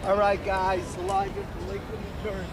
All right, guys, live from Lakewood, New Jersey.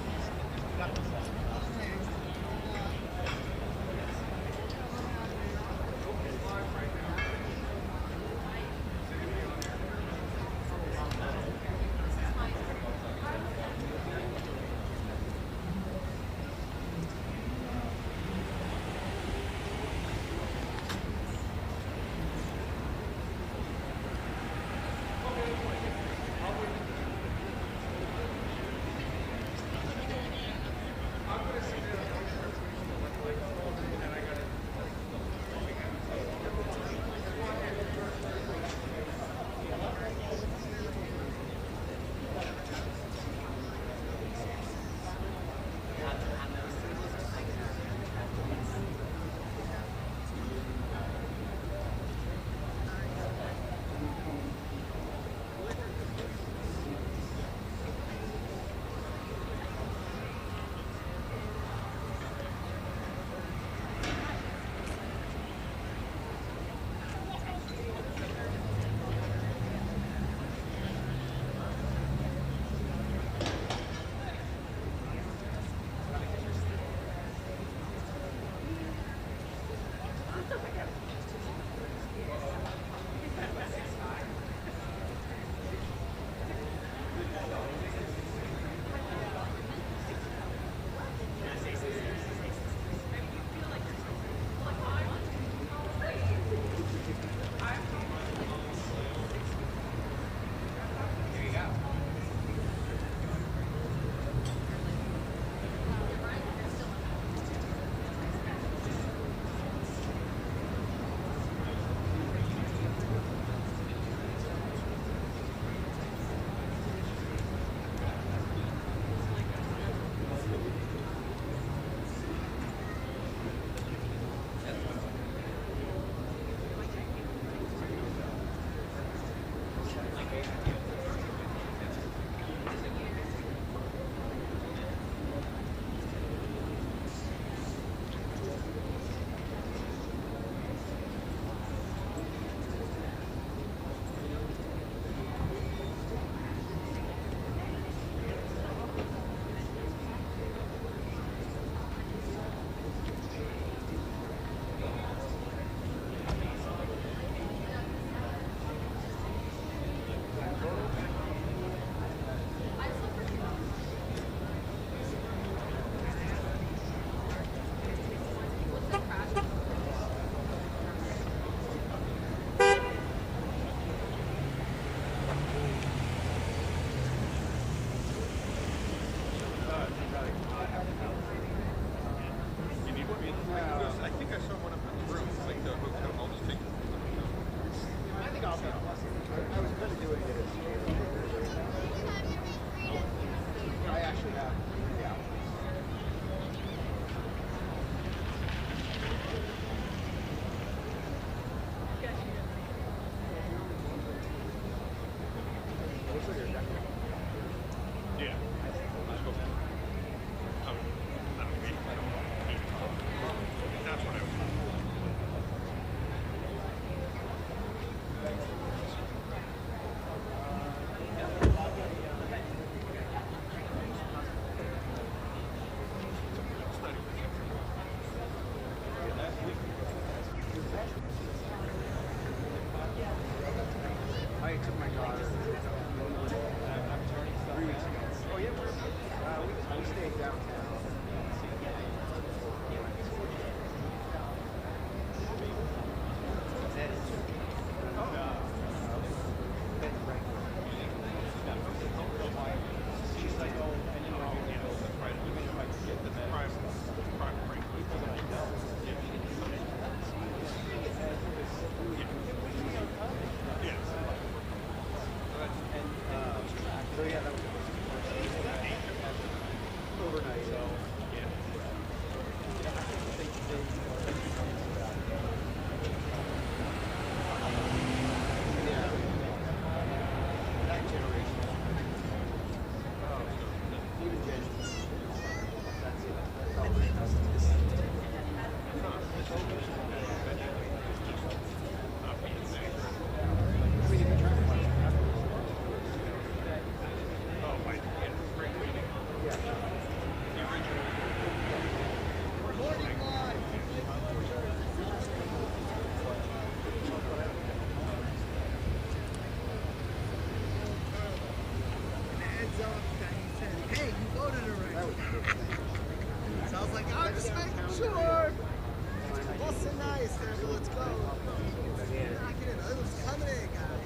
Sure. Listen nice, Abby. Let's go. Get in. Who's coming in, guys?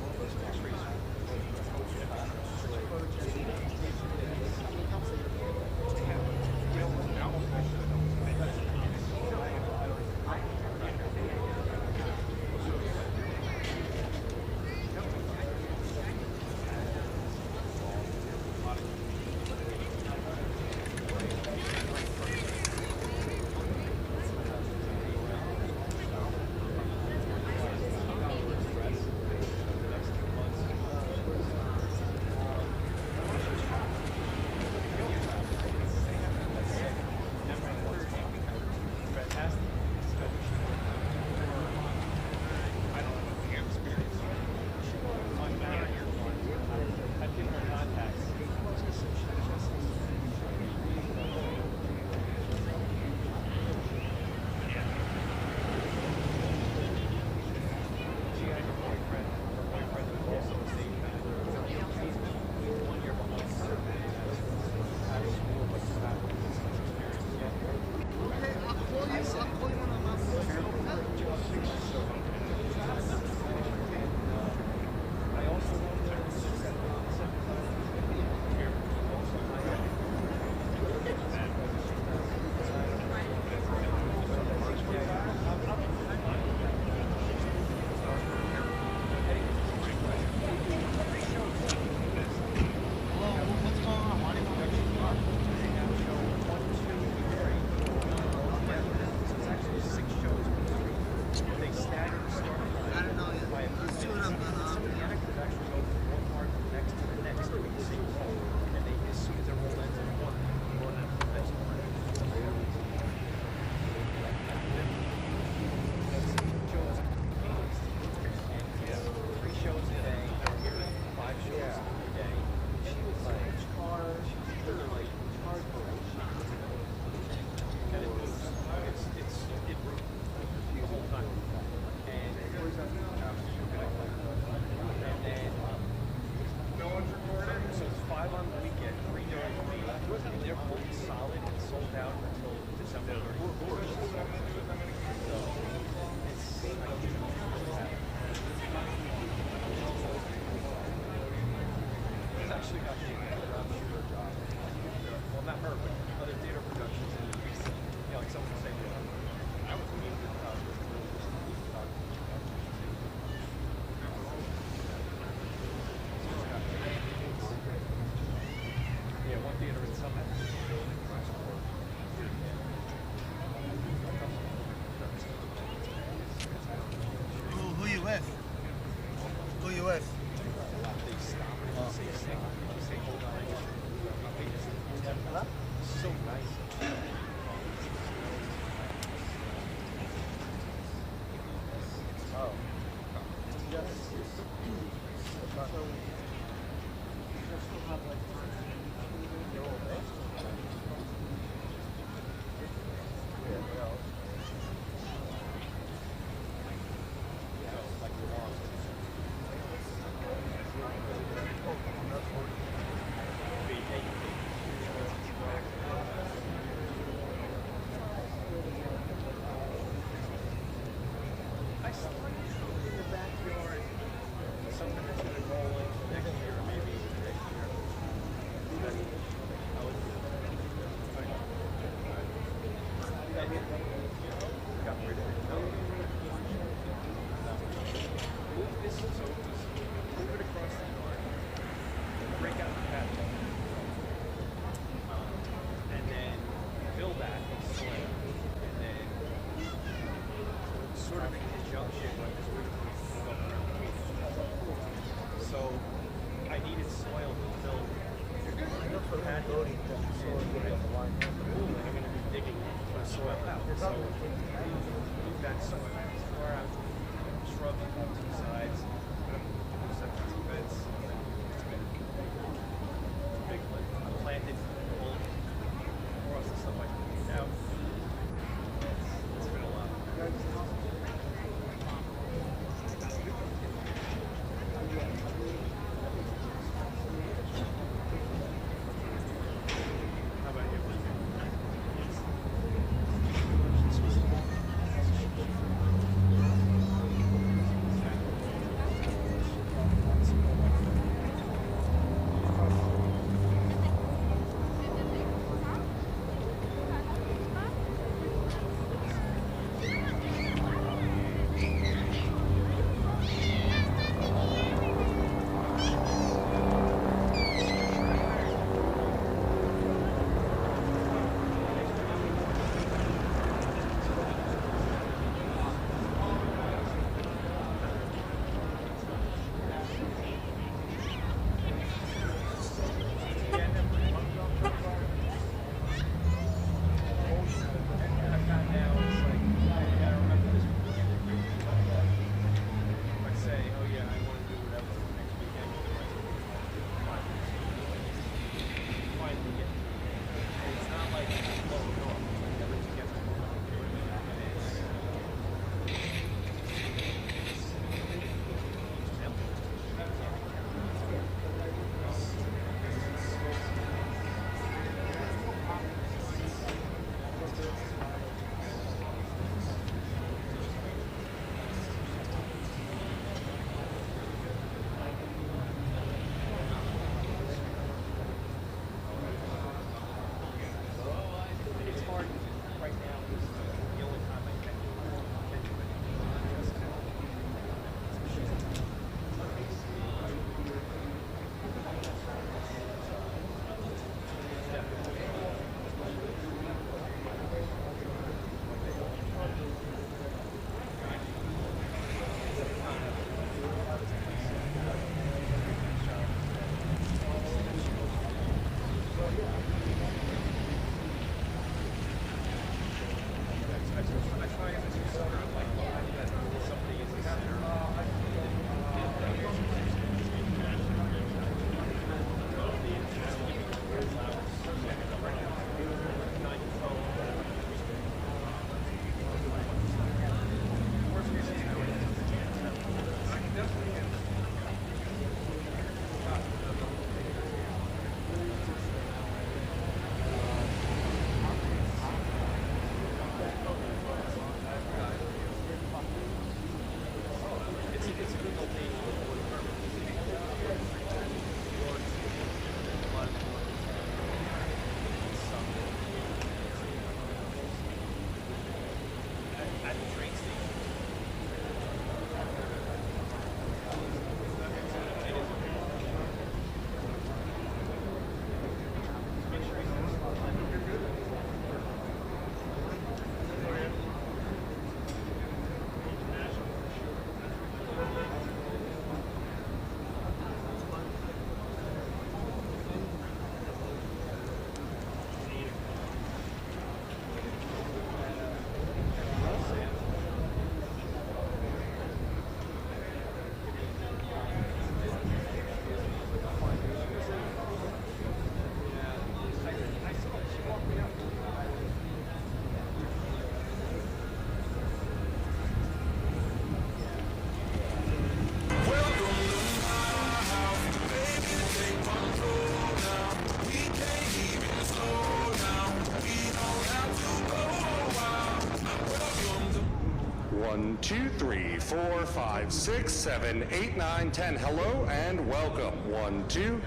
1, 2, 3, 4, 5, 6, 7, 8, 9, 10. Hello and welcome. 1, 2,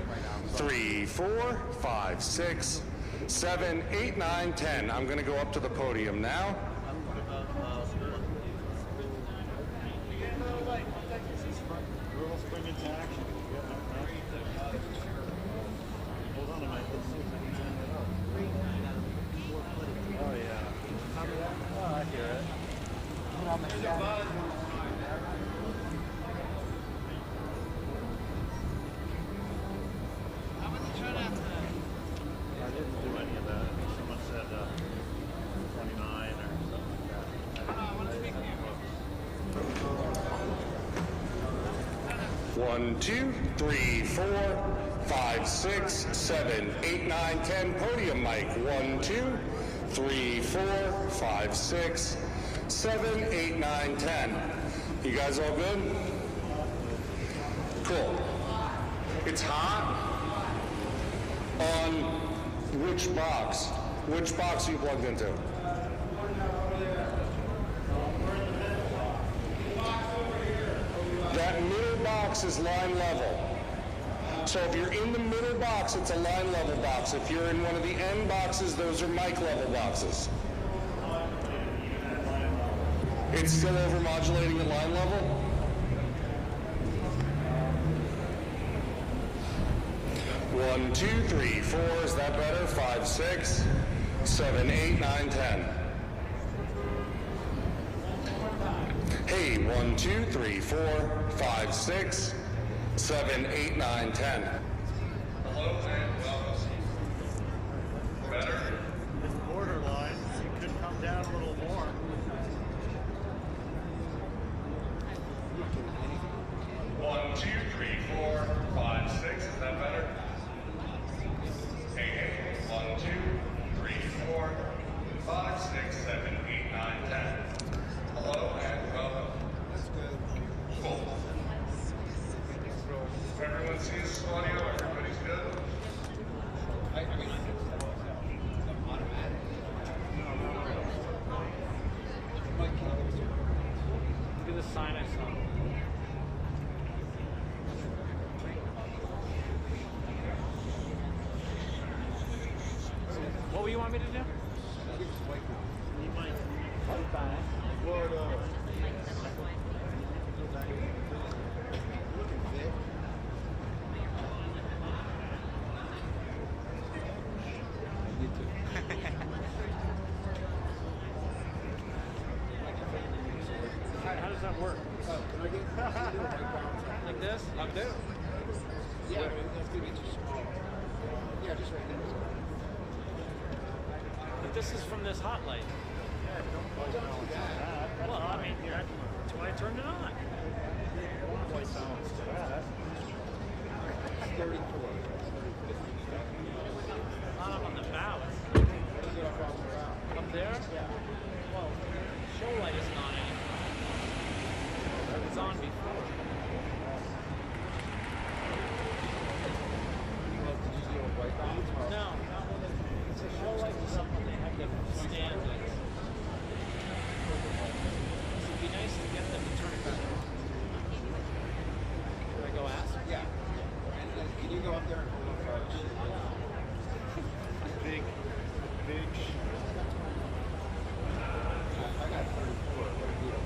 3, 4, 5, 6, 7, 8, 9, 10. I'm going to go up to the podium now. One, 2, 3, 4, 5, 6, 7, 8, 9, 10. Podium mic. 1, 2, 3, 4, 5, 6, 7, 8, 9, 10. You guys all good? Cool. It's hot. On which box? Which box are you plugged into? That middle box is line level. So if you're in the middle box, it's a line level box. If you're in one of the end boxes, those are mic level boxes. It's still over-modulating at line level? One, 2, 3, 4, is that better? 5, 6, 7, 8, 9, 10. Hey, 1, 2, 3, 4, 5, 6, 7, 8, 9, 10. Hello and welcome. Better? It's borderline. You could come down a little more. 1, 2, 3, 4, 5, 6, is that better? Hey, 1, 2, 3, 4, 5, 6, 7, 8, 9, 10. Hello and welcome. That's good. Cool. Everyone sees audio, everybody's good? Look at the sign I saw. What do you want me to do? You might fight back. How does that work? Like this? Like this? Yeah, that's going to be too small. Yeah, just right there. But this is from this hot light. Don't do that. Well, I mean, that's why I turned it on. White balance to that. 34. Not up on the bow. Up there? Yeah. Well, show light isn't on anymore. It was on before. No, not when it's a show light is something they have to stand with. It would be nice to get them to turn it back on. Can I go ask? Yeah. And can you go up there and hold the cards? Big. I got 34. What a deal.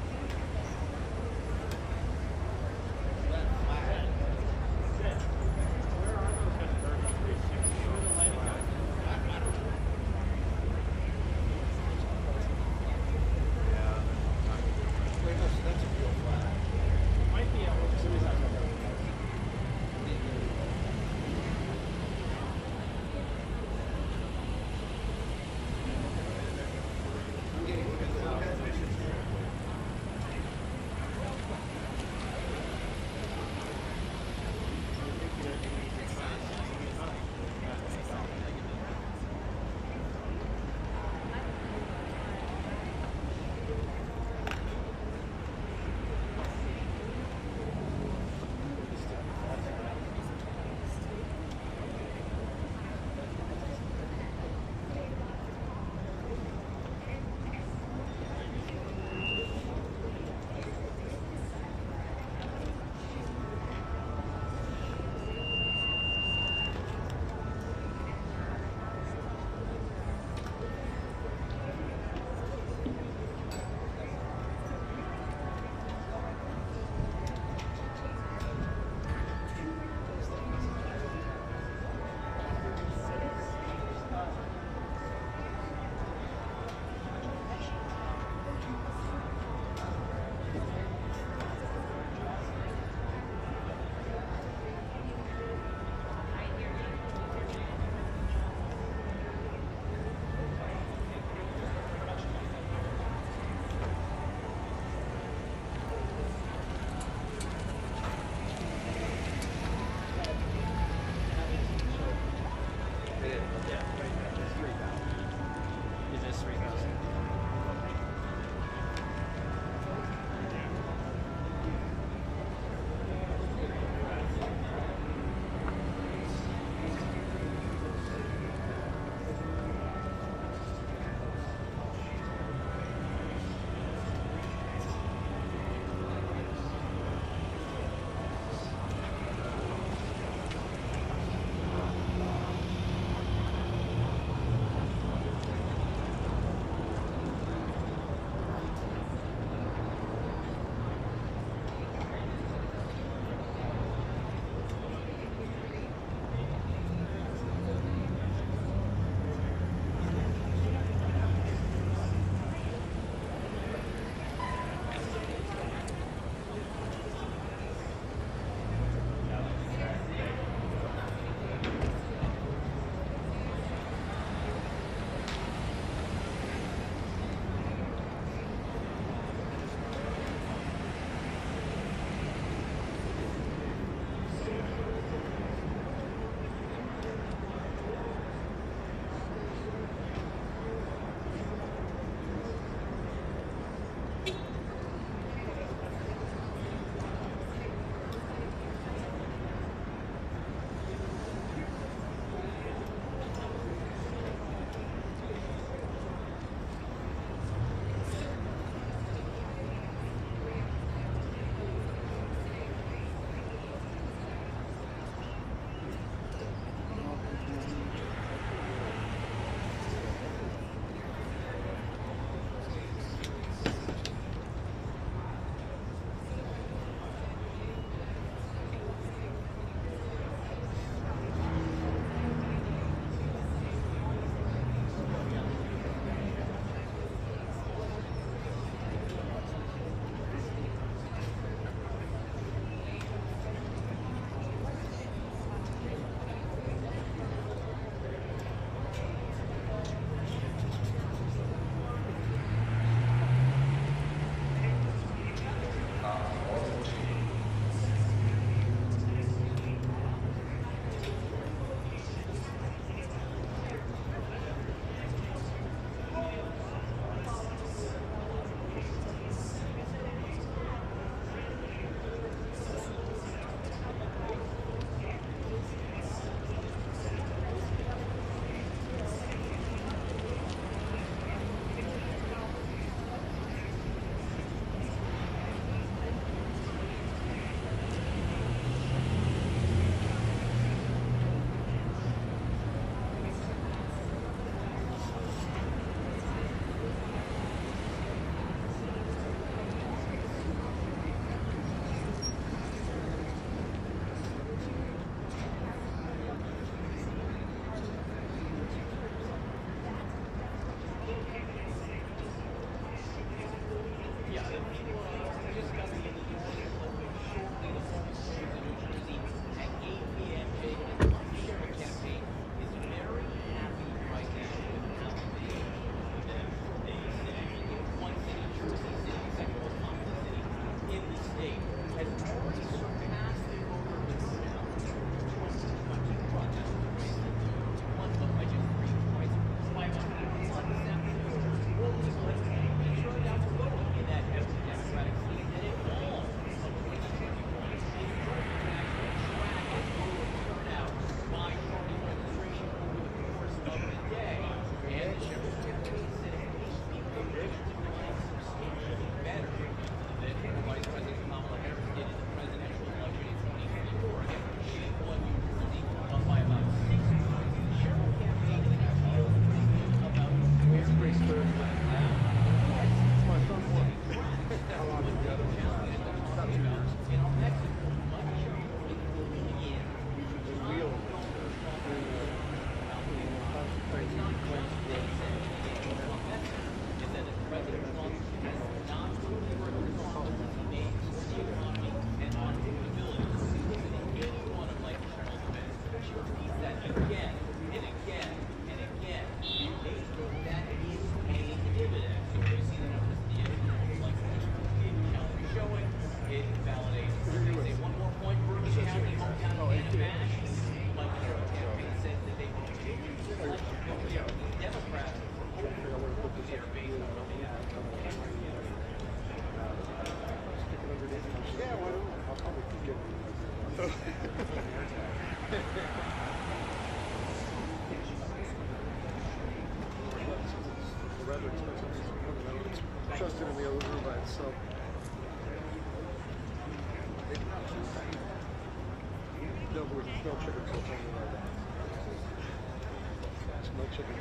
So. No, we're no chicken so hanging like that. No chicken.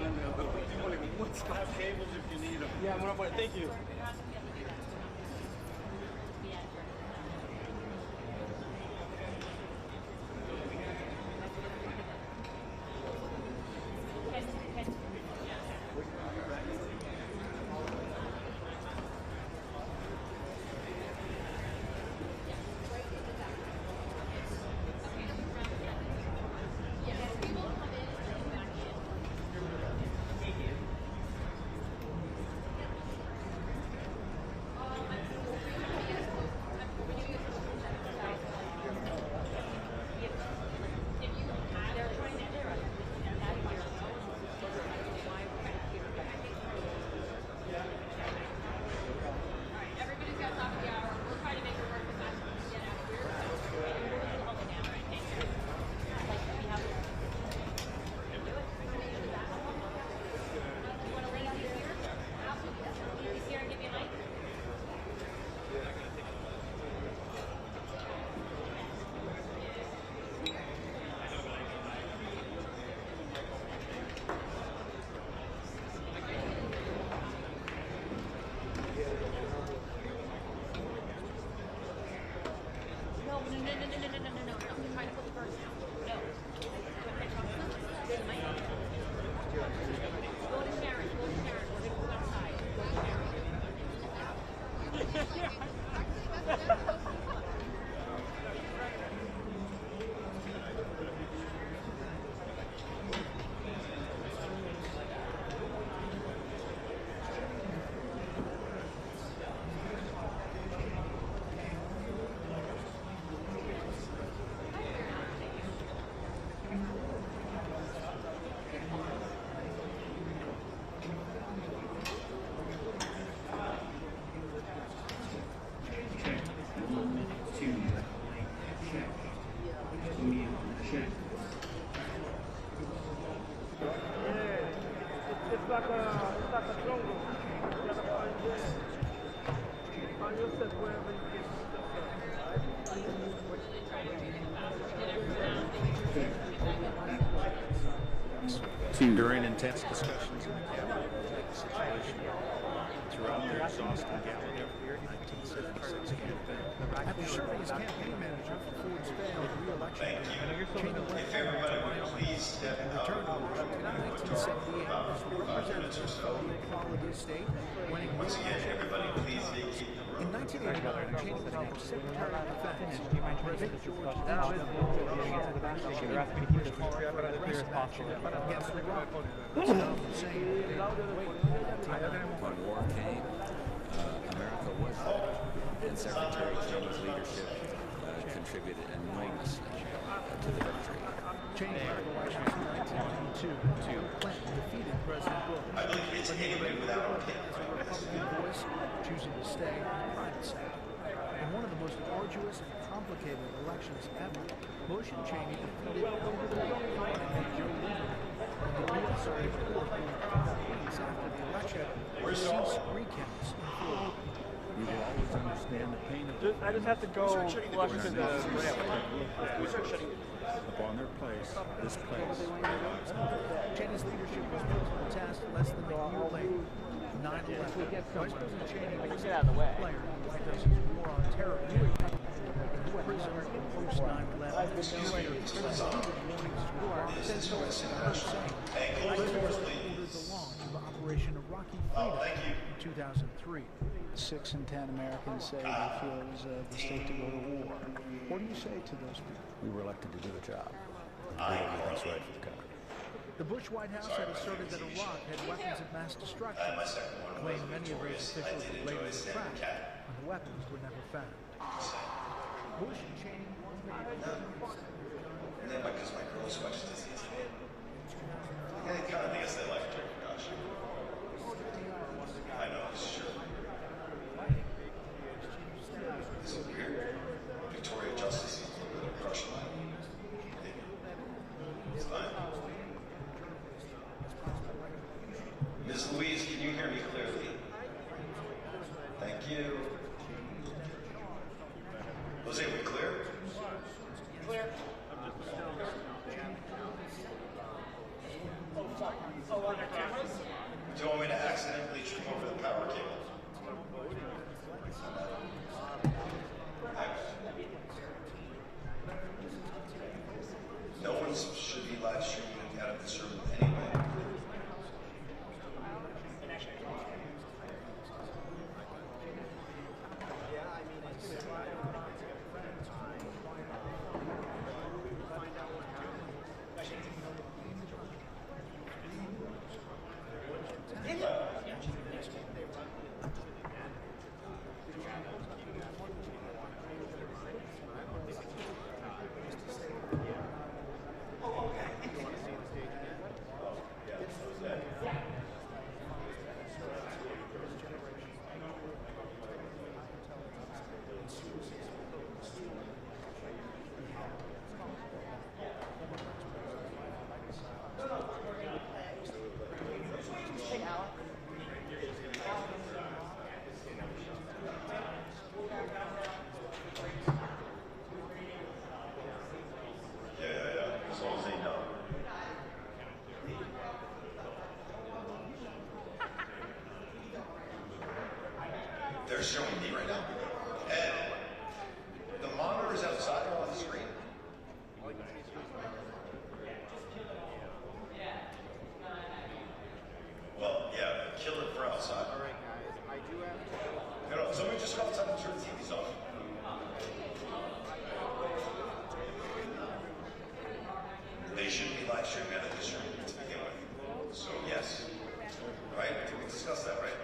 Have cables if you need them. Yeah, I'm gonna put it. Thank you. During intense discussions in the cabinet situation throughout their exhausting galley of the 1976 campaign. After serving as campaign manager for Ford's failed re-election, Cheney went If everybody would please step out returned of to the 1978 as the representative of the Equality State, winning Once again, everybody please vacate the room. in 1989, Cheney was named Secretary of Defense. President George They're asking me to keep this as clear as possible. against Iraq. Saddam Hussein When war came, America was ready, and Secretary Cheney's leadership contributed enormously to the victory. Cheney won election in 1992. Clinton defeated President Bush. I believe it's anybody without a as a Republican voice, choosing to stay in the private sector. In one of the most arduous and complicated elections ever, Bush and Cheney defeated and Joe Lieberman. The U.S. Supreme Court ruled days after the election to cease recounts in Florida. We will always understand the pain of I just have to go flush to the upon their place, this place. Cheney's leadership was put to the test less than a year later. 9/11. Vice President Cheney was get out of the way. player because his war on terror really prisoner in post 9/11. Warnings to ordered the launch of Operation Iraqi Freedom in 2003. 6 in 10 Americans say they feel it was a mistake to go to war. What do you say to those people? We were elected to do a job. Do everything's right for the country. The Bush White House had asserted that Iraq had weapons of mass destruction, claimed many of those officials were later tracked, and the weapons were never found. Bush and Cheney And then because my girl switched disease. I kind of think it's the life drink, gosh. I know, sure. It's so weird. Victoria Justice seems a little bit of crush on mine. It's fine. Ms. Louise, can you hear me clearly? Thank you. Jose, we clear? Clear. They're showing me right now. And the monitors outside are on the screen. Well, yeah, kill it for outside. All right, guys. I do have to. No, somebody just go outside and turn the TVs off. They should be live streaming at this stream to begin with. So yes. Right? Did we discuss that, right?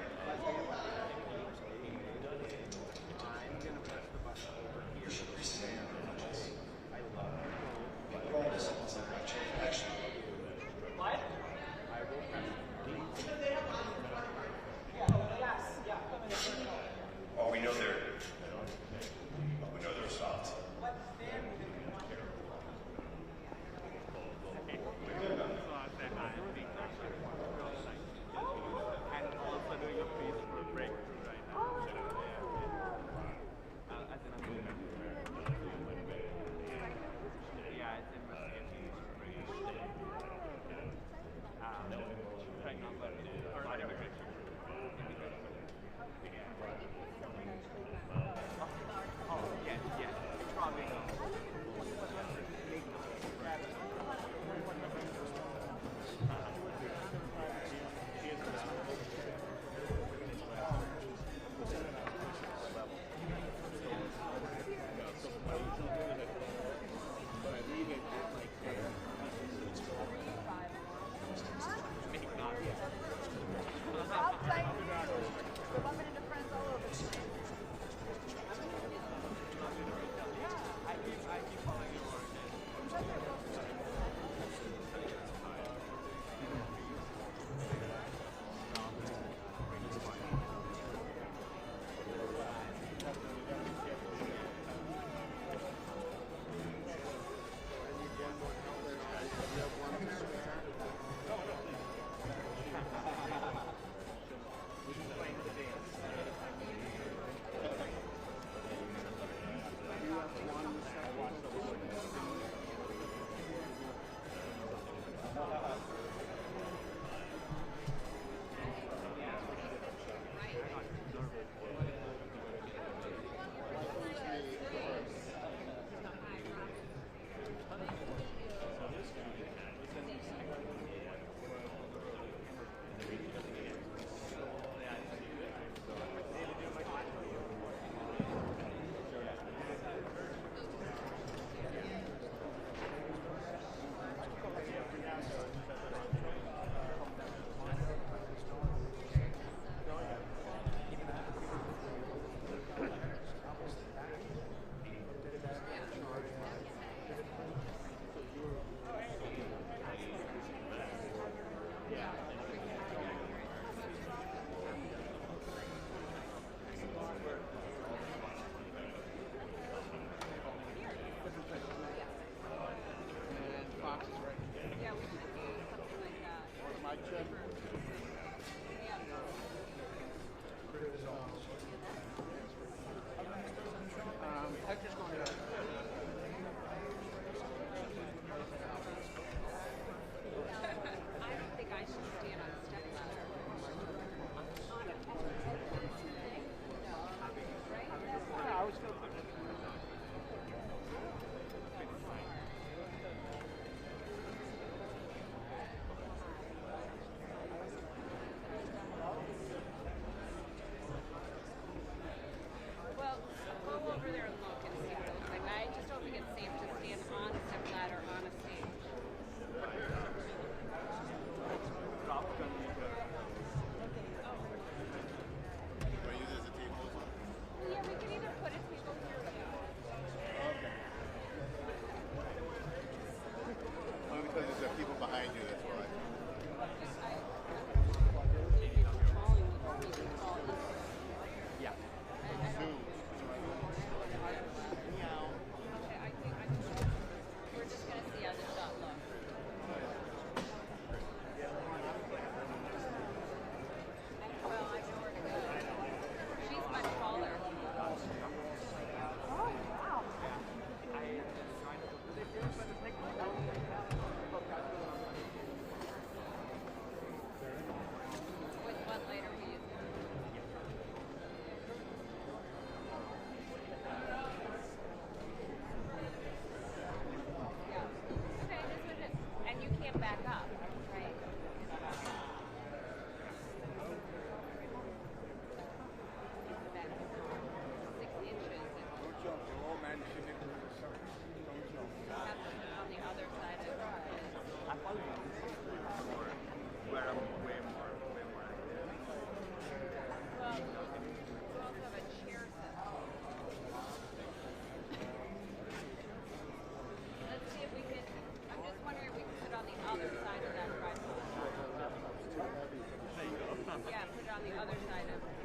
Yeah, put it on the other side of that.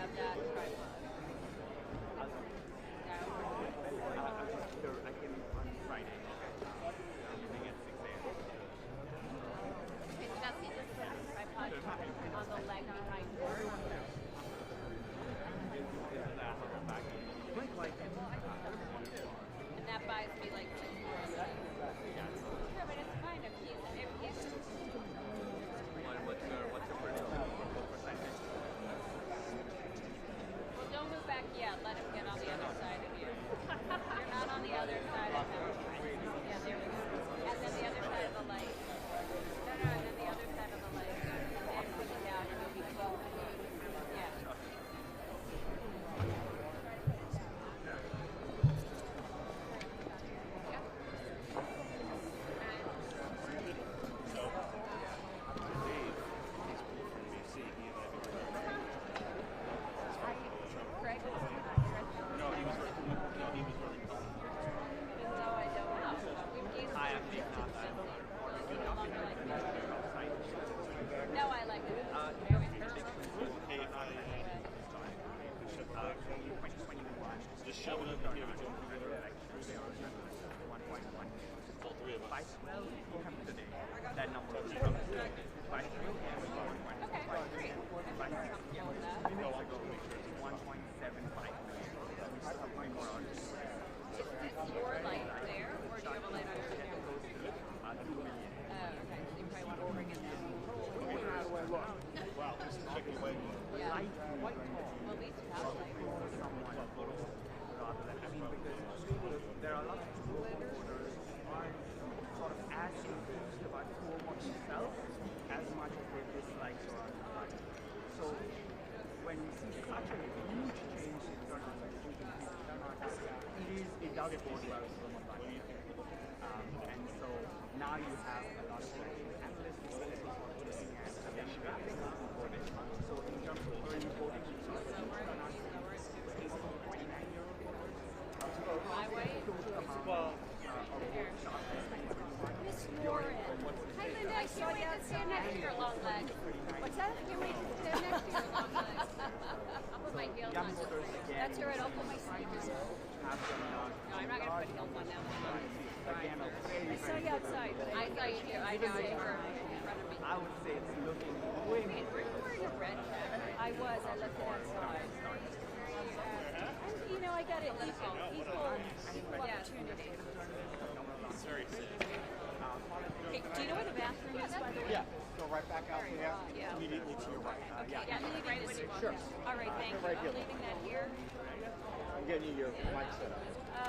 Of that tripod. I came on Friday. Meeting at 6 a.m. Okay, so that's just put the tripod on the leg behind yours. And that buys me like 2 more. Sure, but it's fine if he's What's your percentage? Well, don't move back yet. Let him get on the other side of you. You're not on the other side of him. Yeah, there we go. And then the other side of the leg. No, and then the other side of the leg. And then push it down and you'll be close. Yeah. No, I like it. Just shove it up and give it to him. All three of us. That number is Okay, great. I'm comfortable with that. 1.75. Is your light there, or do you have a light on your camera? Okay, so you probably want to bring it down. Wow, this is chicken leg. Yeah. Well, at least you have a light. Because there are a lot of voters who aren't sort of as confused about Cuomo himself as much as they dislike Zohran Mamdani. So when we see such a huge change in terms of it does bode well for Mamdani. And so now you have a lot of analysts who are looking at the demographics of voting. So in terms of early voting, My way? Miss Warren. Hi, Linda. I can't wait to stand next to your long leg. What's that? I can't wait to stand next to your long leg. I'll put my heels on. That's all right. I'll put my sneakers on. No, I'm not going to put heels on now. I saw you outside. I saw you here. I know you were in front of me. I would say it's looking way Wait, were you wearing a red jacket? I was. I left it outside. And, you know, I got it equal opportunity. Hey, do you know where the bathroom is, by the way? Yeah, go right back out there, Yeah. immediately to your right. Okay, yeah, I'm leaving right when you walk Sure. in. All right, thank you. Right I'm here. leaving that here. I'm getting you your mic set up.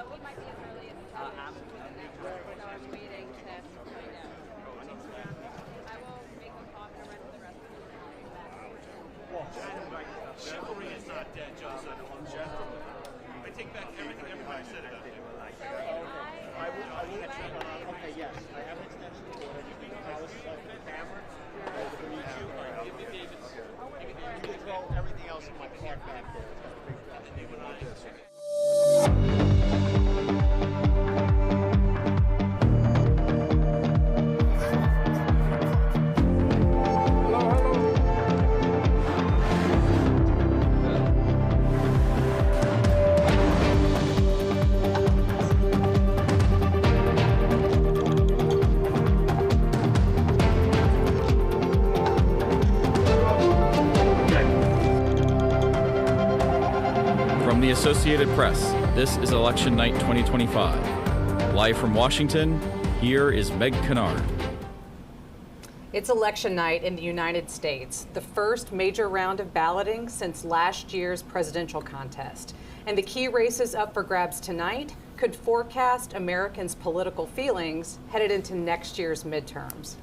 We might be as early as 10. So I'm waiting to find out. I will make a coffee and run for the rest of the day. Chivalry is not dead, Joseph. I take back everything everybody said about it. I will, okay, yes, I have an extension cord. I was the camera. Give me David's. You can throw everything else in my cart back there. From the Associated Press, this is Election Night 2025. Live from Washington, here is Meg Kennard. It's election night in the United States, the first major round of balloting since last year's presidential contest. And the key races up for grabs tonight could forecast Americans' political feelings headed into next year's midterms.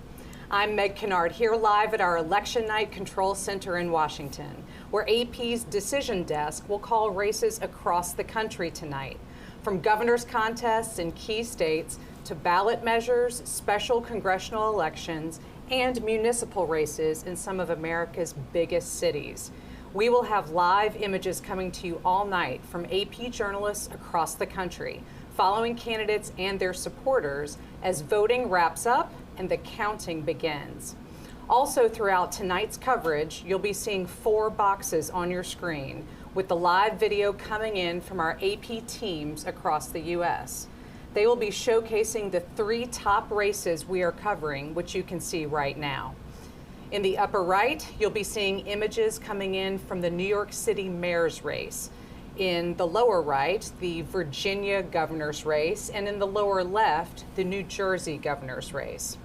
I'm Meg Kennard, here live at our Election Night Control Center in Washington, where AP's Decision Desk will call races across the country tonight, from governor's contests in key states to ballot measures, special congressional elections, and municipal races in some of America's biggest cities. We will have live images coming to you all night from AP journalists across the country, following candidates and their supporters as voting wraps up and the counting begins. Also, throughout tonight's coverage, you'll be seeing 4 boxes on your screen with the live video coming in from our AP teams across the U.S. They will be showcasing the 3 top races we are covering, which you can see right now. In the upper right, you'll be seeing images coming in from the New York City mayor's race. In the lower right, the Virginia governor's race, and in the lower left, the New Jersey governor's race.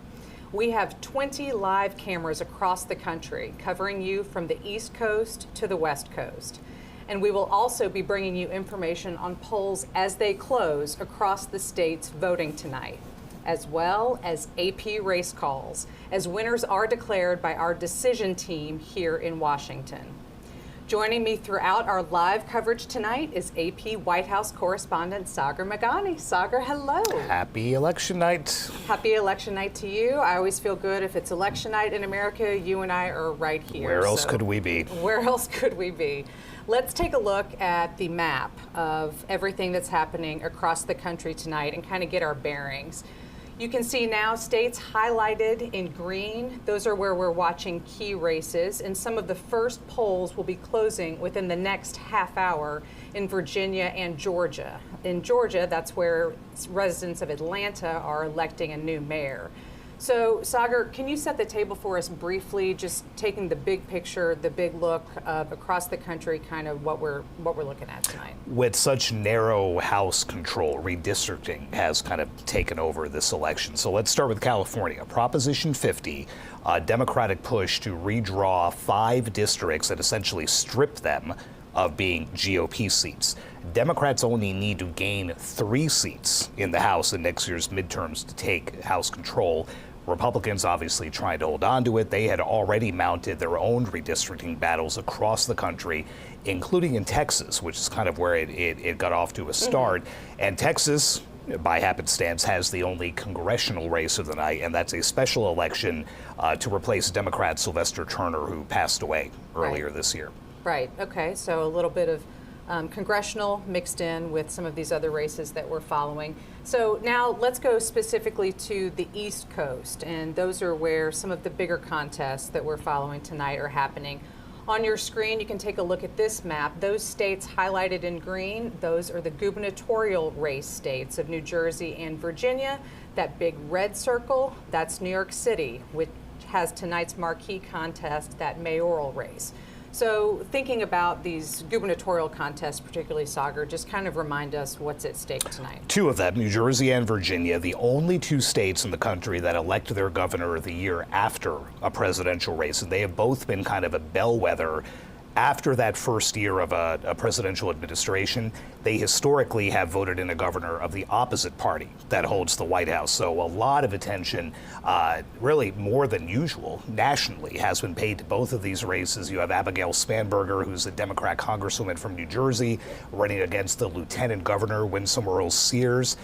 We have 20 live cameras across the country covering you from the East Coast to the West Coast. And we will also be bringing you information on polls as they close across the states voting tonight, as well as AP race calls, as winners are declared by our decision team here in Washington. Joining me throughout our live coverage tonight is AP White House correspondent Zohran Mamdani. Zohran, hello. Happy election night. Happy election night to you. I always feel good if it's election night in America. You and I are right here. Where else could we be? Where else could we be? Let's take a look at the map of everything that's happening across the country tonight and kind of get our bearings. You can see now states highlighted in green. Those are where we're watching key races, and some of the first polls will be closing within the next half hour in Virginia and Georgia. In Georgia, that's where residents of Atlanta are electing a new mayor. So, Zohran, can you set the table for us briefly, just taking the big picture, the big look across the country, kind of what we're looking at tonight? With such narrow House control, redistricting has kind of taken over this election. So let's start with California. Proposition 50, a Democratic push to redraw 5 districts and essentially strip them of being GOP seats. Democrats only need to gain 3 seats in the House in next year's midterms to take House control. Republicans obviously trying to hold on to it. They had already mounted their own redistricting battles across the country, including in Texas, which is kind of where it got off to a start. And Texas, by happenstance, has the only congressional race of the night, and that's a special election to replace Democrat Sylvester Turner, who passed away earlier this year. Right. Okay. So a little bit of congressional mixed in with some of these other races that we're following. So now let's go specifically to the East Coast, and those are where some of the bigger contests that we're following tonight are happening. On your screen, you can take a look at this map. Those states highlighted in green, those are the gubernatorial race states of New Jersey and Virginia. That big red circle, that's New York City, which has tonight's marquee contest, that mayoral race. So thinking about these gubernatorial contests, particularly Zohran, just kind of remind us what's at stake tonight. 2 of them, New Jersey and Virginia, the only 2 states in the country that elect their governor the year after a presidential race. And they have both been kind of a bellwether. After that first year of a presidential administration, they historically have voted in a governor of the opposite party that holds the White House. So a lot of attention, really more than usual, nationally has been paid to both of these races. You have Abigail Spanberger, who's a Democrat congresswoman from New Jersey, running against the lieutenant governor, Winsome Earle-Sears,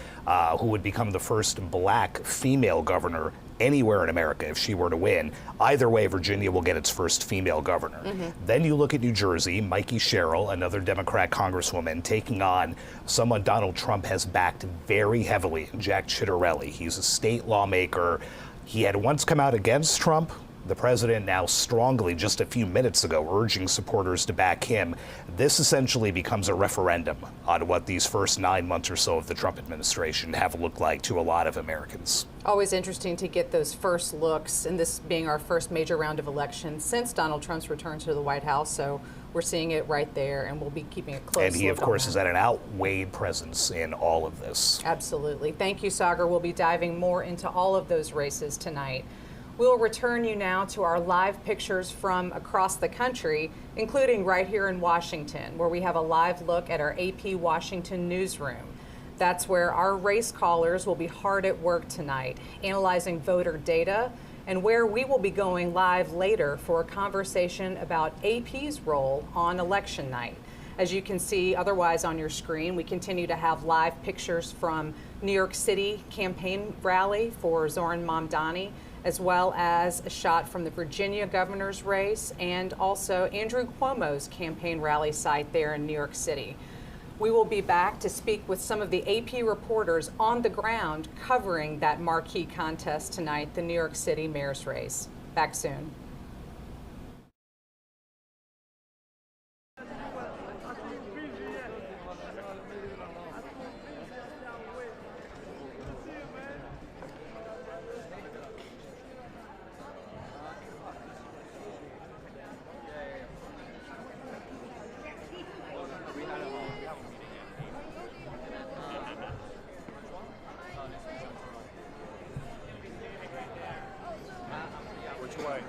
who would become the first black female governor anywhere in America if she were to win. Either way, Virginia will get its first female governor. Then you look at New Jersey, Mikie Sherrill, another Democrat congresswoman, taking on someone Donald Trump has backed very heavily, Jack Ciattarelli. He's a state lawmaker. He had once come out against Trump. The president now strongly, just a few minutes ago, urging supporters to back him. This essentially becomes a referendum on what these first 9 months or so of the Trump administration have looked like to a lot of Americans. Always interesting to get those first looks, and this being our first major round of elections since Donald Trump's return to the White House. So we're seeing it right there, and we'll be keeping a close look. And he, of course, has had an outweighed presence in all of this. Absolutely. Thank you, Zohran. We'll be diving more into all of those races tonight. We'll return you now to our live pictures from across the country, including right here in Washington, where we have a live look at our AP Washington newsroom. That's where our race callers will be hard at work tonight, analyzing voter data, and where we will be going live later for a conversation about AP's role on election night. As you can see otherwise on your screen, we continue to have live pictures from New York City campaign rally for Zohran Mamdani, as well as a shot from the Virginia governor's race and also Andrew Cuomo's campaign rally site there in New York City. We will be back to speak with some of the AP reporters on the ground covering that marquee contest tonight, the New York City mayor's race. Back soon. Which way?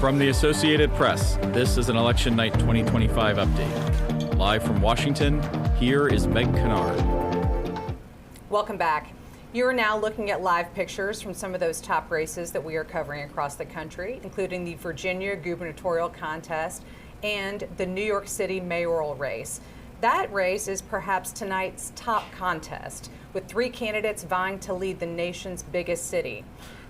From the Associated Press, this is an Election Night 2025 update. Live from Washington, here is Meg Kennard. Welcome back. You are now looking at live pictures from some of those top races that we are covering across the country, including the Virginia gubernatorial contest and the New York City mayoral race. That race is perhaps tonight's top contest, with 3 candidates vying to lead the nation's biggest city.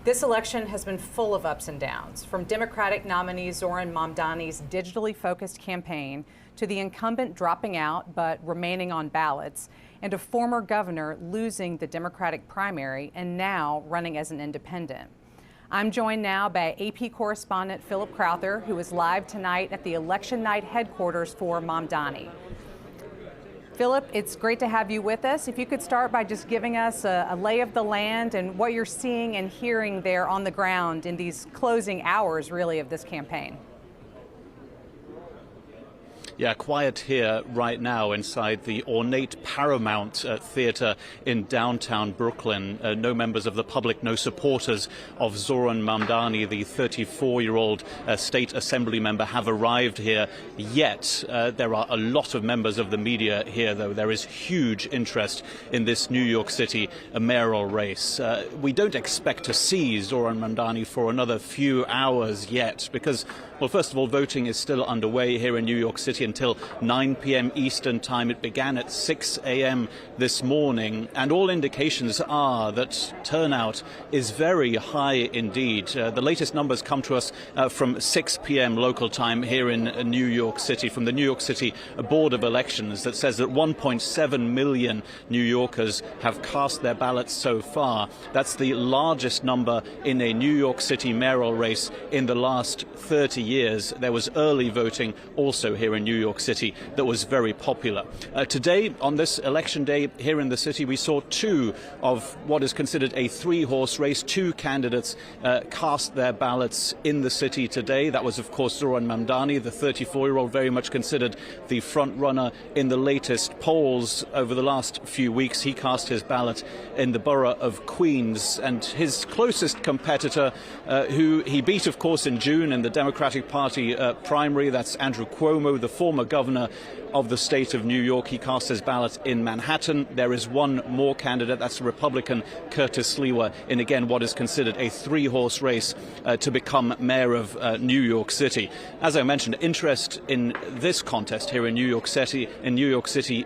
This election has been full of ups and downs, from Democratic nominee Zohran Mamdani's digitally focused campaign to the incumbent dropping out but remaining on ballots, and a former governor losing the Democratic primary and now running as an independent. I'm joined now by AP correspondent Philip Crowther, who is live tonight at the election night headquarters for Mamdani. Philip, it's great to have you with us. If you could start by just giving us a lay of the land and what you're seeing and hearing there on the ground in these closing hours, really, of this campaign. Yeah, quiet here right now inside the ornate Paramount Theater in downtown Brooklyn. No members of the public, no supporters of Zohran Mamdani, the 34-year-old state assembly member, have arrived here yet. There are a lot of members of the media here, though. There is huge interest in this New York City mayoral race. We don't expect to see Zohran Mamdani for another few hours yet because, well, first of all, voting is still underway here in New York City until 9 p.m. Eastern time. It began at 6 a.m. this morning, and all indications are that turnout is very high indeed. The latest numbers come to us from 6 p.m. local time here in New York City, from the New York City Board of Elections, that says that 1.7 million New Yorkers have cast their ballots so far. That's the largest number in a New York City mayoral race in the last 30 years. There was early voting also here in New York City that was very popular. Today, on this election day here in the city, we saw 2 of what is considered a 3-horse race. 2 candidates cast their ballots in the city today. That was, of course, Zohran Mamdani, the 34-year-old, very much considered the front runner in the latest polls over the last few weeks. He cast his ballot in the borough of Queens, and his closest competitor, who he beat, of course, in June in the Democratic Party primary, that's Andrew Cuomo, the former governor of the state of New York. He cast his ballot in Manhattan. There is one more candidate, that's the Republican Curtis Sliwa, in again what is considered a 3-horse race to become mayor of New York City. As I mentioned, interest in this contest here in New York City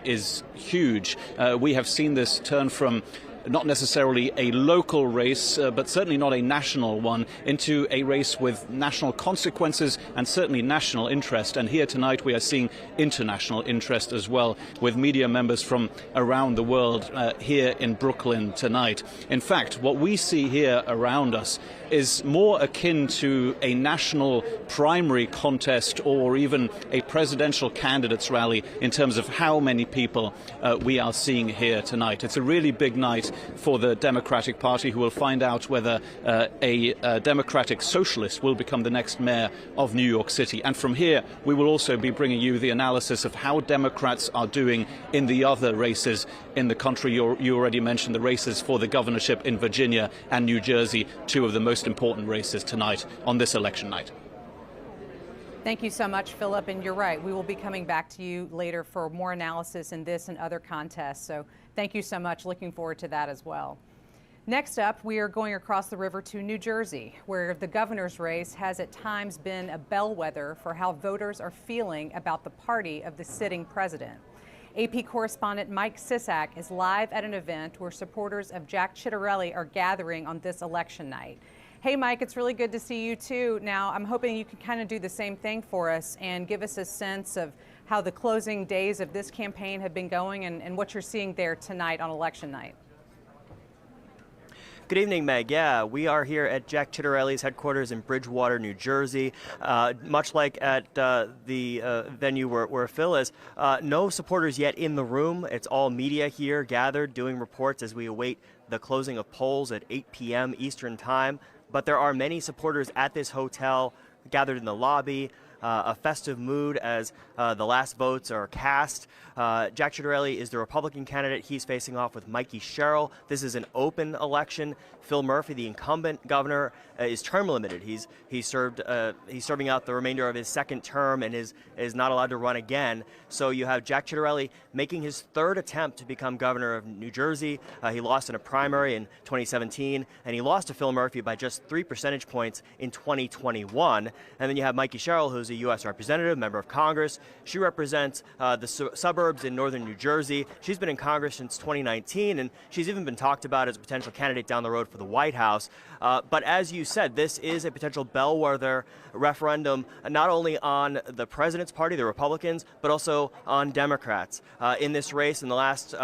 is huge. We have seen this turn from not necessarily a local race, but certainly not a national one, into a race with national consequences and certainly national interest. And here tonight we are seeing international interest as well, with media members from around the world here in Brooklyn tonight. In fact, what we see here around us is more akin to a national primary contest or even a presidential candidates rally in terms of how many people we are seeing here tonight. It's a really big night for the Democratic Party, who will find out whether a Democratic socialist will become the next mayor of New York City. And from here, we will also be bringing you the analysis of how Democrats are doing in the other races in the country. You already mentioned the races for the governorship in Virginia and New Jersey, 2 of the most important races tonight on this election night. Thank you so much, Philip. And you're right, we will be coming back to you later for more analysis in this and other contests. So thank you so much. Looking forward to that as well. Next up, we are going across the river to New Jersey, where the governor's race has at times been a bellwether for how voters are feeling about the party of the sitting president. AP correspondent Mike Sisak is live at an event where supporters of Jack Ciattarelli are gathering on this election night. Hey, Mike, it's really good to see you, too. Now, I'm hoping you can kind of do the same thing for us and give us a sense of how the closing days of this campaign have been going and what you're seeing there tonight on election night. Good evening, Meg. Yeah, we are here at Jack Ciattarelli's headquarters in Bridgewater, New Jersey. Much like at the venue where Phil is, no supporters yet in the room. It's all media here gathered doing reports as we await the closing of polls at 8 p.m. Eastern Time. But there are many supporters at this hotel gathered in the lobby, a festive mood as the last votes are cast. Jack Ciattarelli is the Republican candidate. He's facing off with Mikie Sherrill. This is an open election. Phil Murphy, the incumbent governor, is term limited. He's serving out the remainder of his second term and is not allowed to run again. So you have Jack Ciattarelli making his third attempt to become governor of New Jersey. He lost in a primary in 2017, and he lost to Phil Murphy by just 3 percentage points in 2021. And then you have Mikie Sherrill, who's a U.S. representative, member of Congress. She represents the suburbs in northern New Jersey. She's been in Congress since 2019, and she's even been talked about as a potential candidate down the road for the White House. But as you said, this is a potential bellwether referendum, not only on the president's party, the Republicans, but also on Democrats. In this race, in the last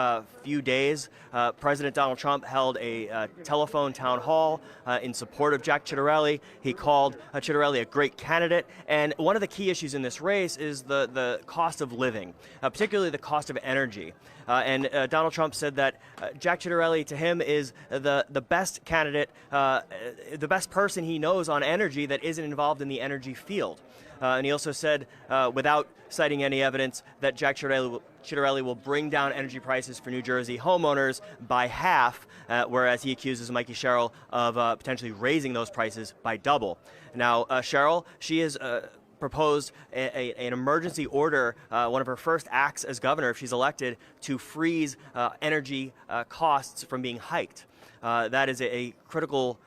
few days, President Donald Trump held a telephone town hall in support of Jack Ciattarelli. He called Ciattarelli a great candidate. And one of the key issues in this race is the cost of living, particularly the cost of energy. And Donald Trump said that Jack Ciattarelli, to him, is the best candidate, the best person he knows on energy that isn't involved in the energy field. And he also said, without citing any evidence, that Jack Ciattarelli will bring down energy prices for New Jersey homeowners by half, whereas he accuses Mikie Sherrill of potentially raising those prices by double. Now, Sherrill, she is proposed an emergency order, one of her first acts as governor, if she's elected, to freeze energy costs from being hiked. That is a critical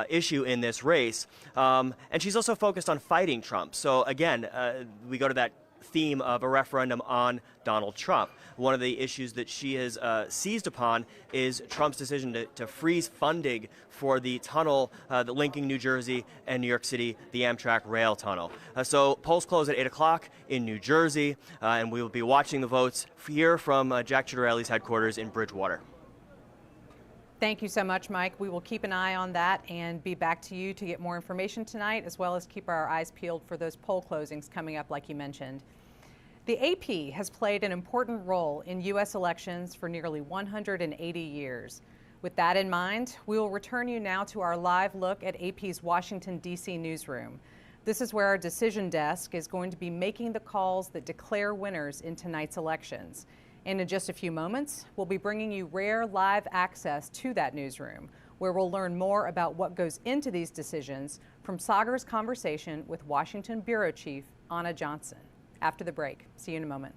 issue in this race. And she's also focused on fighting Trump. So again, we go to that theme of a referendum on Donald Trump. One of the issues that she has seized upon is Trump's decision to freeze funding for the tunnel linking New Jersey and New York City, the Amtrak rail tunnel. So polls close at 8 o'clock in New Jersey, and we will be watching the votes here from Jack Ciattarelli's headquarters in Bridgewater. Thank you so much, Mike. We will keep an eye on that and be back to you to get more information tonight, as well as keep our eyes peeled for those poll closings coming up, like you mentioned. The AP has played an important role in U.S. elections for nearly 180 years. With that in mind, we will return you now to our live look at AP's Washington, D.C. newsroom. This is where our decision desk is going to be making the calls that declare winners in tonight's elections. And in just a few moments, we'll be bringing you rare live access to that newsroom, where we'll learn more about what goes into these decisions from Sagar's conversation with Washington Bureau Chief Anna Johnson. After the break. See you in a moment.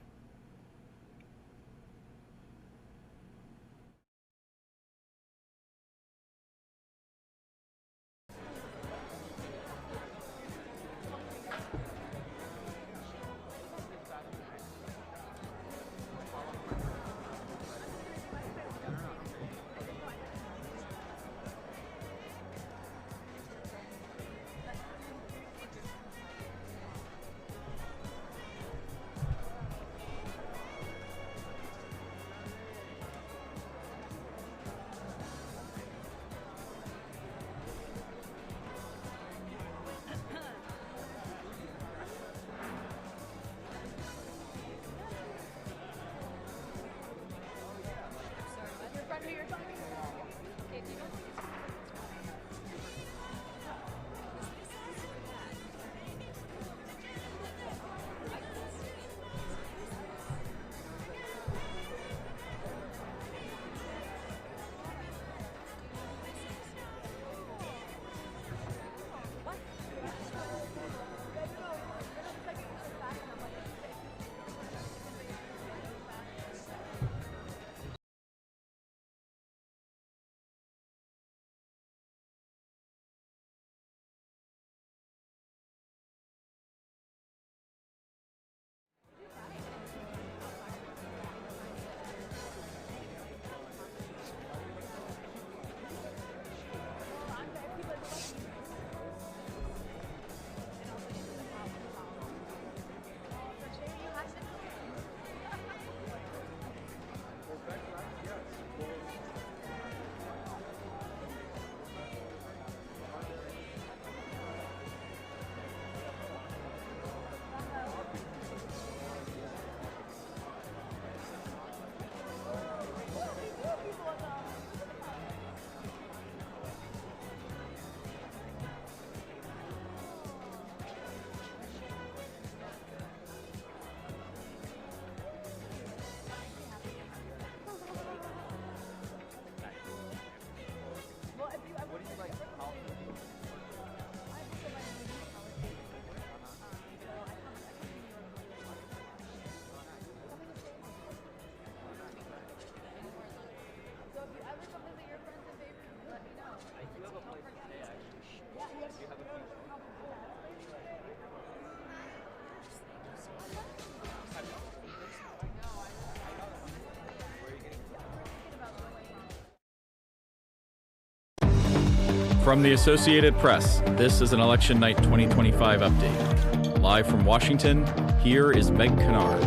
From the Associated Press, this is an Election Night 2025 update. Live from Washington, here is Meg Kennard.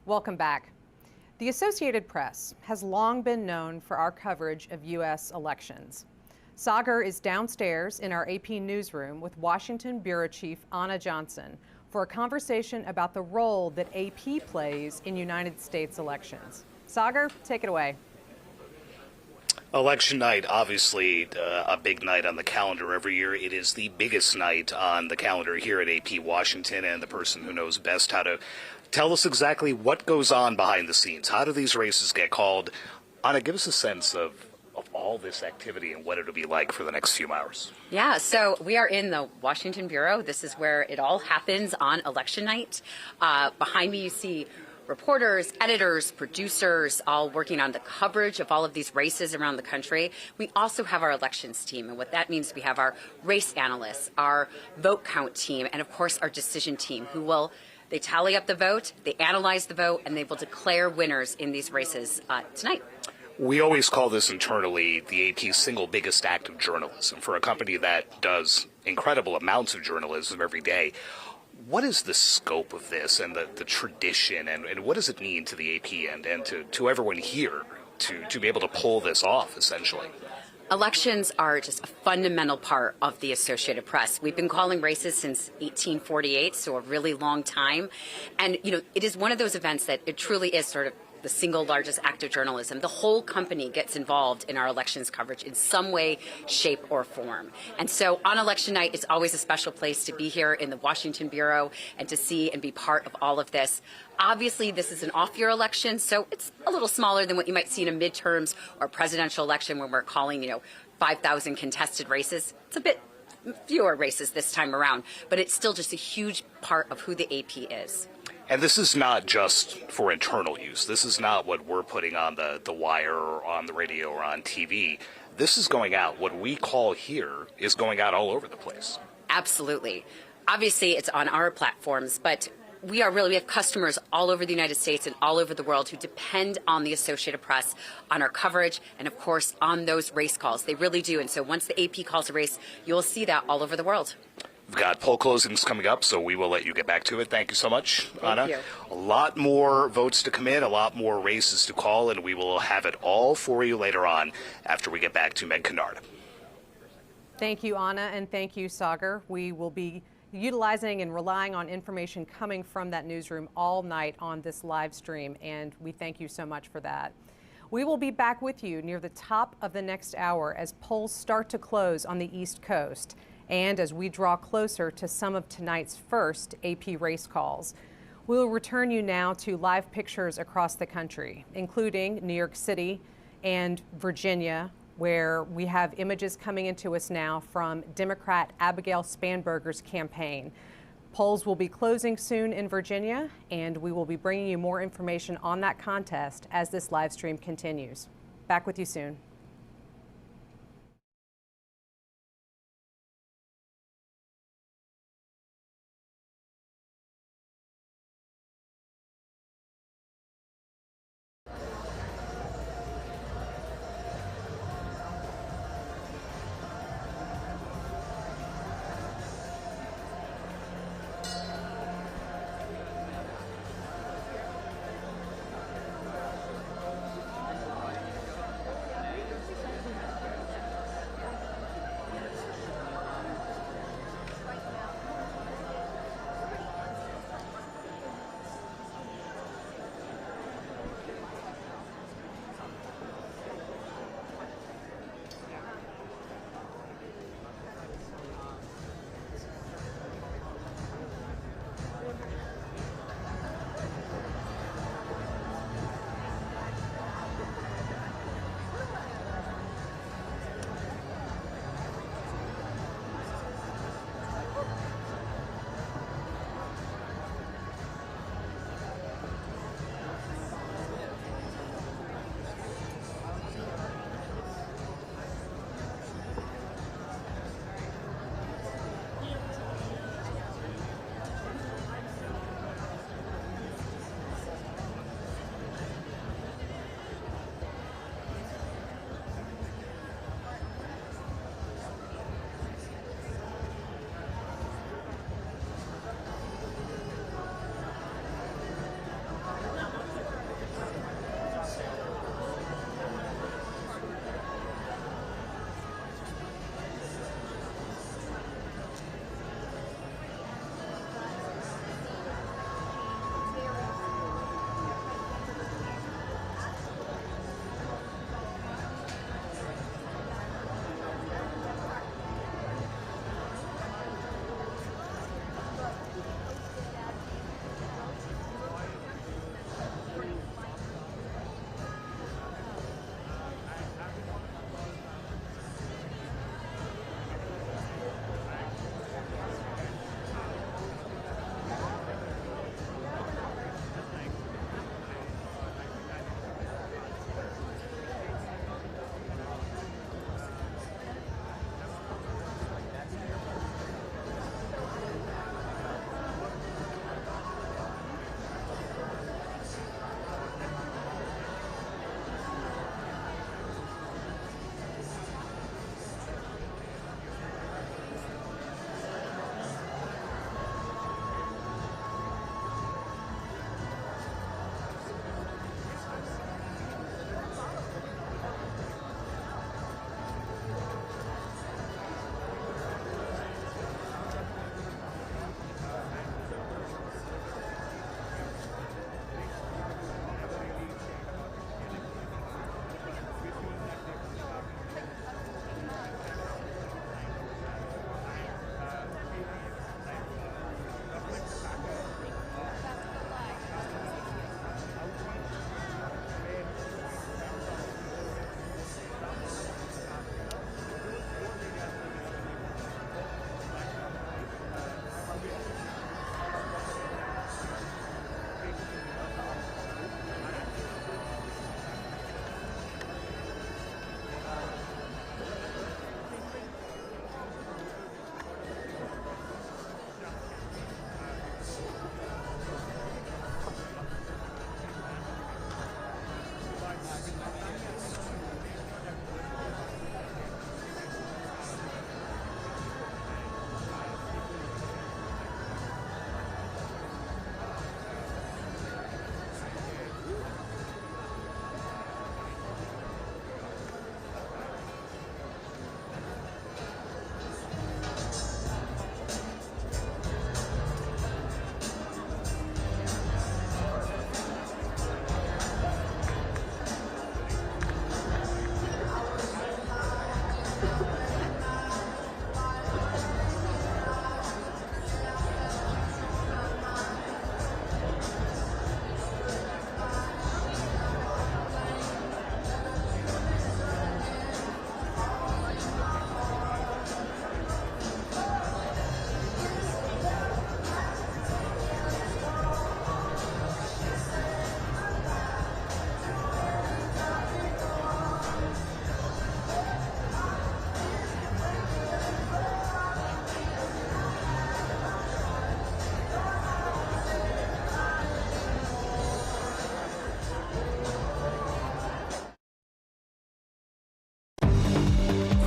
Welcome back. The Associated Press has long been known for our coverage of U.S. elections. Sagar is downstairs in our AP newsroom with Washington Bureau Chief Anna Johnson for a conversation about the role that AP plays in United States elections. Sagar, take it away. Election night, obviously a big night on the calendar every year. It is the biggest night on the calendar here at AP Washington, and the person who knows best how to tell us exactly what goes on behind the scenes. How do these races get called? Anna, give us a sense of all this activity and what it'll be like for the next few hours. Yeah, so we are in the Washington Bureau. This is where it all happens on election night. Behind me you see reporters, editors, producers, all working on the coverage of all of these races around the country. We also have our elections team, and what that means, we have our race analysts, our vote count team, and of course our decision team, who they tally up the vote, they analyze the vote, and they will declare winners in these races tonight. We always call this internally the AP's single biggest act of journalism. For a company that does incredible amounts of journalism every day, what is the scope of this and the tradition, and what does it mean to the AP and to everyone here to be able to pull this off, essentially? Elections are just a fundamental part of the Associated Press. We've been calling races since 1848, so a really long time. And, it is one of those events that it truly is sort of the single largest act of journalism. The whole company gets involved in our elections coverage in some way, shape, or form. And so on election night, it's always a special place to be here in the Washington Bureau and to see and be part of all of this. Obviously, this is an off-year election, so it's a little smaller than what you might see in a midterms or presidential election when we're calling, 5,000 contested races. It's a bit fewer races this time around, but it's still just a huge part of who the AP is. And this is not just for internal use. This is not what we're putting on the wire or on the radio or on TV. This is going out. What we call here is going out all over the place. Absolutely. Obviously, it's on our platforms, but we have customers all over the United States and all over the world who depend on the Associated Press, on our coverage, and of course on those race calls. They really do. And so once the AP calls a race, you'll see that all over the world. We've got poll closings coming up, so we will let you get back to it. Thank you so much, Anna. Thank you. A lot more votes to come in, a lot more races to call, and we will have it all for you later on after we get back to Meg Kennard. Thank you, Anna, and thank you, Sagar. We will be utilizing and relying on information coming from that newsroom all night on this live stream, and we thank you so much for that. We will be back with you near the top of the next hour as polls start to close on the East Coast, and as we draw closer to some of tonight's first AP race calls. We will return you now to live pictures across the country, including New York City and Virginia, where we have images coming into us now from Democrat Abigail Spanberger's campaign. Polls will be closing soon in Virginia, and we will be bringing you more information on that contest as this live stream continues. Back with you soon.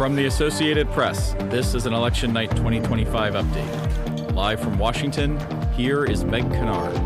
From the Associated Press, this is an Election Night 2025 update. Live from Washington, here is Meg Kennard.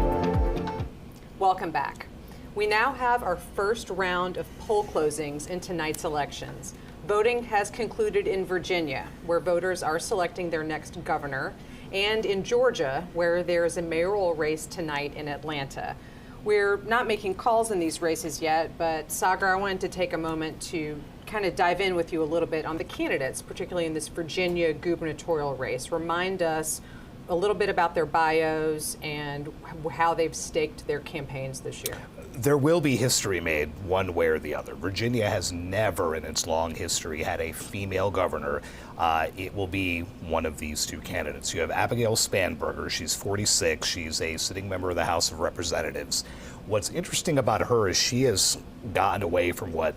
Welcome back. We now have our first round of poll closings in tonight's elections. Voting has concluded in Virginia, where voters are selecting their next governor, and in Georgia, where there is a mayoral race tonight in Atlanta. We're not making calls in these races yet, but Sagar, I wanted to take a moment to kind of dive in with you a little bit on the candidates, particularly in this Virginia gubernatorial race. Remind us a little bit about their bios and how they've staked their campaigns this year. There will be history made one way or the other. Virginia has never in its long history had a female governor. It will be one of these two candidates. You have Abigail Spanberger. She's 46. She's a sitting member of the House of Representatives. What's interesting about her is she has gotten away from what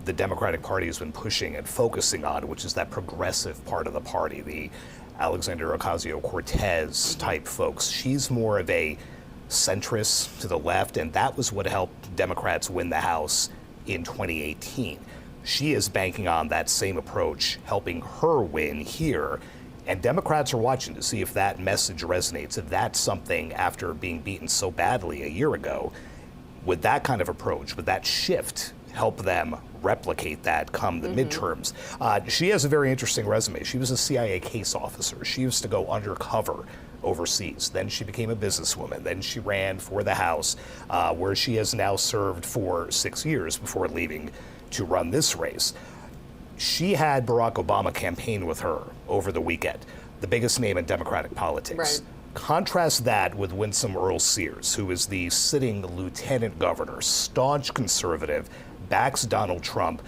the Democratic Party has been pushing and focusing on, which is that progressive part of the party, the Alexandria Ocasio-Cortez type folks. She's more of a centrist to the left, and that was what helped Democrats win the House in 2018. She is banking on that same approach, helping her win here. And Democrats are watching to see if that message resonates, if that's something after being beaten so badly a year ago, would that kind of approach, would that shift help them replicate that come the midterms? She has a very interesting resume. She was a CIA case officer. She used to go undercover overseas. Then she became a businesswoman. Then she ran for the House, where she has now served for 6 years before leaving to run this race. She had Barack Obama campaign with her over the weekend, the biggest name in Democratic politics. Right. Contrast that with Winsome Earle-Sears, who is the sitting lieutenant governor, staunch conservative, backs Donald Trump.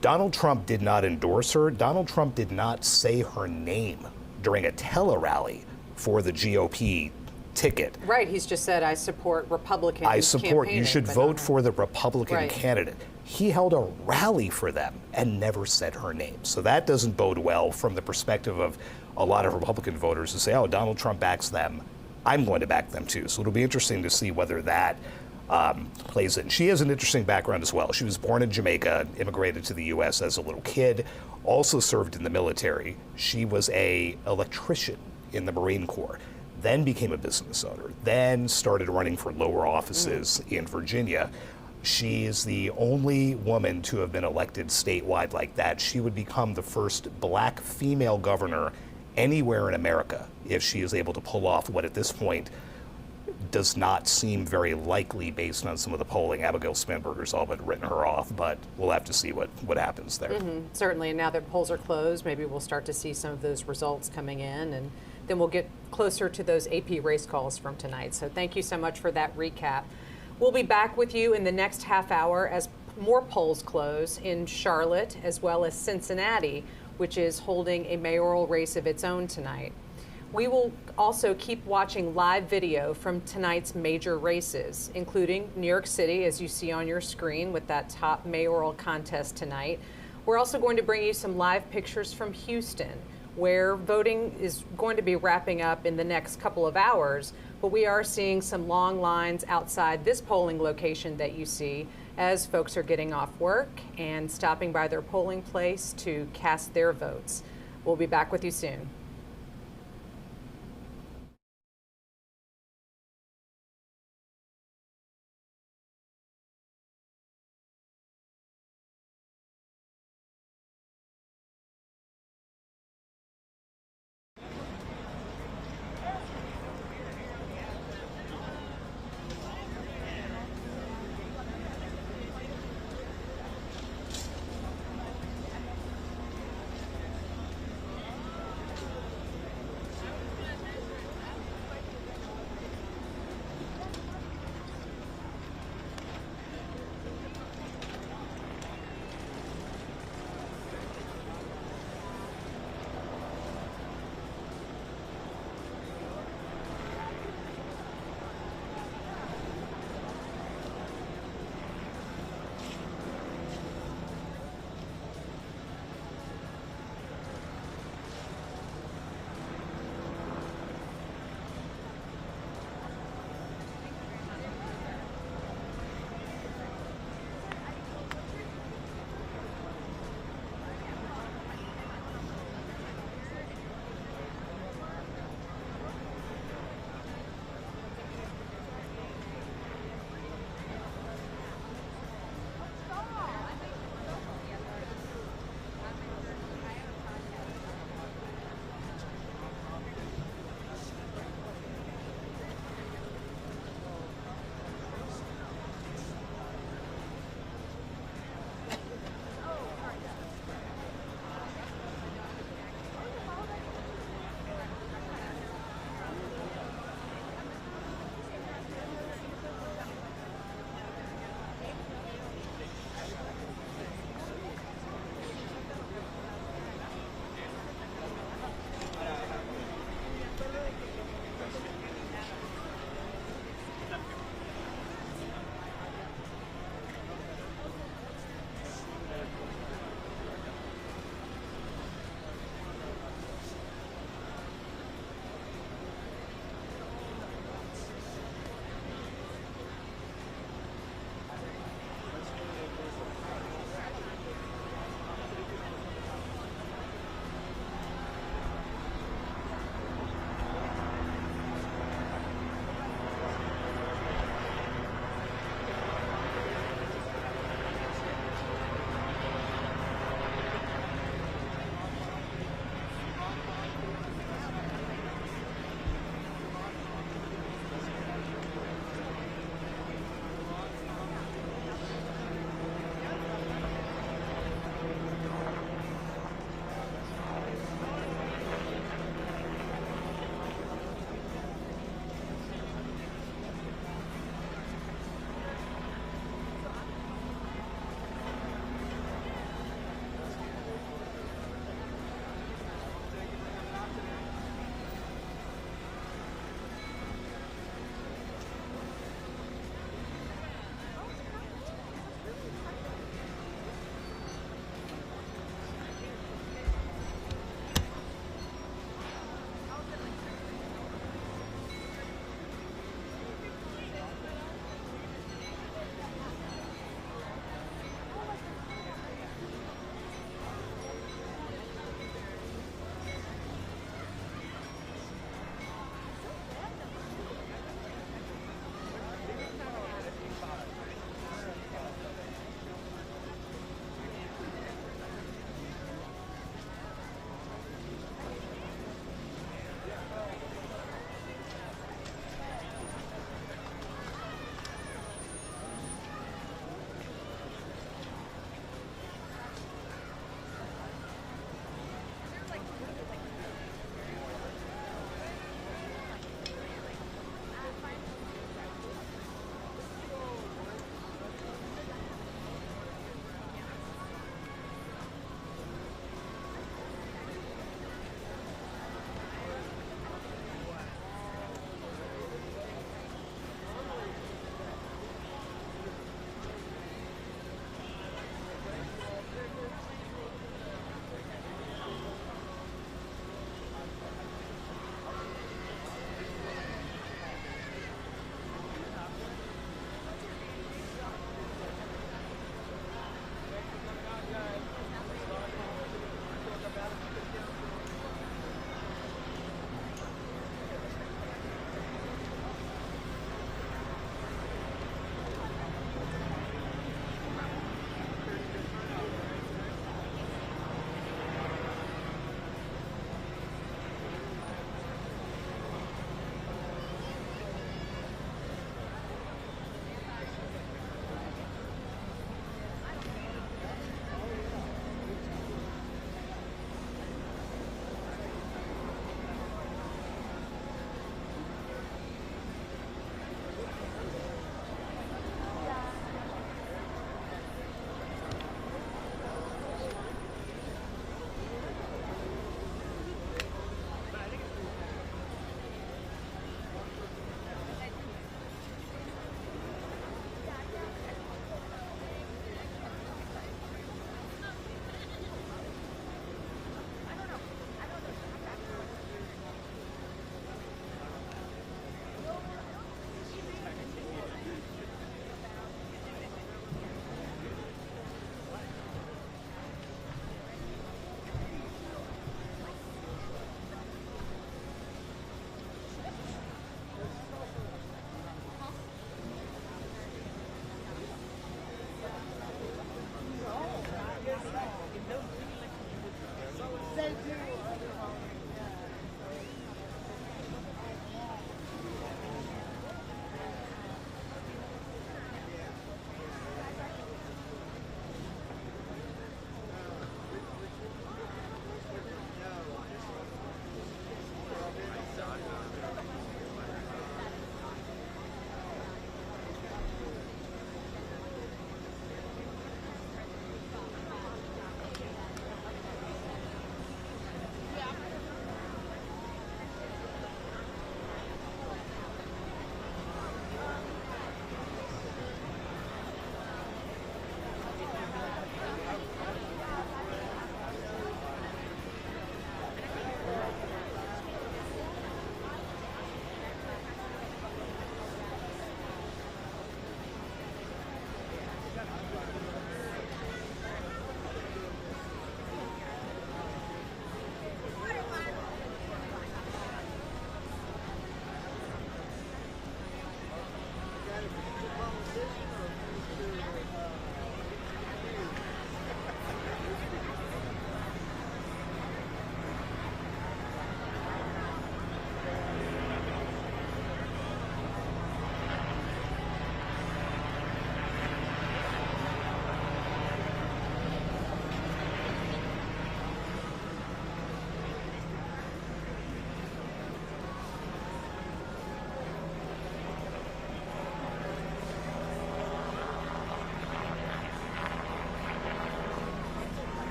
Donald Trump did not endorse her. Donald Trump did not say her name during a tele-rally for the GOP ticket. Right, he's just said, I support Republicans. I support, you should vote for the Republican candidate. He held a rally for them and never said her name. So that doesn't bode well from the perspective of a lot of Republican voters who say, oh, Donald Trump backs them, I'm going to back them too. So it'll be interesting to see whether that plays in. She has an interesting background as well. She was born in Jamaica, immigrated to the U.S. as a little kid, also served in the military. She was an electrician in the Marine Corps, then became a business owner, then started running for lower offices in Virginia. She is the only woman to have been elected statewide like that. She would become the first black female governor anywhere in America if she is able to pull off what at this point does not seem very likely based on some of the polling. Abigail Spanberger's all but written her off, but we'll have to see what happens there. Certainly, and now that polls are closed, maybe we'll start to see some of those results coming in, and then we'll get closer to those AP race calls from tonight. So thank you so much for that recap. We'll be back with you in the next half hour as more polls close in Charlotte as well as Cincinnati, which is holding a mayoral race of its own tonight. We will also keep watching live video from tonight's major races, including New York City, as you see on your screen with that top mayoral contest tonight. We're also going to bring you some live pictures from Houston, where voting is going to be wrapping up in the next couple of hours, but we are seeing some long lines outside this polling location that you see as folks are getting off work and stopping by their polling place to cast their votes. We'll be back with you soon.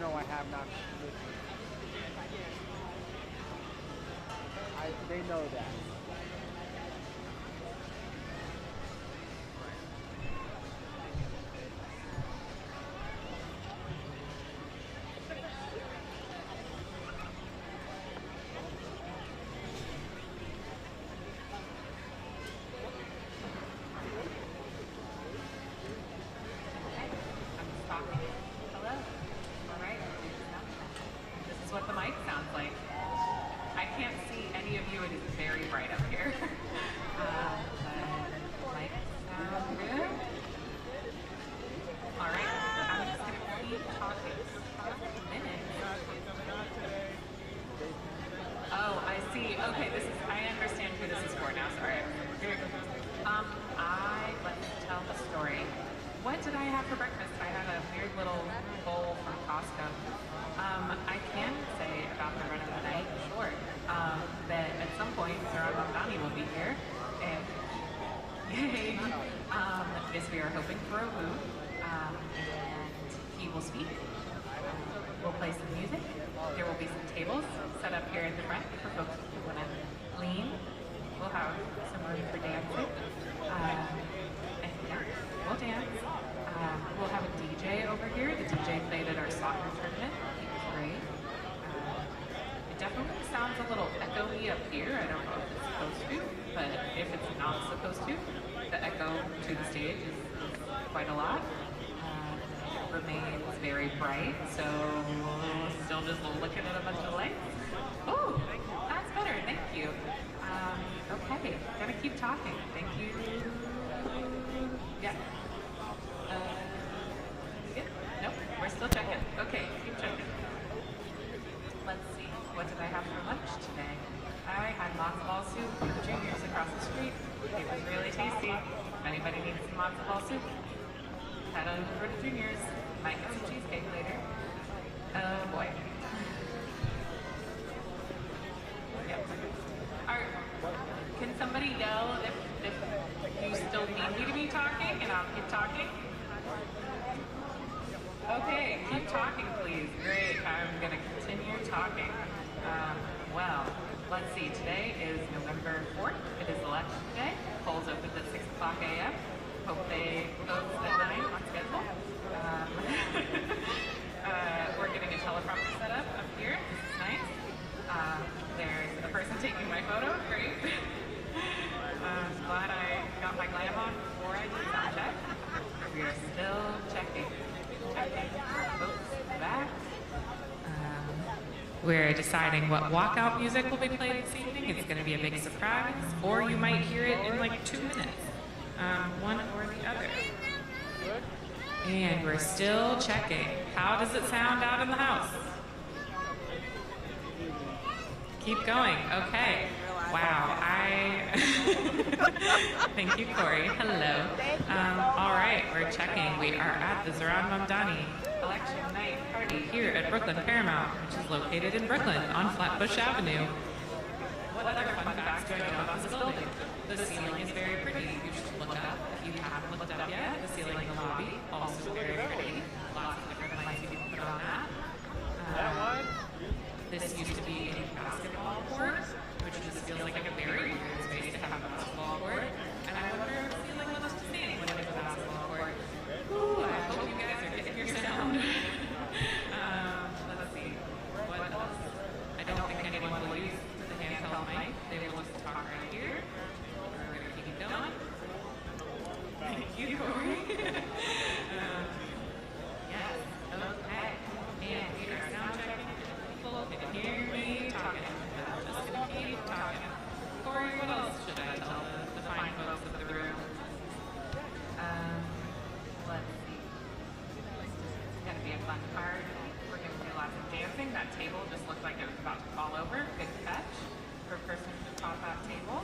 No, I have not. They know that. We are hoping for a woo, and he will speak. We'll play some music. There will be some tables set up here in the front for folks who want to lean. We'll have some room for dancing. And yeah, we'll dance. We'll have a DJ over here. The DJ played at our soccer tournament. He was great. It definitely sounds a little echoey up here. I don't know if it's supposed to, but if it's not supposed to, the echo to the stage is quite a lot. It remains very bright, so still just looking at a bunch of lights. Oh, that's better, thank you. Okay, gotta keep talking. Thank you. Yeah. Yeah. Nope, we're still checking. Okay, keep checking. Let's see, what did I have for lunch today? I had matzo ball soup from Junior's across the street. It was really tasty. If anybody needs some matzo ball soup, head on over to Junior's. Might get some cheesecake later. Oh boy. Yep. Can somebody yell if you still need me to be talking and I'll keep talking? Okay, keep talking please. Great, I'm gonna continue talking. Well, let's see, today is November 4th. It is election day. Polls opened at 6 o'clock a.m. Hope they close at 9 on schedule. We're getting a teleprompter set up here. This is nice. There's a person taking my photo. Great. I'm glad I got my glam on before I did sound check. We are still checking. Checking folks back. We're deciding what walkout music will be played this evening. It's going to be a big surprise, or you might hear it in like 2 minutes. One or the other. And we're still checking. How does it sound out in the house? Keep going. Okay. Wow. Thank you, Corey. Hello. All right. We're checking. We are at the Zohran Mamdani election night party here at Brooklyn Paramount, which is located in Brooklyn on Flatbush Avenue. What other fun facts do I know about this building? The ceiling is very pretty. You should look up if you haven't looked it up yet. The ceiling in the lobby, also very pretty. Lots of different lights you can put on that. This used to be a basketball court, which just feels like a very weird space to have a basketball court. And I wonder if the ceiling was just seeing when it was a basketball court. Ooh, I hope you guys are getting your sound. Let's see. What else? I don't think anyone will use the handheld mic. They will just talk right here. We're going to keep going. Thank you, Corey. Yes. Okay. And we are sound checking. People can hear me talking. I'm just going to keep talking. Corey, what else should I tell the fine folks of the room? Let's see. It's going to be a fun part. We're going to do lots of dancing. That table just looked like it was about to fall over. Good catch for a person who caught that table.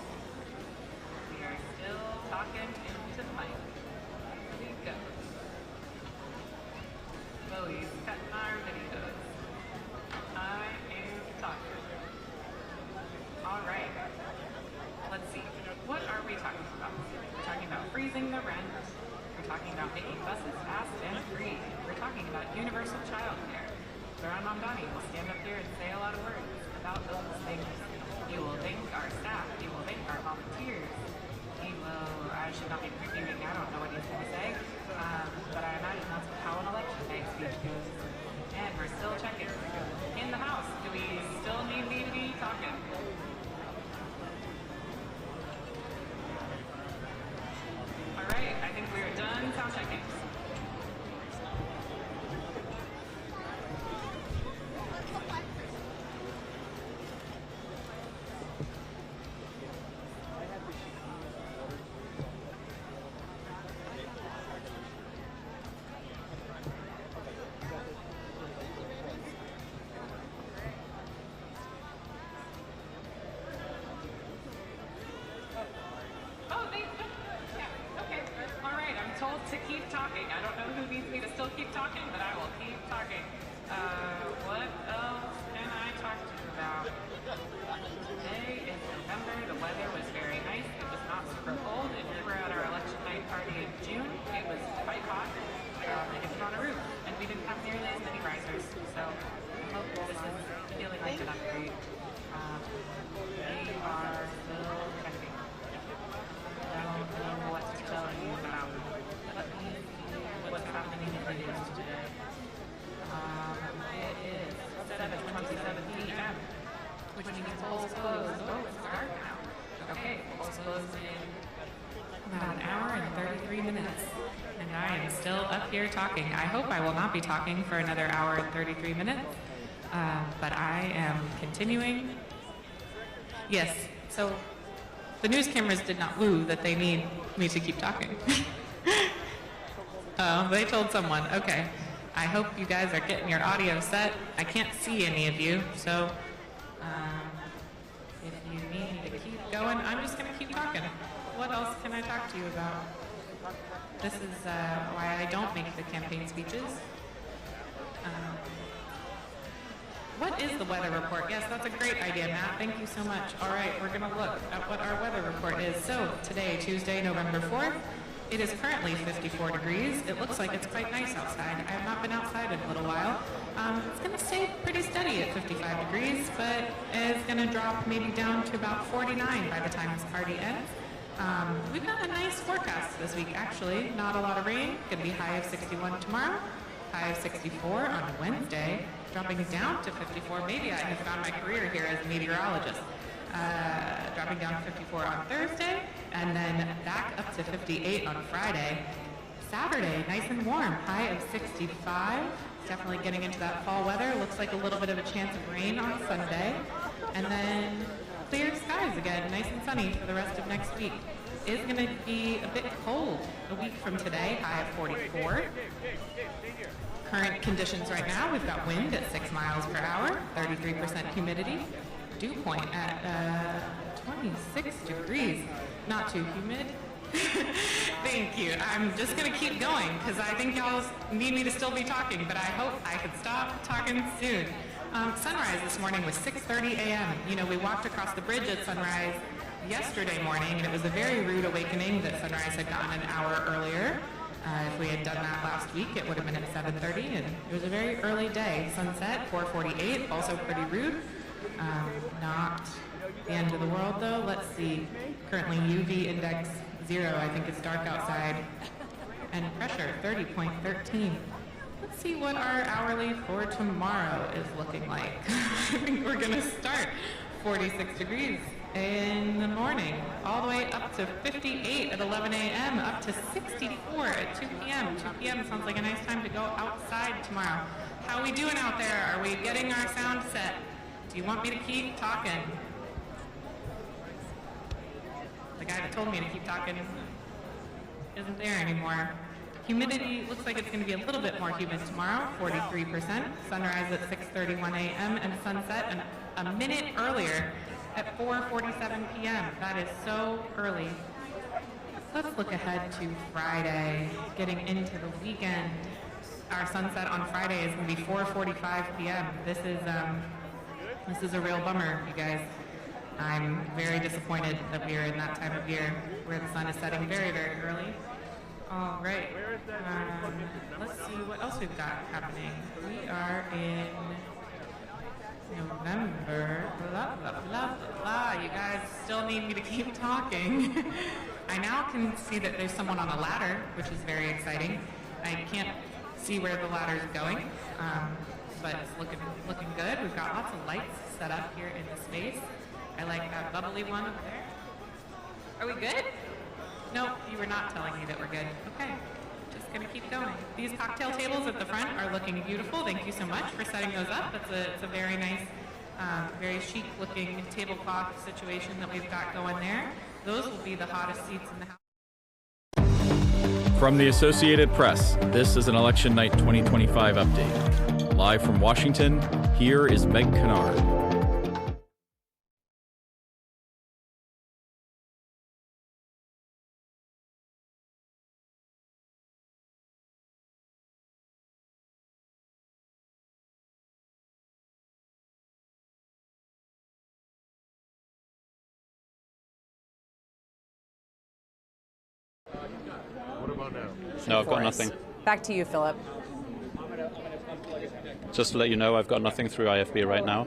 We are still talking into the mic. Here we go. Chloe's cutting our videos. I am talking. All right. Let's see. What are we talking about? We're talking about freezing the rent. We're talking about making buses fast and free. We're talking about universal child care. Zohran Mamdani will stand up here and say a lot of words about those things. He will thank our staff. He will thank our volunteers. He will, I should not be previewing, I don't know what he's going to say, but I imagine that's how an election day speech goes. And we're still checking. In the House, do we still need me to be talking? All right, I think we are done sound checking. To keep talking. I don't know who needs me to still keep talking, but I will keep talking. What else can I talk to you about? Today is November. The weather was very nice. It was not super cold. If you were at our election night party in June, it was quite hot. It was on a roof, and we didn't have nearly as many risers. So I hope this is feeling like an upgrade. We are still checking. I don't know what to tell you about. What's happening in the news today? It is 7:27 p.m., which means polls close. Oh, it's dark now. Okay, polls close in about an hour and 33 minutes. And I am still up here talking. I hope I will not be talking for another hour and 33 minutes, but I am continuing. Yes, so the news cameras did not woo that they need me to keep talking. They told someone. Okay. I hope you guys are getting your audio set. I can't see any of you, so if you need me to keep going, I'm just going to keep talking. What else can I talk to you about? This is why I don't make the campaign speeches. What is the weather report? Yes, that's a great idea, Matt. Thank you so much. All right, we're going to look at what our weather report is. So today, Tuesday, November 4th, it is currently 54 degrees. It looks like it's quite nice outside. I have not been outside in a little while. It's going to stay pretty steady at 55 degrees, but it's going to drop maybe down to about 49 by the time this party ends. We've got a nice forecast this week, actually. Not a lot of rain. Going to be high of 61 tomorrow, high of 64 on Wednesday, dropping down to 54. Maybe I have found my career here as a meteorologist. Dropping down to 54 on Thursday, and then back up to 58 on Friday. Saturday, nice and warm, high of 65. Definitely getting into that fall weather. Looks like a little bit of a chance of rain on Sunday. And then clear skies again, nice and sunny for the rest of next week. It's going to be a bit cold a week from today, high of 44. Current conditions right now, we've got wind at 6 miles per hour, 33% humidity. Dew point at 26 degrees. Not too humid. Thank you. I'm just going to keep going because I think y'all need me to still be talking, but I hope I can stop talking soon. Sunrise this morning was 6:30 a.m. You know, we walked across the bridge at sunrise yesterday morning, and it was a very rude awakening that sunrise had gotten an hour earlier. If we had done that last week, it would have been at 7:30, and it was a very early day. Sunset, 4:48, also pretty rude. Not the end of the world, though. Let's see. Currently, UV index 0. I think it's dark outside. And pressure, 30.13. Let's see what our hourly for tomorrow is looking like. I think we're going to start 46 degrees in the morning, all the way up to 58 at 11 a.m., up to 64 at 2 p.m. 2 p.m. sounds like a nice time to go outside tomorrow. How are we doing out there? Are we getting our sound set? Do you want me to keep talking? The guy that told me to keep talking isn't there anymore. Humidity looks like it's going to be a little bit more humid tomorrow, 43%. Sunrise at 6:31 a.m. and sunset a minute earlier at 4:47 p.m. That is so early. Let's look ahead to Friday, getting into the weekend. Our sunset on Friday is going to be 4:45 p.m. This is a real bummer, you guys. I'm very disappointed that we are in that time of year where the sun is setting very, very early. All right. Let's see what else we've got happening. We are in November. Blah, blah, blah, blah. You guys still need me to keep talking. I now can see that there's someone on a ladder, which is very exciting. I can't see where the ladder is going, but it's looking good. We've got lots of lights set up here in the space. I like that bubbly one over there. Are we good? No, you were not telling me that we're good. Okay, just gonna keep going. These cocktail tables at the front are looking beautiful. Thank you so much for setting those up. It's a very nice, very chic looking tablecloth situation that we've got going there. Those will be the hottest seats in the house. From the Associated Press, this is an Election Night 2025 update. Live from Washington, here is Meg Kennard. What about now? No, I've got nothing. Back to you, Philip. Just to let you know, I've got nothing through IFB right now.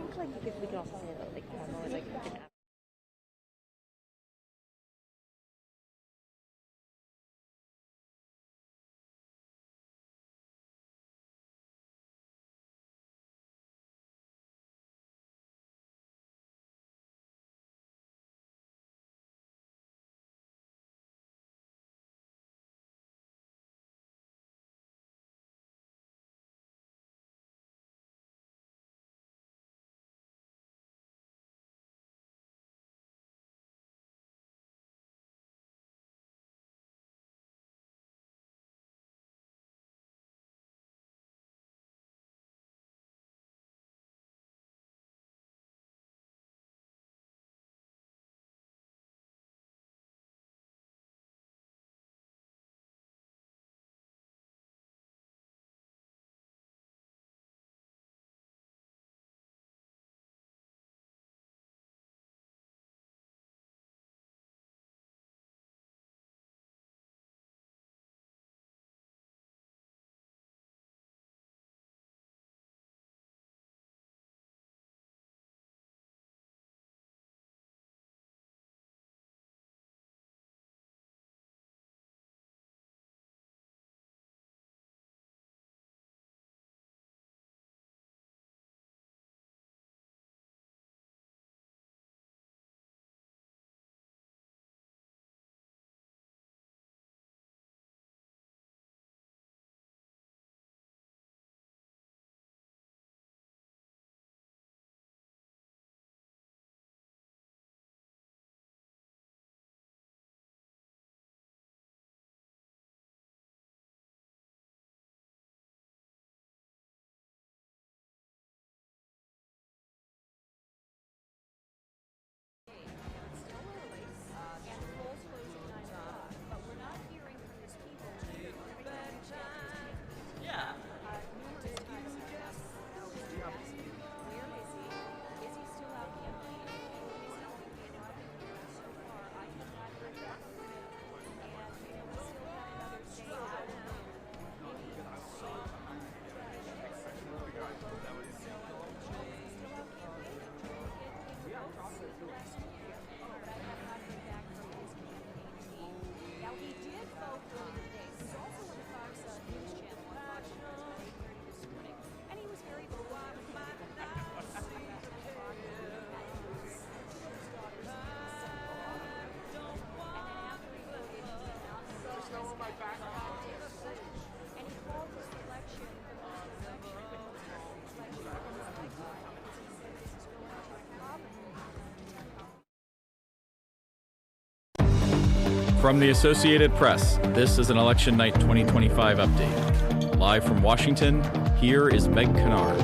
From the Associated Press, this is an Election Night 2025 update. Live from Washington, here is Meg Kennard.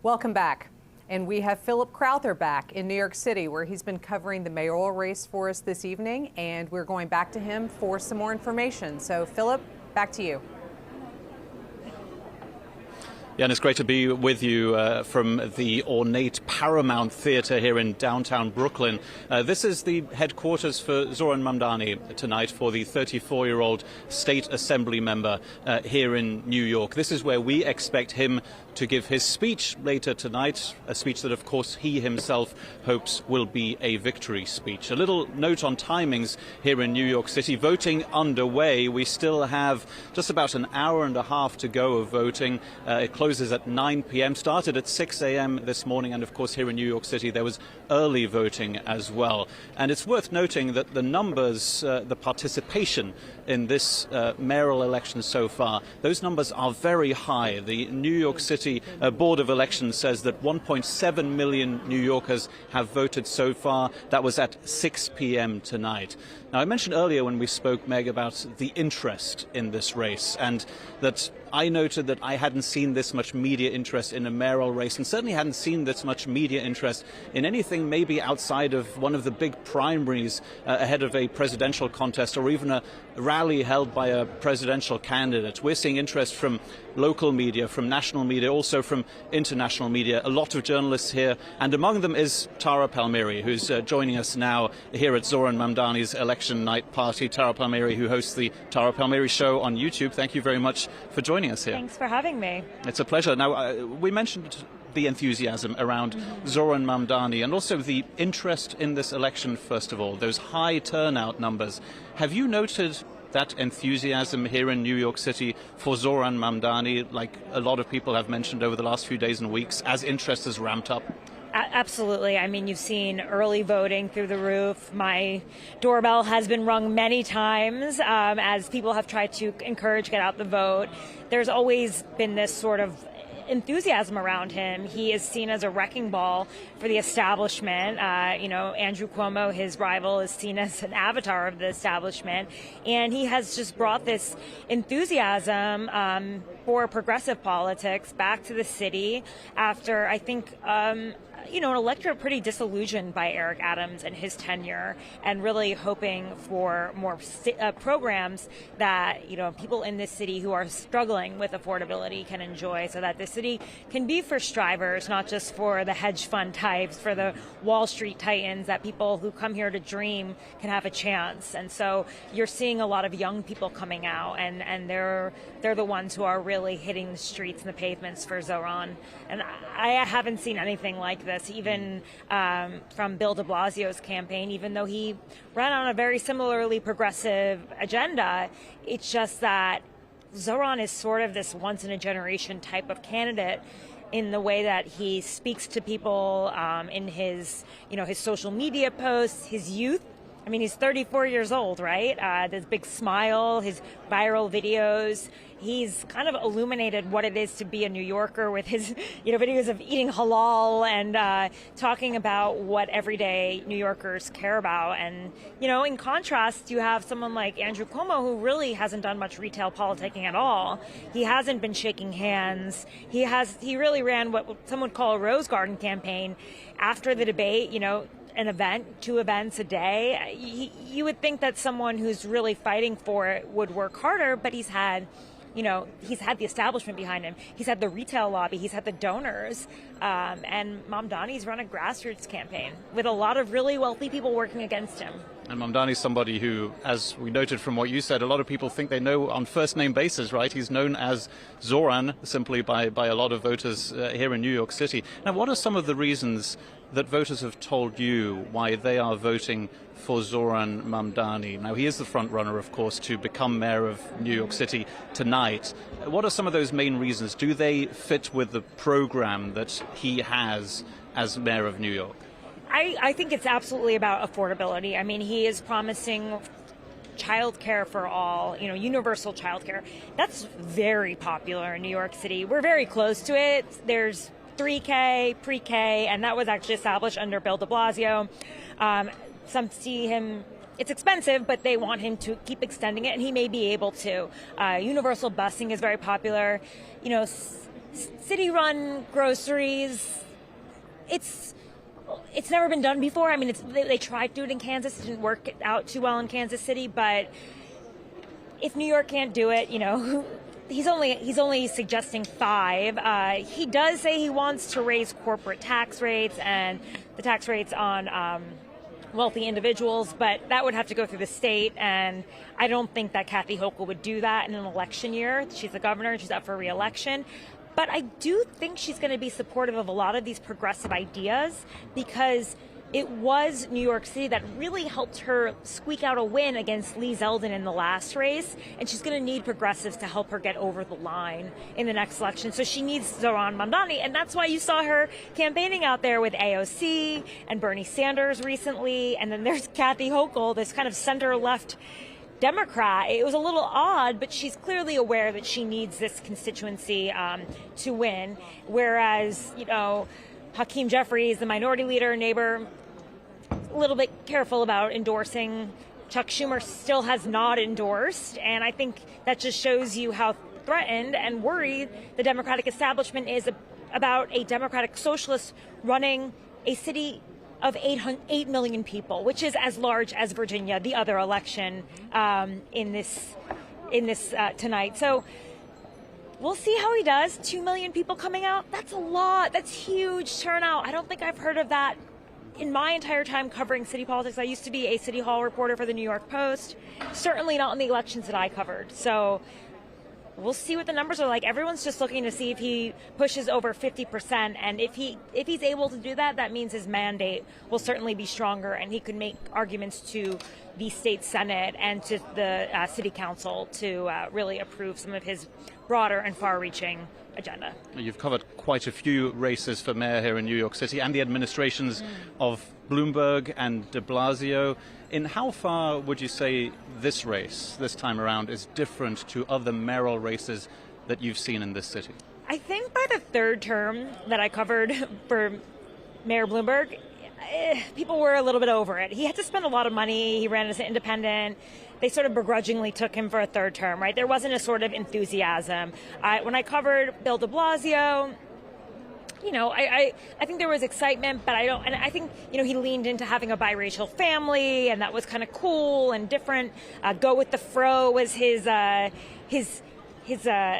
Welcome back. And we have Philip Crowther back in New York City, where he's been covering the mayoral race for us this evening, and we're going back to him for some more information. So, Philip, back to you. Yeah, and it's great to be with you from the ornate Paramount Theatre here in downtown Brooklyn. This is the headquarters for Zohran Mamdani tonight, for the 34-year-old state assembly member here in New York. This is where we expect him to give his speech later tonight, a speech that, of course, he himself hopes will be a victory speech. A little note on timings here in New York City. Voting underway. We still have just about an hour and a half to go of voting. It closes at 9 p.m., started at 6 a.m. this morning, and of course here in New York City there was early voting as well. And it's worth noting that the numbers, the participation in this mayoral election so far, those numbers are very high. The New York City Board of Elections says that 1.7 million New Yorkers have voted so far. That was at 6 p.m. tonight. Now, I mentioned earlier when we spoke, Meg, about the interest in this race, and that I noted that I hadn't seen this much media interest in a mayoral race, and certainly hadn't seen this much media interest in anything maybe outside of one of the big primaries ahead of a presidential contest, or even a rally held by a presidential candidate. We're seeing interest from local media, from national media, also from international media. A lot of journalists here, and among them is Tara Palmieri, who's joining us now here at Zohran Mamdani's election night party. Tara Palmieri, who hosts the Tara Palmieri Show on YouTube. Thank you very much for joining us here. Thanks for having me. It's a pleasure. Now, we mentioned the enthusiasm around Zohran Mamdani and also the interest in this election, first of all, those high turnout numbers. Have you noted that enthusiasm here in New York City for Zohran Mamdani, like a lot of people have mentioned over the last few days and weeks, as interest has ramped up? Absolutely. I mean, you've seen early voting through the roof. My doorbell has been rung many times as people have tried to encourage get out the vote. There's always been this sort of enthusiasm around him. He is seen as a wrecking ball for the establishment. Andrew Cuomo, his rival, is seen as an avatar of the establishment. And he has just brought this enthusiasm for progressive politics back to the city after, I think, an electorate pretty disillusioned by Eric Adams and his tenure, and really hoping for more programs that people in this city who are struggling with affordability can enjoy, so that the city can be for strivers, not just for the hedge fund types, for the Wall Street titans, that people who come here to dream can have a chance. And so you're seeing a lot of young people coming out, and they're the ones who are really hitting the streets and the pavements for Zohran. And I haven't seen anything like this, even from Bill de Blasio's campaign, even though he ran on a very similarly progressive agenda. It's just that Zohran is sort of this once-in-a-generation type of candidate in the way that he speaks to people in his social media posts, his youth. I mean, he's 34 years old, right? This big smile, his viral videos. He's kind of illuminated what it is to be a New Yorker with his, videos of eating halal and talking about what everyday New Yorkers care about. And, in contrast, you have someone like Andrew Cuomo, who really hasn't done much retail politicking at all. He hasn't been shaking hands. He really ran what some would call a Rose Garden campaign. After the debate, an event, 2 events a day, you would think that someone who's really fighting for it would work harder, but he's had the establishment behind him. He's had the retail lobby. He's had the donors. And Mamdani's run a grassroots campaign with a lot of really wealthy people working against him. And Mamdani's somebody who, as we noted from what you said, a lot of people think they know on first-name basis, right? He's known as Zohran simply by a lot of voters here in New York City. Now, what are some of the reasons that voters have told you why they are voting for Zohran Mamdani? Now, he is the front runner, of course, to become mayor of New York City tonight. What are some of those main reasons? Do they fit with the program that he has as mayor of New York? I think it's absolutely about affordability. I mean, he is promising child care for all, universal child care. That's very popular in New York City. We're very close to it. There's 3K, pre-K, and that was actually established under Bill de Blasio. Some see him, it's expensive, but they want him to keep extending it, and he may be able to. Universal busing is very popular. City-run groceries, it's never been done before. I mean, they tried to do it in Kansas. It didn't work out too well in Kansas City, but if New York can't do it, he's only suggesting 5. He does say he wants to raise corporate tax rates and the tax rates on wealthy individuals, but that would have to go through the state, and I don't think that Kathy Hochul would do that in an election year. She's the governor, she's up for re-election. But I do think she's going to be supportive of a lot of these progressive ideas, because it was New York City that really helped her squeak out a win against Lee Zeldin in the last race, and she's going to need progressives to help her get over the line in the next election. So she needs Zohran Mamdani, and that's why you saw her campaigning out there with AOC and Bernie Sanders recently, and then there's Kathy Hochul, this kind of center-left Democrat. It was a little odd, but she's clearly aware that she needs this constituency to win, whereas, you know, Hakeem Jeffries, the minority leader, neighbor, a little bit careful about endorsing. Chuck Schumer still has not endorsed, and I think that just shows you how threatened and worried the Democratic establishment is about a Democratic socialist running a city of 8 million people, which is as large as Virginia, the other election in this tonight. So we'll see how he does. 2 million people coming out, that's a lot. That's huge turnout. I don't think I've heard of that in my entire time covering city politics. I used to be a City Hall reporter for the New York Post, certainly not in the elections that I covered. So we'll see what the numbers are like. Everyone's just looking to see if he pushes over 50%, and if he's able to do that, that means his mandate will certainly be stronger, and he could make arguments to the state senate and to the city council to really approve some of his broader and far-reaching agenda. You've covered quite a few races for mayor here in New York City, and the administrations of Bloomberg and de Blasio. In how far would you say this race, this time around, is different to other mayoral races that you've seen in this city? I think by the third term that I covered for Mayor Bloomberg, people were a little bit over it. He had to spend a lot of money. He ran as an independent. They sort of begrudgingly took him for a third term, right? There wasn't a sort of enthusiasm. When I covered Bill de Blasio, you know, I think there was excitement, but I think, you know, he leaned into having a biracial family, and that was kind of cool and different. Go with the fro was his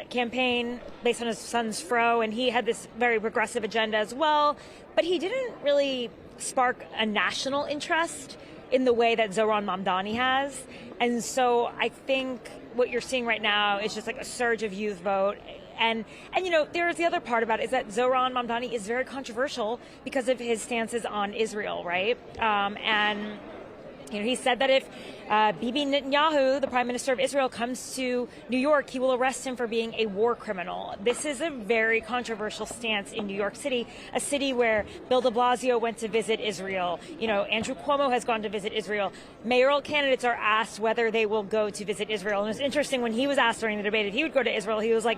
campaign based on his son's fro, and he had this very progressive agenda as well, but he didn't really spark a national interest in the way that Zohran Mamdani has. And so I think what you're seeing right now is just like a surge of youth vote. And you know, there's the other part about it is that Zohran Mamdani is very controversial because of his stances on Israel, right? And you know, he said that if Bibi Netanyahu, the Prime Minister of Israel, comes to New York, he will arrest him for being a war criminal. This is a very controversial stance in New York City, a city where Bill de Blasio went to visit Israel. You know, Andrew Cuomo has gone to visit Israel. Mayoral candidates are asked whether they will go to visit Israel. And it's interesting, when he was asked during the debate if he would go to Israel, he was like,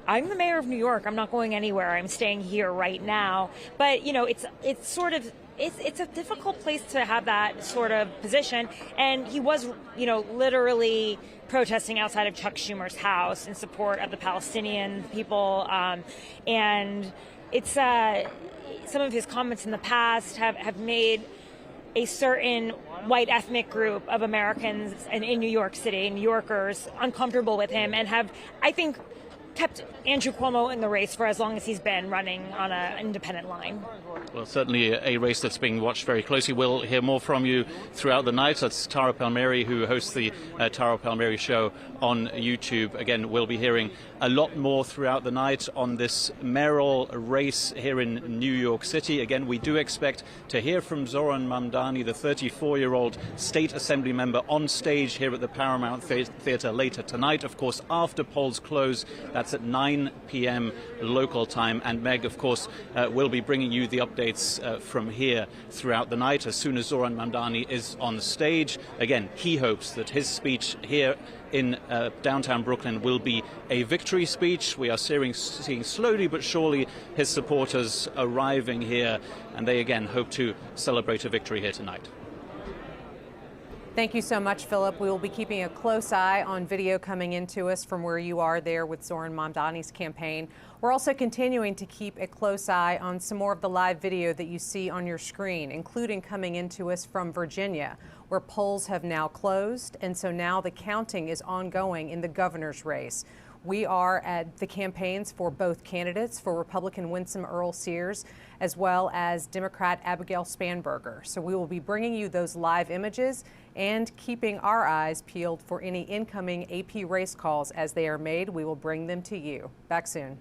I'm the mayor of New York. I'm not going anywhere. I'm staying here right now. But, you know, it's a difficult place to have that sort of position. And he was, you know, literally protesting outside of Chuck Schumer's house in support of the Palestinian people. And it's some of his comments in the past have made a certain white ethnic group of Americans in New York City, New Yorkers, uncomfortable with him, and have, I think, kept Andrew Cuomo in the race for as long as he's been running on an independent line. Well, certainly a race that's being watched very closely. We'll hear more from you throughout the night. That's Tara Palmieri, who hosts the Tara Palmieri Show on YouTube. Again, we'll be hearing a lot more throughout the night on this mayoral race here in New York City. Again, we do expect to hear from Zohran Mamdani, the 34-year-old state assembly member, on stage here at the Paramount Theatre later tonight. Of course, after polls close, that's at 9 p.m. local time. And Meg, of course, will be bringing you the updates from here throughout the night as soon as Zohran Mamdani is on stage. Again, he hopes that his speech here in downtown Brooklyn will be a victory speech. We are seeing slowly but surely his supporters arriving here, and they again hope to celebrate a victory here tonight. Thank you so much, Philip. We will be keeping a close eye on video coming into us from where you are there with Zohran Mamdani's campaign. We're also continuing to keep a close eye on some more of the live video that you see on your screen, including coming into us from Virginia, where polls have now closed, and so now the counting is ongoing in the governor's race. We are at the campaigns for both candidates, for Republican Winsome Earle-Sears, as well as Democrat Abigail Spanberger. So we will be bringing you those live images and keeping our eyes peeled for any incoming AP race calls as they are made. We will bring them to you. Back soon.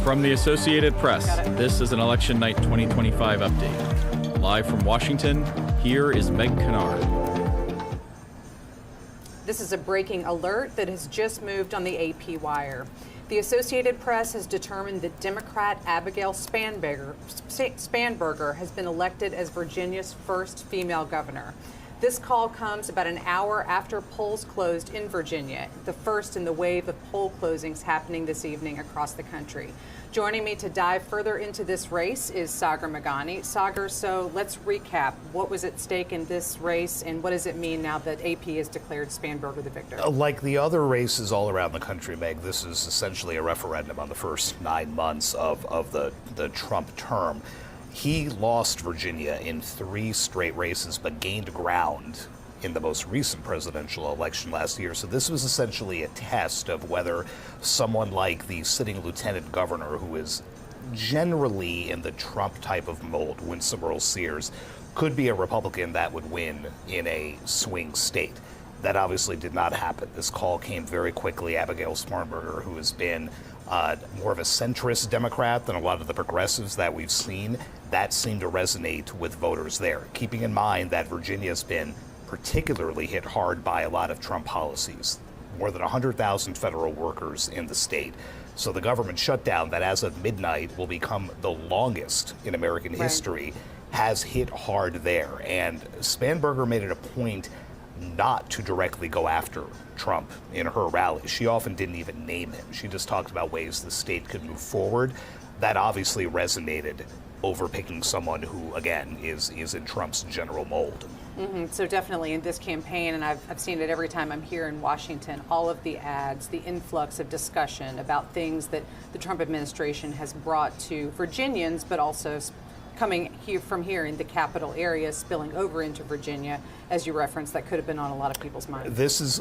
From the Associated Press, this is an Election Night 2025 update. Live from Washington, here is Meg Kennard. This is a breaking alert that has just moved on the AP wire. The Associated Press has determined that Democrat Abigail Spanberger has been elected as Virginia's first female governor. This call comes about an hour after polls closed in Virginia, the first in the wave of poll closings happening this evening across the country. Joining me to dive further into this race is Zohran Mamdani. Zohran, so let's recap. What was at stake in this race, and what does it mean now that AP has declared Spanberger the victor? Like the other races all around the country, Meg, this is essentially a referendum on the first 9 months of the Trump term. He lost Virginia in 3 straight races, but gained ground in the most recent presidential election last year. So this was essentially a test of whether someone like the sitting lieutenant governor, who is generally in the Trump type of mold, Winsome Earle-Sears, could be a Republican that would win in a swing state. That obviously did not happen. This call came very quickly. Abigail Spanberger, who has been more of a centrist Democrat than a lot of the progressives that we've seen, that seemed to resonate with voters there. Keeping in mind that Virginia's been particularly hit hard by a lot of Trump policies. More than 100,000 federal workers in the state. So the government shutdown that as of midnight will become the longest in American history has hit hard there. And Spanberger made it a point not to directly go after Trump in her rally. She often didn't even name him. She just talked about ways the state could move forward. That obviously resonated over picking someone who, again, is in Trump's general mold. So definitely in this campaign, and I've seen it every time I'm here in Washington, all of the ads, the influx of discussion about things that the Trump administration has brought to Virginians, but also coming here from here in the capital area, spilling over into Virginia, as you referenced, that could have been on a lot of people's minds. This is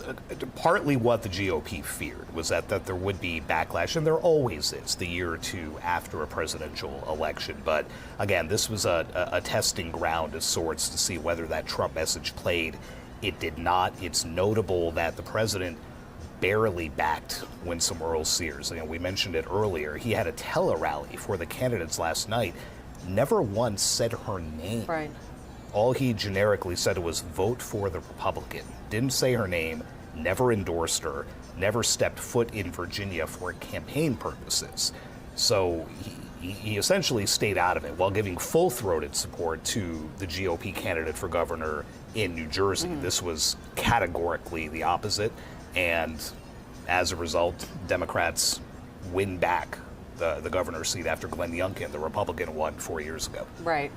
partly what the GOP feared, was that there would be backlash, and there always is the year or two after a presidential election. But again, this was a testing ground of sorts to see whether that Trump message played. It did not. It's notable that the president barely backed Winsome Earle-Sears. We mentioned it earlier. He had a tele-rally for the candidates last night. Never once said her name. Right. All he generically said was vote for the Republican. Didn't say her name, never endorsed her, never stepped foot in Virginia for campaign purposes. So he essentially stayed out of it while giving full-throated support to the GOP candidate for governor in New Jersey. This was categorically the opposite, and as a result, Democrats win back the governor's seat after Glenn Youngkin, the Republican, won 4 years ago. Right.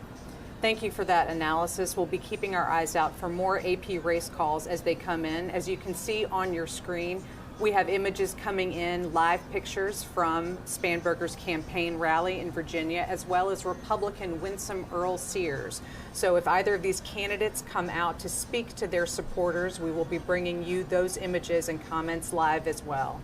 Thank you for that analysis. We'll be keeping our eyes out for more AP race calls as they come in. As you can see on your screen, we have images coming in, live pictures from Spanberger's campaign rally in Virginia, as well as Republican Winsome Earle-Sears. So if either of these candidates come out to speak to their supporters, we will be bringing you those images and comments live as well.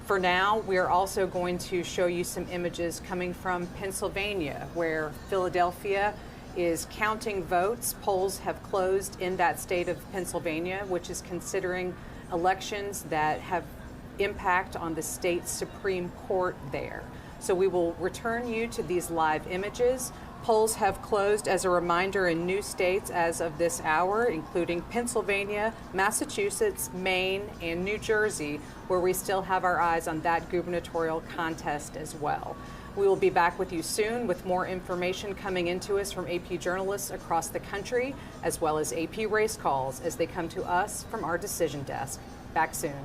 For now, we are also going to show you some images coming from Pennsylvania, where Philadelphia is counting votes. Polls have closed in that state of Pennsylvania, which is considering elections that have impact on the state Supreme Court there. So we will return you to these live images. Polls have closed, as a reminder, in new states as of this hour, including Pennsylvania, Massachusetts, Maine, and New Jersey, where we still have our eyes on that gubernatorial contest as well. We will be back with you soon with more information coming into us from AP journalists across the country, as well as AP race calls as they come to us from our decision desk. Back soon.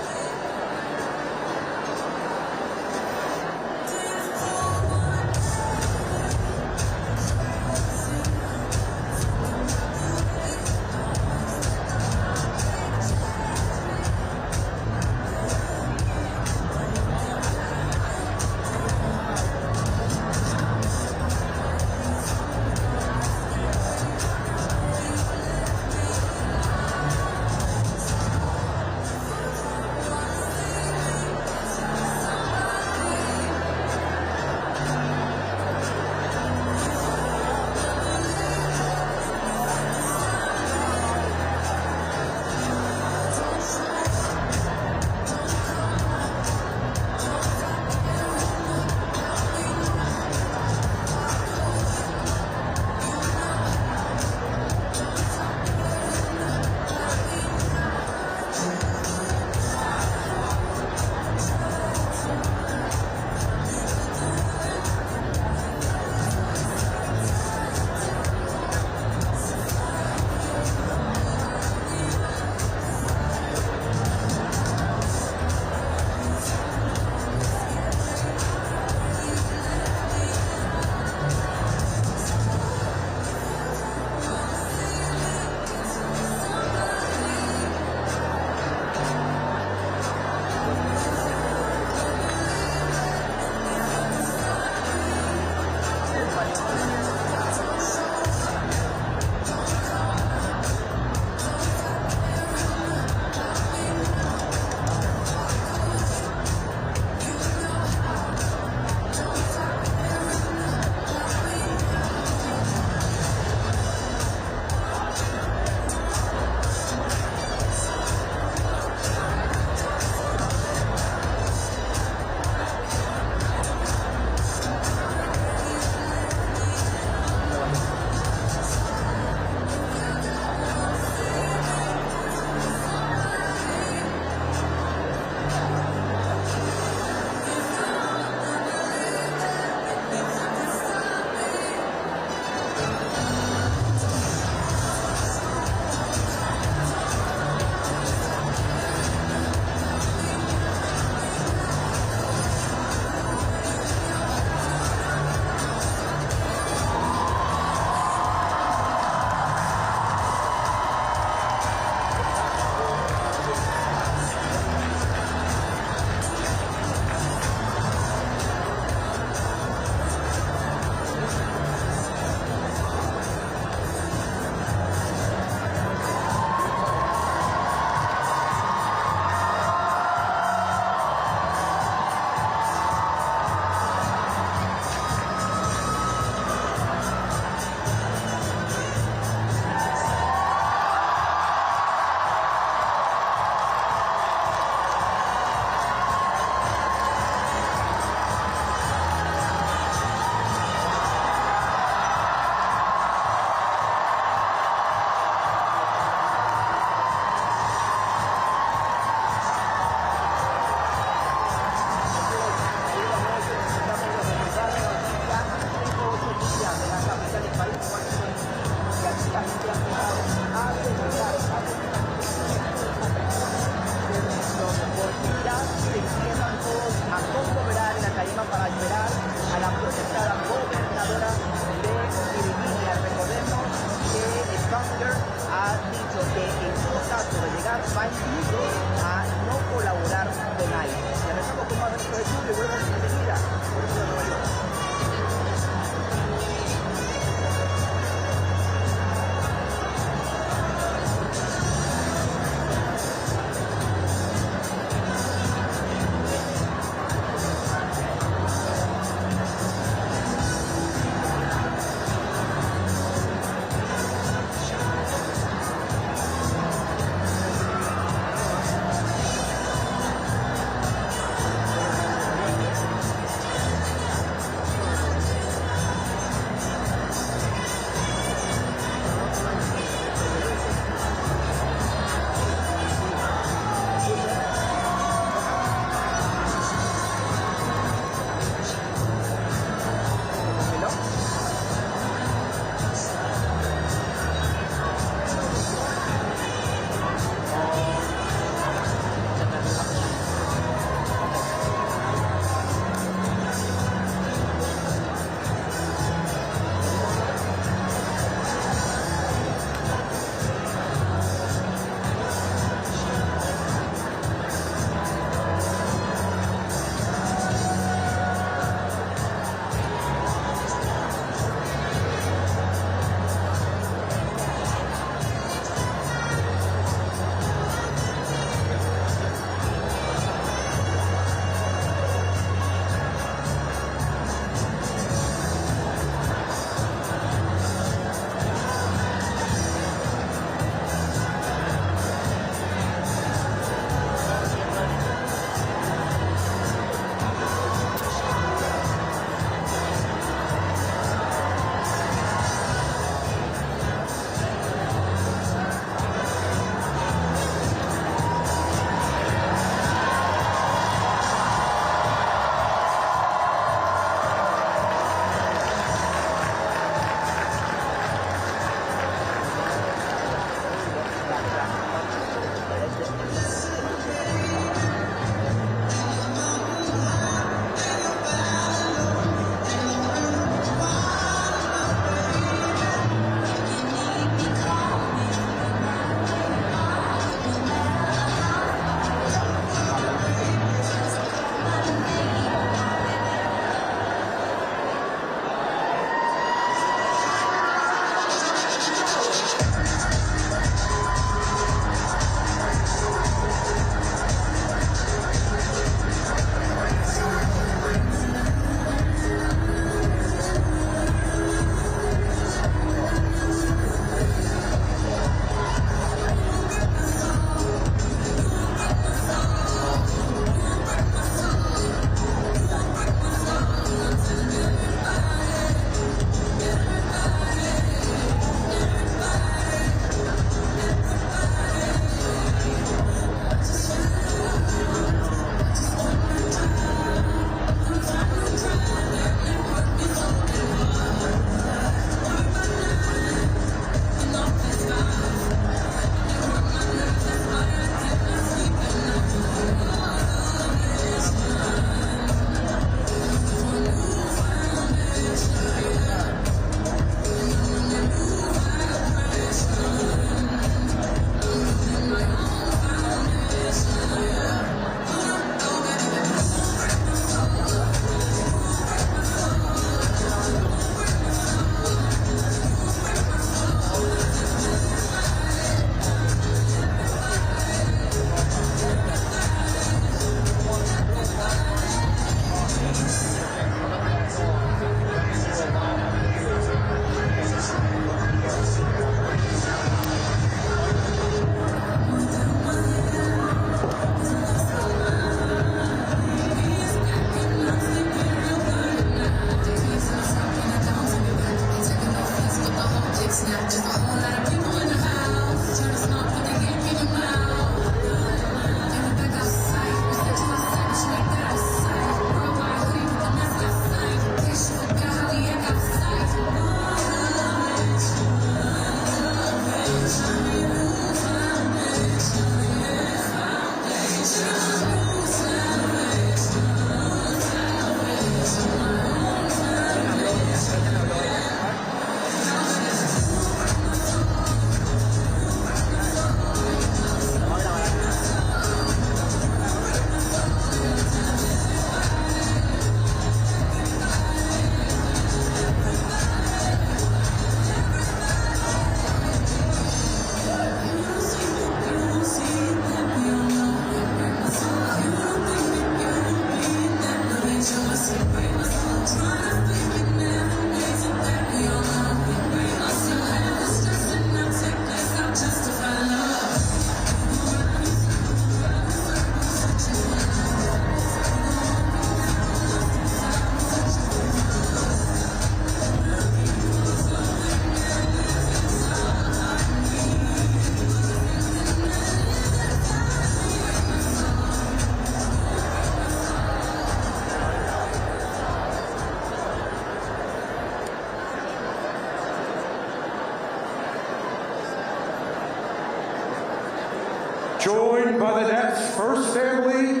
by the next First Family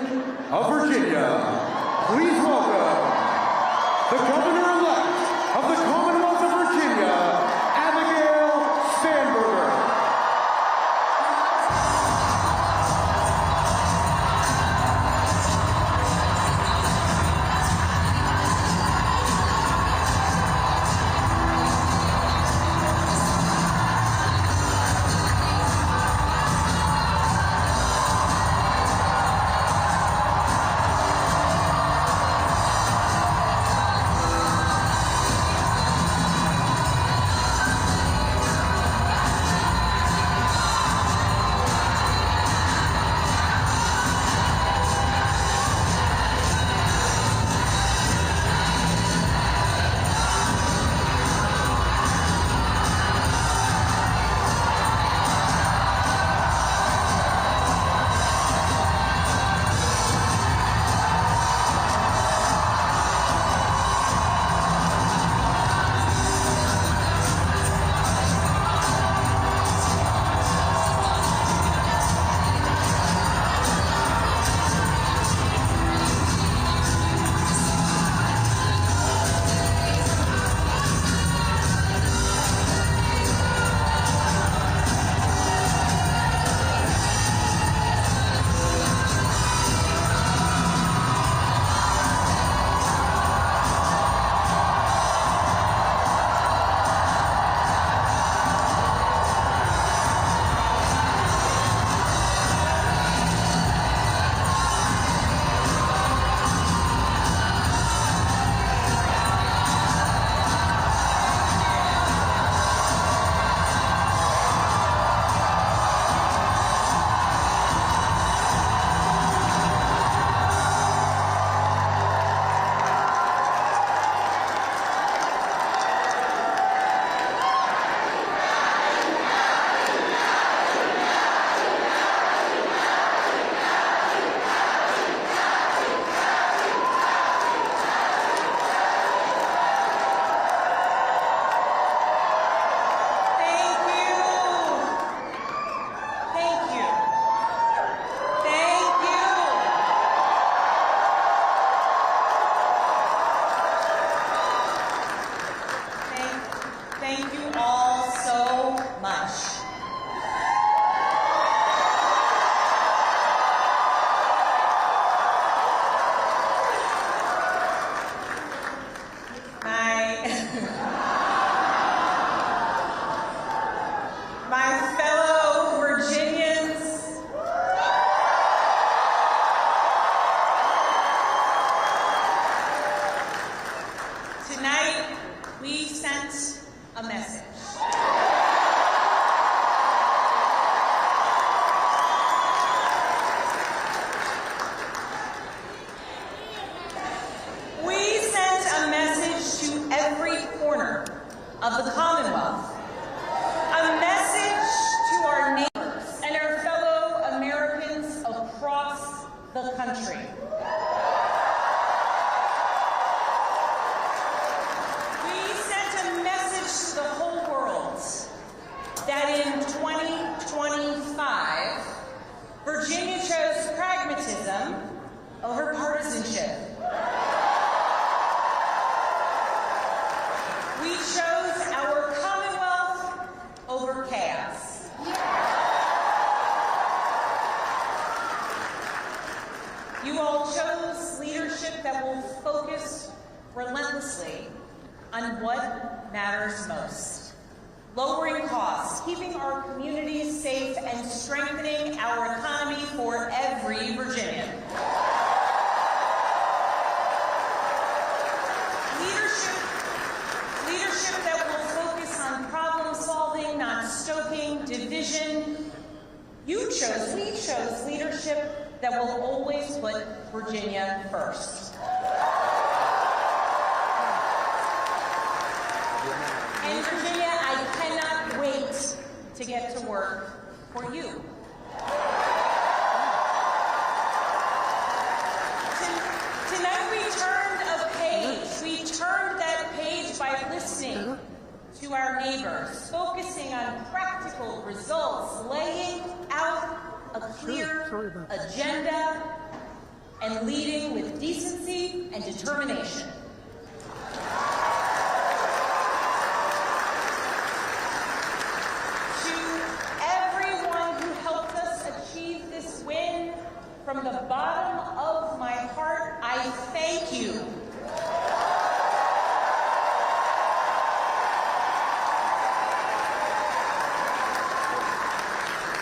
of Virginia. Please welcome the Governor-elect of the Commonwealth of Virginia, Abigail Spanberger. of the Commonwealth. A message to our neighbors and our fellow Americans across the country. We sent a message to the whole world that in 2025, Virginia chose pragmatism over partisanship. We chose our Commonwealth over chaos. You all chose leadership that will focus relentlessly on what matters most. Lowering costs, keeping our communities safe, and strengthening our economy for every Virginian. Leadership that will focus on problem solving, not stoking division. We chose leadership that will always put Virginia first. And Virginia, I cannot wait to get to work for you. Tonight we turned a page. We turned that page by listening to our neighbors, focusing on practical results, laying out a clear agenda and leading with decency and determination. To everyone who helped us achieve this win, from the bottom of my heart, I thank you.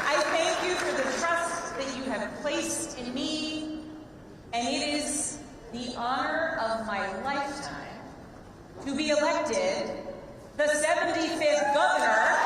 I thank you for the trust that you have placed in me, and it is the honor of my lifetime to be elected the 75th governor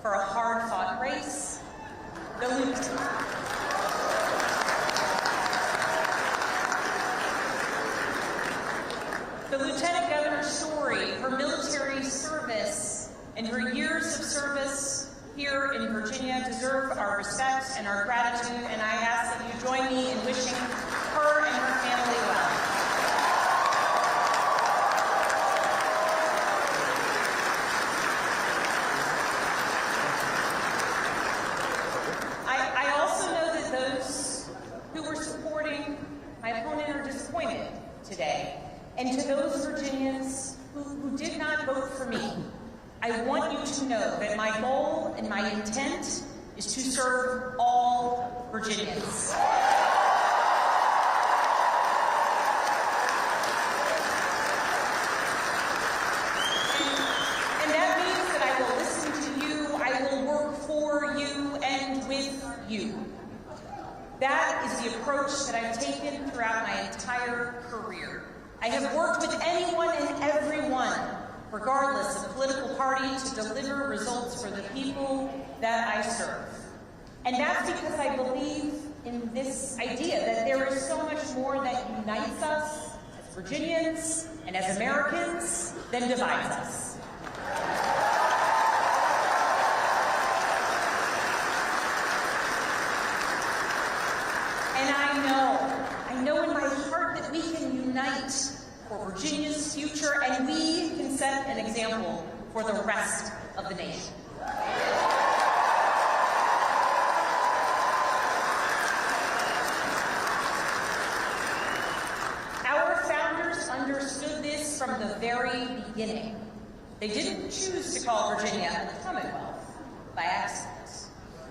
for a hard-fought race. The Lieutenant Governor's story, her military service, and her years of service here in Virginia deserve our respect and our gratitude, and I ask that you join me in wishing her and her family well. Today. And to those Virginians who did not vote for me, I want you to know that my goal and my intent is to serve all Virginians. And that means that I will listen to you, I will work for you and with you. That is the approach that I've taken throughout my entire career. I have worked with anyone and everyone, regardless of political party, to deliver results for the people that I serve. And that's because I believe in this idea that there is so much more that unites us as Virginians and as Americans than divides us. And I know in my heart that we can unite for Virginia's future, and we can set an example for the rest of the nation. Our founders understood this from the very beginning. They didn't choose to call Virginia the Commonwealth by accident.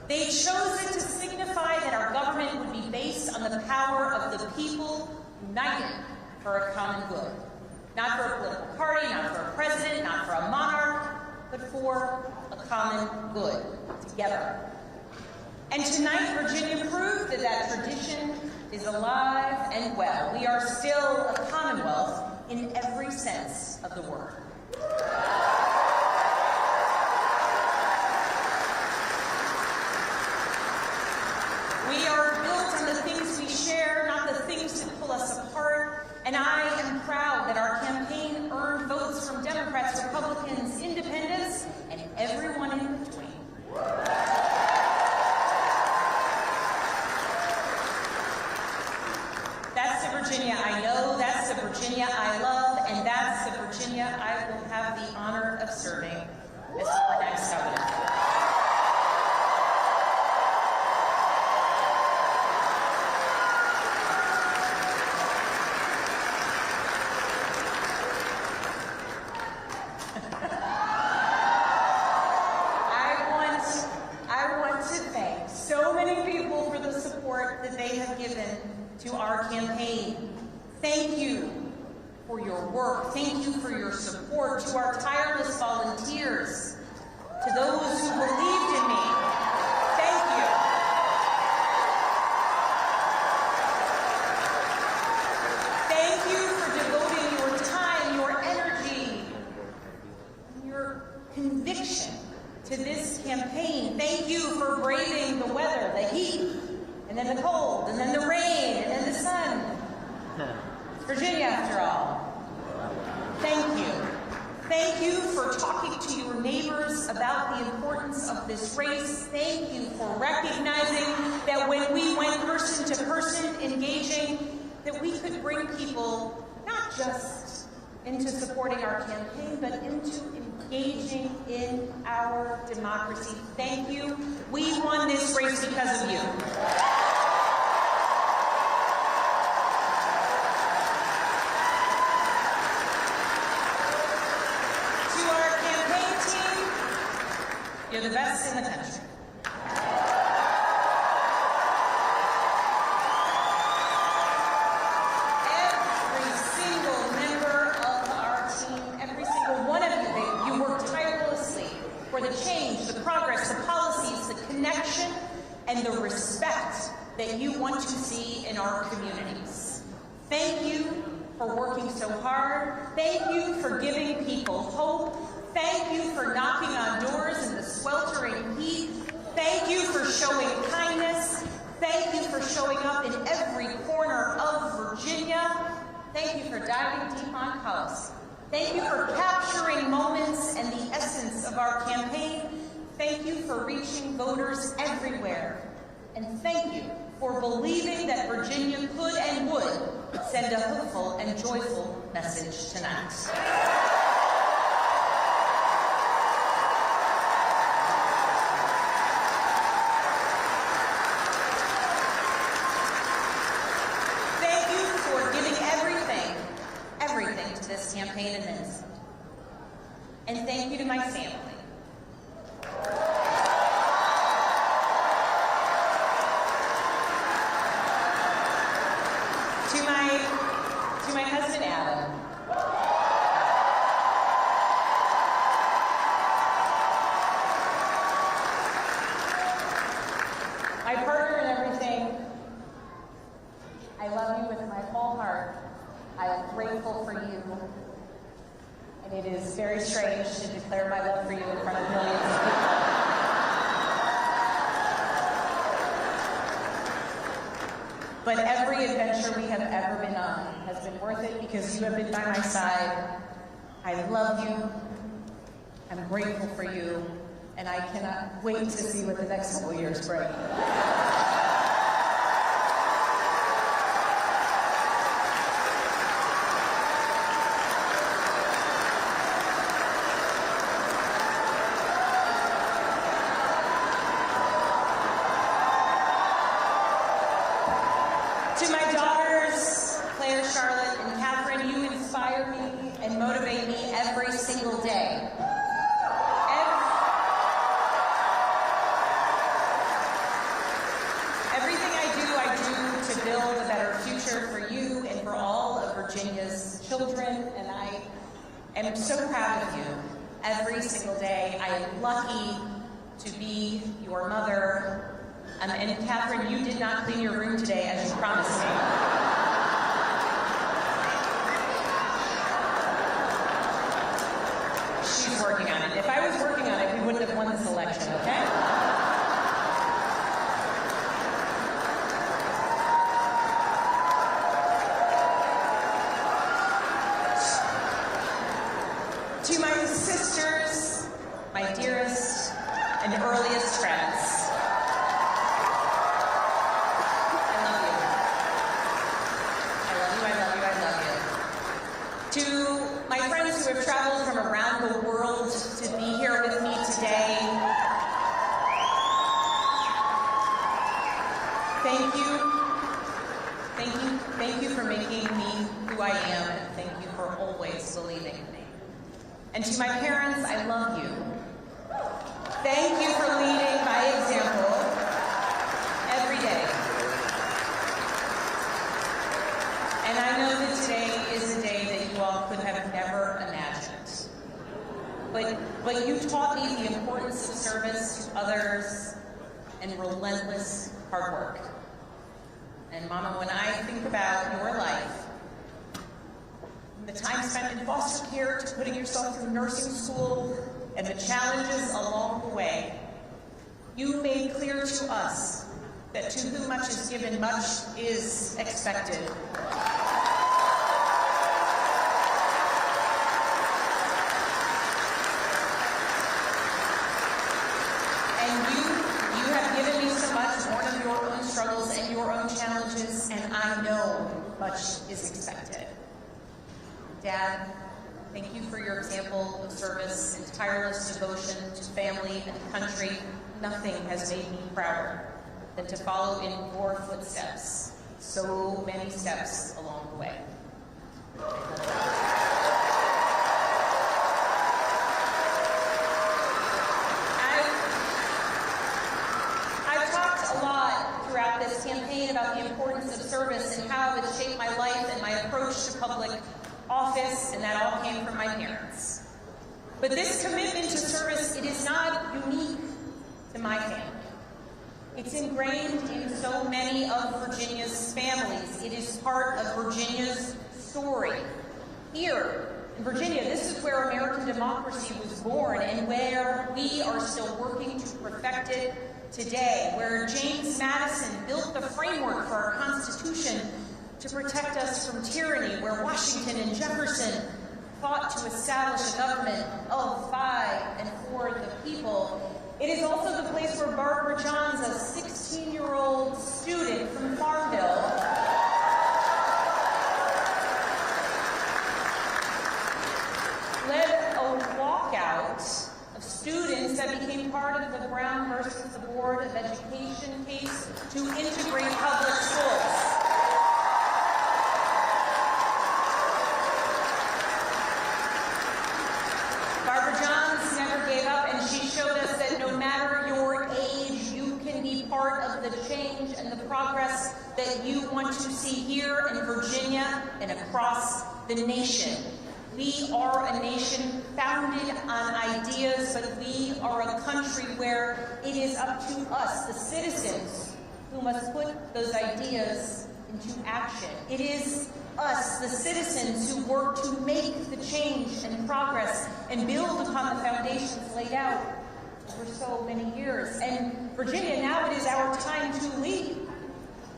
They chose it to signify that our government would be based on the power of the people united for a common good. Not for a political party, not for a president, not for a monarch, but for a common good, together. And tonight, Virginia proved that that tradition is alive and well. We are still a commonwealth in every sense of the word. We are built on the things we share, not the things that pull us apart. And I am proud that our campaign earned votes from Democrats, Republicans, Independents, and everyone in between. That's the Virginia I know, that's the Virginia I love, and that's the Virginia I will have the honor of serving as our next governor. To our campaign. Thank you for your work. Thank you for your support. To our tireless volunteers. To those who believed in me. Thank you. Thank you for devoting your time, your energy, your conviction to this campaign. Thank you for braving the weather, the heat, and then the cold, and then the rain, and then the sun. It's Virginia, after all. Thank you. Thank you for talking to your neighbors about the importance of this race. Thank you for recognizing that when we went person to person engaging, that we could bring people not just into supporting our campaign, but into engaging in our democracy. Thank you. We won this race because of you. You're the best in the country. Every single member of our team, every single one of you, you work tirelessly for the change, the progress, the policies, the connection, and the respect that you want to see in our communities. Thank you for working so hard. Thank you for giving people hope. Thank you for knocking on doors in the sweltering heat. Thank you for showing kindness. Thank you for showing up in every corner of Virginia. Thank you for diving deep on policy. Thank you for capturing moments and the essence of our campaign. Thank you for reaching voters everywhere. And thank you for believing that Virginia could and would send a hopeful and joyful message tonight. This campaign and then some. And thank you to my family. To my husband Adam. My partner in everything. I love you with my whole heart. I am grateful for you, and it is very strange to declare my love for you in front of millions of people. But every adventure we have ever been on has been worth it because you have been by my side. I love you, I'm grateful for you, and I cannot wait to see what the next couple of years bring. I'm so proud of you every single day. I am lucky to be your mother. And Catherine, you did not clean your room today as you promised me. She's working on it. If I was working on it, we wouldn't have won this election, okay? To my sisters, my dearest and earliest friends, I love you. I love you, I love you, I love you. To my friends who have traveled from around the world to be here with me today, thank you. Thank you for making me who I am, and thank you for always believing in me. And to my parents, I love you. Thank you for leading by example every day. And I know that today is a day that you all could have never imagined. But you taught me the importance of service to others and relentless hard work. And Mama, when I think about your life, the time spent in foster care to putting yourself through nursing school and the challenges along the way, you made clear to us that to whom much is given, much is expected. your own challenges, and I know much is expected. Dad, thank you for your example of service and tireless devotion to family and country. Nothing has made me prouder than to follow in your footsteps, so many steps along the way. I've talked a lot throughout this campaign about the importance of service and how it's shaped my life and my approach to public office, and that all came from my parents. But this commitment to service, it is not unique to my family. It's ingrained in so many of Virginia's families. It is part of Virginia's story. Here in Virginia, this is where American democracy was born and where we are still working to perfect it today, where James Madison built the framework for our Constitution to protect us from tyranny, where Washington and Jefferson fought to establish a government of, by, and for the people. It is also the place where Barbara Johns, a 16-year-old student from Farmville, led a walkout of students that became part of the Brown versus the Board of Education case to integrate public schools. Barbara Johns never gave up, and she showed us that no matter your age, you can be part of the change and the progress that you want to see here in Virginia and across the nation. We are a nation founded on ideas, but we are a country where it is up to us, the citizens, who must put those ideas into action. It is us, the citizens, who work to make the change and progress and build upon the foundations laid out for so many years. And Virginia, now it is our time to lead.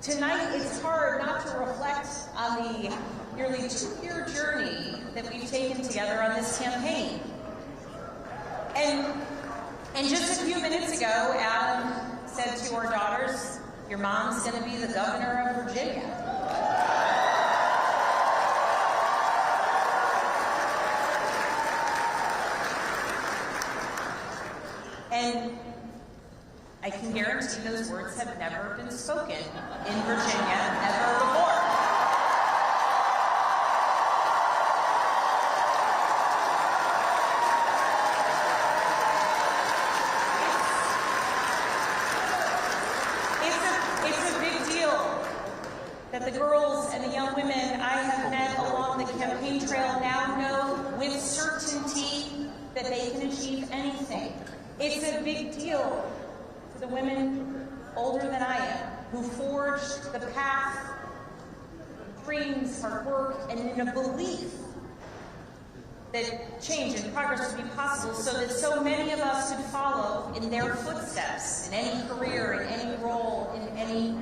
Tonight, it's hard not to reflect on the nearly 2-year journey that we've taken together on this campaign. And just a few minutes ago, Adam said to our daughters, your mom's going to be the governor of Virginia. And I can guarantee those words have never been spoken in Virginia ever before. It's a big deal that the girls and the young women I have met along the campaign trail now know with certainty that they can achieve anything. It's a big deal for the women older than I am, who forged the path, dreams, hard work, and in a belief that change and progress would be possible so that so many of us could follow in their footsteps in any career, in any role, in any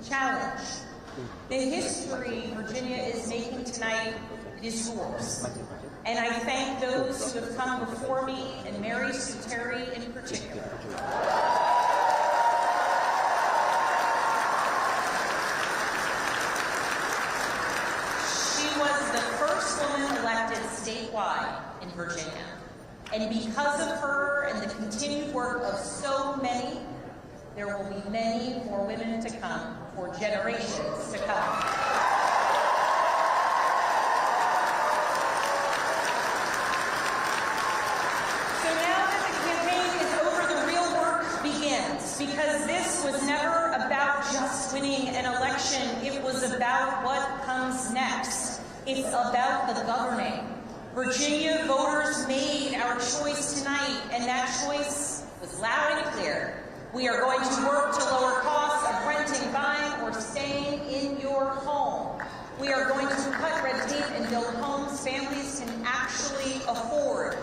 challenge. The history Virginia is making tonight, it is yours. And I thank those who have come before me, and Mary Sheffield in particular. She was the first woman elected statewide in Virginia. And because of her and the continued work of so many, there will be many more women to come for generations to come. Because this was never about just winning an election, it was about what comes next. It's about the governing. Virginia voters made our choice tonight, and that choice was loud and clear. We are going to work to lower costs of renting, buying, or staying in your home. We are going to cut red tape and build homes families can actually afford.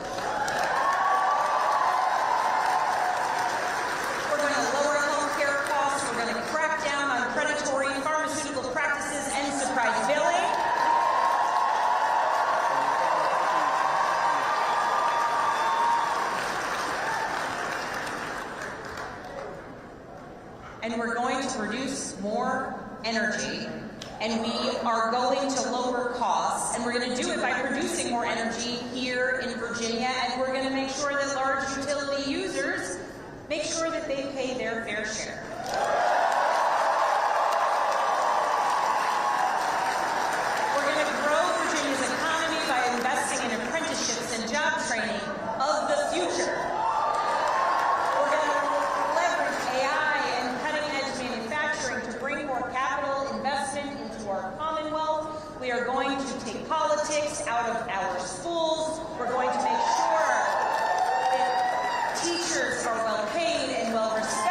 We're going to lower home care costs. We're going to crack down on predatory pharmaceutical practices and surprise billing. And we're going to produce more energy, and we are going to lower costs, and we're going to do it by producing more energy here in Virginia, and we're going to make sure that large utility users make sure that they pay their fair share. We're going to grow Virginia's economy by investing in apprenticeships and job training of the future. We're going to leverage AI and cutting-edge manufacturing to bring more capital investment into our Commonwealth. We are going to take politics out of our schools. We're going to make sure that teachers are well paid and well respected.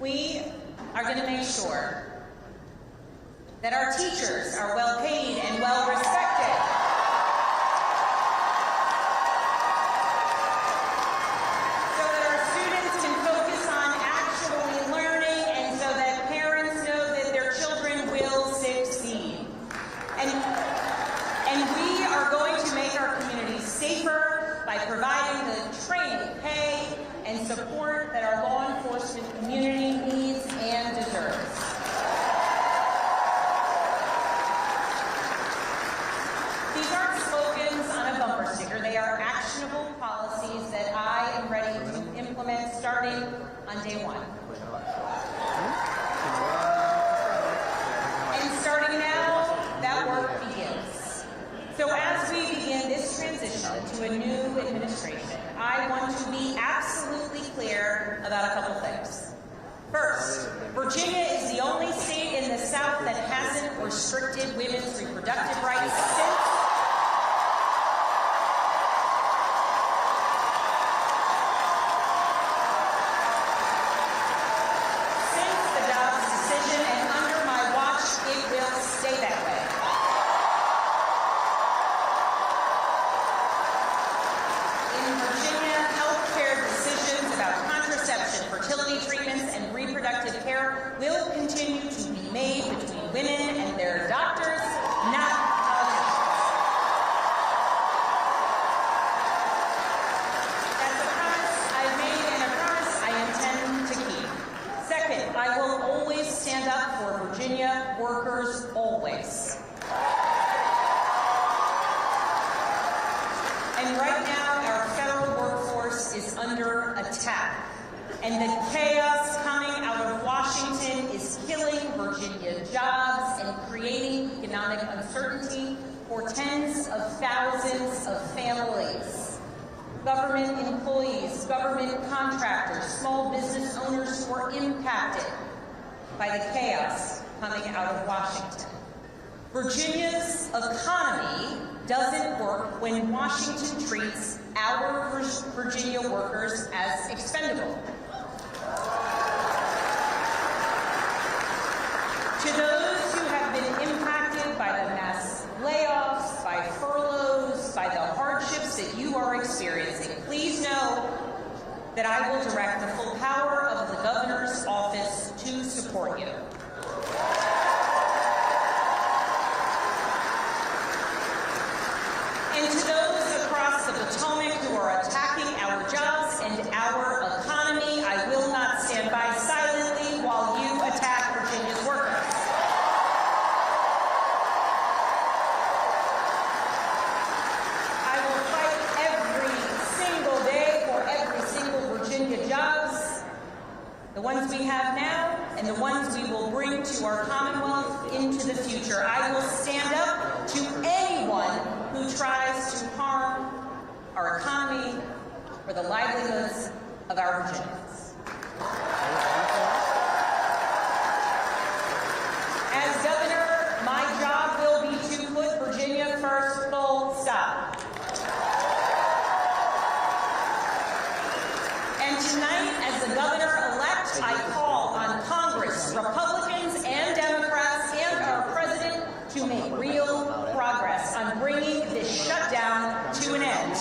We are going to make sure that our teachers are well paid and well respected. So that our students can focus on actually learning and so that parents know that their children will succeed. And we are going to make our communities safer by providing the training, pay, and support that our law enforcement community needs and deserves. These aren't slogans on a bumper sticker. They are actionable policies that I am ready to implement starting on day one. And starting now, that work begins. So as we begin this transition to a new administration, I want to be absolutely clear about a couple things. First, Virginia is the only state in the South that hasn't restricted women's reproductive rights since the Dobbs decision, and under my watch, it will stay that way. In Virginia, healthcare decisions about contraception, fertility treatments, and reproductive care will continue to be made between women and their doctors, not politicians. That's a promise I've made and a promise I intend to keep. Second, I will always stand up for Virginia workers, always. And right now, our federal workforce is under attack. And the chaos coming out of Washington is killing Virginia jobs and creating economic uncertainty for tens of thousands of families. Government employees, government contractors, small business owners who are impacted by the chaos coming out of Washington. Virginia's economy doesn't work when Washington treats our Virginia workers as expendable. To those who have been impacted by the mass layoffs, by furloughs, by the hardships that you are experiencing, please know that I will direct the full power of the governor's office to support you. And to those across the Potomac who are attacking our jobs and our economy, I will not stand by silently while you attack Virginia's workers. the ones we have now and the ones we will bring to our Commonwealth into the future. I will stand up to anyone who tries to harm our economy or the livelihoods of our Virginians. As governor, my job will be to put Virginia first, full stop. And tonight, as the governor-elect, I call on Congress, Republicans and Democrats, and our president to make real progress on bringing this shutdown to an end.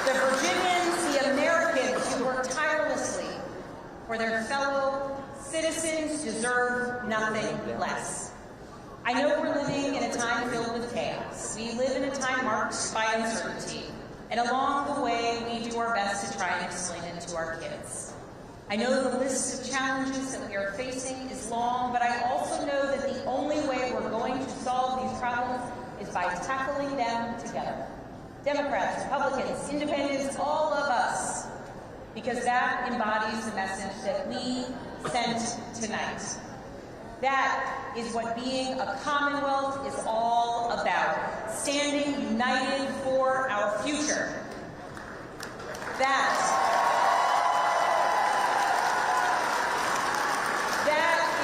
The Virginians, the Americans who work tirelessly for their fellow citizens deserve nothing less. I know we're living in a time filled with chaos. We live in a time marked by uncertainty. And along the way, we do our best to try and explain it to our kids. I know the list of challenges that we are facing is long, but I also know that the only way we're going to solve these problems is by tackling them together. Democrats, Republicans, Independents, all of us, because that embodies the message that we sent tonight. That is what being a Commonwealth is all about, standing united for our future. That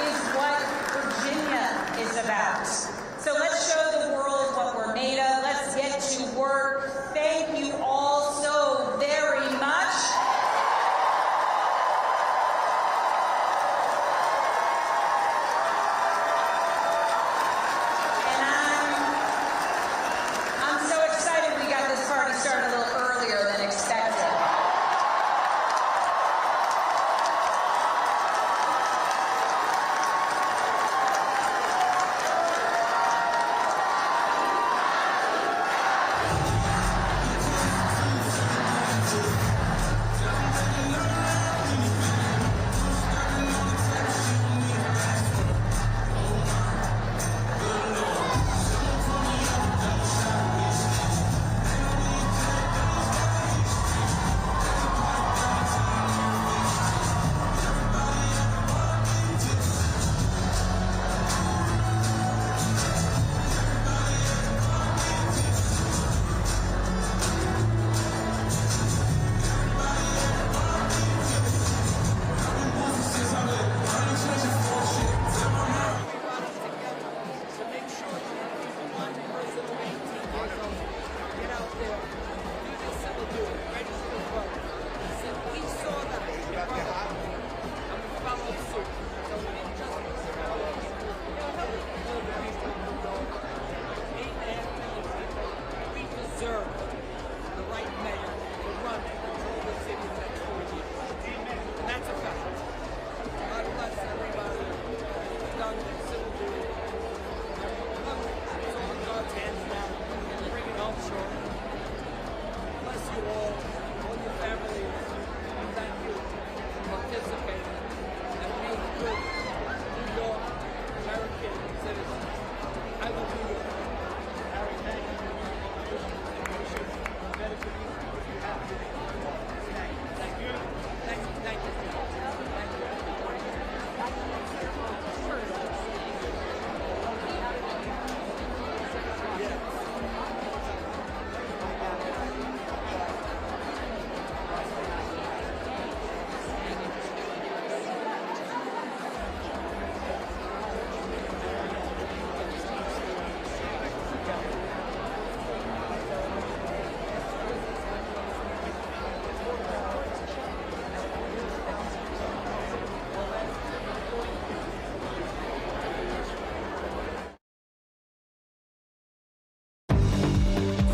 is what Virginia is about. So let's show the world what we're made of. Let's get to work. Thank you all so very much.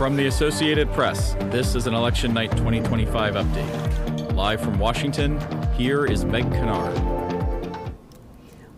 From the Associated Press, this is an Election Night 2025 update. Live from Washington, here is Meg Kennard.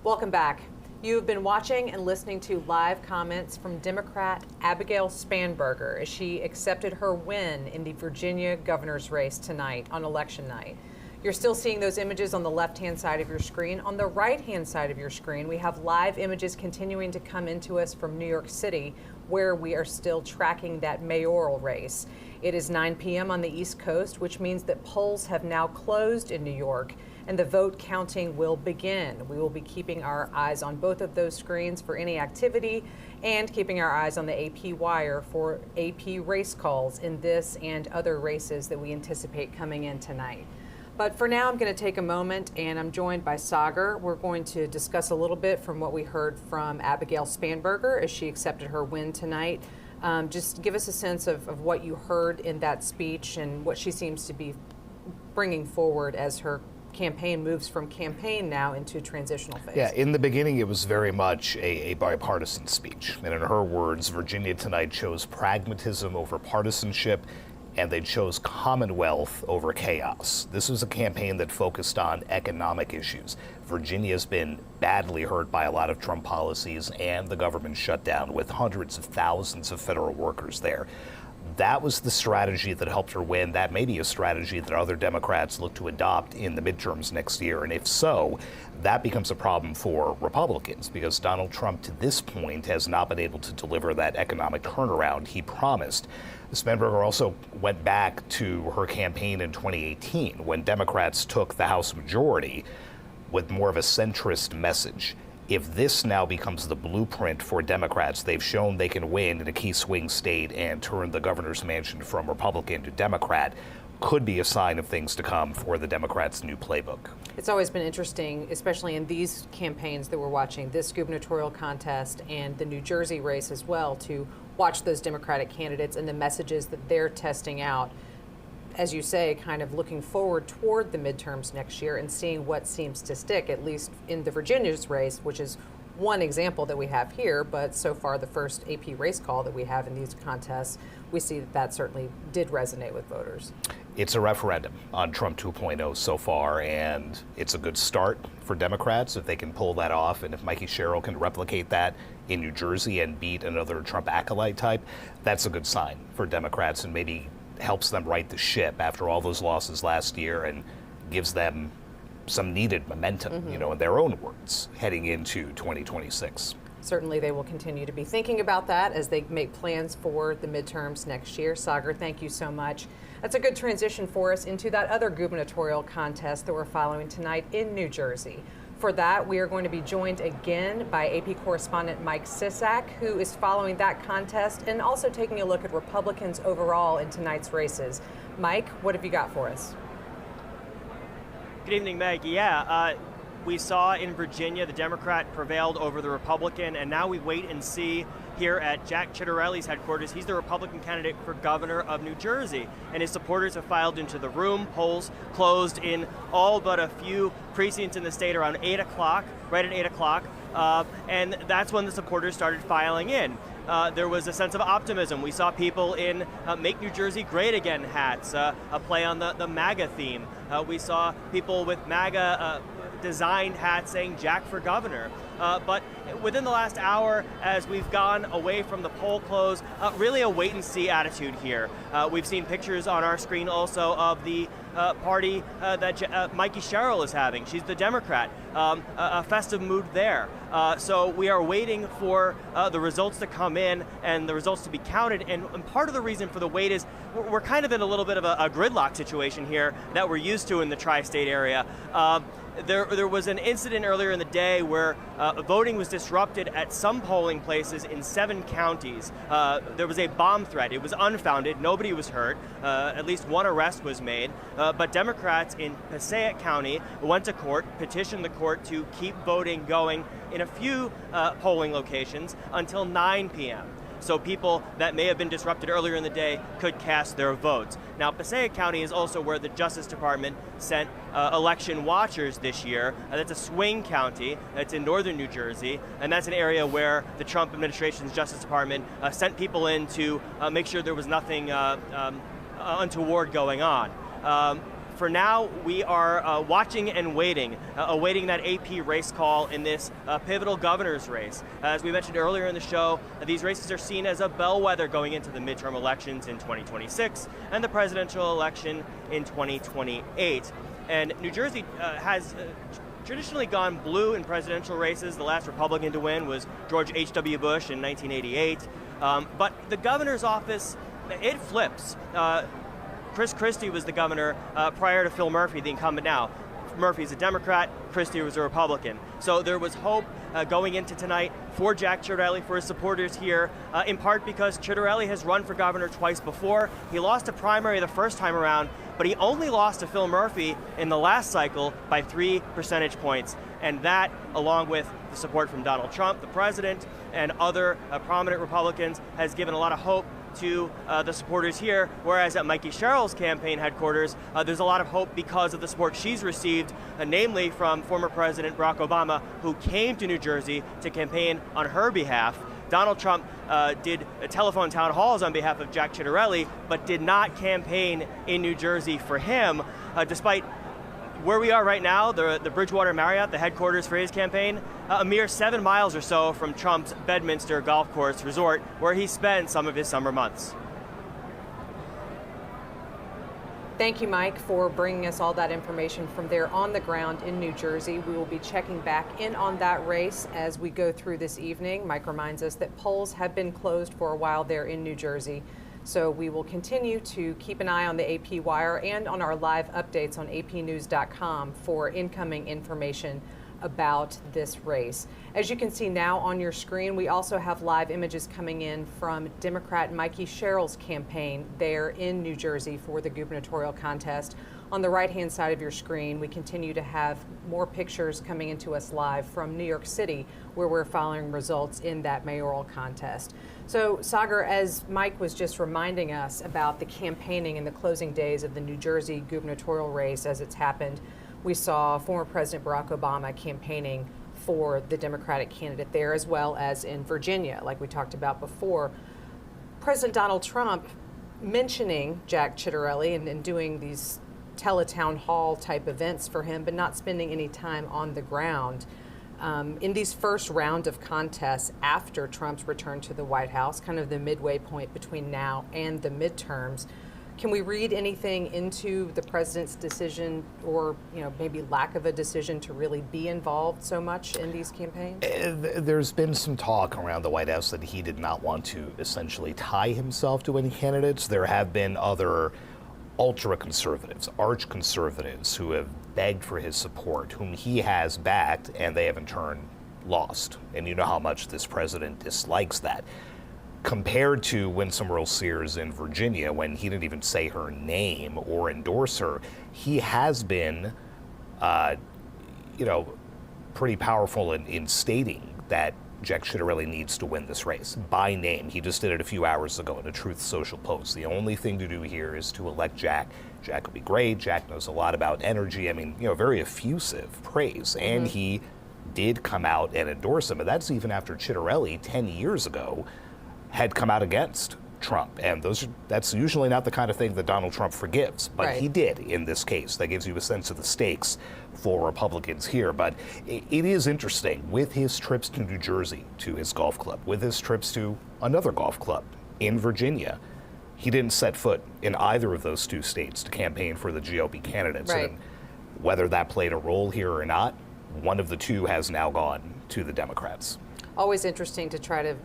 Welcome back. You have been watching and listening to live comments from Democrat Abigail Spanberger as she accepted her win in the Virginia governor's race tonight on election night. You're still seeing those images on the left-hand side of your screen. On the right-hand side of your screen, we have live images continuing to come into us from New York City, where we are still tracking that mayoral race. It is 9 p.m. on the East Coast, which means that polls have now closed in New York, and the vote counting will begin. We will be keeping our eyes on both of those screens for any activity and keeping our eyes on the AP wire for AP race calls in this and other races that we anticipate coming in tonight. But for now, I'm going to take a moment, and I'm joined by Sagar. We're going to discuss a little bit from what we heard from Abigail Spanberger as she accepted her win tonight. Just give us a sense of what you heard in that speech and what she seems to be bringing forward as her campaign moves from campaign now into transitional phase. Yeah, in the beginning, it was very much a bipartisan speech. And in her words, Virginia tonight chose pragmatism over partisanship, and they chose commonwealth over chaos. This was a campaign that focused on economic issues. Virginia's been badly hurt by a lot of Trump policies and the government shutdown, with hundreds of thousands of federal workers there. That was the strategy that helped her win. That may be a strategy that other Democrats look to adopt in the midterms next year. And if so, that becomes a problem for Republicans, because Donald Trump to this point has not been able to deliver that economic turnaround he promised. Spanberger also went back to her campaign in 2018 when Democrats took the House majority with more of a centrist message. If this now becomes the blueprint for Democrats, they've shown they can win in a key swing state and turn the governor's mansion from Republican to Democrat, could be a sign of things to come for the Democrats' new playbook. It's always been interesting, especially in these campaigns that we're watching, this gubernatorial contest and the New Jersey race as well, to watch those Democratic candidates and the messages that they're testing out. As you say, kind of looking forward toward the midterms next year and seeing what seems to stick, at least in the Virginia's race, which is one example that we have here, but so far the first AP race call that we have in these contests, we see that certainly did resonate with voters. It's a referendum on Trump 2.0 so far, and it's a good start for Democrats if they can pull that off, and if Mikie Sherrill can replicate that in New Jersey and beat another Trump acolyte type, that's a good sign for Democrats and maybe helps them right the ship after all those losses last year and gives them some needed momentum, in their own words, heading into 2026. Certainly they will continue to be thinking about that as they make plans for the midterms next year. Sagar, thank you so much. That's a good transition for us into that other gubernatorial contest that we're following tonight in New Jersey. For that, we are going to be joined again by AP correspondent Mike Sisak, who is following that contest and also taking a look at Republicans overall in tonight's races. Mike, what have you got for us? Good evening, Meg. We saw in Virginia the Democrat prevailed over the Republican, and now we wait and see here at Jack Ciattarelli's headquarters. He's the Republican candidate for governor of New Jersey, and his supporters have filed into the room. Polls closed in all but a few precincts in the state around 8 o'clock, right at 8 o'clock, and that's when the supporters started filing in. There was a sense of optimism. We saw people in Make New Jersey Great Again hats, a play on the MAGA theme. We saw people with MAGA designed hats saying Jack for governor. But within the last hour, as we've gone away from the poll close, really a wait and see attitude here. We've seen pictures on our screen also of the party that Mikie Sherrill is having. She's the Democrat. A festive mood there. So we are waiting for the results to come in and the results to be counted. And part of the reason for the wait is we're kind of in a little bit of a gridlock situation here that we're used to in the tri-state area. There was an incident earlier in the day where voting was disrupted at some polling places in 7 counties. There was a bomb threat. It was unfounded. Nobody was hurt. At least one arrest was made. But Democrats in Passaic County went to court, petitioned the court to keep voting going in a few polling locations until 9 p.m. So people that may have been disrupted earlier in the day could cast their votes. Now, Passaic County is also where the Justice Department sent election watchers this year. That's a swing county. It's in northern New Jersey, and that's an area where the Trump administration's Justice Department sent people in to make sure there was nothing untoward going on. For now, we are watching and waiting, awaiting that AP race call in this pivotal governor's race. As we mentioned earlier in the show, these races are seen as a bellwether going into the midterm elections in 2026 and the presidential election in 2028. And New Jersey has traditionally gone blue in presidential races. The last Republican to win was George H.W. Bush in 1988. But the governor's office, it flips. Chris Christie was the governor prior to Phil Murphy, the incumbent now. Murphy's a Democrat, Christie was a Republican. So there was hope going into tonight for Jack Ciattarelli, for his supporters here, in part because Ciattarelli has run for governor twice before. He lost a primary the first time around, but he only lost to Phil Murphy in the last cycle by 3 percentage points. And that, along with the support from Donald Trump, the president, and other prominent Republicans, has given a lot of hope to the supporters here, whereas at Mikie Sherrill's campaign headquarters, there's a lot of hope because of the support she's received, namely from former President Barack Obama, who came to New Jersey to campaign on her behalf. Donald Trump did telephone town halls on behalf of Jack Ciattarelli, but did not campaign in New Jersey for him, despite where we are right now, the Bridgewater Marriott, the headquarters for his campaign, a mere 7 miles or so from Trump's Bedminster Golf Course resort, where he spent some of his summer months. Thank you, Mike, for bringing us all that information from there on the ground in New Jersey. We will be checking back in on that race as we go through this evening. Mike reminds us that polls have been closed for a while there in New Jersey. So we will continue to keep an eye on the AP Wire and on our live updates on apnews.com for incoming information about this race. As you can see now on your screen, we also have live images coming in from Democrat Mikie Sherrill's campaign there in New Jersey for the gubernatorial contest. On the right-hand side of your screen, we continue to have more pictures coming into us live from New York City, where we're following results in that mayoral contest. So, Sagar, as Mike was just reminding us about the campaigning in the closing days of the New Jersey gubernatorial race as it's happened, we saw former President Barack Obama campaigning for the Democratic candidate there, as well as in Virginia, like we talked about before. President Donald Trump mentioning Jack Ciattarelli and doing these teletown hall type events for him, but not spending any time on the ground. In these first round of contests after Trump's return to the White House, kind of the midway point between now and the midterms, can we read anything into the president's decision, or maybe lack of a decision, to really be involved so much in these campaigns? There's been some talk around the White House that he did not want to essentially tie himself to any candidates. There have been other ultra-conservatives, arch-conservatives, who have begged for his support, whom he has backed, and they have in turn lost. And you know how much this president dislikes that. Compared to Winsome Earle-Sears in Virginia, when he didn't even say her name or endorse her, he has been, pretty powerful in stating that Jack Ciattarelli needs to win this race by name. He just did it a few hours ago in a Truth Social post. The only thing to do here is to elect Jack. Jack will be great. Jack knows a lot about energy. I mean, very effusive praise. Mm-hmm. And he did come out and endorse him. And that's even after Ciattarelli 10 years ago had come out against Trump. And that's usually not the kind of thing that Donald Trump forgives. But right. He did in this case. That gives you a sense of the stakes for Republicans here. But it is interesting, with his trips to New Jersey, to his golf club, with his trips to another golf club in Virginia, he didn't set foot in either of those two states to campaign for the GOP candidates. Right. And whether that played a role here or not, one of the two has now gone to the Democrats. Always interesting to try to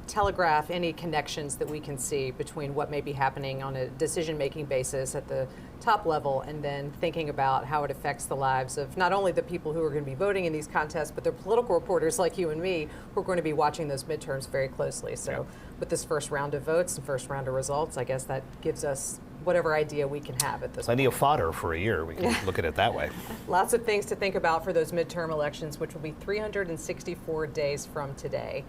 telegraph any connections that we can see between what may be happening on a decision-making basis at the top level, and then thinking about how it affects the lives of not only the people who are going to be voting in these contests, but the political reporters like you and me who are going to be watching those midterms very closely. So with this first round of votes and first round of results, I guess that gives us whatever idea we can have at this Plenty point. of fodder for a year. We can look at it that way. Lots of things to think about for those midterm elections, which will be 364 days from today.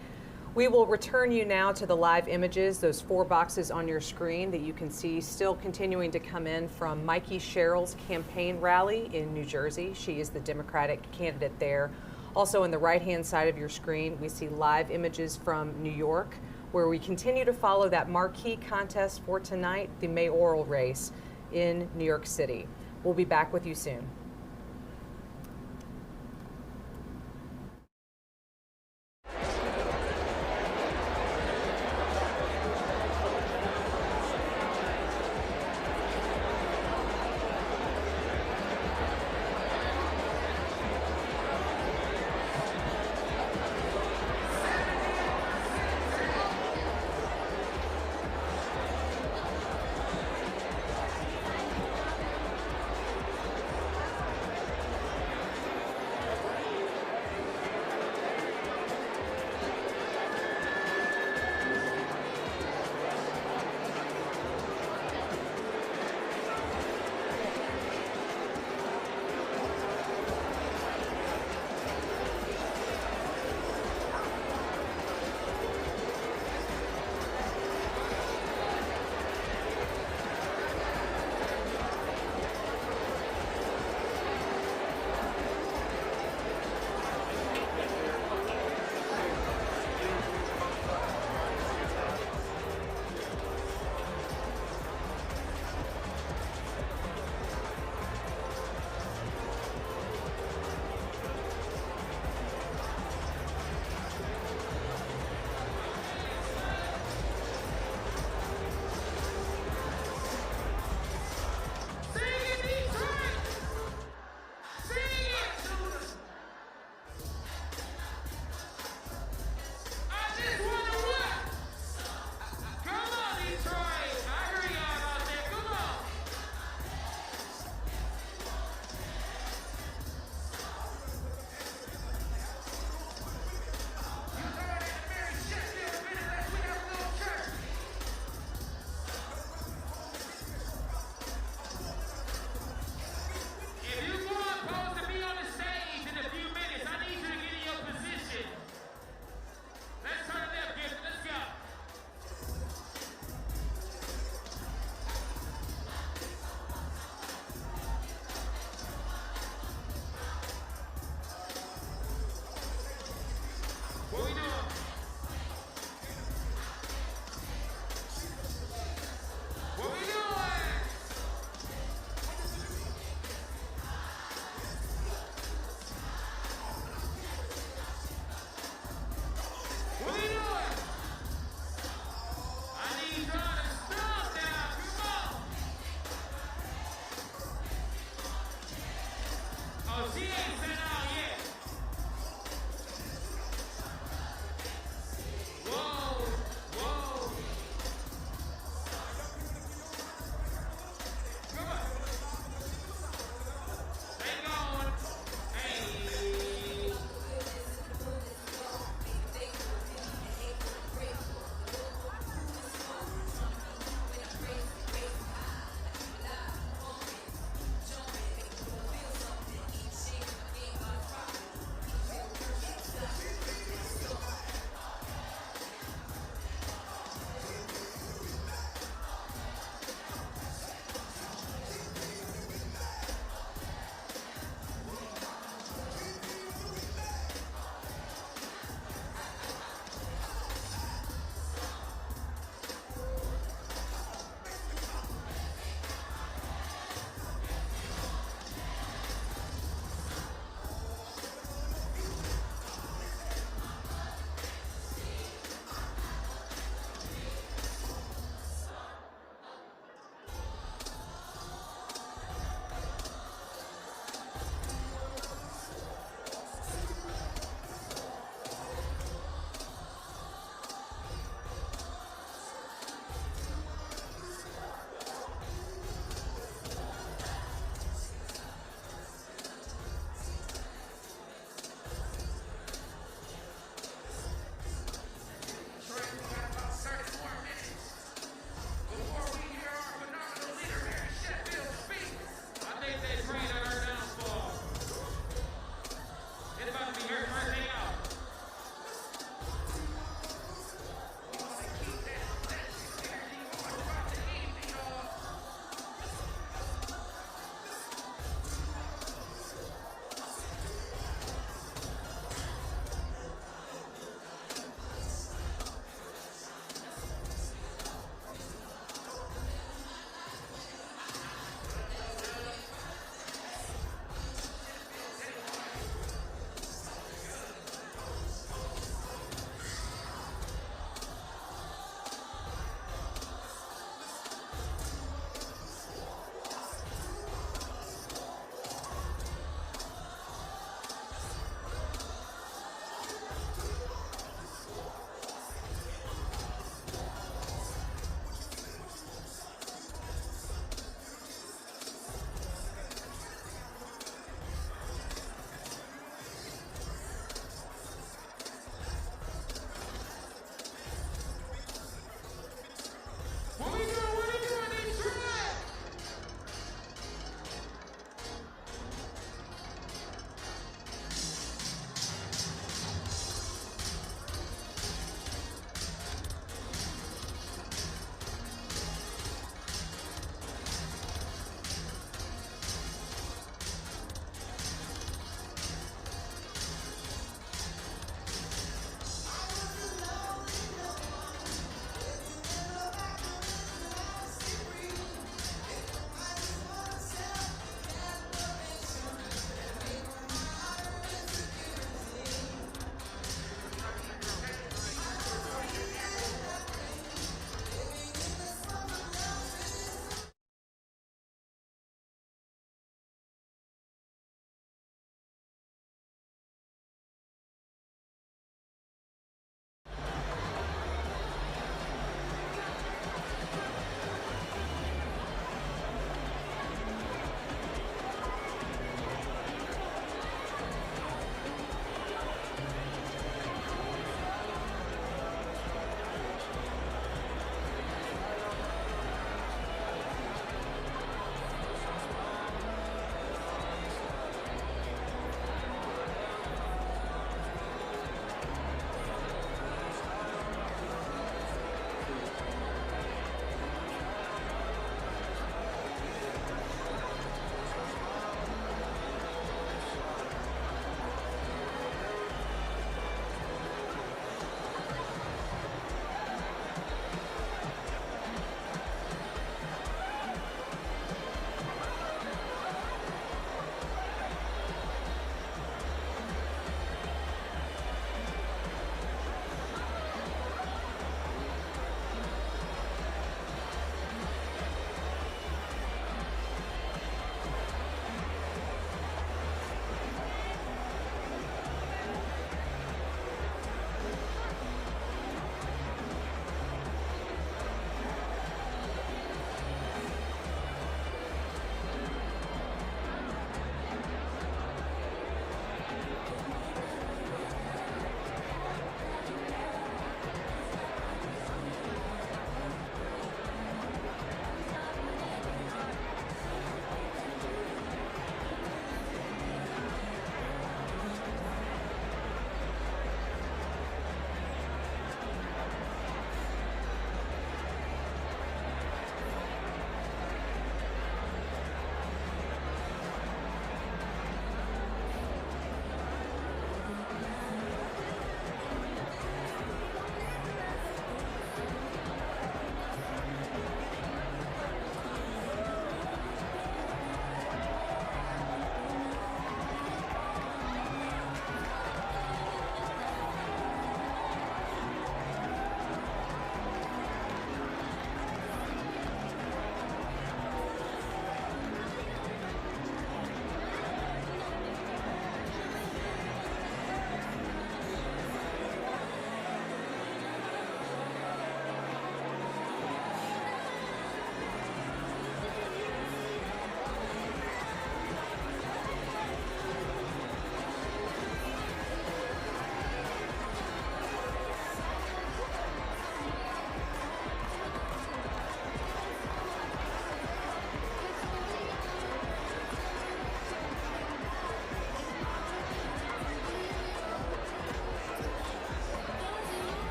We will return you now to the live images, those 4 boxes on your screen that you can see still continuing to come in from Mikie Sherrill's campaign rally in New Jersey. She is the Democratic candidate there. Also on the right-hand side of your screen, we see live images from New York, where we continue to follow that marquee contest for tonight, the mayoral race in New York City. We'll be back with you soon.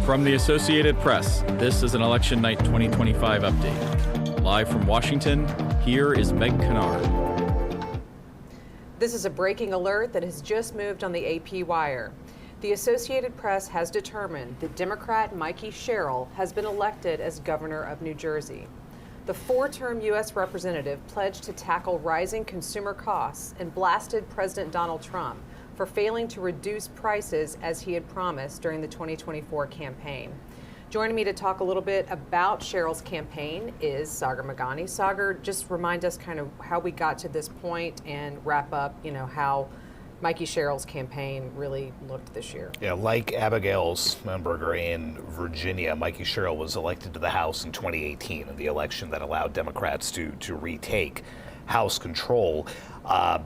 From the Associated Press, this is an Election Night 2025 update. Live from Washington, here is Meg Kennard. This is a breaking alert that has just moved on the AP wire. The Associated Press has determined that Democrat Mikie Sherrill has been elected as governor of New Jersey. The four-term U.S. representative pledged to tackle rising consumer costs and blasted President Donald Trump for failing to reduce prices as he had promised during the 2024 campaign. Joining me to talk a little bit about Sherrill's campaign is Zohran Mamdani. Zohran, just remind us kind of how we got to this point and wrap up, how Mikie Sherrill's campaign really looked this year. Yeah, like Abigail Spanberger in Virginia, Mikie Sherrill was elected to the House in 2018 in the election that allowed Democrats to retake House control.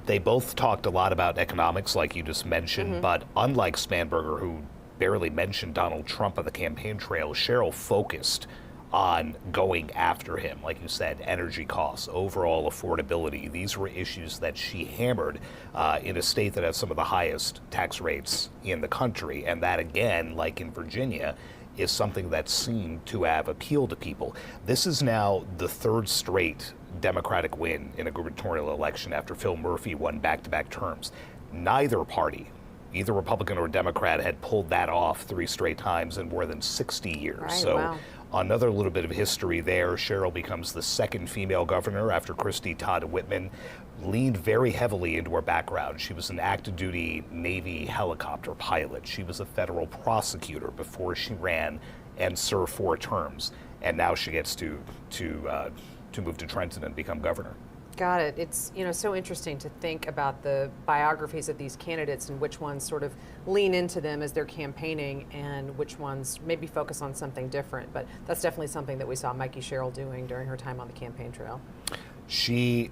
They both talked a lot about economics, like you just mentioned, but unlike Spanberger, who barely mentioned Donald Trump on the campaign trail, Sherrill focused on going after him. Like you said, energy costs, overall affordability. These were issues that she hammered in a state that has some of the highest tax rates in the country. And that, again, like in Virginia, is something that seemed to have appealed to people. This is now the third straight Democratic win in a gubernatorial election after Phil Murphy won back-to-back terms. Neither party, either Republican or Democrat, had pulled that off 3 straight times in more than 60 years. Right, so wow. Another little bit of history there. Sherrill becomes the second female governor after Christy Todd Whitman leaned very heavily into her background. She was an active duty Navy helicopter pilot. She was a federal prosecutor before she ran and served 4 terms. And now she gets to move to Trenton and become governor. Got it. It's so interesting to think about the biographies of these candidates and which ones sort of lean into them as they're campaigning and which ones maybe focus on something different. But that's definitely something that we saw Mikie Sherrill doing during her time on the campaign trail. She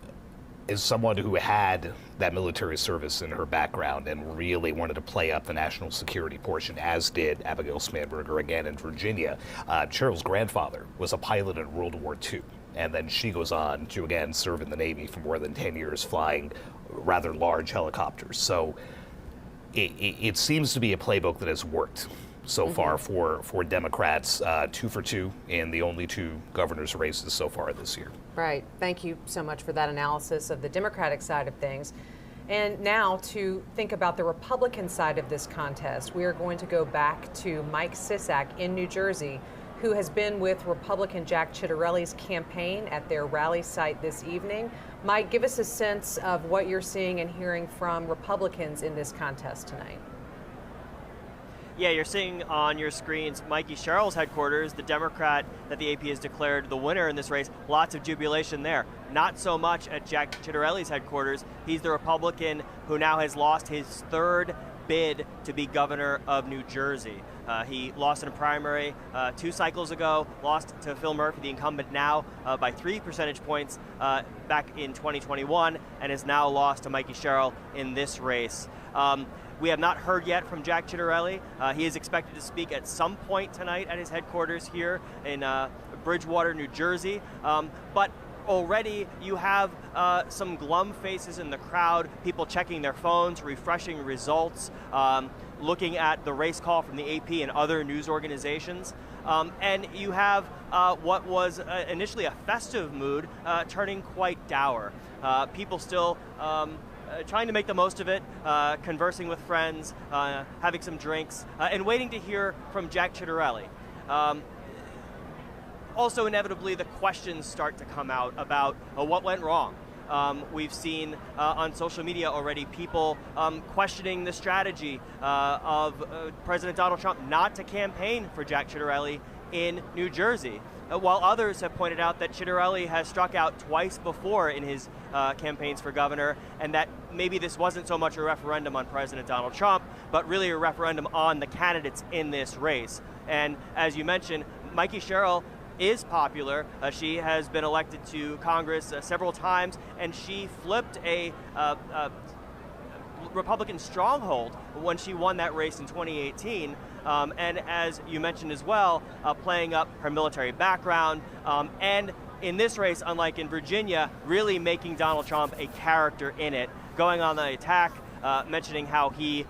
is someone who had that military service in her background and really wanted to play up the national security portion, as did Abigail Spanberger again in Virginia. Sherrill's grandfather was a pilot in World War II. And then she goes on to, again, serve in the Navy for more than 10 years, flying rather large helicopters. So it seems to be a playbook that has worked so far for Democrats, 2 for 2 in the only 2 governors' races so far this year. Right. Thank you so much for that analysis of the Democratic side of things. And now to think about the Republican side of this contest, we are going to go back to Mike Sisak in New Jersey, who has been with Republican Jack Ciattarelli's campaign at their rally site this evening. Mike, give us a sense of what you're seeing and hearing from Republicans in this contest tonight. Yeah, you're seeing on your screens Mikie Sherrill's headquarters, the Democrat that the AP has declared the winner in this race. Lots of jubilation there. Not so much at Jack Ciattarelli's headquarters. He's the Republican who now has lost his 3rd bid to be governor of New Jersey. He lost in a primary 2 cycles ago, lost to Phil Murphy, the incumbent now, by 3 percentage points back in 2021, and has now lost to Mikie Sherrill in this race. We have not heard yet from Jack Ciattarelli. He is expected to speak at some point tonight at his headquarters here in Bridgewater, New Jersey. But already you have some glum faces in the crowd, people checking their phones, refreshing results, looking at the race call from the AP and other news organizations. And you have what was initially a festive mood turning quite dour. People still trying to make the most of it, conversing with friends, having some drinks, and waiting to hear from Jack Ciattarelli. Also, inevitably, the questions start to come out about what went wrong. We've seen on social media already people questioning the strategy of President Donald Trump not to campaign for Jack Ciattarelli in New Jersey, while others have pointed out that Ciattarelli has struck out twice before in his campaigns for governor, and that maybe this wasn't so much a referendum on President Donald Trump, but really a referendum on the candidates in this race. And as you mentioned, Mikie Sherrill is popular. She has been elected to Congress several times, and she flipped a Republican stronghold when she won that race in 2018. And as you mentioned as well, playing up her military background, and in this race, unlike in Virginia, really making Donald Trump a character in it, going on the attack, mentioning how he,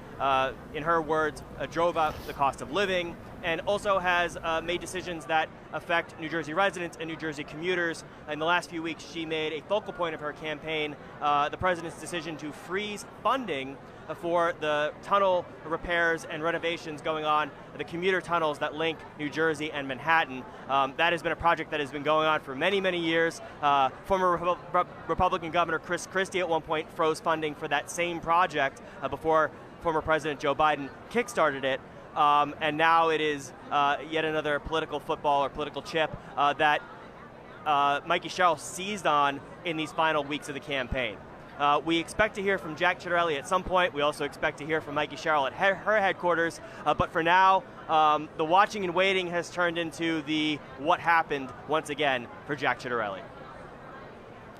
in her words, drove up the cost of living, and also has made decisions that affect New Jersey residents and New Jersey commuters. In the last few weeks, she made a focal point of her campaign the president's decision to freeze funding for the tunnel repairs and renovations going on, the commuter tunnels that link New Jersey and Manhattan. That has been a project that has been going on for many, many years. Former Republican Governor Chris Christie at one point froze funding for that same project before former President Joe Biden kickstarted it. And now it is yet another political football or political chip that Mikie Sherrill seized on in these final weeks of the campaign. We expect to hear from Jack Ciattarelli at some point. We also expect to hear from Mikie Sherrill at her headquarters. But for now, the watching and waiting has turned into the what happened once again for Jack Ciattarelli.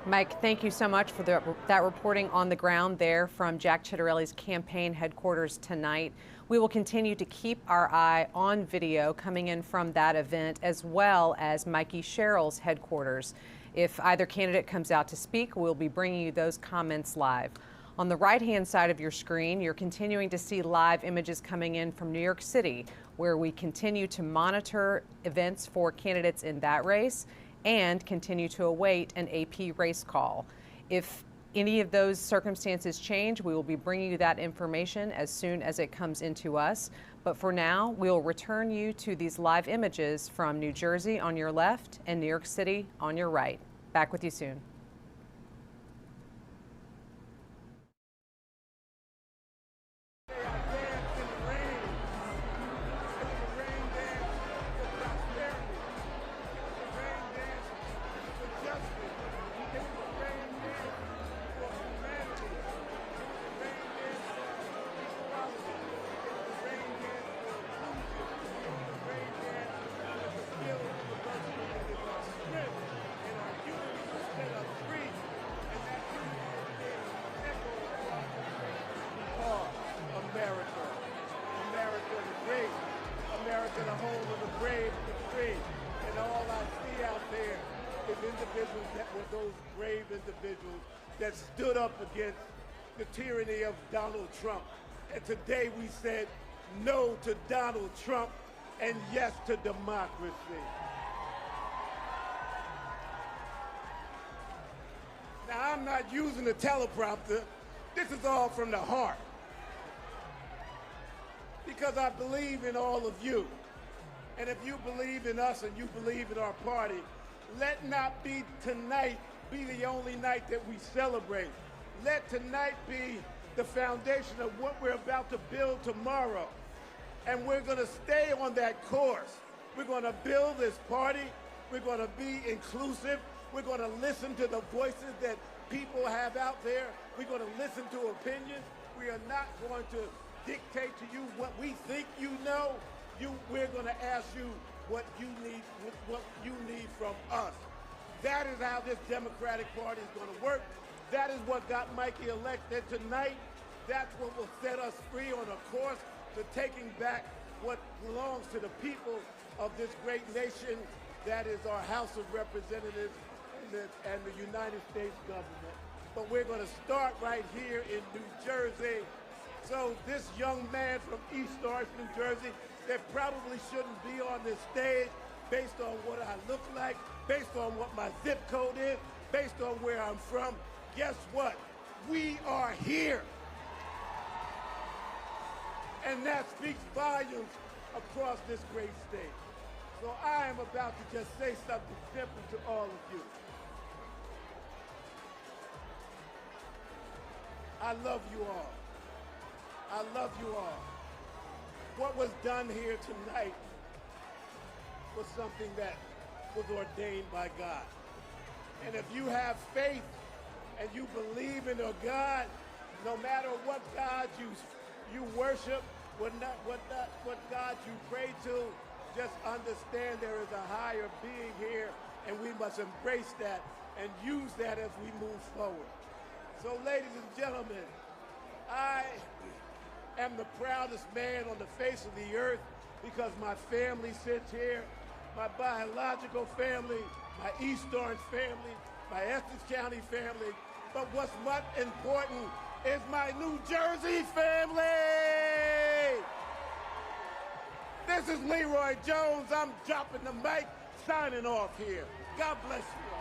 Mike, thank you so much for that reporting on the ground there from Jack Ciattarelli's campaign headquarters tonight. We will continue to keep our eye on video coming in from that event, as well as Mikie Sherrill's headquarters. If either candidate comes out to speak, we'll be bringing you those comments live. On the right-hand side of your screen, you're continuing to see live images coming in from New York City, where we continue to monitor events for candidates in that race and continue to await an AP race call. If any of those circumstances change, we will be bringing you that information as soon as it comes into us. But for now, we'll return you to these live images from New Jersey on your left and New York City on your right. Back with you soon. That stood up against the tyranny of Donald Trump. And today we said no to Donald Trump and yes to democracy. Now, I'm not using a teleprompter. This is all from the heart. Because I believe in all of you. And if you believe in us and you believe in our party, let not be tonight be the only night that we celebrate. Let tonight be the foundation of what we're about to build tomorrow. And we're going to stay on that course. We're going to build this party. We're going to be inclusive. We're going to listen to the voices that people have out there. We're going to listen to opinions. We are not going to dictate to you what we think you know. We're going to ask you what you need from us. That is how this Democratic Party is going to work. That is what got Mikie elected tonight. That's what will set us free on a course to taking back what belongs to the people of this great nation. That is our House of Representatives and the United States government. But we're going to start right here in New Jersey. So this young man from East Orange, New Jersey, that probably shouldn't be on this stage based on what I look like, based on what my zip code is, based on where I'm from. Guess what? We are here. And that speaks volumes across this great state. So I am about to just say something simple to all of you. I love you all. I love you all. What was done here tonight was something that was ordained by God. And if you have faith and you believe in a God, no matter what God you worship, what God you pray to, just understand there is a higher being here, and we must embrace that and use that as we move forward. So, ladies and gentlemen, I am the proudest man on the face of the earth because my family sits here, my biological family, my East Orange family, my Essex County family, but what's much important is my New Jersey family. This is Leroy Jones. I'm dropping the mic, signing off here. God bless you all.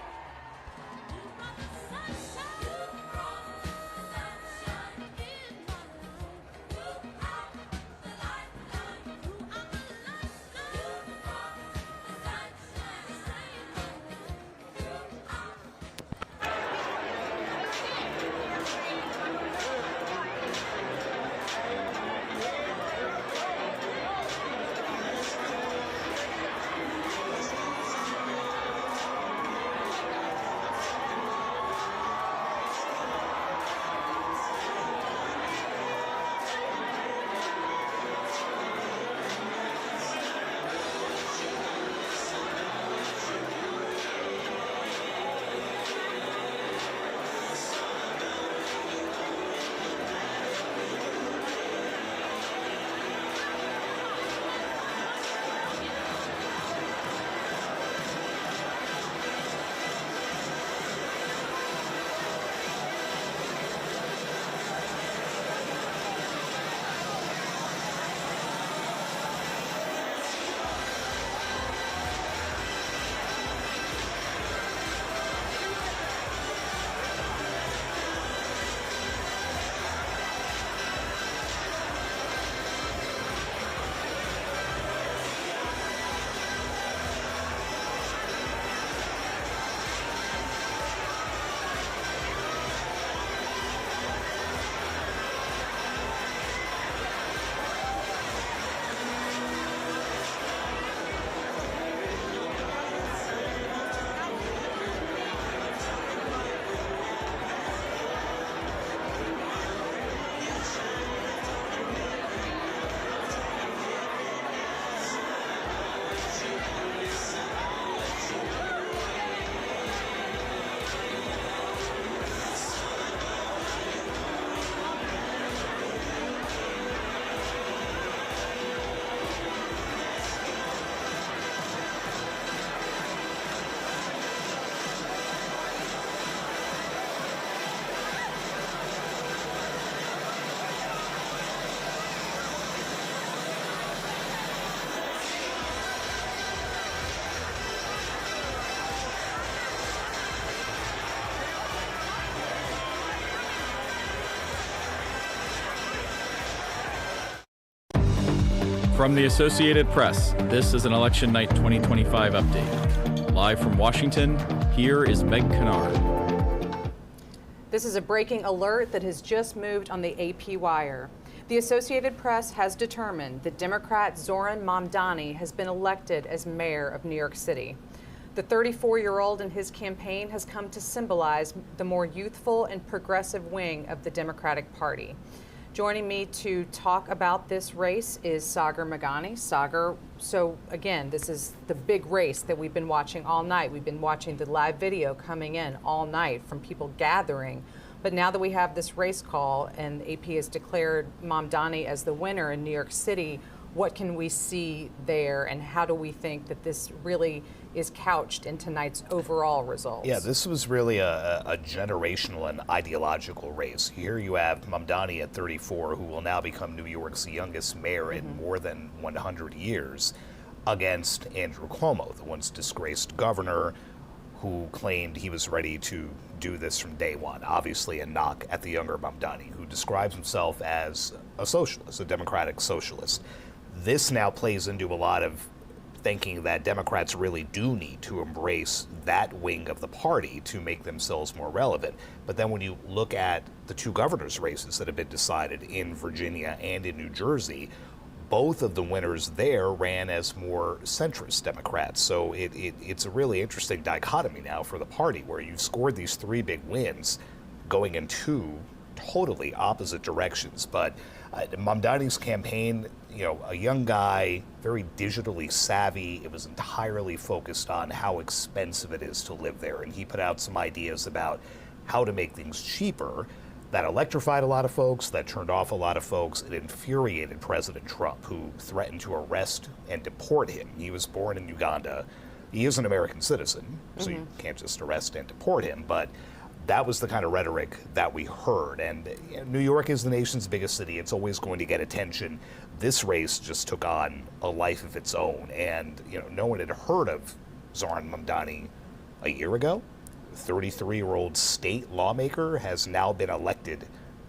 From the Associated Press, this is an Election Night 2025 update. Live from Washington, here is Meg Kennard. This is a breaking alert that has just moved on the AP wire. The Associated Press has determined that Democrat Zohran Mamdani has been elected as mayor of New York City. The 34-year-old and his campaign has come to symbolize the more youthful and progressive wing of the Democratic Party. Joining me to talk about this race is Sagar Meghani. Sagar, so again, this is the big race that we've been watching all night. We've been watching the live video coming in all night from people gathering. But now that we have this race call and the AP has declared Mamdani as the winner in New York City, what can we see there and how do we think that this really is couched in tonight's overall results? Yeah, this was really a generational and ideological race. Here you have Mamdani at 34, who will now become New York's youngest mayor in more than 100 years, against Andrew Cuomo, the once disgraced governor who claimed he was ready to do this from day one. Obviously a knock at the younger Mamdani, who describes himself as a socialist, a democratic socialist. This now plays into a lot of thinking that Democrats really do need to embrace that wing of the party to make themselves more relevant. But then when you look at the two governor's races that have been decided in Virginia and in New Jersey, both of the winners there ran as more centrist Democrats. So it's a really interesting dichotomy now for the party, where you've scored these three big wins going in two totally opposite directions. But Mamdani's campaign, you know, a young guy, very digitally savvy. It was entirely focused on how expensive it is to live there. And he put out some ideas about how to make things cheaper. That electrified a lot of folks, that turned off a lot of folks. It infuriated President Trump, who threatened to arrest and deport him. He was born in Uganda. He is an American citizen, so you can't just arrest and deport him. But that was the kind of rhetoric that we heard. And New York is the nation's biggest city. It's always going to get attention. this race just took on a life of its own. And, no one had heard of Zohran Mamdani a year ago. 33-year-old state lawmaker has now been elected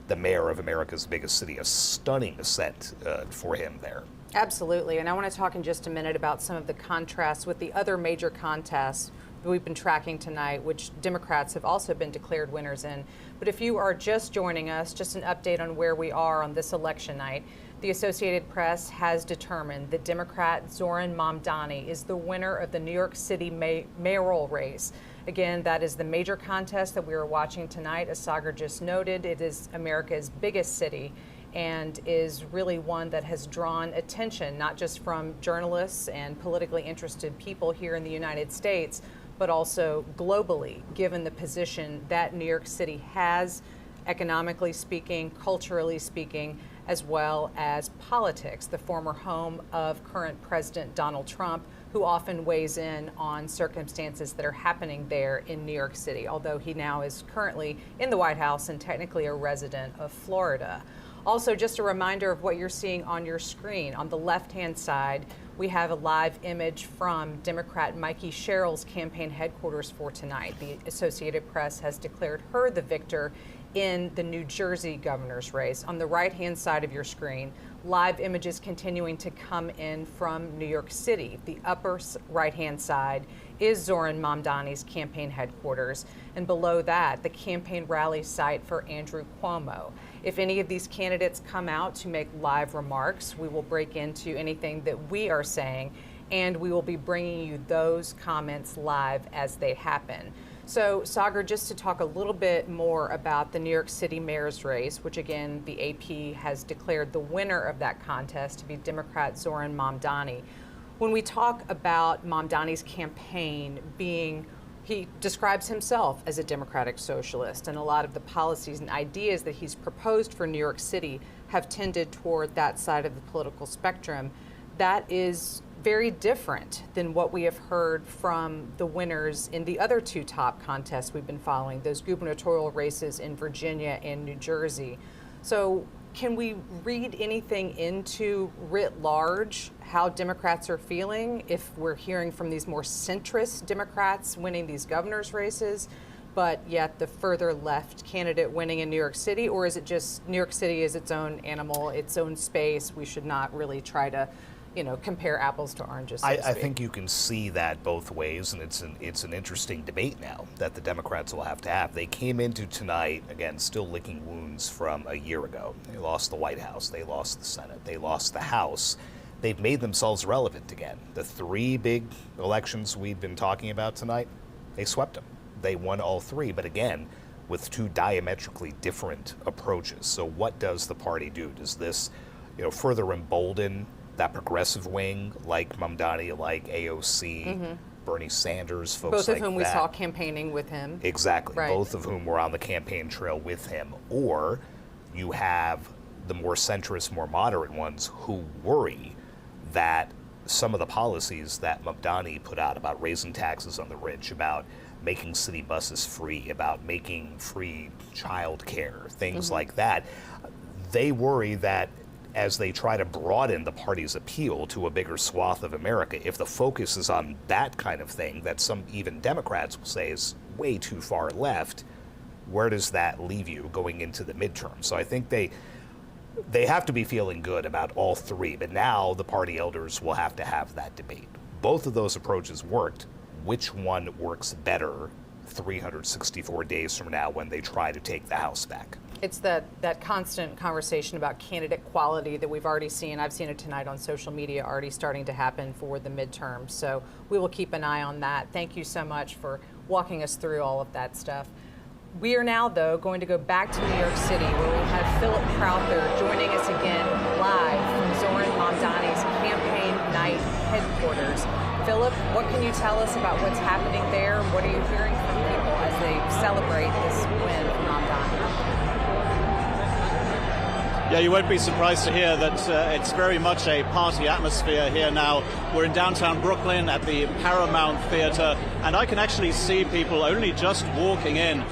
the mayor of America's biggest city. A stunning ascent for him there. Absolutely. And I want to talk in just a minute about some of the contrasts with the other major contests that we've been tracking tonight, which Democrats have also been declared winners in. But if you are just joining us, just an update on where we are on this election night. The Associated Press has determined that Democrat Zohran Mamdani is the winner of the New York City mayoral race. Again, that is the major contest that we are watching tonight. As Sagar just noted, it is America's biggest city and is really one that has drawn attention, not just from journalists and politically interested people here in the United States, but also globally, given the position that New York City has, economically speaking, culturally speaking, as well as politics, the former home of current President Donald Trump, who often weighs in on circumstances that are happening there in New York City, although he now is currently in the White House and technically a resident of Florida. Also, just a reminder of what you're seeing on your screen. On the left-hand side, we have a live image from Democrat Mikie Sherrill's campaign headquarters for tonight. The Associated Press has declared her the victor in the New Jersey governor's race. On the right-hand side of your screen, live images continuing to come in from New York City. The upper right-hand side is Zohran Mamdani's campaign headquarters, and below that, the campaign rally site for Andrew Cuomo. If any of these candidates come out to make live remarks, we will break into anything that we are saying, and we will be bringing you those comments live as they happen. So, Sagar, just to talk a little bit more about the New York City mayor's race, which again, the AP has declared the winner of that contest to be Democrat Zohran Mamdani. When we talk about Mamdani's campaign being, he describes himself as a democratic socialist, and a lot of the policies and ideas that he's proposed for New York City have tended toward that side of the political spectrum. That is very different than what we have heard from the winners in the other two top contests we've been following, those gubernatorial races in Virginia and New Jersey. So can we read anything into writ large how Democrats are feeling if we're hearing from these more centrist Democrats winning these governor's races, but yet the further left candidate winning in New York City? Or is it just New York City is its own animal, its own space? We should not really try to compare apples to oranges. So I think you can see that both ways, and it's an interesting debate now that the Democrats will have to have. They came into tonight, again, still licking wounds from a year ago. They lost the White House, they lost the Senate, they lost the House. They've made themselves relevant again. The three big elections we've been talking about tonight, they swept them. They won all three, but again, with two diametrically different approaches. So what does the party do? Does this, further embolden that progressive wing, like Mamdani, like AOC, Bernie Sanders, folks like that. Both of whom we saw campaigning with him. Exactly. Right. Both of whom were on the campaign trail with him. Or you have the more centrist, more moderate ones who worry that some of the policies that Mamdani put out about raising taxes on the rich, about making city buses free, about making free child care, things like that, they worry that as they try to broaden the party's appeal to a bigger swath of America, if the focus is on that kind of thing that some even Democrats will say is way too far left, where does that leave you going into the midterm? So I think they have to be feeling good about all three, but now the party elders will have to have that debate. Both of those approaches worked. Which one works better 364 days from now when they try to take the House back? It's that constant conversation about candidate quality that we've already seen. I've seen it tonight on social media already starting to happen for the midterms. So we will keep an eye on that. Thank you so much for walking us through all of that stuff. We are now, though, going to go back to New York City, where we have Philip Crowther joining us again live from Zohran Mamdani's campaign night headquarters. Philip, what can you tell us about what's happening there? What are you hearing from people as they celebrate this win for Mamdani? Yeah, you won't be surprised to hear that it's very much a party atmosphere here now. We're in downtown Brooklyn at the Paramount Theater, and I can actually see people only just walking in.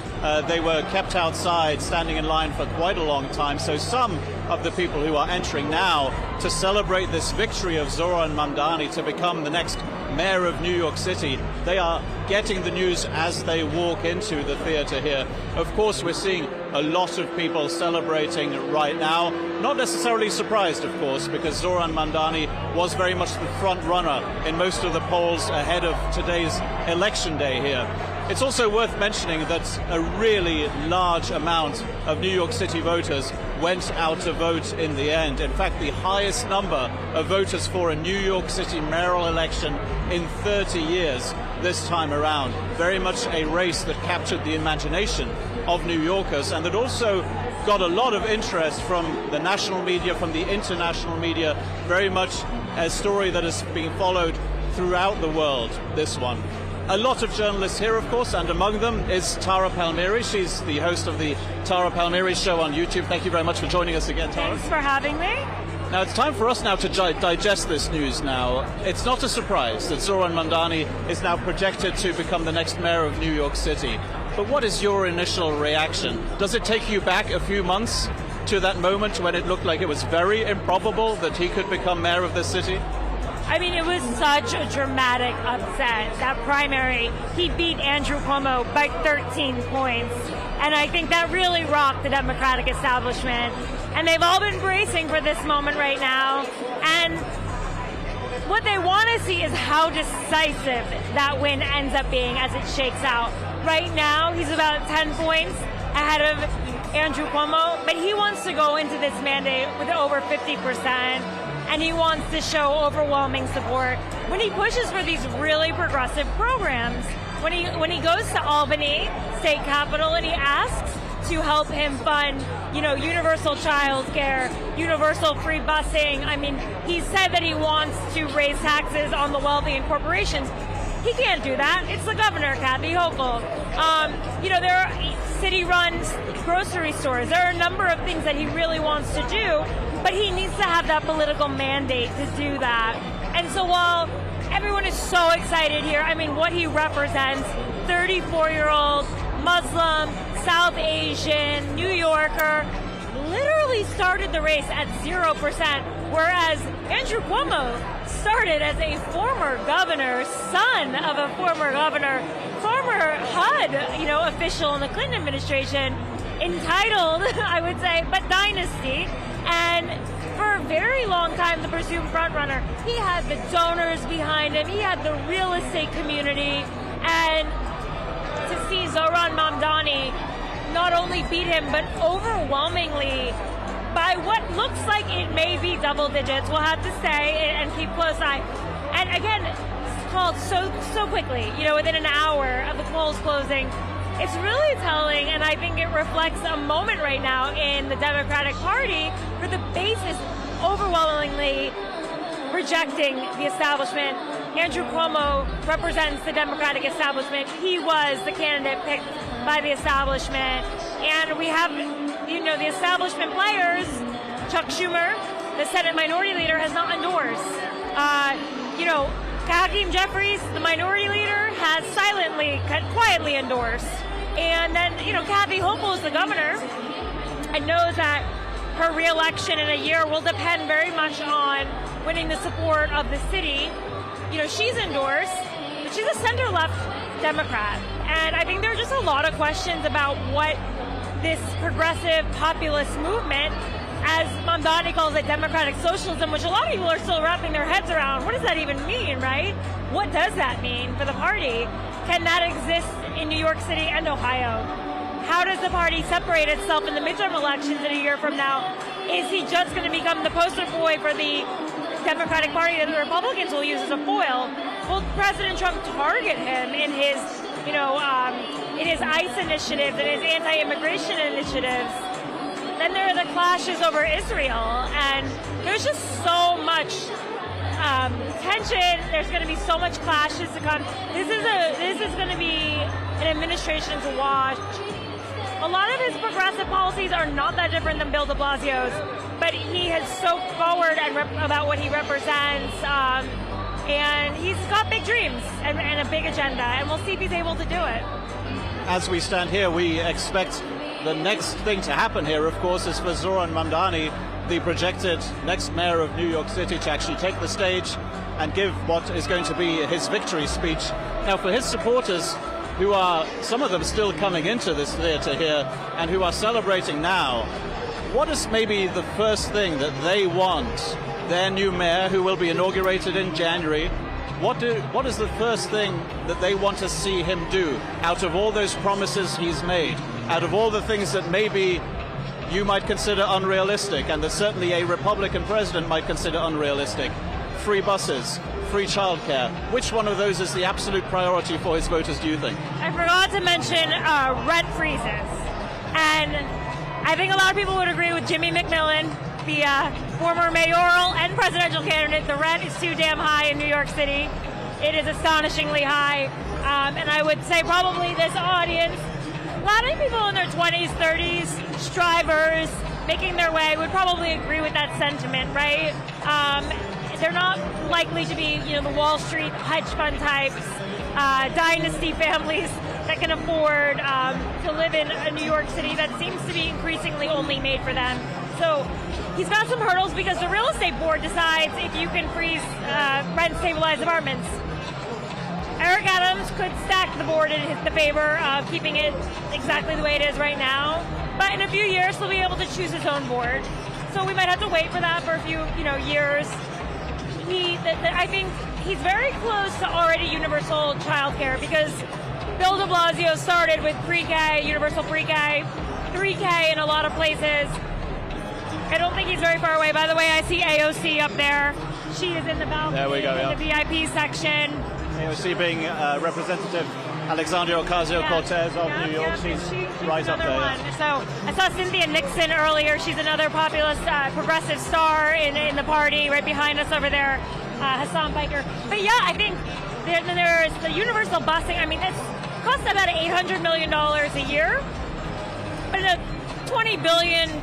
They were kept outside, standing in line for quite a long time. So some of the people who are entering now to celebrate this victory of Zohran Mamdani to become the next mayor of New York City, they are getting the news as they walk into the theater here. Of course, we're seeing a lot of people celebrating right now. Not necessarily surprised, of course, because Zohran Mamdani was very much the front runner in most of the polls ahead of today's election day here. It's also worth mentioning that a really large amount of New York City voters went out to vote in the end. In fact, the highest number of voters for a New York City mayoral election in 30 years this time around. Very much a race that captured the imagination of New Yorkers, and that also got a lot of interest from the national media, from the international media. Very much a story that has been followed throughout the world, this one. A lot of journalists here, of course, and among them is Tara Palmieri. She's the host of the Tara Palmieri Show on YouTube. Thank you very much for joining us again, Tara. Thanks for having me. Now, it's time for us now to digest this news now. It's not a surprise that Zohran Mamdani is now projected to become the next mayor of New York City. But what is your initial reaction? Does it take you back a few months to that moment when it looked like it was very improbable that he could become mayor of this city? I mean, it was such a dramatic upset. That primary, he beat Andrew Cuomo by 13 points. And I think that really rocked the Democratic establishment. And they've all been bracing for this moment right now. And what they want to see is how decisive that win ends up being as it shakes out. Right now, he's about 10 points ahead of Andrew Cuomo, but he wants to go into this mandate with over 50%. And he wants to show overwhelming support when he pushes for these really progressive programs. When he goes to Albany, state capital, and he asks to help him fund, universal child care, universal free busing. I mean, he said that he wants to raise taxes on the wealthy and corporations. He can't do that. It's the governor, Kathy Hochul. There are city-run grocery stores. There are a number of things that he really wants to do, but he needs to have that political mandate to do that. And so while everyone is so excited here, I mean, what he represents, 34-year-old, Muslim, South Asian, New Yorker, literally started the race at 0%, whereas Andrew Cuomo started as a former governor, son of a former governor, former HUD, official in the Clinton administration, entitled, I would say, but dynasty. And for a very long time, the presumed frontrunner, he had the donors behind him, he had the real estate community, and to see Zohran Mamdani not only beat him, but overwhelmingly by what looks like it may be double digits. We'll have to say and keep close eye. And again, it's called so quickly, within an hour of the polls closing. It's really telling, and I think it reflects a moment right now in the Democratic Party where the base is overwhelmingly rejecting the establishment. Andrew Cuomo represents the Democratic establishment. He was the candidate picked by the establishment. And we have, the establishment players. Chuck Schumer, the Senate Minority Leader, has not endorsed. Hakeem Jeffries, the Minority Leader, has quietly endorsed. And then, Kathy Hochul is the governor and knows that her re-election in a year will depend very much on winning the support of the city. She's endorsed, but she's a center-left Democrat. And I think there are just a lot of questions about what this progressive populist movement, as Mamdani calls it, democratic socialism, which a lot of people are still wrapping their heads around. What does that even mean, right? What does that mean for the party? Can that exist in New York City and Ohio? How does the party separate itself in the midterm elections in a year from now? Is he just going to become the poster boy for the Democratic Party that the Republicans will use as a foil? Will President Trump target him in his, in his ICE initiatives and his anti-immigration initiatives? Then there are the clashes over Israel, and there's just so much tension. There's going to be so much clashes to come. This is going to be an administration to watch. A lot of his progressive policies are not that different than Bill de Blasio's. he has soaked forward and about what he represents. And he's got big dreams and a big agenda, and we'll see if he's able to do it. As we stand here, we expect the next thing to happen here, of course, is for Zohran Mamdani, the projected next mayor of New York City, to actually take the stage and give what is going to be his victory speech. Now, for his supporters, who are, some of them still coming into this theater here, and who are celebrating now, what is maybe the first thing that they want their new mayor, who will be inaugurated in January, what is the first thing that they want to see him do out of all those promises he's made, out of all the things that maybe you might consider unrealistic and that certainly a Republican president might consider unrealistic? Free buses, free childcare. Which one of those is the absolute priority for his voters, do you think? I forgot to mention rent freezes. And I think a lot of people would agree with Jimmy McMillan, the former mayoral and presidential candidate. The rent is too damn high in New York City. It is astonishingly high. And I would say probably this audience, a lot of people in their 20s, 30s, strivers, making their way, would probably agree with that sentiment, right? They're not likely to be, the Wall Street hedge fund types, dynasty families that can afford to live in a New York City that seems to be increasingly only made for them. So he's got some hurdles because the real estate board decides if you can freeze rent-stabilized apartments. Eric Adams could stack the board in the favor of keeping it exactly the way it is right now, but in a few years he'll be able to choose his own board. So we might have to wait for that for a few, years. I think he's very close to already universal childcare because Bill de Blasio started with pre-K, universal pre-K, 3K in a lot of places. I don't think he's very far away. By the way, I see AOC up there. She is in the balcony, there we go, in the VIP section. AOC being Representative Alexandria Ocasio-Cortez of New York. She's right up there. One. So I saw Cynthia Nixon earlier. She's another populist, progressive star in the party right behind us over there, Hassan Piker. But yeah, I think there's the universal busing. I mean, it costs about $800 million a year. But in a $20 billion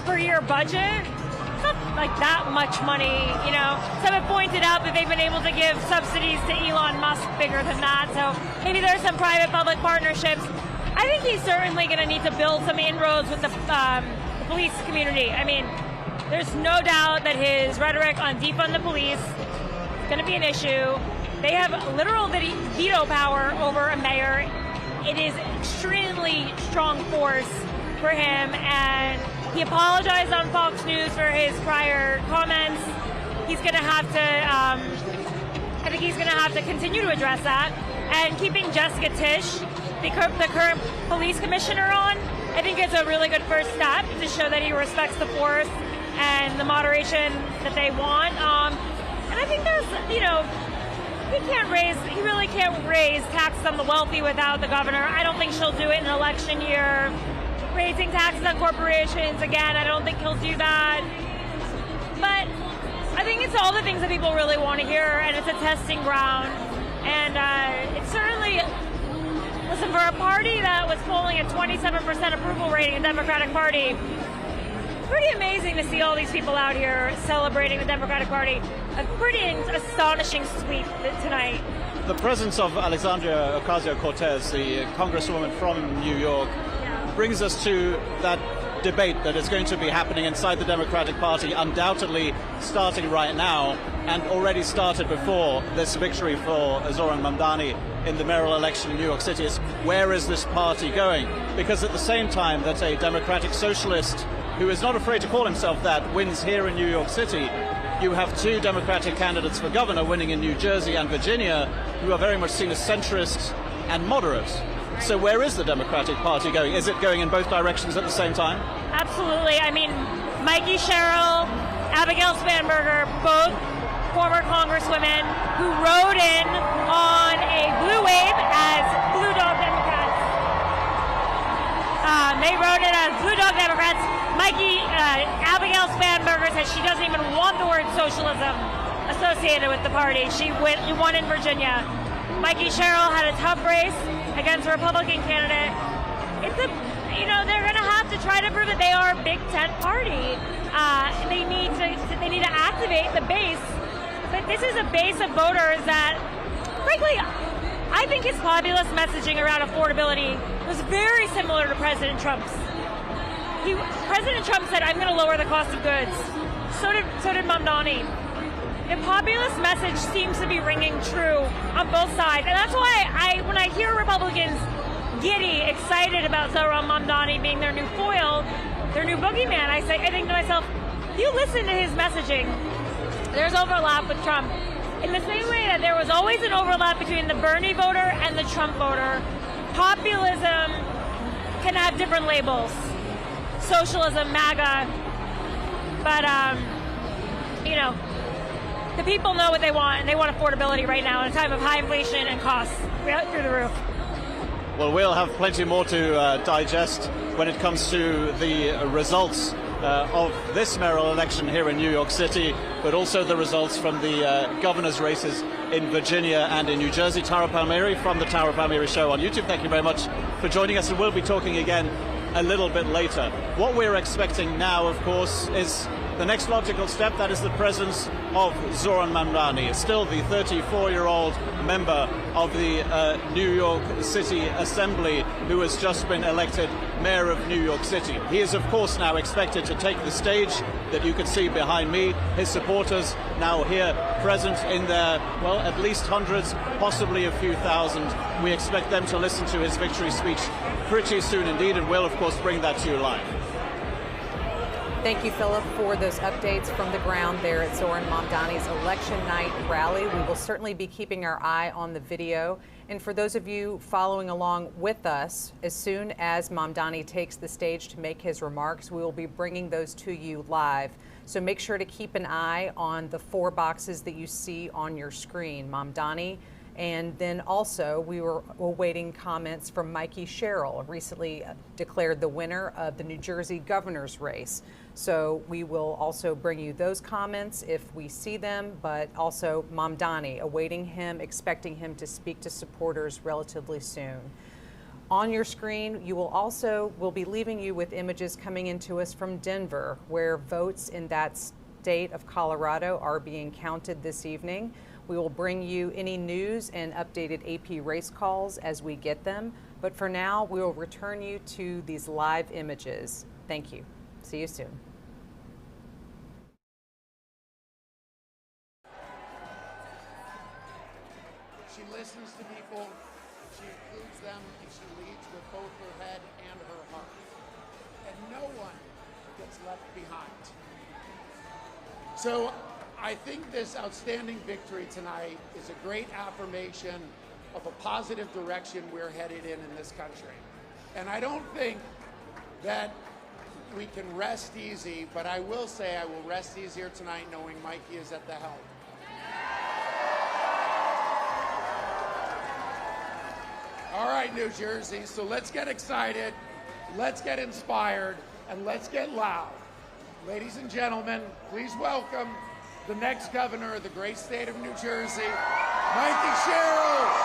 per year budget, it's not like that much money, Some have pointed out that they've been able to give subsidies to Elon Musk bigger than that, so maybe there's some private-public partnerships. I think he's certainly going to need to build some inroads with the police community. I mean, there's no doubt that his rhetoric on defund the police is going to be an issue. They have literal veto power over a mayor. It is extremely strong force for him, and he apologized on Fox News for his prior comments. He's going to have to, I think he's going to have to continue to address that. And keeping Jessica Tisch, the current police commissioner, on, I think it's a really good first step to show that he respects the force and the moderation that they want. And I think there's, he really can't raise taxes on the wealthy without the governor. I don't think she'll do it in an election year. Raising taxes on corporations, again, I don't think he'll do that. But I think it's all the things that people really want to hear, and it's a testing ground. And it's certainly, listen, for a party that was polling a 27% approval rating, the Democratic Party, pretty amazing to see all these people out here celebrating the Democratic Party. A pretty astonishing sweep tonight. The presence of Alexandria Ocasio-Cortez, the congresswoman from New York, brings us to that debate that is going to be happening inside the Democratic Party, undoubtedly starting right now and already started before this victory for Zohran Mamdani in the mayoral election in New York City. Is where is this party going? Because at the same time that a democratic socialist who is not afraid to call himself that wins here in New York City, you have two Democratic candidates for governor winning in New Jersey and Virginia who are very much seen as centrist and moderate. So where is the Democratic Party going? Is it going in both directions at the same time? Absolutely. I mean, Mikie Sherrill, Abigail Spanberger, both former congresswomen who rode in on a blue wave as Blue Dog Democrats. They rode in as Blue Dog Democrats. Abigail Spanberger says she doesn't even want the word socialism associated with the party. She won in Virginia. Mikie Sherrill had a tough race against a Republican candidate. They're going to have to try to prove that they are a Big Tent party. They need to activate the base, but this is a base of voters that, frankly, I think his populist messaging around affordability was very similar to President Trump's. President Trump said, "I'm going to lower the cost of goods." So did Mamdani. The populist message seems to be ringing true on both sides, and that's why when I hear Republicans giddy, excited about Zohran Mamdani being their new foil, their new boogeyman, I think to myself, you listen to his messaging, there's overlap with Trump. In the same way that there was always an overlap between the Bernie voter and the Trump voter, populism can have different labels. Socialism, MAGA, but, the people know what they want, and they want affordability right now in a time of high inflation and costs through the roof. Well, we'll have plenty more to digest when it comes to the results of this mayoral election here in New York City, but also the results from the governor's races in Virginia and in New Jersey. Tara Palmieri from the Tara Palmieri Show on YouTube, thank you very much for joining us, and we'll be talking again a little bit later. What we're expecting now, of course, is the next logical step. That is the presence of Zohran Mamdani, still the 34-year-old member of the New York City Assembly who has just been elected mayor of New York City. He is, of course, now expected to take the stage that you can see behind me. His supporters now here present in their, well, at least hundreds, possibly a few thousand. We expect them to listen to his victory speech pretty soon indeed, and we'll, of course, bring that to you live. Thank you, Philip, for those updates from the ground there at Zohran Mamdani's election night rally. We will certainly be keeping our eye on the video. And for those of you following along with us, as soon as Mamdani takes the stage to make his remarks, we will be bringing those to you live. So make sure to keep an eye on the 4 boxes that you see on your screen. Mamdani. And then also, we were awaiting comments from Mikie Sherrill, recently declared the winner of the New Jersey governor's race. So we will also bring you those comments if we see them, but also Mamdani, awaiting him, expecting him to speak to supporters relatively soon. On your screen, we'll be leaving you with images coming into us from Denver, where votes in that state of Colorado are being counted this evening. We will bring you any news and updated AP race calls as we get them. But for now, we will return you to these live images. Thank you. See you soon. She listens to people, she includes them, and she leads with both her head and her heart. And no one gets left behind. So I think this outstanding victory tonight is a great affirmation of a positive direction we're headed in this country. And I don't think that we can rest easy, but I will say I will rest easier tonight knowing Mikie is at the helm. All right, New Jersey, so let's get excited, let's get inspired, and let's get loud. Ladies and gentlemen, please welcome the next governor of the great state of New Jersey, Mikie Sherrill.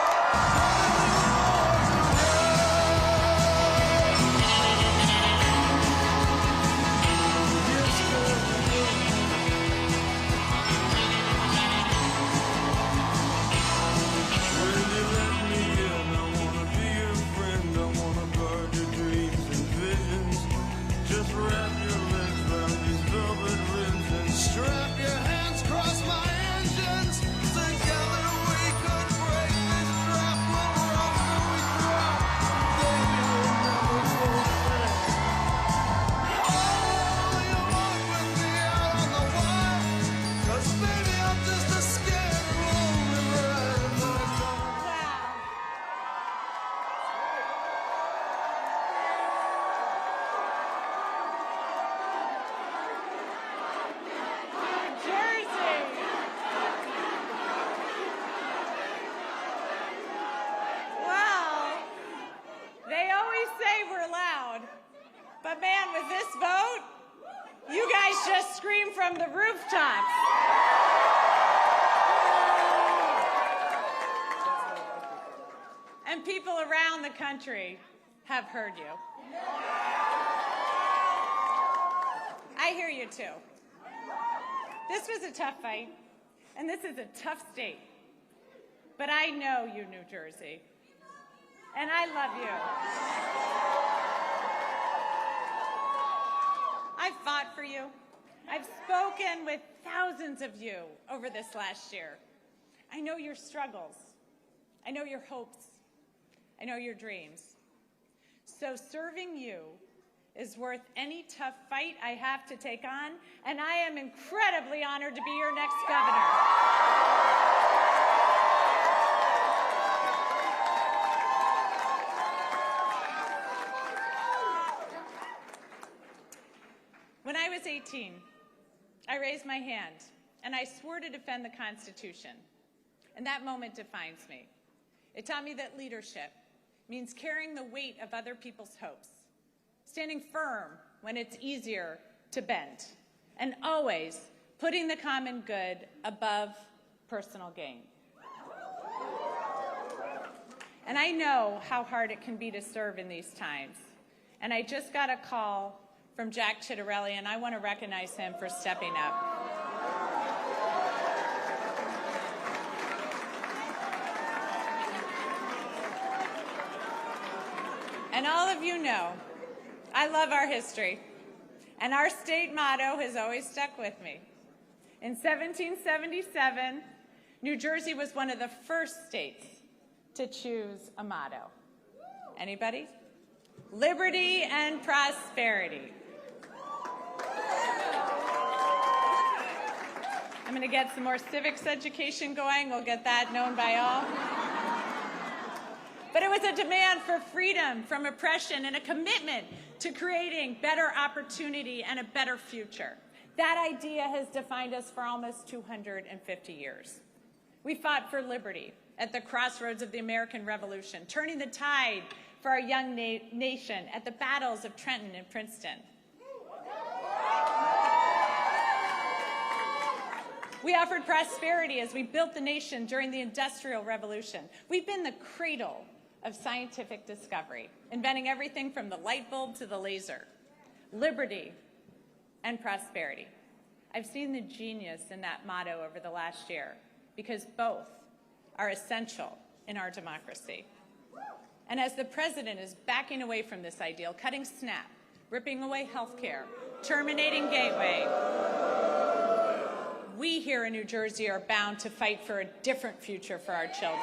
But man, with this vote, you guys just scream from the rooftops. And people around the country have heard you. I hear you too. This was a tough fight, and this is a tough state. But I know you, New Jersey, and I love you. I've fought for you. I've spoken with thousands of you over this last year. I know your struggles. I know your hopes. I know your dreams. So serving you is worth any tough fight I have to take on, and I am incredibly honored to be your next governor. When I was 18, I raised my hand, and I swore to defend the Constitution. And that moment defines me. It taught me that leadership means carrying the weight of other people's hopes, standing firm when it's easier to bend, and always putting the common good above personal gain. And I know how hard it can be to serve in these times. And I just got a call from Jack Ciattarelli, and I want to recognize him for stepping up. And all of you know, I love our history, and our state motto has always stuck with me. In 1777, New Jersey was one of the first states to choose a motto. Anybody? Liberty and prosperity. I'm going to get some more civics education going. We'll get that known by all. But it was a demand for freedom from oppression and a commitment to creating better opportunity and a better future. That idea has defined us for almost 250 years. We fought for liberty at the crossroads of the American Revolution, turning the tide for our young nation at the battles of Trenton and Princeton. We offered prosperity as we built the nation during the Industrial Revolution. We've been the cradle of scientific discovery, inventing everything from the light bulb to the laser. Liberty and prosperity. I've seen the genius in that motto over the last year because both are essential in our democracy. And as the president is backing away from this ideal, cutting SNAP, ripping away health care, terminating Gateway, we here in New Jersey are bound to fight for a different future for our children.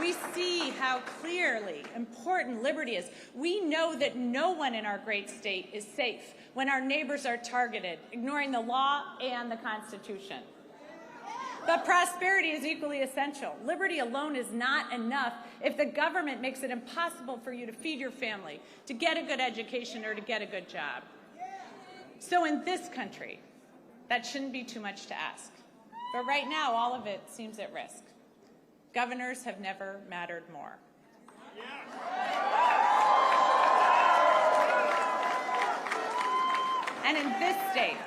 We see how clearly important liberty is. We know that no one in our great state is safe when our neighbors are targeted, ignoring the law and the Constitution. But prosperity is equally essential. Liberty alone is not enough if the government makes it impossible for you to feed your family, to get a good education, or to get a good job. So in this country, that shouldn't be too much to ask. But right now, all of it seems at risk. Governors have never mattered more. And in this state,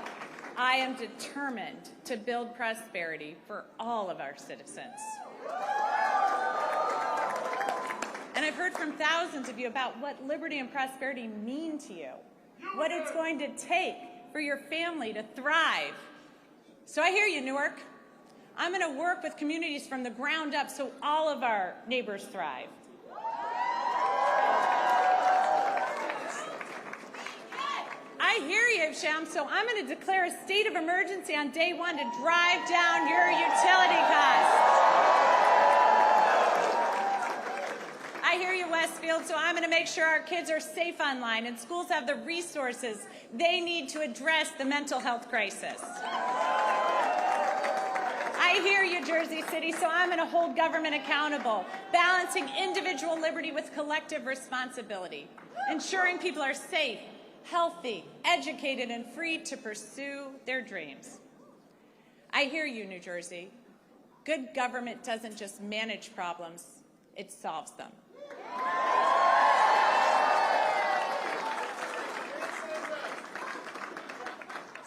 I am determined to build prosperity for all of our citizens. And I've heard from thousands of you about what liberty and prosperity mean to you, what it's going to take for your family to thrive. So I hear you, Newark. I'm going to work with communities from the ground up so all of our neighbors thrive. I hear you, Sham, so I'm going to declare a state of emergency on day one to drive down your utility costs. I hear you, Westfield, so I'm going to make sure our kids are safe online and schools have the resources they need to address the mental health crisis. I hear you, Jersey City, so I'm going to hold government accountable, balancing individual liberty with collective responsibility, ensuring people are safe, healthy, educated, and free to pursue their dreams. I hear you, New Jersey. Good government doesn't just manage problems, it solves them.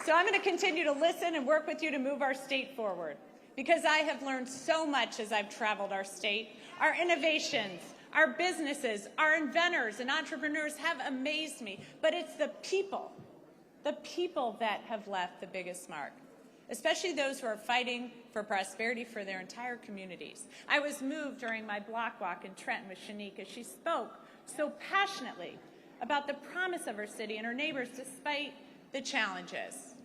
So I'm going to continue to listen and work with you to move our state forward, because I have learned so much as I've traveled our state, our innovations, Our businesses, our inventors and entrepreneurs have amazed me, but it's the people that have left the biggest mark, especially those who are fighting for prosperity for their entire communities. I was moved during my block walk in Trenton with Shanique as she spoke so passionately about the promise of her city and her neighbors despite the challenges.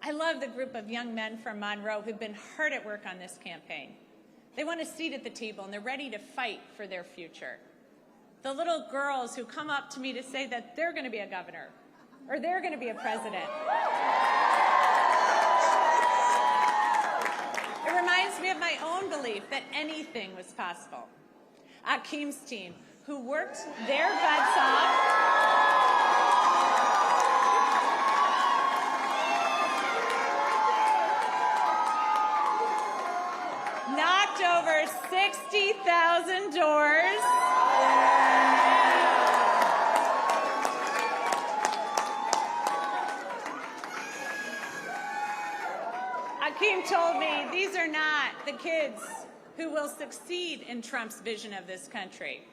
I love the group of young men from Monroe who've been hard at work on this campaign. They want a seat at the table and they're ready to fight for their future. The little girls who come up to me to say that they're going to be a governor or they're going to be a president. It reminds me of my own belief that anything was possible. Akeem's team, who worked their butts off, knocked over 60,000 doors. Akeem told me these are not the kids who will succeed in Trump's vision of this country,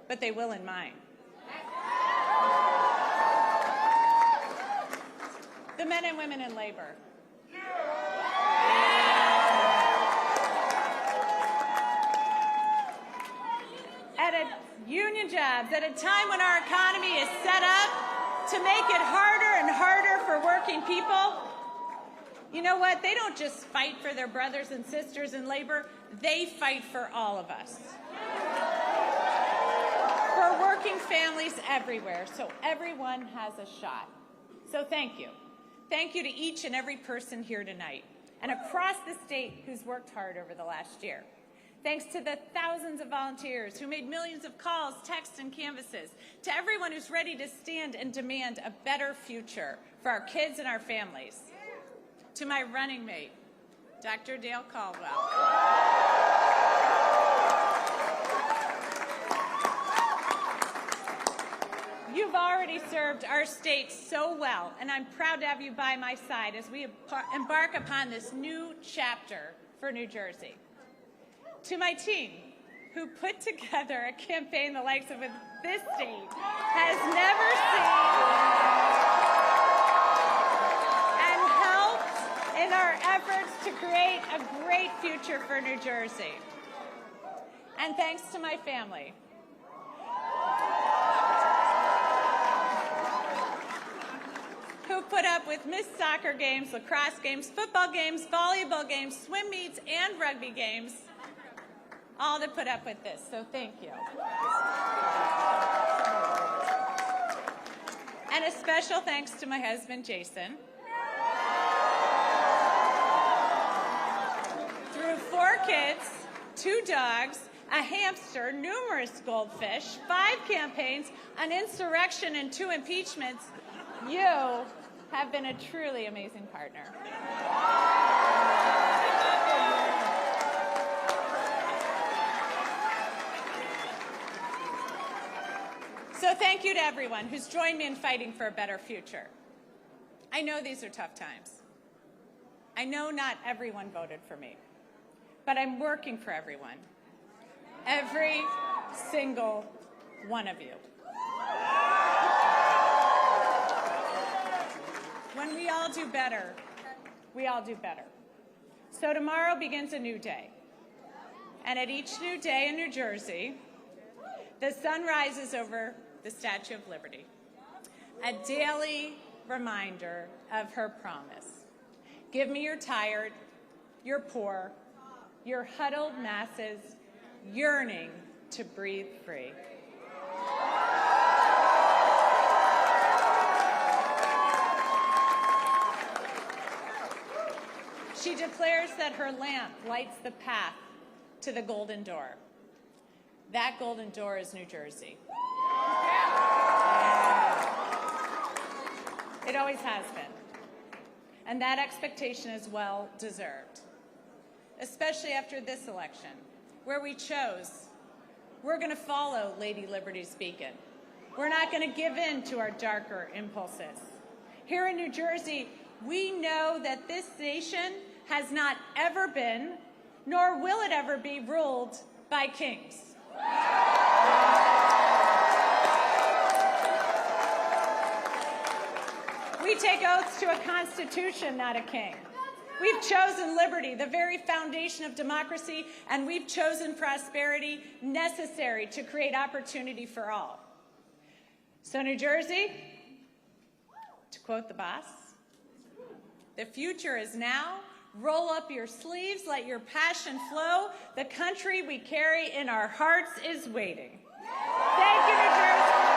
but they will in mine. The men and women in labor. Union jobs at a time when our economy is set up to make it harder and harder for working people. You know what? They don't just fight for their brothers and sisters in labor. They fight for all of us. For working families everywhere, so everyone has a shot. So thank you. Thank you to each and every person here tonight and across the state who's worked hard over the last year. Thanks to the thousands of volunteers who made millions of calls, texts, and canvases, to everyone who's ready to stand and demand a better future for our kids and our families. To my running mate, Dr. Dale Caldwell. You've already served our state so well, and I'm proud to have you by my side as we embark upon this new chapter for New Jersey. To my team, who put together a campaign the likes of this state has never seen, and helped in our efforts to create a great future for New Jersey. And thanks to my family, who put up with missed soccer games, lacrosse games, football games, volleyball games, swim meets, and rugby games, all to put up with this, so thank you. And a special thanks to my husband, Jason. Through 4 kids, 2 dogs, a hamster, numerous goldfish, 5 campaigns, an insurrection, and 2 impeachments, you have been a truly amazing partner. So thank you to everyone who's joined me in fighting for a better future. I know these are tough times. I know not everyone voted for me, but I'm working for everyone. Every single one of you. When we all do better, we all do better. So tomorrow begins a new day. And at each new day in New Jersey, the sun rises over the Statue of Liberty, a daily reminder of her promise. Give me your tired, your poor, your huddled masses yearning to breathe free. She declares that her lamp lights the path to the golden door. That golden door is New Jersey. It always has been. And that expectation is well deserved, especially after this election, where we chose, we're going to follow Lady Liberty's beacon. We're not going to give in to our darker impulses. Here in New Jersey, we know that this nation has not ever been, nor will it ever be, ruled by kings. We take oaths to a constitution, not a king. We've chosen liberty, the very foundation of democracy, and we've chosen prosperity necessary to create opportunity for all. So New Jersey, to quote the boss, the future is now. Roll up your sleeves, let your passion flow. The country we carry in our hearts is waiting. Thank you, New Jersey.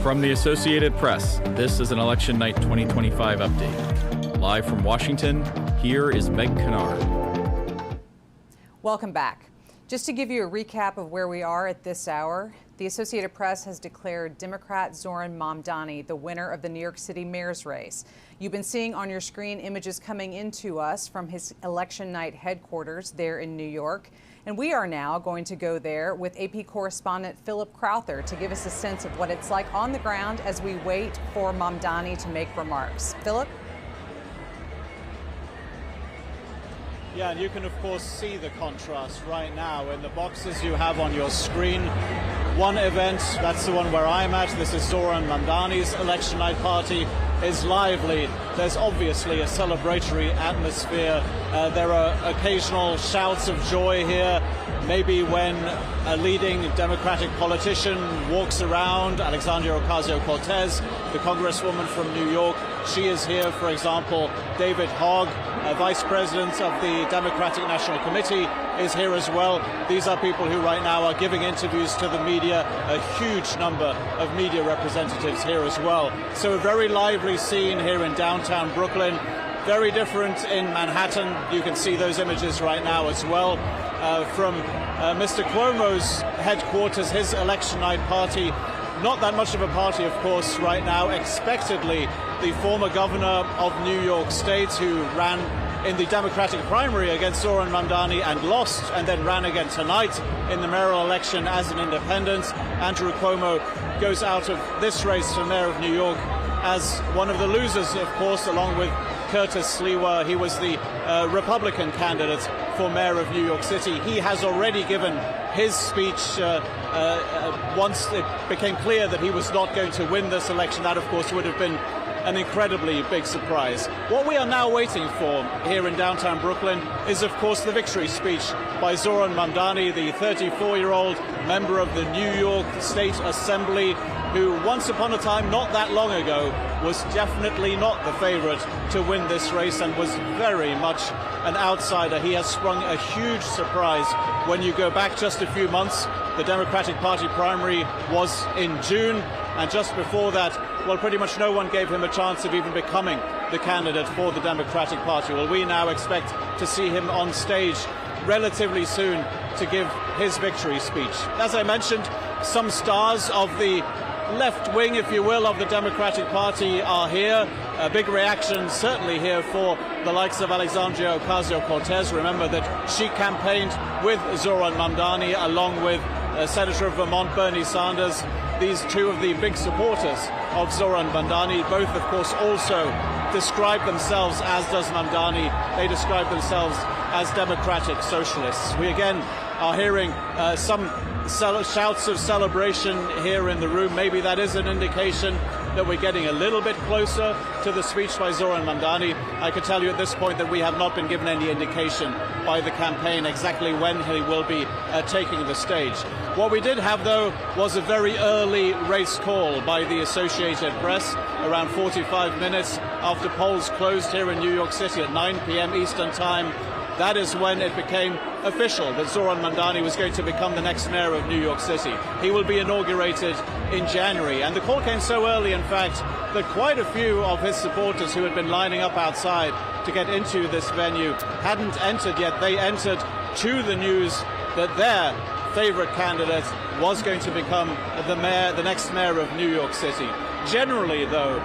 From the Associated Press, this is an Election Night 2025 update. Live from Washington, here is Meg Kennard. Welcome back. Just to give you a recap of where we are at this hour, the Associated Press has declared Democrat Zohran Mamdani the winner of the New York City mayor's race. You've been seeing on your screen images coming into us from his election night headquarters there in New York. And we are now going to go there with AP correspondent Philip Crowther to give us a sense of what it's like on the ground as we wait for Mamdani to make remarks. Philip? Yeah, and you can, of course, see the contrast right now in the boxes you have on your screen. One event, that's the one where I'm at. This is Zohran Mamdani's election night party. Is lively. There's obviously a celebratory atmosphere. There are occasional shouts of joy here. Maybe when a leading Democratic politician walks around, Alexandria Ocasio-Cortez, the congresswoman from New York, she is here, for example. David Hogg, vice president of the Democratic National Committee, is here as well. These are people who right now are giving interviews to the media, a huge number of media representatives here as well. So a very lively scene here in downtown Brooklyn. Very different in Manhattan. You can see those images right now as well. From Mr. Cuomo's headquarters, his election night party. Not that much of a party, of course, right now. Expectedly, the former governor of New York State, who ran in the Democratic primary against Zohran Mamdani and lost, and then ran again tonight in the mayoral election as an independent. Andrew Cuomo goes out of this race for mayor of New York as one of the losers, of course, along with Curtis Sliwa. He was the Republican candidate for mayor of New York City. He has already given his speech once it became clear that he was not going to win this election. That, of course, would have been an incredibly big surprise. What we are now waiting for here in downtown Brooklyn is, of course, the victory speech by Zohran Mamdani, the 34-year-old member of the New York State Assembly, who once upon a time, not that long ago, was definitely not the favorite to win this race and was very much an outsider. He has sprung a huge surprise. When you go back just a few months, the Democratic Party primary was in June, and just before that, well, pretty much no one gave him a chance of even becoming the candidate for the Democratic Party. Well, we now expect to see him on stage relatively soon to give his victory speech. As I mentioned, some stars of the left wing, if you will, of the Democratic Party are here. A big reaction certainly here for the likes of Alexandria Ocasio-Cortez. Remember that she campaigned with Zohran Mamdani along with Senator of Vermont Bernie Sanders. These two of the big supporters of Zohran Mamdani, both of course also describe themselves, as does Mamdani, they describe themselves as democratic socialists. We again are hearing some shouts of celebration here in the room. Maybe that is an indication that we're getting a little bit closer to the speech by Zohran Mamdani. I can tell you at this point that we have not been given any indication by the campaign exactly when he will be taking the stage. What we did have, though, was a very early race call by the Associated Press, around 45 minutes after polls closed here in New York City at 9 p.m. Eastern Time. That is when it became official that Zohran Mamdani was going to become the next mayor of New York City. He will be inaugurated in January. And the call came so early, in fact, that quite a few of his supporters who had been lining up outside to get into this venue hadn't entered yet. They entered to the news that their favorite candidate was going to become the next mayor of New York City. Generally, though,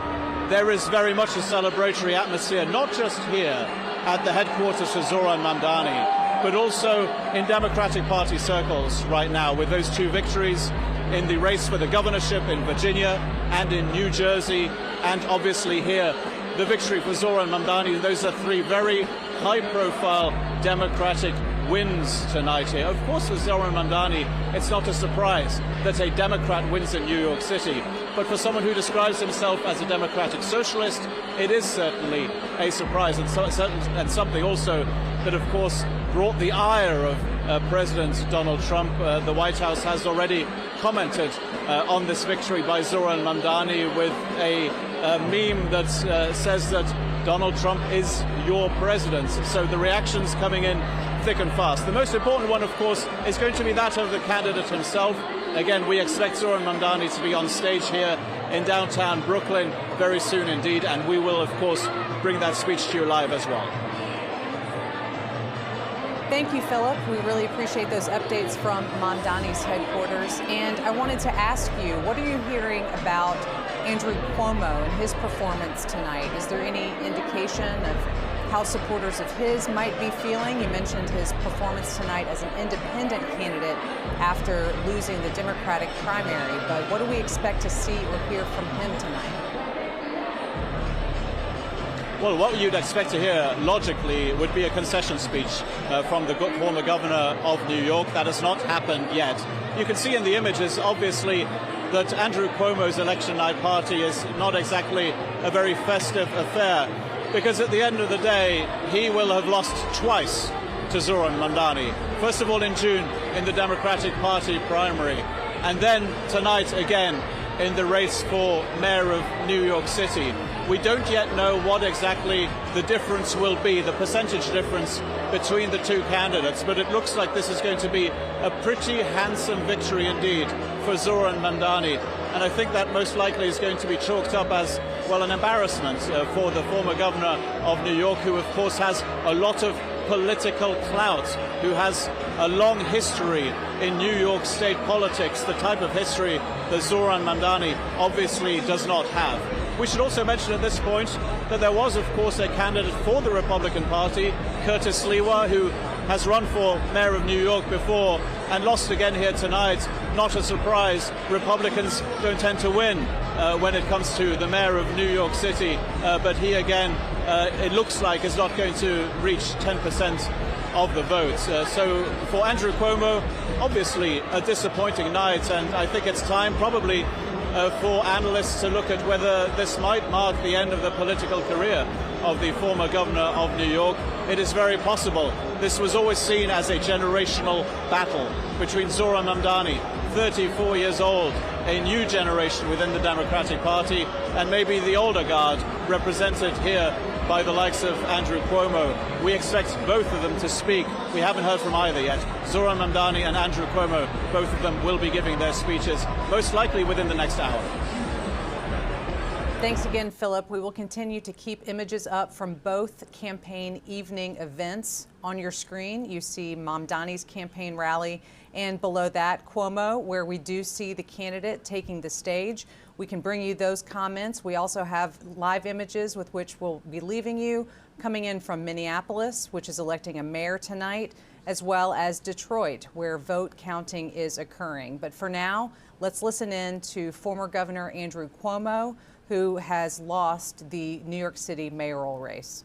there is very much a celebratory atmosphere, not just here at the headquarters for Zohran Mamdani, but also in Democratic Party circles right now, with those two victories in the race for the governorship in Virginia and in New Jersey, and obviously here, the victory for Zohran Mamdani. Those are three very high-profile Democratic wins tonight here. Of course, for Zohran Mamdani, it's not a surprise that a Democrat wins in New York City. But for someone who describes himself as a democratic socialist, it is certainly a surprise, and something also that, of course, brought the ire of President Donald Trump. The White House has already commented on this victory by Zohran Mamdani with a meme that says that Donald Trump is your president. So the reactions coming in thick and fast. The most important one, of course, is going to be that of the candidate himself. Again, we expect Zohran Mamdani to be on stage here in downtown Brooklyn very soon indeed, and we will, of course, bring that speech to you live as well. Thank you, Philip. We really appreciate those updates from Mamdani's headquarters. And I wanted to ask you, what are you hearing about Andrew Cuomo and his performance tonight? Is there any indication of how supporters of his might be feeling? You mentioned his performance tonight as an independent candidate after losing the Democratic primary, but what do we expect to see or hear from him tonight? Well, what you'd expect to hear, logically, would be a concession speech from the former governor of New York. That has not happened yet. You can see in the images, obviously, that Andrew Cuomo's election night party is not exactly a very festive affair, because at the end of the day, he will have lost twice to Zohran Mamdani. First of all in June in the Democratic Party primary, and then tonight again in the race for mayor of New York City. We don't yet know what exactly the difference will be, the percentage difference between the two candidates, but it looks like this is going to be a pretty handsome victory indeed for Zohran Mamdani. And I think that most likely is going to be chalked up as, well, an embarrassment for the former governor of New York, who of course has a lot of political clout, who has a long history in New York state politics, the type of history that Zohran Mamdani obviously does not have. We should also mention at this point that there was, of course, a candidate for the Republican Party, Curtis Sliwa, who has run for mayor of New York before and lost again here tonight. Not a surprise. Republicans don't tend to win when it comes to the mayor of New York City, but he again, it looks like, is not going to reach 10% of the votes. So for Andrew Cuomo, obviously a disappointing night, and I think it's time probably for analysts to look at whether this might mark the end of the political career of the former governor of New York. It is very possible. This was always seen as a generational battle between Zohran Mamdani, 34 years old, a new generation within the Democratic Party, and maybe the older guard represented here by the likes of Andrew Cuomo. We expect both of them to speak. We haven't heard from either yet. Zohran Mamdani and Andrew Cuomo, both of them will be giving their speeches, most likely within the next hour. Thanks again, Philip. We will continue to keep images up from both campaign evening events. On your screen, you see Mamdani's campaign rally, and below that, Cuomo, where we do see the candidate taking the stage. We can bring you those comments. We also have live images with which we'll be leaving you, coming in from Minneapolis, which is electing a mayor tonight, as well as Detroit, where vote counting is occurring. But for now, let's listen in to former Governor Andrew Cuomo, who has lost the New York City mayoral race.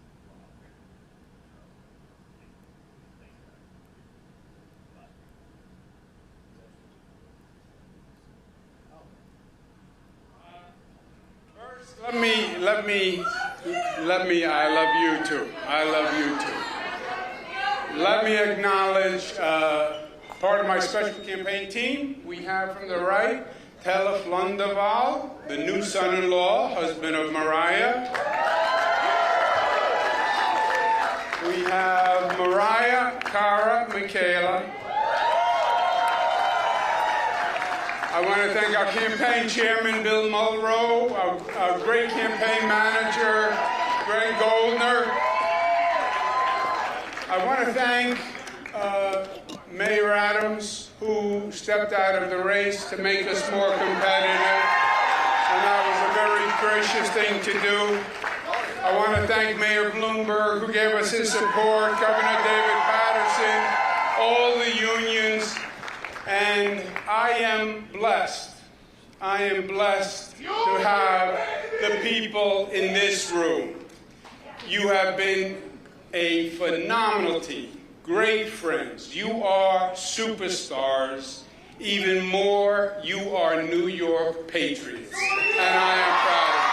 Let me, I love you too. I love you too. Let me acknowledge part of my special campaign team. We have from the right, Telef Lundaval, the new son-in-law, husband of Mariah. We have Mariah, Cara, Michaela. I want to thank our campaign chairman, Bill Mulrow, our great campaign manager, Greg Goldner. I want to thank Mayor Adams, who stepped out of the race to make us more competitive, and that was a very gracious thing to do. I want to thank Mayor Bloomberg, who gave us his support, Governor David Patterson, all the unions, and I am blessed. I am blessed to have the people in this room. You have been a phenomenal team. Great friends. You are superstars. Even more, you are New York patriots. And I am proud of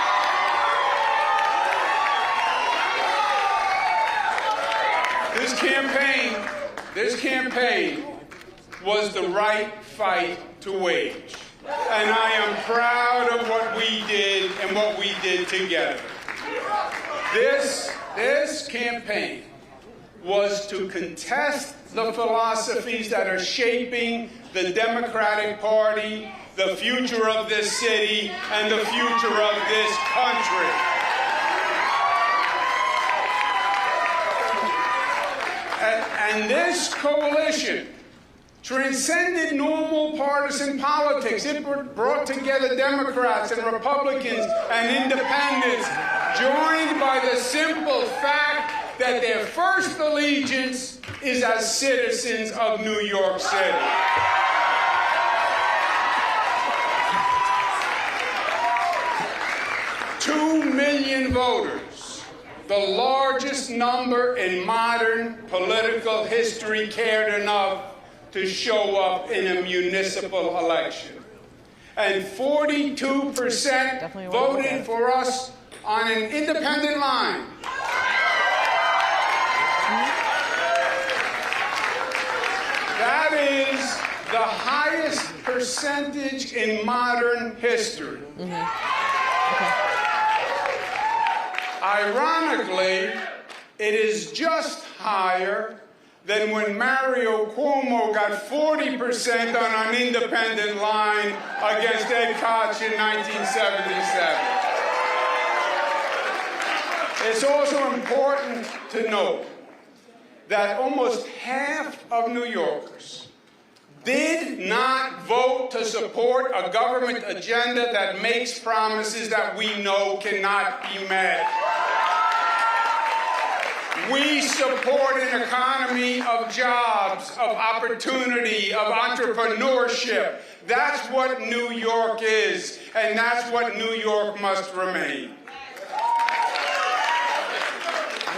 you. This campaign was the right fight to wage. And I am proud of what we did and what we did together. This campaign was to contest the philosophies that are shaping the Democratic Party the future of this city and the future of this country. And this coalition transcended normal partisan politics. It brought together Democrats and Republicans and independents, joined by the simple fact that their first allegiance is as citizens of New York City. $2 million voters, the largest number in modern political history, cared enough to show up in a municipal election. And 42% voted for us on an independent line. That is the highest percentage in modern history. Ironically, it is just higher than when Mario Cuomo got 40% on an independent line against Ed Koch in 1977. It's also important to note that almost half of New Yorkers did not vote to support a government agenda that makes promises that we know cannot be met. We support an economy of jobs, of opportunity, of entrepreneurship. That's what New York is, and that's what New York must remain.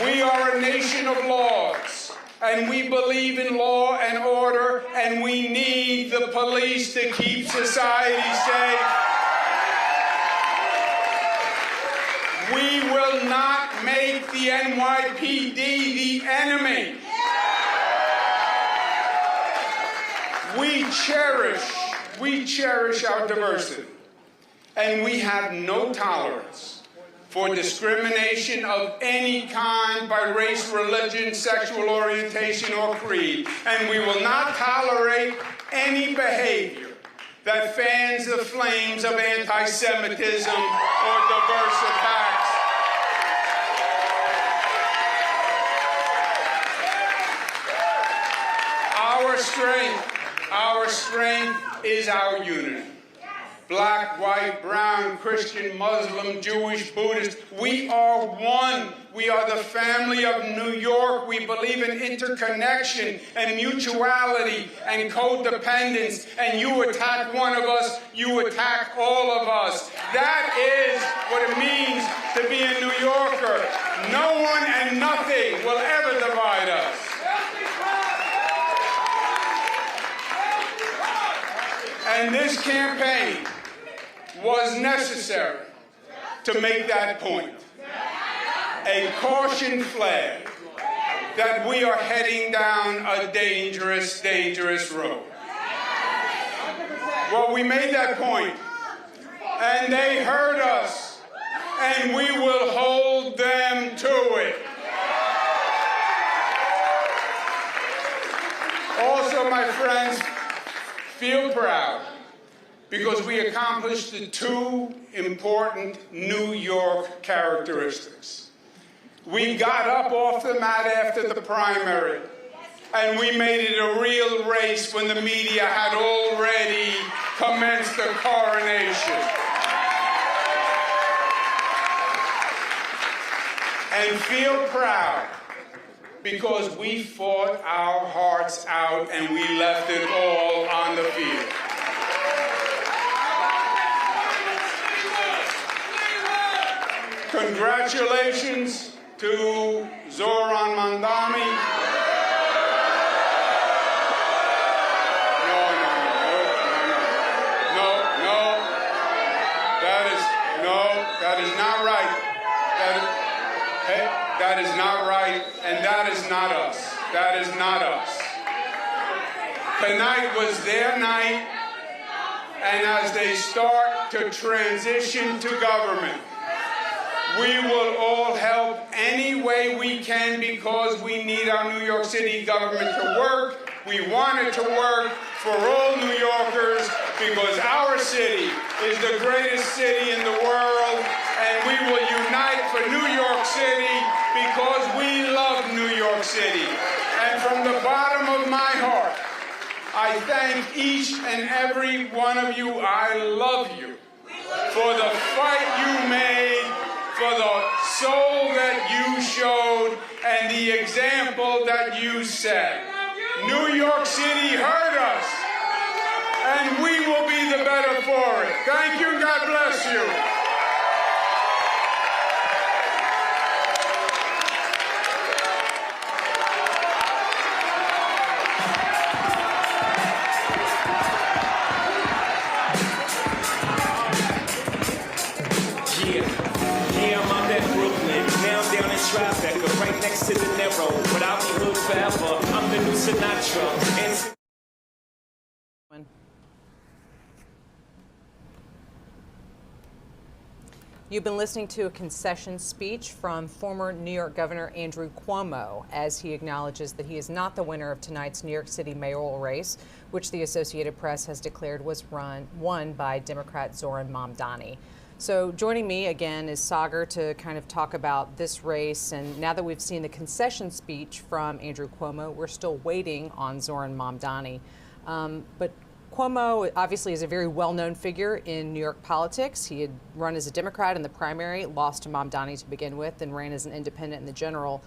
We are a nation of laws, and we believe in law and order, and we need the police to keep society safe. We will not make the NYPD the enemy. We cherish our diversity, and we have no tolerance for discrimination of any kind by race, religion, sexual orientation, or creed. And we will not tolerate any behavior that fans the flames of anti-Semitism or diverse attacks. Our strength is our unity. Black, white, brown, Christian, Muslim, Jewish, Buddhist, we are one. We are the family of New York. We believe in interconnection and mutuality and codependence. And you attack one of us, you attack all of us. That is what it means to be a New Yorker. No one and nothing will ever divide us. And this campaign was necessary to make that point. A caution flag that we are heading down a dangerous, dangerous road. Well, we made that point, and they heard us, and we will hold them to it. Also, my friends, feel proud, because we accomplished the two important New York characteristics. We got up off the mat after the primary, and we made it a real race when the media had already commenced the coronation. And feel proud, because we fought our hearts out and we left it all on the field. Congratulations to Zohran Mamdani. That is not right. That is not right, and that is not us. That is not us. Tonight was their night, and as they start to transition to government, we will all help any way we can, because we need our New York City government to work. We want it to work for all New Yorkers, because our city is the greatest city in the world, and we will unite for New York City because we love New York City. And from the bottom of my heart, I thank each and every one of you. I love you for the fight you made, for the soul that you showed, and the example that you set. New York City heard us, and we will be the better for it. Thank you, God bless you. Tribeca, right next to the narrow, but I'll be hood forever. I'm the new Sinatra. You've been listening to a concession speech from former New York Governor Andrew Cuomo as he acknowledges that he is not the winner of tonight's New York City mayoral race, which the Associated Press has declared was won by Democrat Zohran Mamdani. So joining me again is Sagar to kind of talk about this race. And now that we've seen the concession speech from Andrew Cuomo, we're still waiting on Zohran Mamdani. But Cuomo obviously is a very well-known figure in New York politics. He had run as a Democrat in the primary, lost to Mamdani to begin with, and ran as an independent in the general.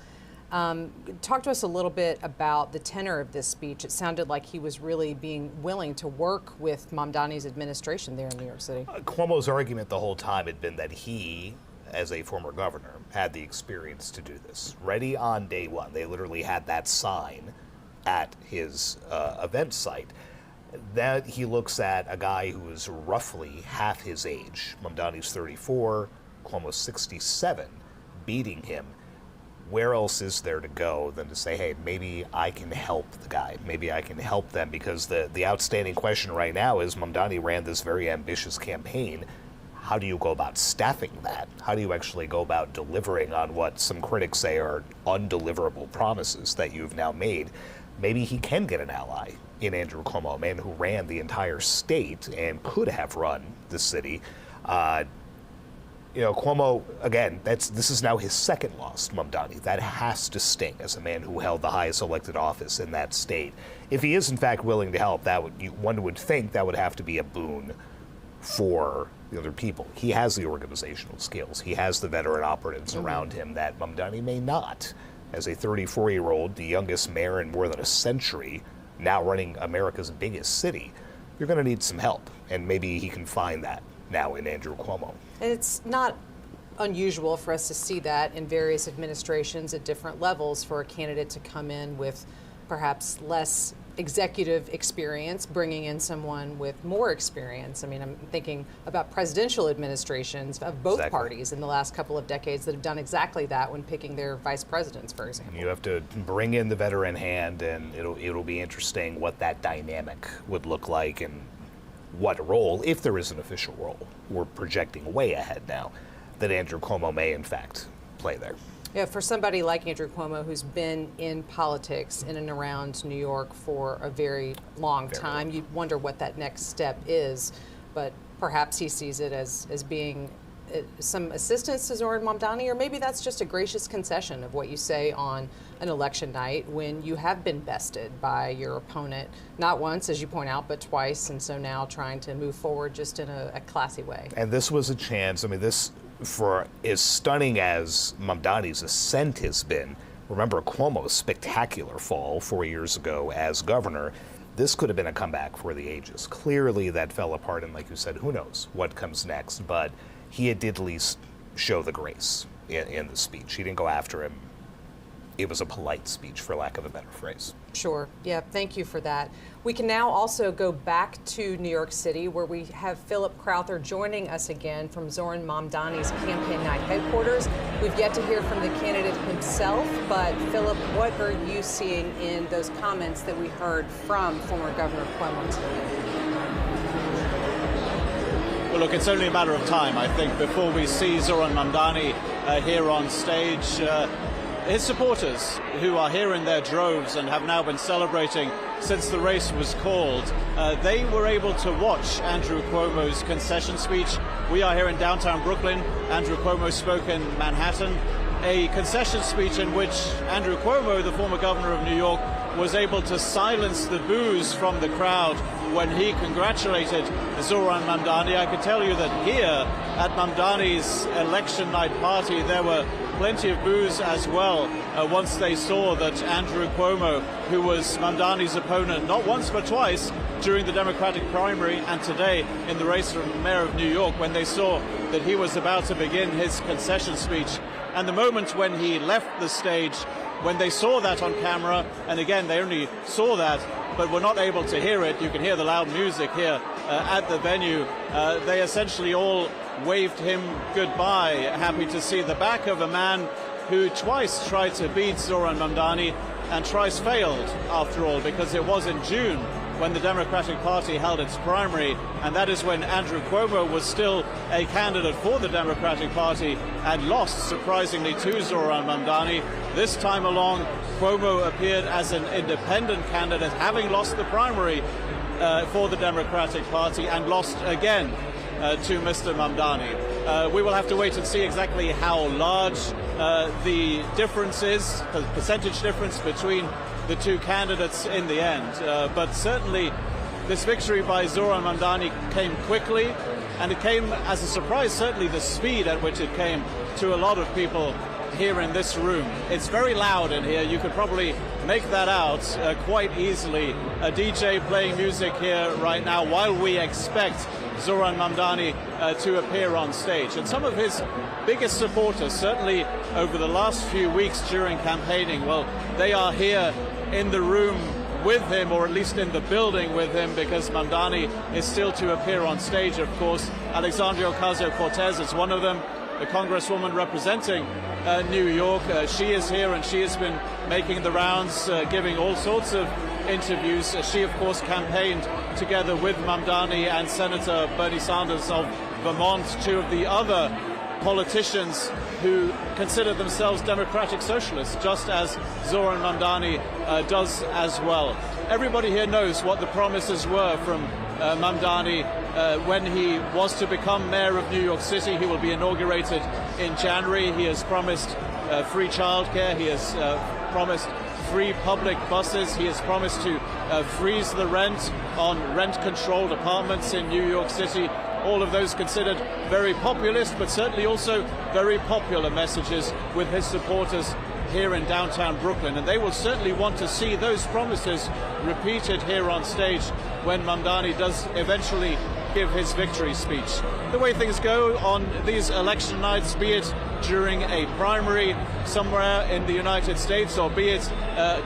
Talk to us a little bit about the tenor of this speech. It sounded like he was really being willing to work with Mamdani's administration there in New York City. Cuomo's argument the whole time had been that he, as a former governor, had the experience to do this. Ready on day one. They literally had that sign at his event site. That he looks at a guy who is roughly half his age. Mamdani's 34, Cuomo's 67, beating him. Where else is there to go than to say, hey, maybe I can help the guy. Maybe I can help them, because the outstanding question right now is Mamdani ran this very ambitious campaign. How do you go about staffing that? How do you actually go about delivering on what some critics say are undeliverable promises that you've now made? Maybe he can get an ally in Andrew Cuomo, a man who ran the entire state and could have run the city. Cuomo, again, this is now his second loss to Mamdani. That has to sting as a man who held the highest elected office in that state. If he is in fact willing to help, one would think that would have to be a boon for the other people. He has the organizational skills. He has the veteran operatives around him that Mamdani may not. As a 34-year-old, the youngest mayor in more than a century, now running America's biggest city, you're going to need some help. And maybe he can find that now in Andrew Cuomo. And it's not unusual for us to see that in various administrations at different levels for a candidate to come in with perhaps less executive experience, bringing in someone with more experience. I mean, I'm thinking about presidential administrations of both parties in the last couple of decades that have done exactly that when picking their vice presidents, for example. You have to bring in the veteran hand, and it'll be interesting what that dynamic would look like and what role, if there is an official role, we're projecting way ahead now, that Andrew Cuomo may in fact play there. Yeah, for somebody like Andrew Cuomo, who's been in politics in and around New York for a very long time, you'd wonder what that next step is. But perhaps he sees it as being some assistance to Zohran Mamdani, or maybe that's just a gracious concession of what you say on an election night when you have been bested by your opponent, not once, as you point out, but twice, and so now trying to move forward just in a classy way. And this was a chance. I mean, this, for as stunning as Mamdani's ascent has been, remember Cuomo's spectacular fall 4 years ago as governor. This could have been a comeback for the ages. Clearly that fell apart, and like you said, who knows what comes next, but he did at least show the grace in the speech. He didn't go after him. It was a polite speech, for lack of a better phrase. Sure. Yeah, thank you for that. We can now also go back to New York City, where we have Philip Crowther joining us again from Zohran Mamdani's campaign night headquarters. We've yet to hear from the candidate himself, but Philip, what are you seeing in those comments that we heard from former Governor Cuomo today? Well, look, it's only a matter of time, I think, before we see Zohran Mamdani here on stage. his supporters, who are here in their droves and have now been celebrating since the race was called, they were able to watch Andrew Cuomo's concession speech. We are here in downtown Brooklyn. Andrew Cuomo spoke in Manhattan. A concession speech in which Andrew Cuomo, the former governor of New York, was able to silence the boos from the crowd when he congratulated Zohran Mamdani. I can tell you that here at Mamdani's election night party, there were plenty of boos as well once they saw that Andrew Cuomo, who was Mamdani's opponent not once but twice during the Democratic primary and today in the race for mayor of New York, when they saw that he was about to begin his concession speech. And the moment when he left the stage, when they saw that on camera, and again, they only saw that, but were not able to hear it. You can hear the loud music here at the venue. They essentially all waved him goodbye, happy to see the back of a man who twice tried to beat Zohran Mamdani and twice failed, after all, because it was in June when the Democratic Party held its primary, and that is when Andrew Cuomo was still a candidate for the Democratic Party and lost, surprisingly, to Zohran Mamdani. This time along, Cuomo appeared as an independent candidate, having lost the primary for the Democratic Party and lost again to Mr. Mamdani. We will have to wait and see exactly how large the difference is, the percentage difference between the two candidates in the end. But certainly this victory by Zohran Mamdani came quickly, and it came as a surprise, certainly the speed at which it came to a lot of people here in this room. It's very loud in here. You could probably make that out quite easily. A DJ playing music here right now while we expect Zohran Mamdani to appear on stage. And some of his biggest supporters, certainly over the last few weeks during campaigning, well, they are here in the room with him, or at least in the building with him, because Mamdani is still to appear on stage, of course. Alexandria Ocasio-Cortez is one of them, the congresswoman representing New York. She is here, and she has been making the rounds, giving all sorts of interviews. She, of course, campaigned together with Mamdani and Senator Bernie Sanders of Vermont, two of the other politicians who consider themselves democratic socialists, just as Zohran Mamdani does as well. Everybody here knows what the promises were from Mamdani when he was to become mayor of New York City. He will be inaugurated in January. He has promised free childcare. He has promised free public buses. He has promised to freeze the rent on rent-controlled apartments in New York City. All of those considered very populist, but certainly also very popular messages with his supporters here in downtown Brooklyn. And they will certainly want to see those promises repeated here on stage when Mamdani does eventually give his victory speech. The way things go on these election nights, be it during a primary somewhere in the United States or be it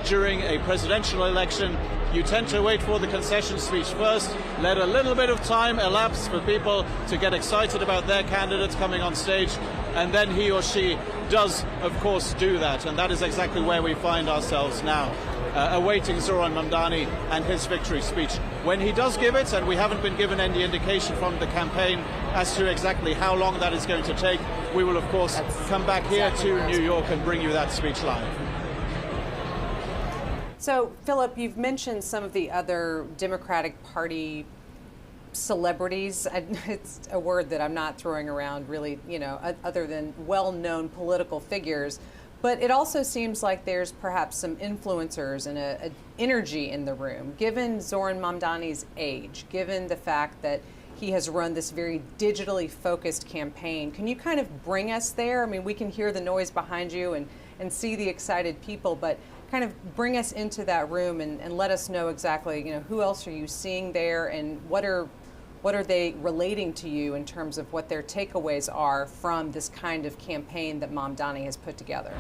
during a presidential election, you tend to wait for the concession speech first, let a little bit of time elapse for people to get excited about their candidates coming on stage, and then he or she does, of course, do that. And that is exactly where we find ourselves now, awaiting Zohran Mamdani and his victory speech. When he does give it, and we haven't been given any indication from the campaign as to exactly how long that is going to take, we will, of course, come back here to New York and bring you that speech live. So, Philip, you've mentioned some of the other Democratic Party celebrities. It's a word that I'm not throwing around really, other than well-known political figures. But it also seems like there's perhaps some influencers and an energy in the room, given Zohran Mamdani's age, given the fact that he has run this very digitally focused campaign. Can you kind of bring us there? I mean, we can hear the noise behind you and see the excited people, but kind of bring us into that room and let us know exactly, who else are you seeing there, and what are they relating to you in terms of what their takeaways are from this kind of campaign that Mamdani has put together?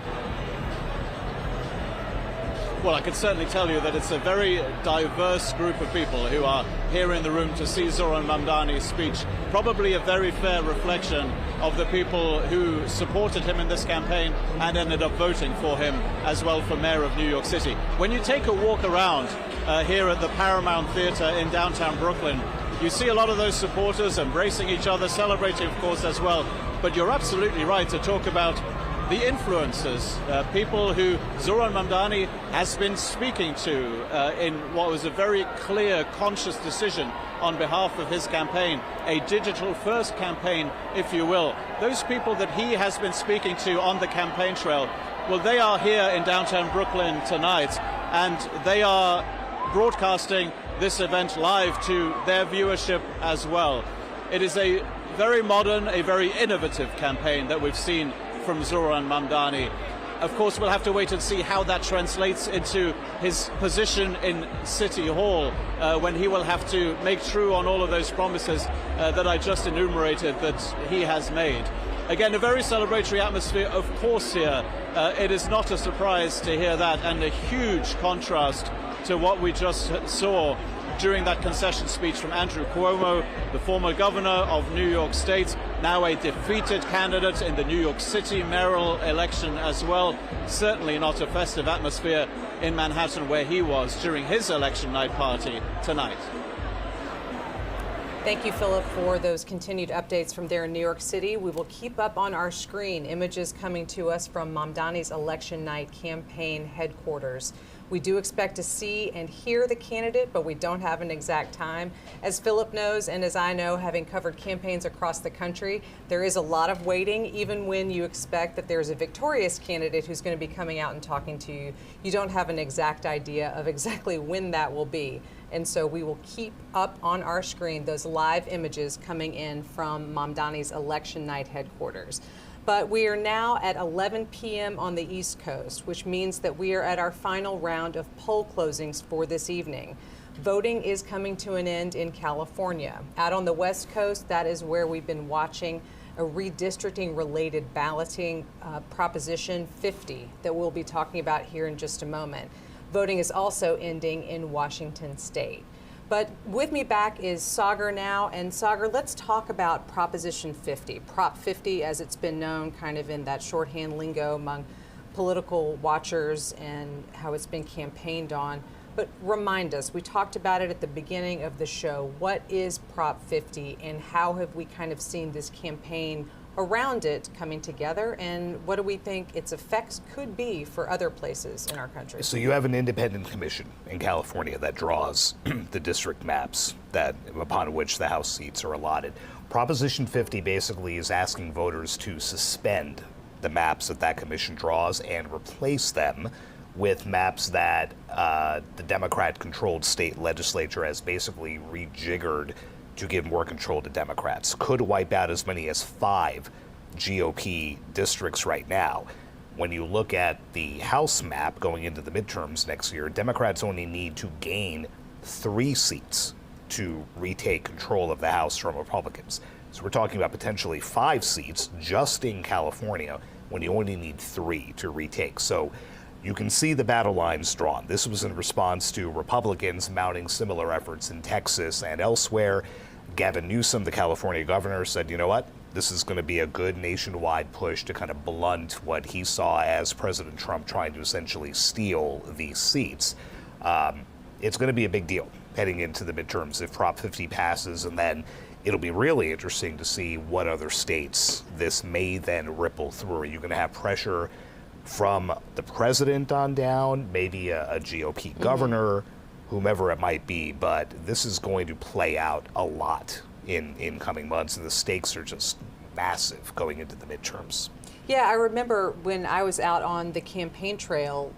Well, I can certainly tell you that it's a very diverse group of people who are here in the room to see Zohran Mamdani's speech. Probably a very fair reflection of the people who supported him in this campaign and ended up voting for him as well for mayor of New York City. When you take a walk around here at the Paramount Theater in downtown Brooklyn, you see a lot of those supporters embracing each other, celebrating, of course, as well. But you're absolutely right to talk about the influencers, people who Zohran Mamdani has been speaking to in what was a very clear, conscious decision on behalf of his campaign, a digital-first campaign, if you will. Those people that he has been speaking to on the campaign trail, well, they are here in downtown Brooklyn tonight, and they are broadcasting this event live to their viewership as well. It is a very modern, a very innovative campaign that we've seen from Zohran Mamdani. Of course, we'll have to wait and see how that translates into his position in City Hall when he will have to make true on all of those promises that I just enumerated that he has made. Again, a very celebratory atmosphere, of course, here. It is not a surprise to hear that, and a huge contrast to what we just saw during that concession speech from Andrew Cuomo, the former governor of New York State, now a defeated candidate in the New York City Mayoral Election as well. Certainly not a festive atmosphere in Manhattan where he was during his election night party tonight. Thank you, Philip, for those continued updates from there in New York City. We will keep up on our screen images coming to us from Mamdani's election night campaign headquarters. We do expect to see and hear the candidate, but we don't have an exact time. As Philip knows, and as I know, having covered campaigns across the country, there is a lot of waiting. Even when you expect that there's a victorious candidate who's going to be coming out and talking to you, you don't have an exact idea of exactly when that will be. And so we will keep up on our screen those live images coming in from Mamdani's election night headquarters. But we are now at 11 p.m. on the East Coast, which means that we are at our final round of poll closings for this evening. Voting is coming to an end in California. Out on the West Coast, that is where we've been watching a redistricting-related balloting Proposition 50 that we'll be talking about here in just a moment. Voting is also ending in Washington State. But with me back is Sagar now. And Sagar, let's talk about Proposition 50, Prop 50 as it's been known kind of in that shorthand lingo among political watchers and how it's been campaigned on. But remind us, we talked about it at the beginning of the show. What is Prop 50 and how have we kind of seen this campaign around it coming together, and what do we think its effects could be for other places in our country? So you have an independent commission in California that draws the district maps that upon which the House seats are allotted. Proposition 50 basically is asking voters to suspend the maps that commission draws and replace them with maps that the Democrat-controlled state legislature has basically rejiggered to give more control to Democrats. Could wipe out as many as 5 GOP districts right now. When you look at the House map going into the midterms next year, Democrats only need to gain 3 seats to retake control of the House from Republicans. So we're talking about potentially 5 seats just in California when you only need 3 to retake. So you can see the battle lines drawn. This was in response to Republicans mounting similar efforts in Texas and elsewhere. Gavin Newsome, the California governor, said, you know what, this is going to be a good nationwide push to kind of blunt what he saw as President Trump trying to essentially steal these seats. It's going to be a big deal heading into the midterms if Prop 50 passes, and then it'll be really interesting to see what other states this may then ripple through. Are you going to have pressure from the president on down, maybe a GOP governor, whomever it might be, but this is going to play out a lot in coming months, and the stakes are just massive going into the midterms. Yeah, I remember when I was out on the campaign trail,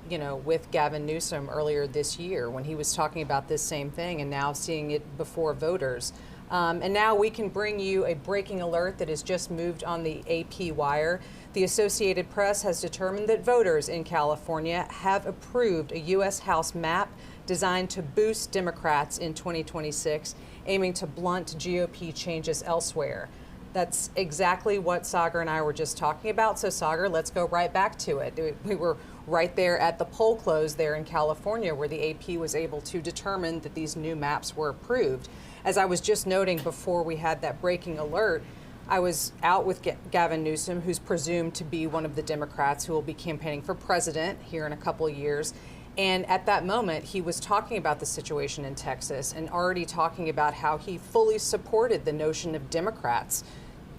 with Gavin Newsome earlier this year when he was talking about this same thing, and now seeing it before voters. And now we can bring you a breaking alert that has just moved on the AP wire. The Associated Press has determined that voters in California have approved a U.S. House map designed to boost Democrats in 2026, aiming to blunt GOP changes elsewhere. That's exactly what Sagar and I were just talking about. So Sagar, let's go right back to it. We were right there at the poll close there in California where the AP was able to determine that these new maps were approved. As I was just noting before we had that breaking alert, I was out with Gavin Newsome, who's presumed to be one of the Democrats who will be campaigning for president here in a couple of years. And at that moment, he was talking about the situation in Texas and already talking about how he fully supported the notion of Democrats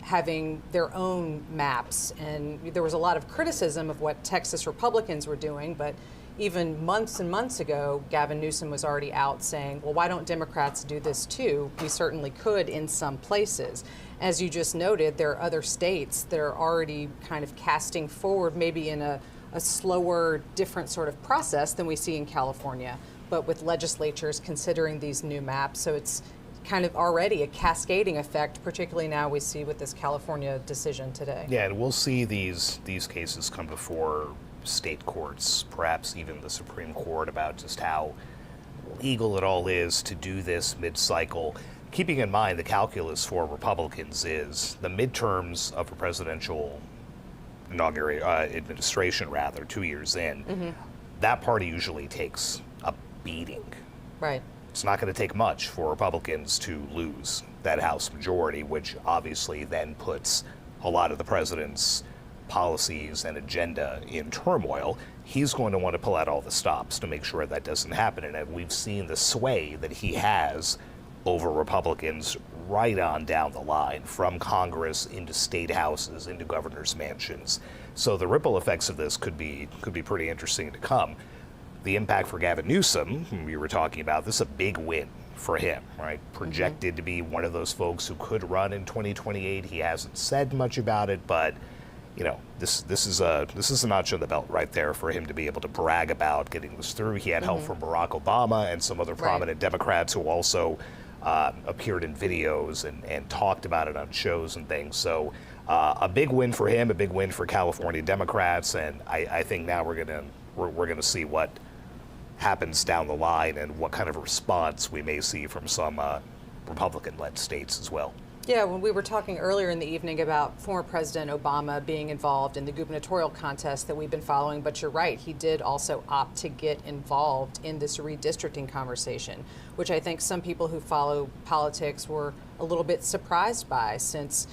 having their own maps. And there was a lot of criticism of what Texas Republicans were doing, but even months and months ago, Gavin Newsome was already out saying, well, why don't Democrats do this too? We certainly could in some places. As you just noted, there are other states that are already kind of casting forward, maybe in a slower, different sort of process than we see in California, but with legislatures considering these new maps. So it's kind of already a cascading effect, particularly now we see with this California decision today. Yeah, and we'll see these cases come before state courts, perhaps even the Supreme Court, about just how legal it all is to do this mid-cycle. Keeping in mind the calculus for Republicans is the midterms of a presidential administration, 2 years in, that party usually takes a beating. Right. It's not going to take much for Republicans to lose that House majority, which obviously then puts a lot of the president's policies and agenda in turmoil. He's going to want to pull out all the stops to make sure that doesn't happen. And we've seen the sway that he has over Republicans right on down the line, from Congress into state houses, into governors' mansions. So the ripple effects of this could be pretty interesting to come. The impact for Gavin Newsome, whom we were talking about, this is a big win for him, right? Projected to be one of those folks who could run in 2028. He hasn't said much about it, but you know, this is a notch on the belt right there for him to be able to brag about getting this through. He had help from Barack Obama and some other prominent Democrats who also appeared in videos and talked about it on shows and things. So a big win for him, a big win for California Democrats, and I think now we're gonna see what happens down the line and what kind of response we may see from some Republican-led states as well. Yeah, when we were talking earlier in the evening about former President Obama being involved in the gubernatorial contest that we've been following, but you're right, he did also opt to get involved in this redistricting conversation, which I think some people who follow politics were a little bit surprised by, since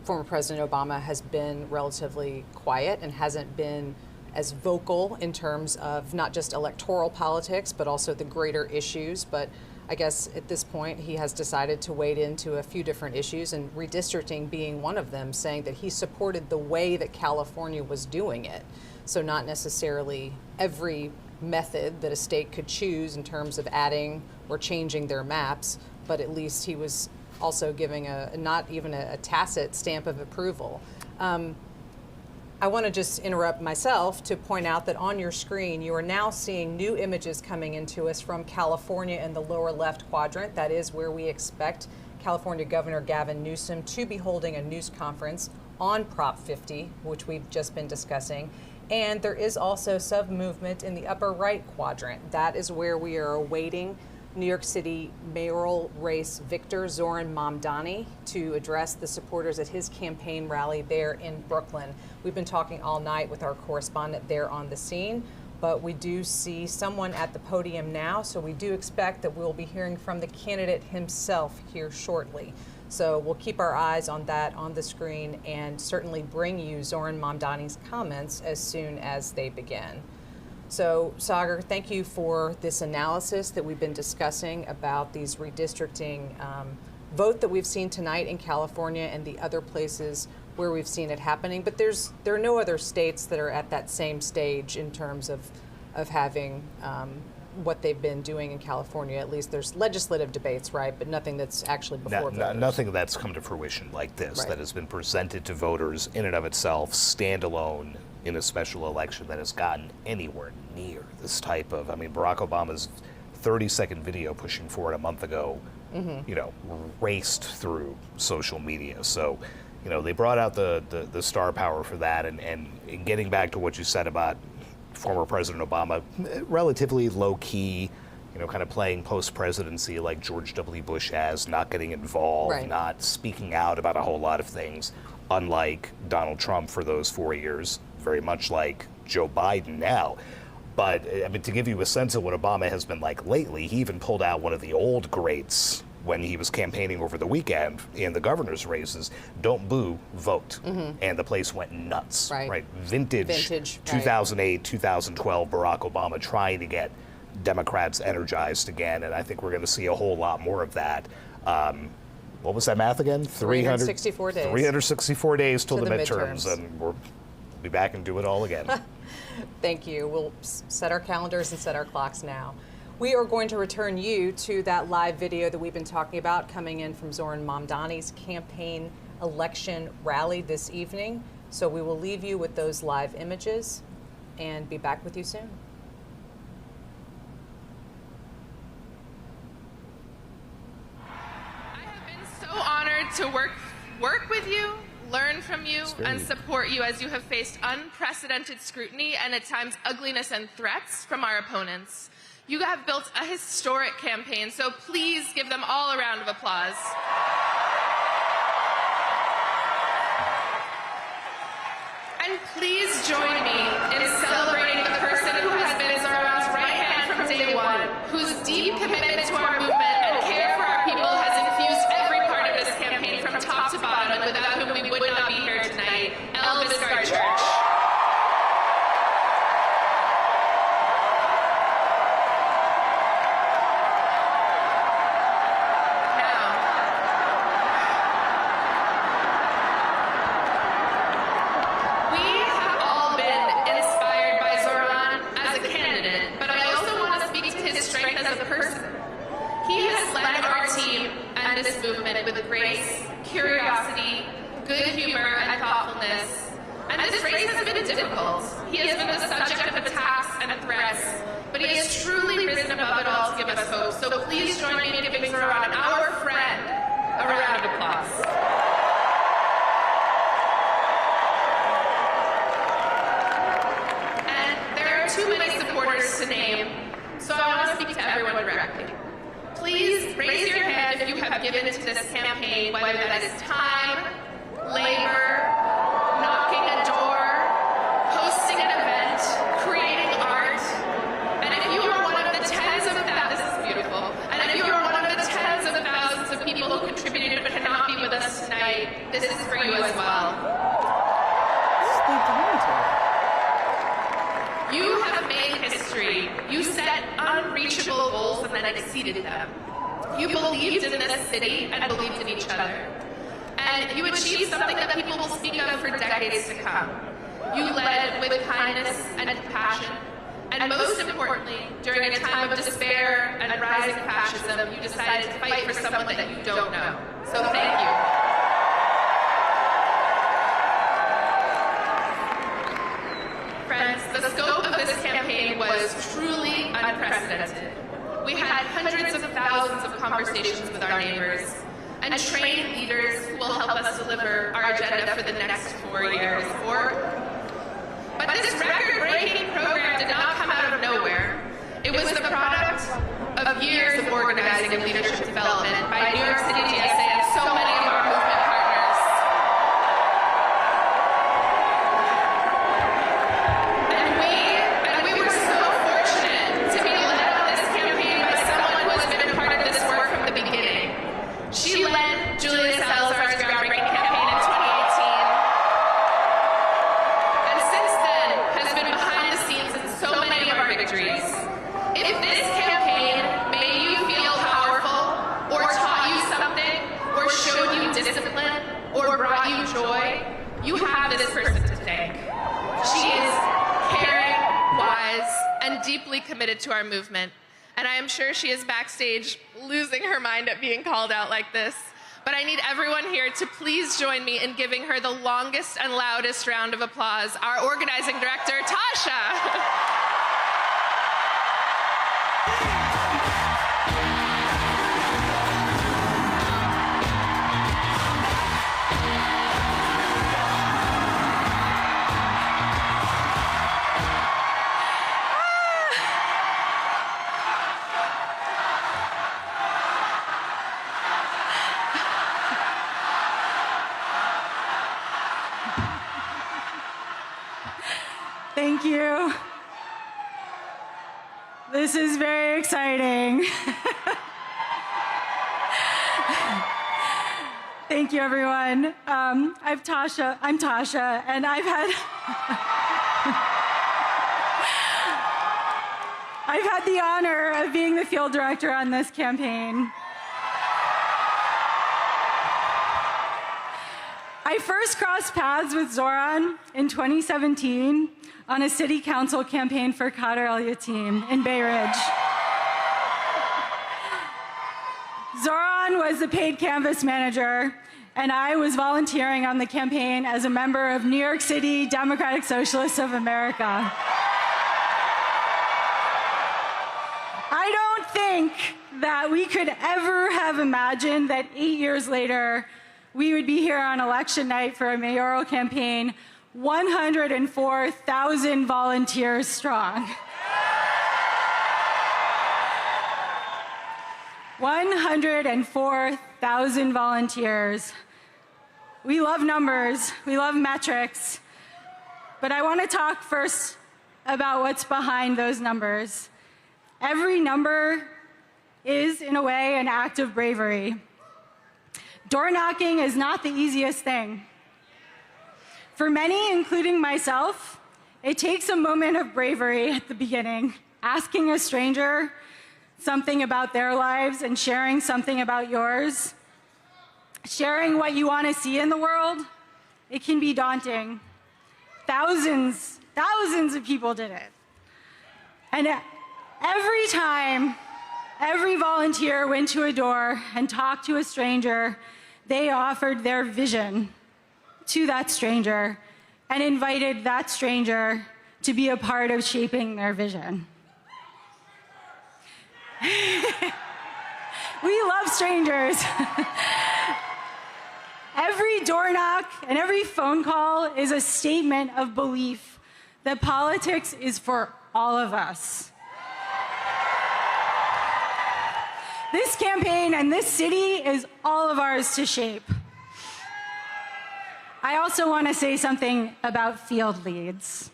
former President Obama has been relatively quiet and hasn't been as vocal in terms of not just electoral politics, but also the greater issues. But I guess at this point, he has decided to wade into a few different issues, and redistricting being one of them, saying that he supported the way that California was doing it. So not necessarily every method that a state could choose in terms of adding or changing their maps, but at least he was also giving not even a tacit stamp of approval. I want to just interrupt myself to point out that on your screen, you are now seeing new images coming into us from California in the lower left quadrant. That is where we expect California Governor Gavin Newsome to be holding a news conference on Prop 50, which we've just been discussing. And there is also some movement in the upper right quadrant. That is where we are awaiting New York City mayoral race victor Zohran Mamdani to address the supporters at his campaign rally there in Brooklyn. We've been talking all night with our correspondent there on the scene, but we do see someone at the podium now, so we do expect that we'll be hearing from the candidate himself here shortly. So we'll keep our eyes on that on the screen and certainly bring you Zohran Mamdani's comments as soon as they begin. So, Sagar, thank you for this analysis that we've been discussing about these redistricting vote that we've seen tonight in California and the other places where we've seen it happening. But there are no other states that are at that same stage in terms of having what they've been doing in California. At least there's legislative debates, right? But nothing that's actually before voters. Nothing that's come to fruition like this, that has been presented to voters in and of itself, standalone, in a special election, that has gotten anywhere near this type of, I mean, Barack Obama's 30-second video pushing for it a month ago, you know, raced through social media. So, you know, they brought out the star power for that. And getting back to what you said about former President Obama, relatively low-key, you know, kind of playing post-presidency like George W. Bush has, not getting involved, not speaking out about a whole lot of things, unlike Donald Trump for those 4 years, very much like Joe Biden now. But I mean, to give you a sense of what Obama has been like lately, he even pulled out one of the old greats when he was campaigning over the weekend in the governor's races: don't boo, vote. And the place went nuts, right? Vintage 2008, 2012 Barack Obama trying to get Democrats energized again, and I think we're going to see a whole lot more of that. what was that math again? 364 days. 364 days till To the the midterms, midterms. and we'll be back and do it all again. Thank you. We'll set our calendars and set our clocks now. We are going to return you to that live video that we've been talking about coming in from Zohran Mamdani's campaign election rally this evening. So we will leave you with those live images and be back with you soon. So honored to work with you, learn from you, and support you as you have faced unprecedented scrutiny and at times ugliness and threats from our opponents. You have built a historic campaign, so please give them all a round of applause. And please join me in celebrating the person who has been Zohran's right hand from day one, whose deep commitment to our movement and care for our people has infused every part of this campaign from top to bottom, and without whom we would not be here tonight, Elvis Church. Movement with grace, curiosity, good humor, and thoughtfulness. And this race has been difficult. He has been the subject of attacks and threats, but he has truly risen above it all to give us hope. So please join me in giving Zohran, our friend, a round of applause. And there are too many supporters to name, so I want to speak to everyone directly. Please raise your hand if you have given to this campaign, whether that is time, labor, knocking a door, hosting an event, creating art. And if you are one of the tens of thousands, this is beautiful, and if you are one of the tens of thousands of people who contributed but cannot be with us tonight, this is for you as well. You have made history. You set unreachable goals and then exceeded them. You believed in this city and believed in each other. And you achieved something that people will speak of for decades to come. You led with kindness and compassion. And most importantly, during a time of despair and rising fascism, you decided to fight for someone that you don't know. So thank you. Friends, the scope of this campaign was truly unprecedented. We had hundreds of thousands of conversations with our neighbors and trained leaders who will help us deliver our agenda for the next 4 years. But this record-breaking program did not come out of nowhere. It was the product of years of organizing and leadership development by New York City DSA and so many of our movement partners. She led Julia Salazar's groundbreaking campaign in 2018, and since then has been behind the scenes in so many of our victories. If this campaign made you feel powerful, or taught you something, or showed you discipline, or brought you joy, you have this person to thank. She is caring, wise, and deeply committed to our movement. And I am sure she is backstage losing her mind at being called out like this. But I need everyone here to please join me in giving her the longest and loudest round of applause, our organizing director, Tasha. Thank you. This is very exciting. Thank you, everyone. I'm Tasha, and I've had the honor of being the field director on this campaign. I first crossed paths with Zohran in 2017 on a city council campaign for Khader El-Yateem in Bay Ridge. Zohran was the paid canvas manager, and I was volunteering on the campaign as a member of New York City Democratic Socialists of America. I don't think that we could ever have imagined that 8 years later, we would be here on election night for a mayoral campaign, 104,000 volunteers strong. 104,000 volunteers. We love numbers, we love metrics, but I want to talk first about what's behind those numbers. Every number is, in a way, an act of bravery. Door knocking is not the easiest thing. For many, including myself, it takes a moment of bravery at the beginning, asking a stranger something about their lives and sharing something about yours. Sharing what you want to see in the world, it can be daunting. Thousands of people did it. And every time, every volunteer went to a door and talked to a stranger, they offered their vision to that stranger and invited that stranger to be a part of shaping their vision. We love strangers. Every door knock and every phone call is a statement of belief that politics is for all of us. This campaign and this city is all of ours to shape. I also want to say something about field leads.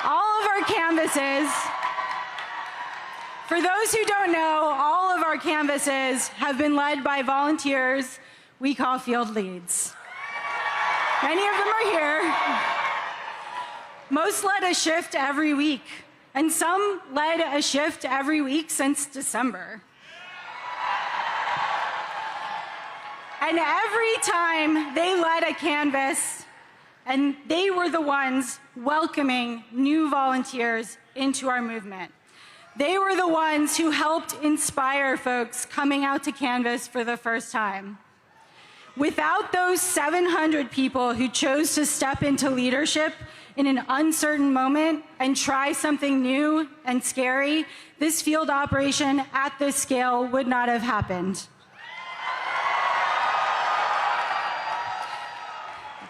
All of our canvases, for those who don't know, all of our canvases have been led by volunteers we call field leads. Many of them are here. Most led a shift every week, and some led a shift every week since December. And every time they led a canvass, and they were the ones welcoming new volunteers into our movement. They were the ones who helped inspire folks coming out to canvass for the first time. Without those 700 people who chose to step into leadership in an uncertain moment and try something new and scary, this field operation at this scale would not have happened.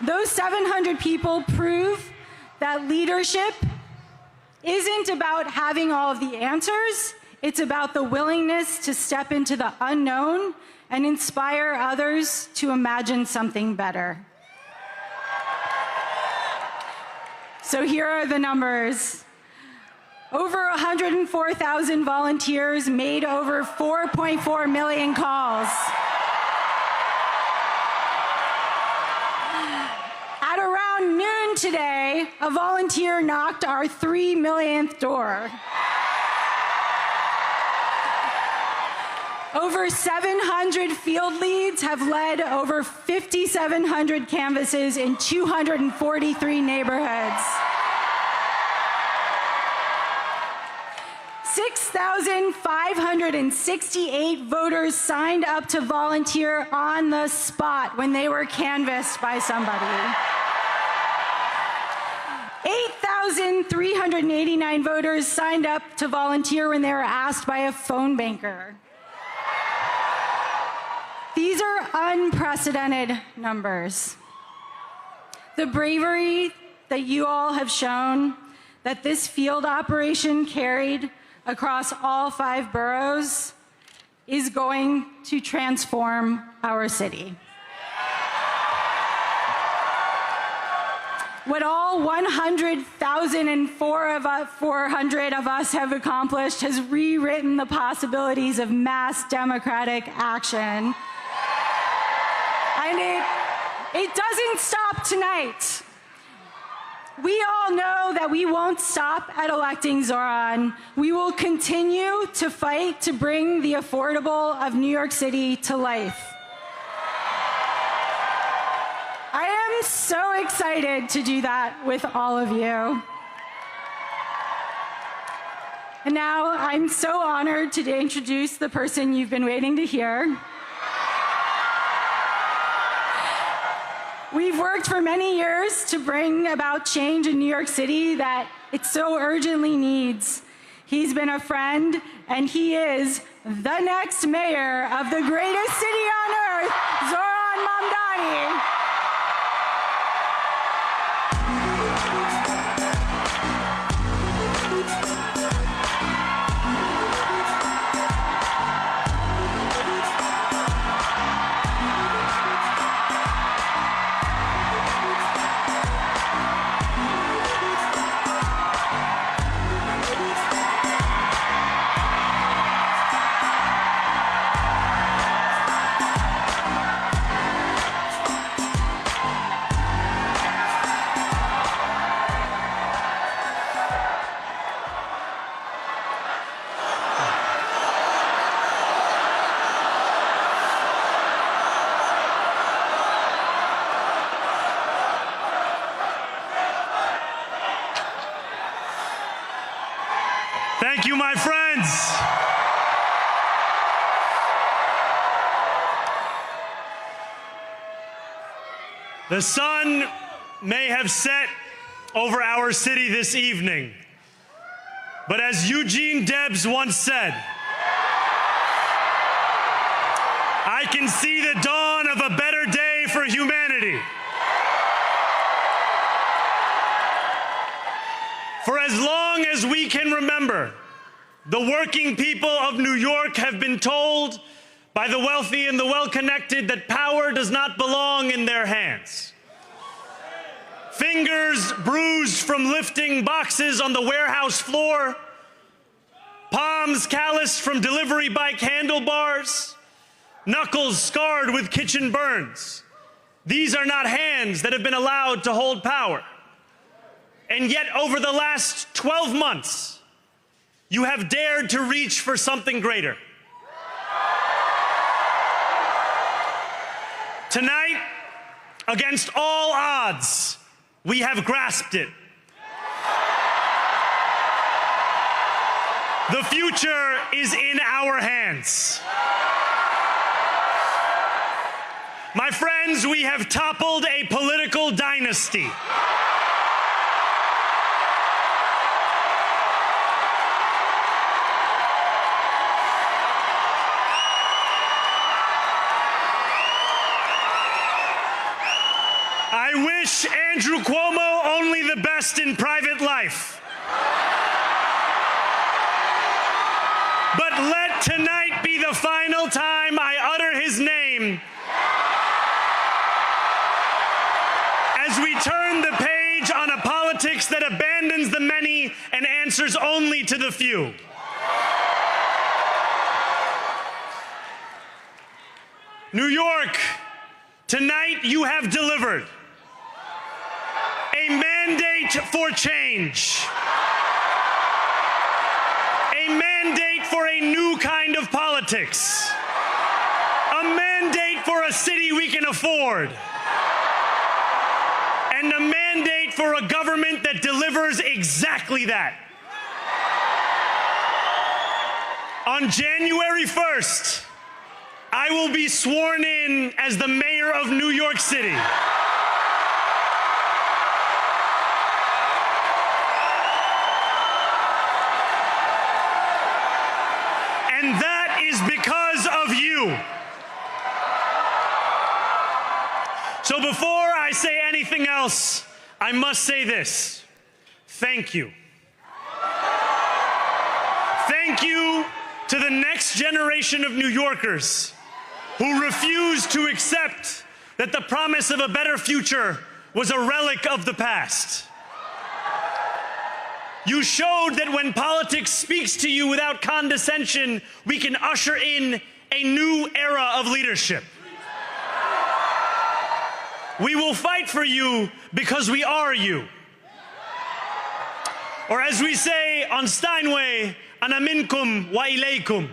Those 700 people prove that leadership isn't about having all of the answers, it's about the willingness to step into the unknown and inspire others to imagine something better. So here are the numbers. Over 104,000 volunteers made over 4.4 million calls. At around noon today, a volunteer knocked our 3 millionth door. Over 700 field leads have led over 5,700 canvasses in 243 neighborhoods. 6,568 voters signed up to volunteer on the spot when they were canvassed by somebody. 8,389 voters signed up to volunteer when they were asked by a phone banker. These are unprecedented numbers. The bravery that you all have shown, that this field operation carried across all 5 boroughs, is going to transform our city. What all 100,400 of us have accomplished has rewritten the possibilities of mass democratic action. And it doesn't stop tonight. We all know that we won't stop at electing Zohran. We will continue to fight to bring the affordable of New York City to life. I am so excited to do that with all of you. And now I'm so honored to introduce the person you've been waiting to hear. We've worked for many years to bring about change in New York City that it so urgently needs. He's been a friend, and he is the next mayor of the greatest city on earth, Zohran Mamdani. Thank you, my friends. The sun may have set over our city this evening, but as Eugene Debs once said, I can see the dawn of a better day for humanity. For as long as we can remember, the working people of New York have been told by the wealthy and the well-connected that power does not belong in their hands. Fingers bruised from lifting boxes on the warehouse floor, palms calloused from delivery bike handlebars, knuckles scarred with kitchen burns. These are not hands that have been allowed to hold power. And yet, over the last 12 months, you have dared to reach for something greater. Tonight, against all odds, we have grasped it. The future is in our hands. My friends, we have toppled a political dynasty. I wish Andrew Cuomo only the best in private life. But let tonight be the final time I utter his name as we turn the page on a politics that abandons the many and answers only to the few. New York, tonight you have delivered a mandate for change, a mandate for a new kind of politics, a mandate for a city we can afford, and a mandate for a government that delivers exactly that. On January 1st, I will be sworn in as the mayor of New York City. And that is because of you. So before I say anything else, I must say this. Thank you. Thank you to the next generation of New Yorkers who refuse to accept that the promise of a better future was a relic of the past. You showed that when politics speaks to you without condescension, we can usher in a new era of leadership. We will fight for you because we are you. Or as we say on Steinway, ana minkum wa ilaykum.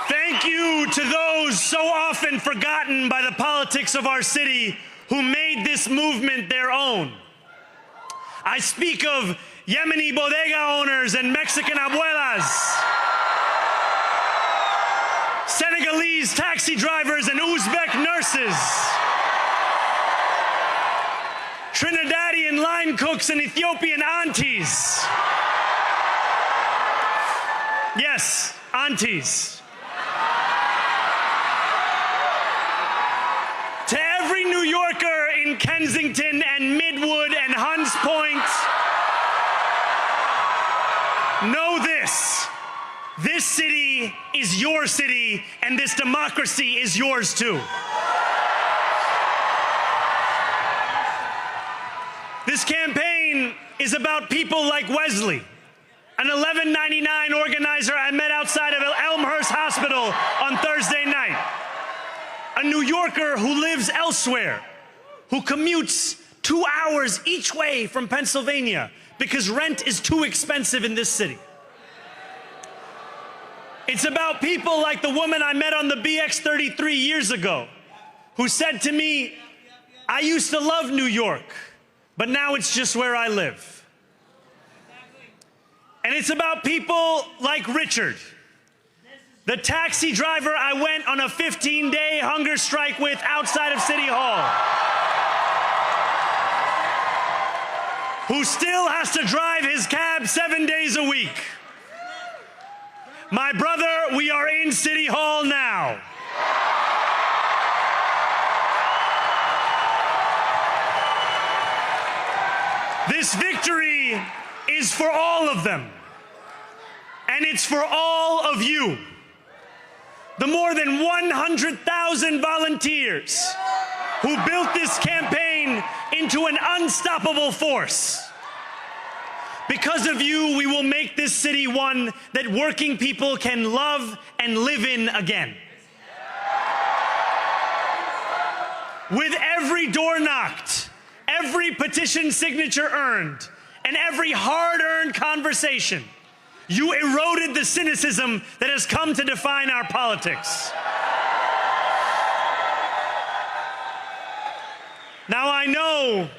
Thank you to those so often forgotten by the politics of our city who made this movement their own. I speak of Yemeni bodega owners and Mexican abuelas, Senegalese taxi drivers and Uzbek nurses, Trinidadian line cooks and Ethiopian aunties. Yes, aunties. To every New Yorker in Kensington and Midwood and Hunts Point, know this. This city is your city, and this democracy is yours too. This campaign is about people like Wesley, an 1199 organizer I met outside of Elmhurst Hospital on Thursday night. A New Yorker who lives elsewhere, who commutes 2 hours each way from Pennsylvania because rent is too expensive in this city. It's about people like the woman I met on the BX 33 years ago, who said to me, I used to love New York, but now it's just where I live. And it's about people like Richard, the taxi driver I went on a 15-day hunger strike with outside of City Hall, who still has to drive his cab 7 days a week. My brother, we are in City Hall now. This victory is for all of them, and it's for all of you. The more than 100,000 volunteers who built this campaign into an unstoppable force. Because of you, we will make this city one that working people can love and live in again. With every door knocked, every petition signature earned, and every hard-earned conversation, you eroded the cynicism that has come to define our politics. Now, I know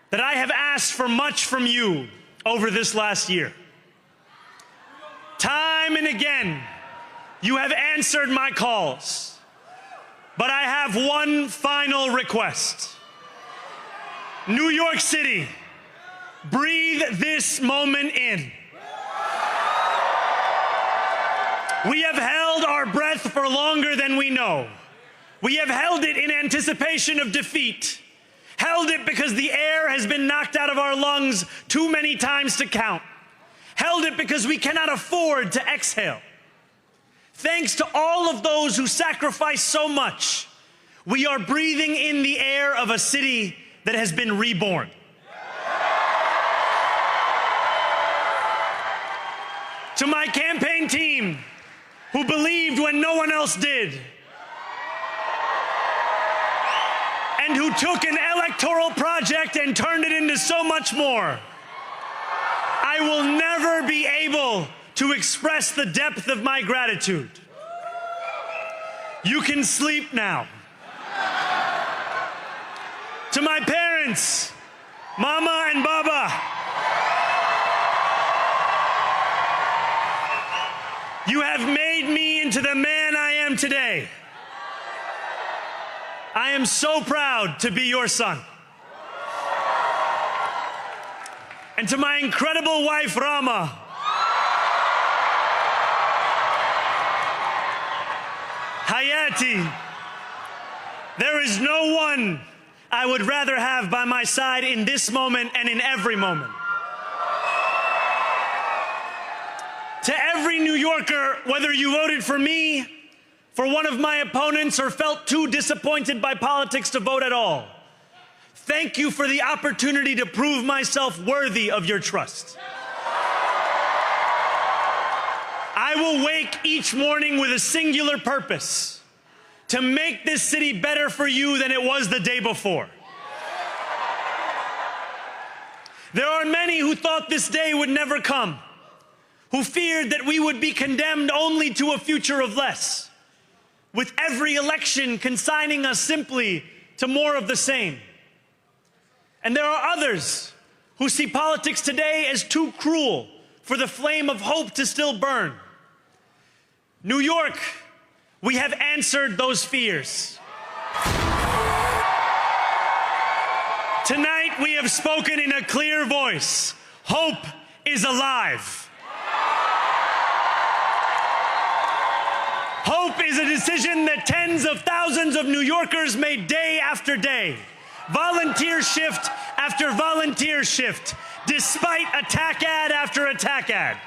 that I have asked for much from you over this last year. Time and again, you have answered my calls. But I have one final request. New York City, breathe this moment in. We have held our breath for longer than we know. We have held it in anticipation of defeat. Held it because the air has been knocked out of our lungs too many times to count. Held it because we cannot afford to exhale. Thanks to all of those who sacrificed so much, we are breathing in the air of a city that has been reborn. To my campaign team, who believed when no one else did, and who took an electoral project and turned it into so much more, I will never be able to express the depth of my gratitude. You can sleep now. To my parents, Mama and Baba, you have made me into the man I am today. I am so proud to be your son. And to my incredible wife, Rama, Hayati, there is no one I would rather have by my side in this moment and in every moment. To every New Yorker, whether you voted for me, for one of my opponents, or felt too disappointed by politics to vote at all, thank you for the opportunity to prove myself worthy of your trust. I will wake each morning with a singular purpose: to make this city better for you than it was the day before. There are many who thought this day would never come, who feared that we would be condemned only to a future of less, with every election consigning us simply to more of the same. And there are others who see politics today as too cruel for the flame of hope to still burn. New York, we have answered those fears. Tonight we have spoken in a clear voice. Hope is alive. Hope is a decision that tens of thousands of New Yorkers made day after day, volunteer shift after volunteer shift, despite attack ad after attack ad.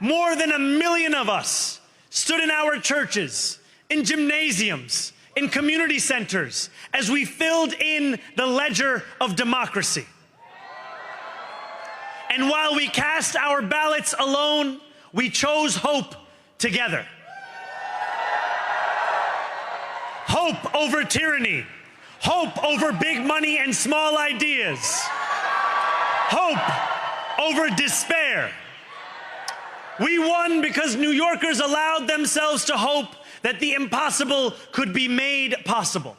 More than 1 million of us stood in our churches, in gymnasiums, in community centers, as we filled in the ledger of democracy. And while we cast our ballots alone, we chose hope together. Hope over tyranny. Hope over big money and small ideas. Hope over despair. We won because New Yorkers allowed themselves to hope that the impossible could be made possible.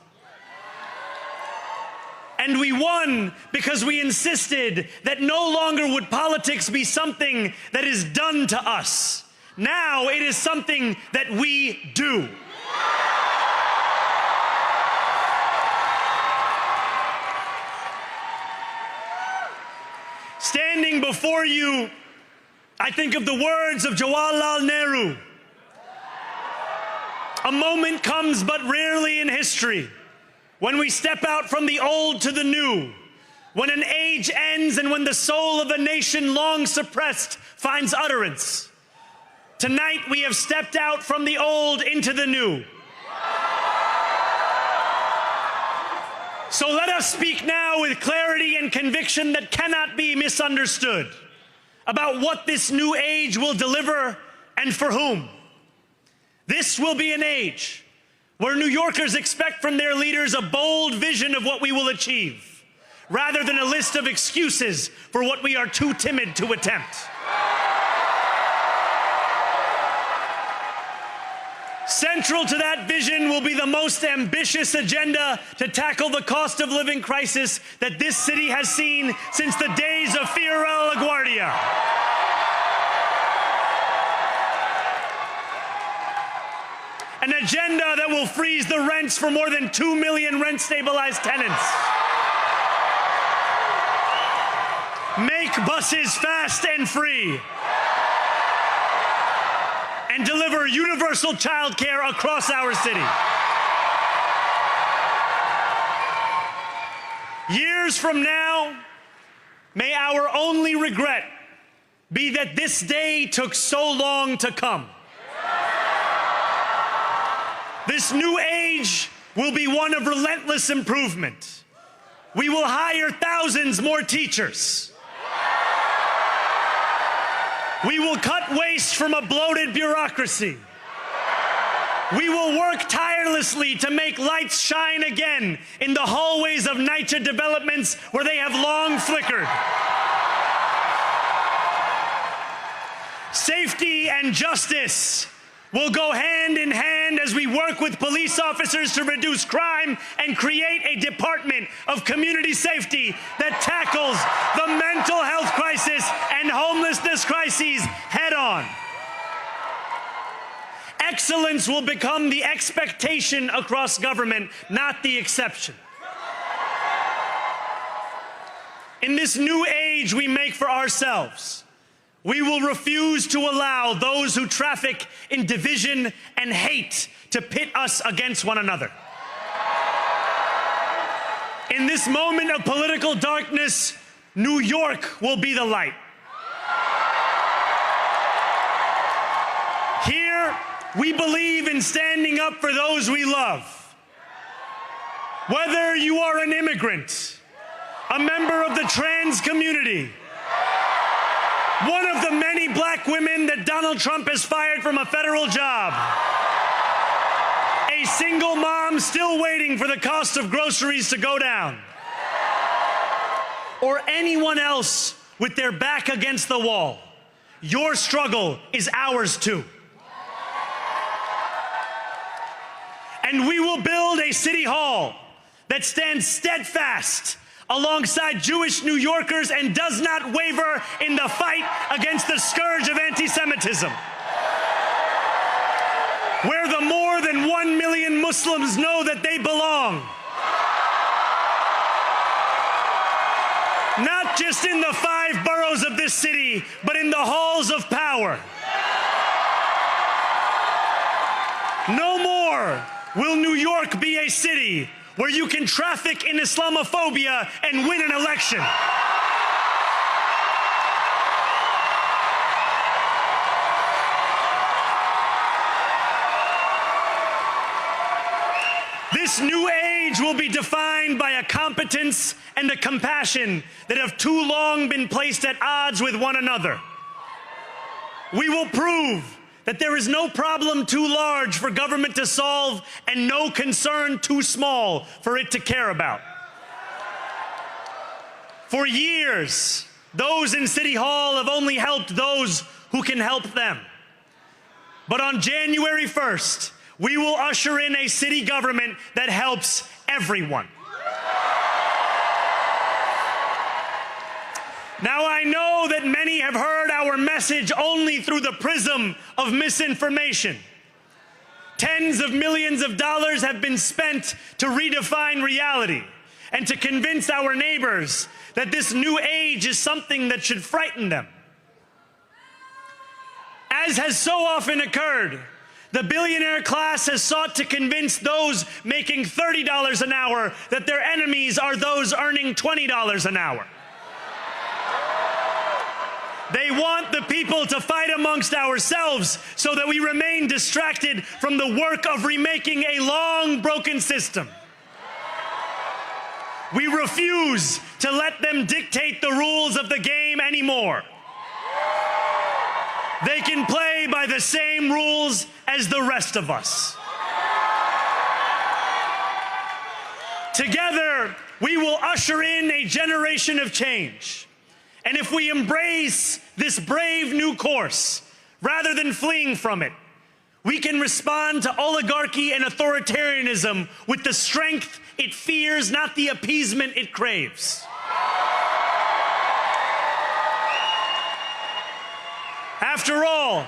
And we won because we insisted that no longer would politics be something that is done to us. Now it is something that we do. Standing before you, I think of the words of Jawaharlal Nehru. A moment comes but rarely in history when we step out from the old to the new, when an age ends and when the soul of a nation long suppressed finds utterance. Tonight we have stepped out from the old into the new. So let us speak now with clarity and conviction that cannot be misunderstood about what this new age will deliver and for whom. This will be an age where New Yorkers expect from their leaders a bold vision of what we will achieve, rather than a list of excuses for what we are too timid to attempt. Central to that vision will be the most ambitious agenda to tackle the cost of living crisis that this city has seen since the days of Fiorella LaGuardia. An agenda that will freeze the rents for more than 2 million rent-stabilized tenants. Make buses fast and free. And deliver universal child care across our city. Years from now, may our only regret be that this day took so long to come. This new age will be one of relentless improvement. We will hire thousands more teachers. We will cut waste from a bloated bureaucracy. We will work tirelessly to make lights shine again in the hallways of NYCHA developments where they have long flickered. Safety and justice will go hand in hand as we work with police officers to reduce crime and create a department of community safety that tackles the mental health crisis and homelessness crises head on. Excellence will become the expectation across government, not the exception. In this new age we make for ourselves, we will refuse to allow those who traffic in division and hate to pit us against one another. In this moment of political darkness, New York will be the light. Here, we believe in standing up for those we love. Whether you are an immigrant, a member of the trans community, one of the many black women that Donald Trump has fired from a federal job, a single mom still waiting for the cost of groceries to go down, or anyone else with their back against the wall, your struggle is ours too. And we will build a city hall that stands steadfast alongside Jewish New Yorkers and does not waver in the fight against the scourge of anti-Semitism. Where the more than 1 million Muslims know that they belong. Not just in the 5 boroughs of this city, but in the halls of power. No more will New York be a city where you can traffic in Islamophobia and win an election. This new age will be defined by a competence and a compassion that have too long been placed at odds with one another. We will prove that there is no problem too large for government to solve and no concern too small for it to care about. For years, those in City Hall have only helped those who can help them. But on January 1st, we will usher in a city government that helps everyone. Now, I know that many have heard our message only through the prism of misinformation. Tens of millions of dollars have been spent to redefine reality and to convince our neighbors that this new age is something that should frighten them. As has so often occurred, the billionaire class has sought to convince those making $30 an hour that their enemies are those earning $20 an hour. They want the people to fight amongst ourselves so that we remain distracted from the work of remaking a long broken system. We refuse to let them dictate the rules of the game anymore. They can play by the same rules as the rest of us. Together, we will usher in a generation of change. And if we embrace this brave new course, rather than fleeing from it, we can respond to oligarchy and authoritarianism with the strength it fears, not the appeasement it craves. After all,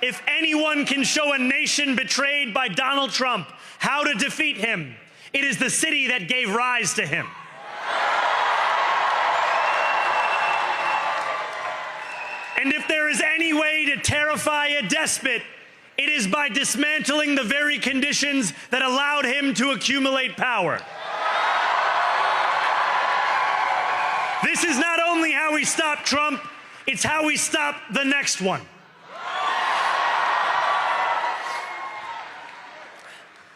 if anyone can show a nation betrayed by Donald Trump how to defeat him, it is the city that gave rise to him. And if there is any way to terrify a despot, it is by dismantling the very conditions that allowed him to accumulate power. This is not only how we stop Trump, it's how we stop the next one.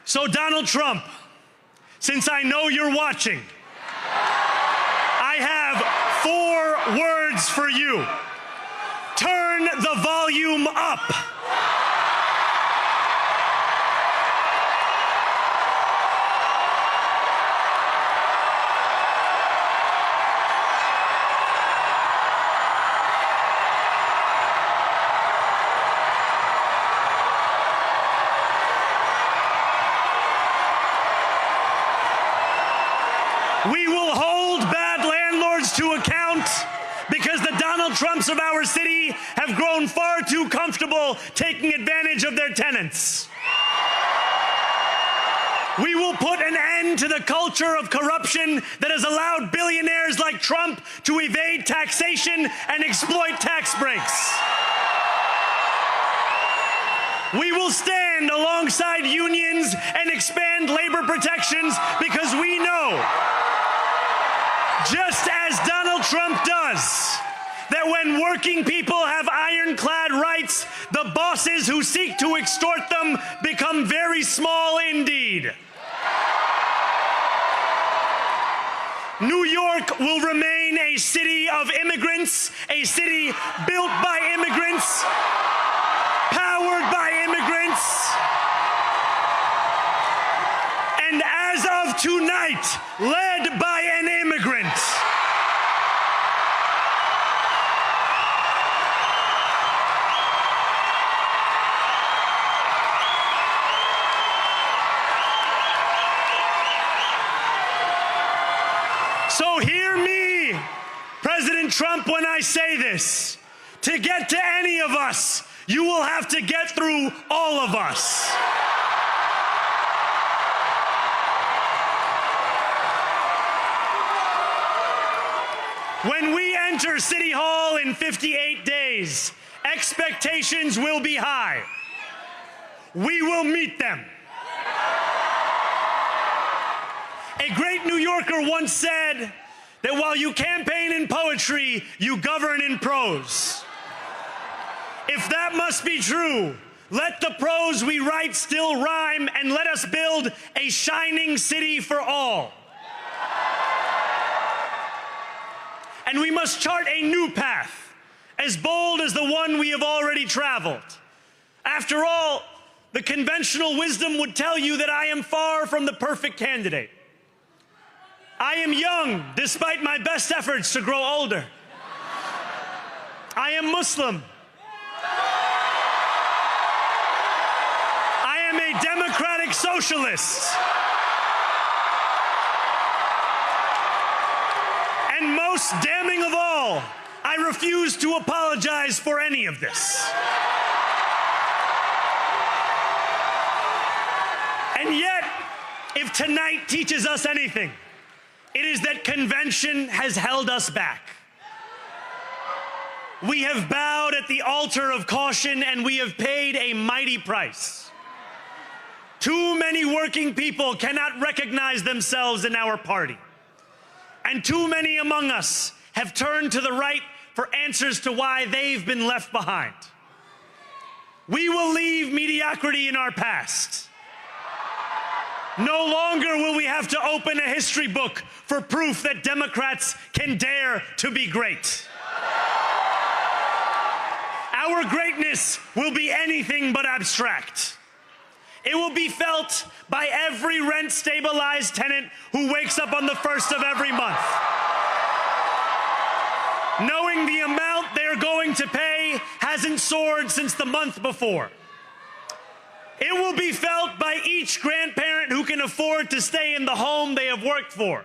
So, Donald Trump, since I know you're watching, I have 4 words for you. Turn the volume up. We will hold bad landlords to account because the Donald Trumps of our city have grown far too comfortable taking advantage of their tenants. We will put an end to the culture of corruption that has allowed billionaires like Trump to evade taxation and exploit tax breaks. We will stand alongside unions and expand labor protections because we know, just as Donald Trump does, that when working people have ironclad rights, the bosses who seek to extort them become very small indeed. New York will remain a city of immigrants, a city built by immigrants, powered by immigrants, as of tonight, led by an immigrant. So hear me, President Trump, when I say this. To get to any of us, you will have to get through all of us. When we enter City Hall in 58 days, expectations will be high. We will meet them. A great New Yorker once said that while you campaign in poetry, you govern in prose. If that must be true, let the prose we write still rhyme, and let us build a shining city for all. And we must chart a new path, as bold as the one we have already traveled. After all, the conventional wisdom would tell you that I am far from the perfect candidate. I am young, despite my best efforts to grow older. I am Muslim. I am a democratic socialist. And most damning of all, I refuse to apologize for any of this. And yet, if tonight teaches us anything, it is that convention has held us back. We have bowed at the altar of caution, and we have paid a mighty price. Too many working people cannot recognize themselves in our party. And too many among us have turned to the right for answers to why they've been left behind. We will leave mediocrity in our past. No longer will we have to open a history book for proof that Democrats can dare to be great. Our greatness will be anything but abstract. It will be felt by every rent-stabilized tenant who wakes up on the first of every month, knowing the amount they're going to pay hasn't soared since the month before. It will be felt by each grandparent who can afford to stay in the home they have worked for,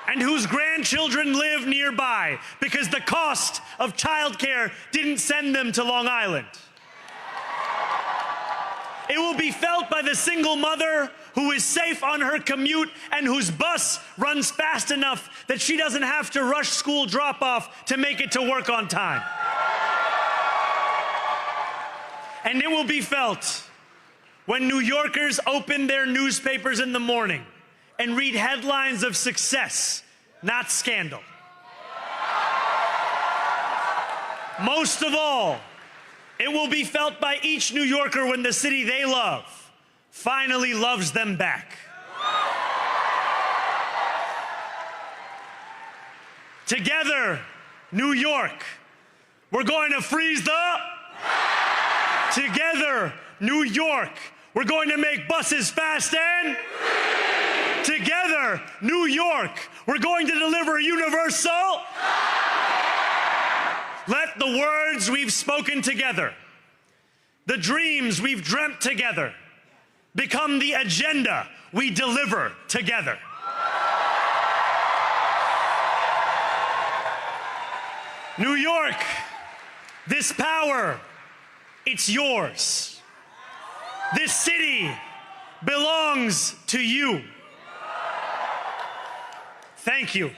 and whose grandchildren live nearby because the cost of childcare didn't send them to Long Island. It will be felt by the single mother who is safe on her commute and whose bus runs fast enough that she doesn't have to rush school drop-off to make it to work on time. And it will be felt when New Yorkers open their newspapers in the morning and read headlines of success, not scandal. Most of all, it will be felt by each New Yorker when the city they love finally loves them back. Together, New York, we're going to freeze the... Together, New York, we're going to make buses fast and... Together, New York, we're going to deliver universal... Let the words we've spoken together, the dreams we've dreamt together, become the agenda we deliver together. New York, this power, it's yours. This city belongs to you. Thank you.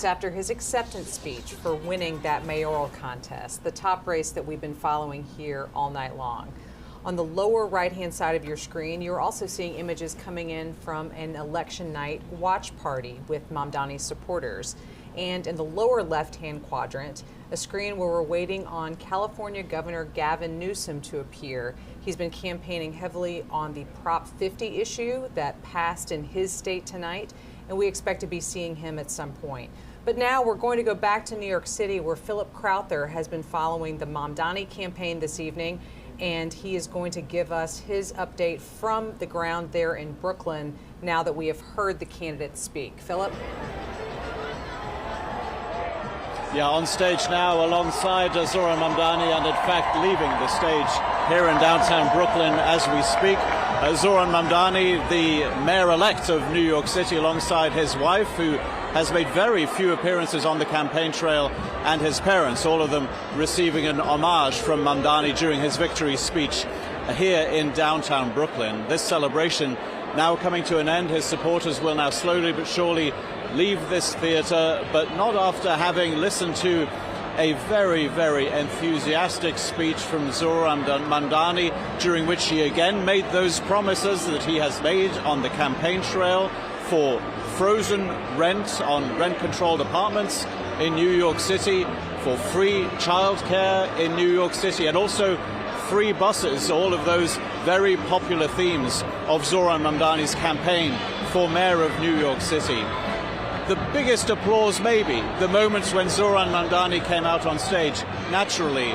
After his acceptance speech for winning that mayoral contest, the top race that we've been following here all night long. On the lower right-hand side of your screen, you're also seeing images coming in from an election night watch party with Mamdani's supporters. And in the lower left-hand quadrant, a screen where we're waiting on California Governor Gavin Newsome to appear. He's been campaigning heavily on the Prop 50 issue that passed in his state tonight, and we expect to be seeing him at some point. But now we're going to go back to New York City, where Philip Crowther has been following the Mamdani campaign this evening, and he is going to give us his update from the ground there in Brooklyn now that we have heard the candidates speak. Philip? Yeah, on stage now alongside Zohran Mamdani, and in fact leaving the stage here in downtown Brooklyn as we speak. Zohran Mamdani, the mayor-elect of New York City, alongside his wife, who has made very few appearances on the campaign trail, and his parents, all of them receiving an homage from Mamdani during his victory speech here in downtown Brooklyn. This celebration now coming to an end. His supporters will now slowly but surely leave this theater, but not after having listened to a very, very enthusiastic speech from Zohran Mamdani, during which he again made those promises that he has made on the campaign trail for frozen rent on rent-controlled apartments in New York City, for free childcare in New York City, and also free buses, all of those very popular themes of Zohran Mamdani's campaign for mayor of New York City. The biggest applause, maybe, the moments when Zohran Mamdani came out on stage, naturally.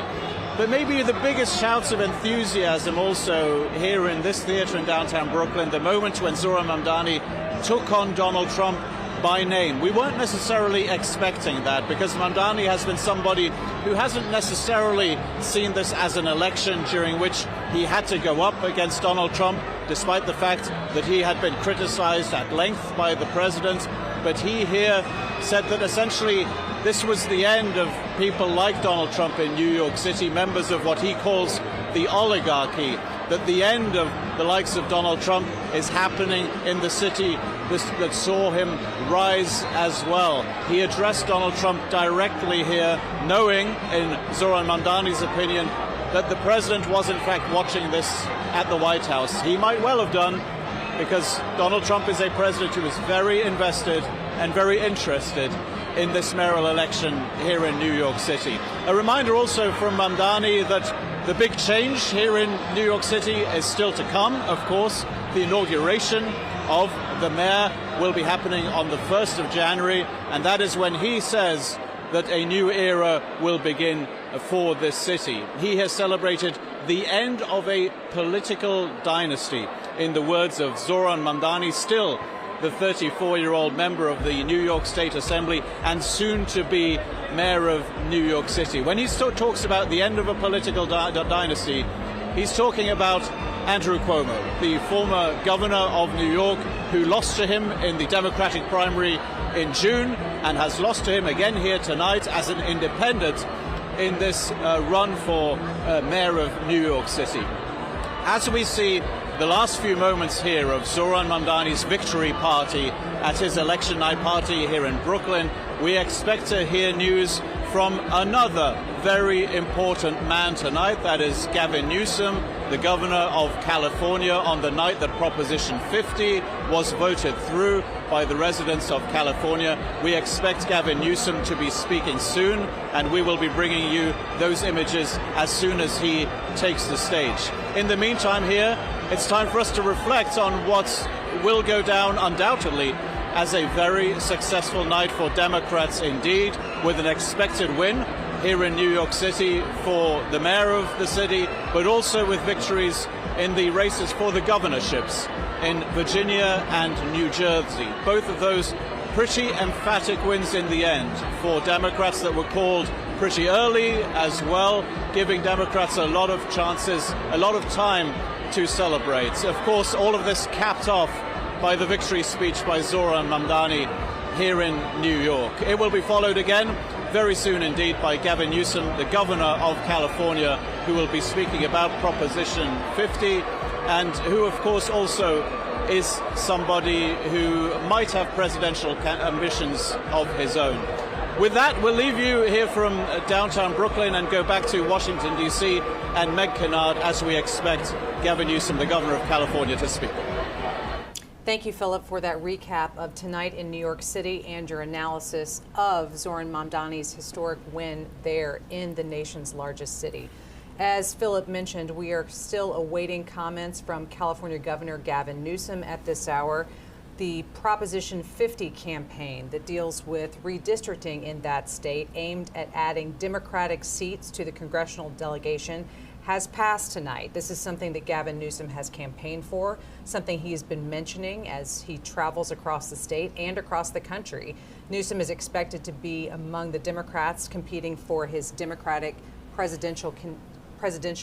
But maybe the biggest shouts of enthusiasm also here in this theater in downtown Brooklyn, the moment when Zohran Mamdani took on Donald Trump by name. We weren't necessarily expecting that, because Mamdani has been somebody who hasn't necessarily seen this as an election during which he had to go up against Donald Trump, despite the fact that he had been criticized at length by the president. But he here said that essentially this was the end of people like Donald Trump in New York City, members of what he calls the oligarchy, that the end of the likes of Donald Trump is happening in the city that saw him rise as well. He addressed Donald Trump directly here, knowing, in Zohran Mamdani's opinion, that the president was in fact watching this at the White House. He might well have done, because Donald Trump is a president who is very invested and very interested in this mayoral election here in New York City. A reminder also from Mamdani that the big change here in New York City is still to come. Of course, the inauguration of the mayor will be happening on the 1st of January, and that is when he says that a new era will begin for this city. He has celebrated the end of a political dynasty, in the words of Zohran Mamdani, still the 34-year-old member of the New York State Assembly and soon to be mayor of New York City. When he talks about the end of a political dynasty, he's talking about Andrew Cuomo, the former governor of New York, who lost to him in the Democratic primary in June and has lost to him again here tonight as an independent in this run for mayor of New York City. As we see the last few moments here of Zohran Mamdani's victory party at his election night party here in Brooklyn, we expect to hear news from another very important man tonight. That is Gavin Newsome, the governor of California, on the night that Proposition 50 was voted through by the residents of California. We expect Gavin Newsome to be speaking soon, and we will be bringing you those images as soon as he takes the stage. In the meantime here, it's time for us to reflect on what will go down undoubtedly as a very successful night for Democrats indeed, with an expected win here in New York City for the mayor of the city, but also with victories in the races for the governorships in Virginia and New Jersey. Both of those pretty emphatic wins in the end for Democrats that were called pretty early as well, giving Democrats a lot of chances, a lot of time to celebrate. Of course, all of this capped off by the victory speech by Zohran Mamdani here in New York. It will be followed again very soon indeed by Gavin Newsome, the governor of California, who will be speaking about Proposition 50, and who of course also is somebody who might have presidential ambitions of his own. With that, we'll leave you here from downtown Brooklyn and go back to Washington, D.C. and Meg Kennard as we expect Gavin Newsome, the governor of California, to speak. Thank you, Philip, for that recap of tonight in New York City and your analysis of Zohran Mamdani's historic win there in the nation's largest city. As Philip mentioned, we are still awaiting comments from California Governor Gavin Newsome at this hour. The Proposition 50 campaign that deals with redistricting in that state, aimed at adding Democratic seats to the congressional delegation, has passed tonight. This is something that Gavin Newsome has campaigned for, something he has been mentioning as he travels across the state and across the country. Newsome is expected to be among the Democrats competing for his Democratic presidential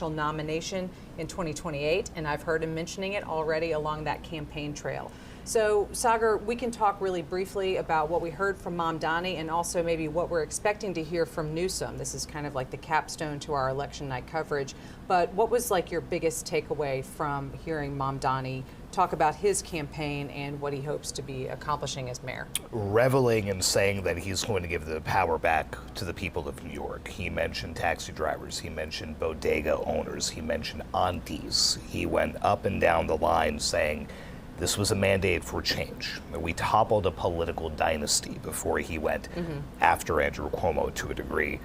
nomination in 2028, and I've heard him mentioning it already along that campaign trail. So, Sagar, we can talk really briefly about what we heard from Mamdani and also maybe what we're expecting to hear from Newsome. This is kind of like the capstone to our election night coverage. But what was like your biggest takeaway from hearing Mamdani talk about his campaign and what he hopes to be accomplishing as mayor? Reveling in saying that he's going to give the power back to the people of New York. He mentioned taxi drivers, he mentioned bodega owners, he mentioned aunties. He went up and down the line saying this was a mandate for change. We toppled a political dynasty before he went after Andrew Cuomo to a degree.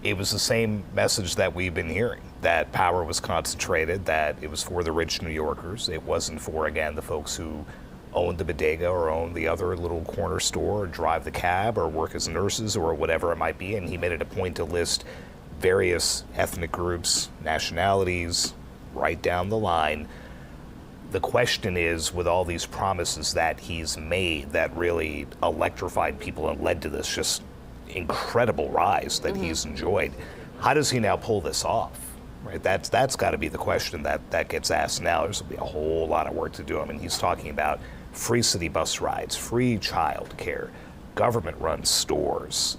It was the same message that we've been hearing, that power was concentrated, that it was for the rich New Yorkers. It wasn't for, again, the folks who own the bodega or own the other little corner store or drive the cab or work as nurses or whatever it might be. And he made it a point to list various ethnic groups, nationalities, right down the line. The question is, with all these promises that he's made that really electrified people and led to this just incredible rise that he's enjoyed, how does he now pull this off? Right? That's got to be the question that gets asked now. There's going to be a whole lot of work to do. I mean, he's talking about free city bus rides, free child care, government-run stores.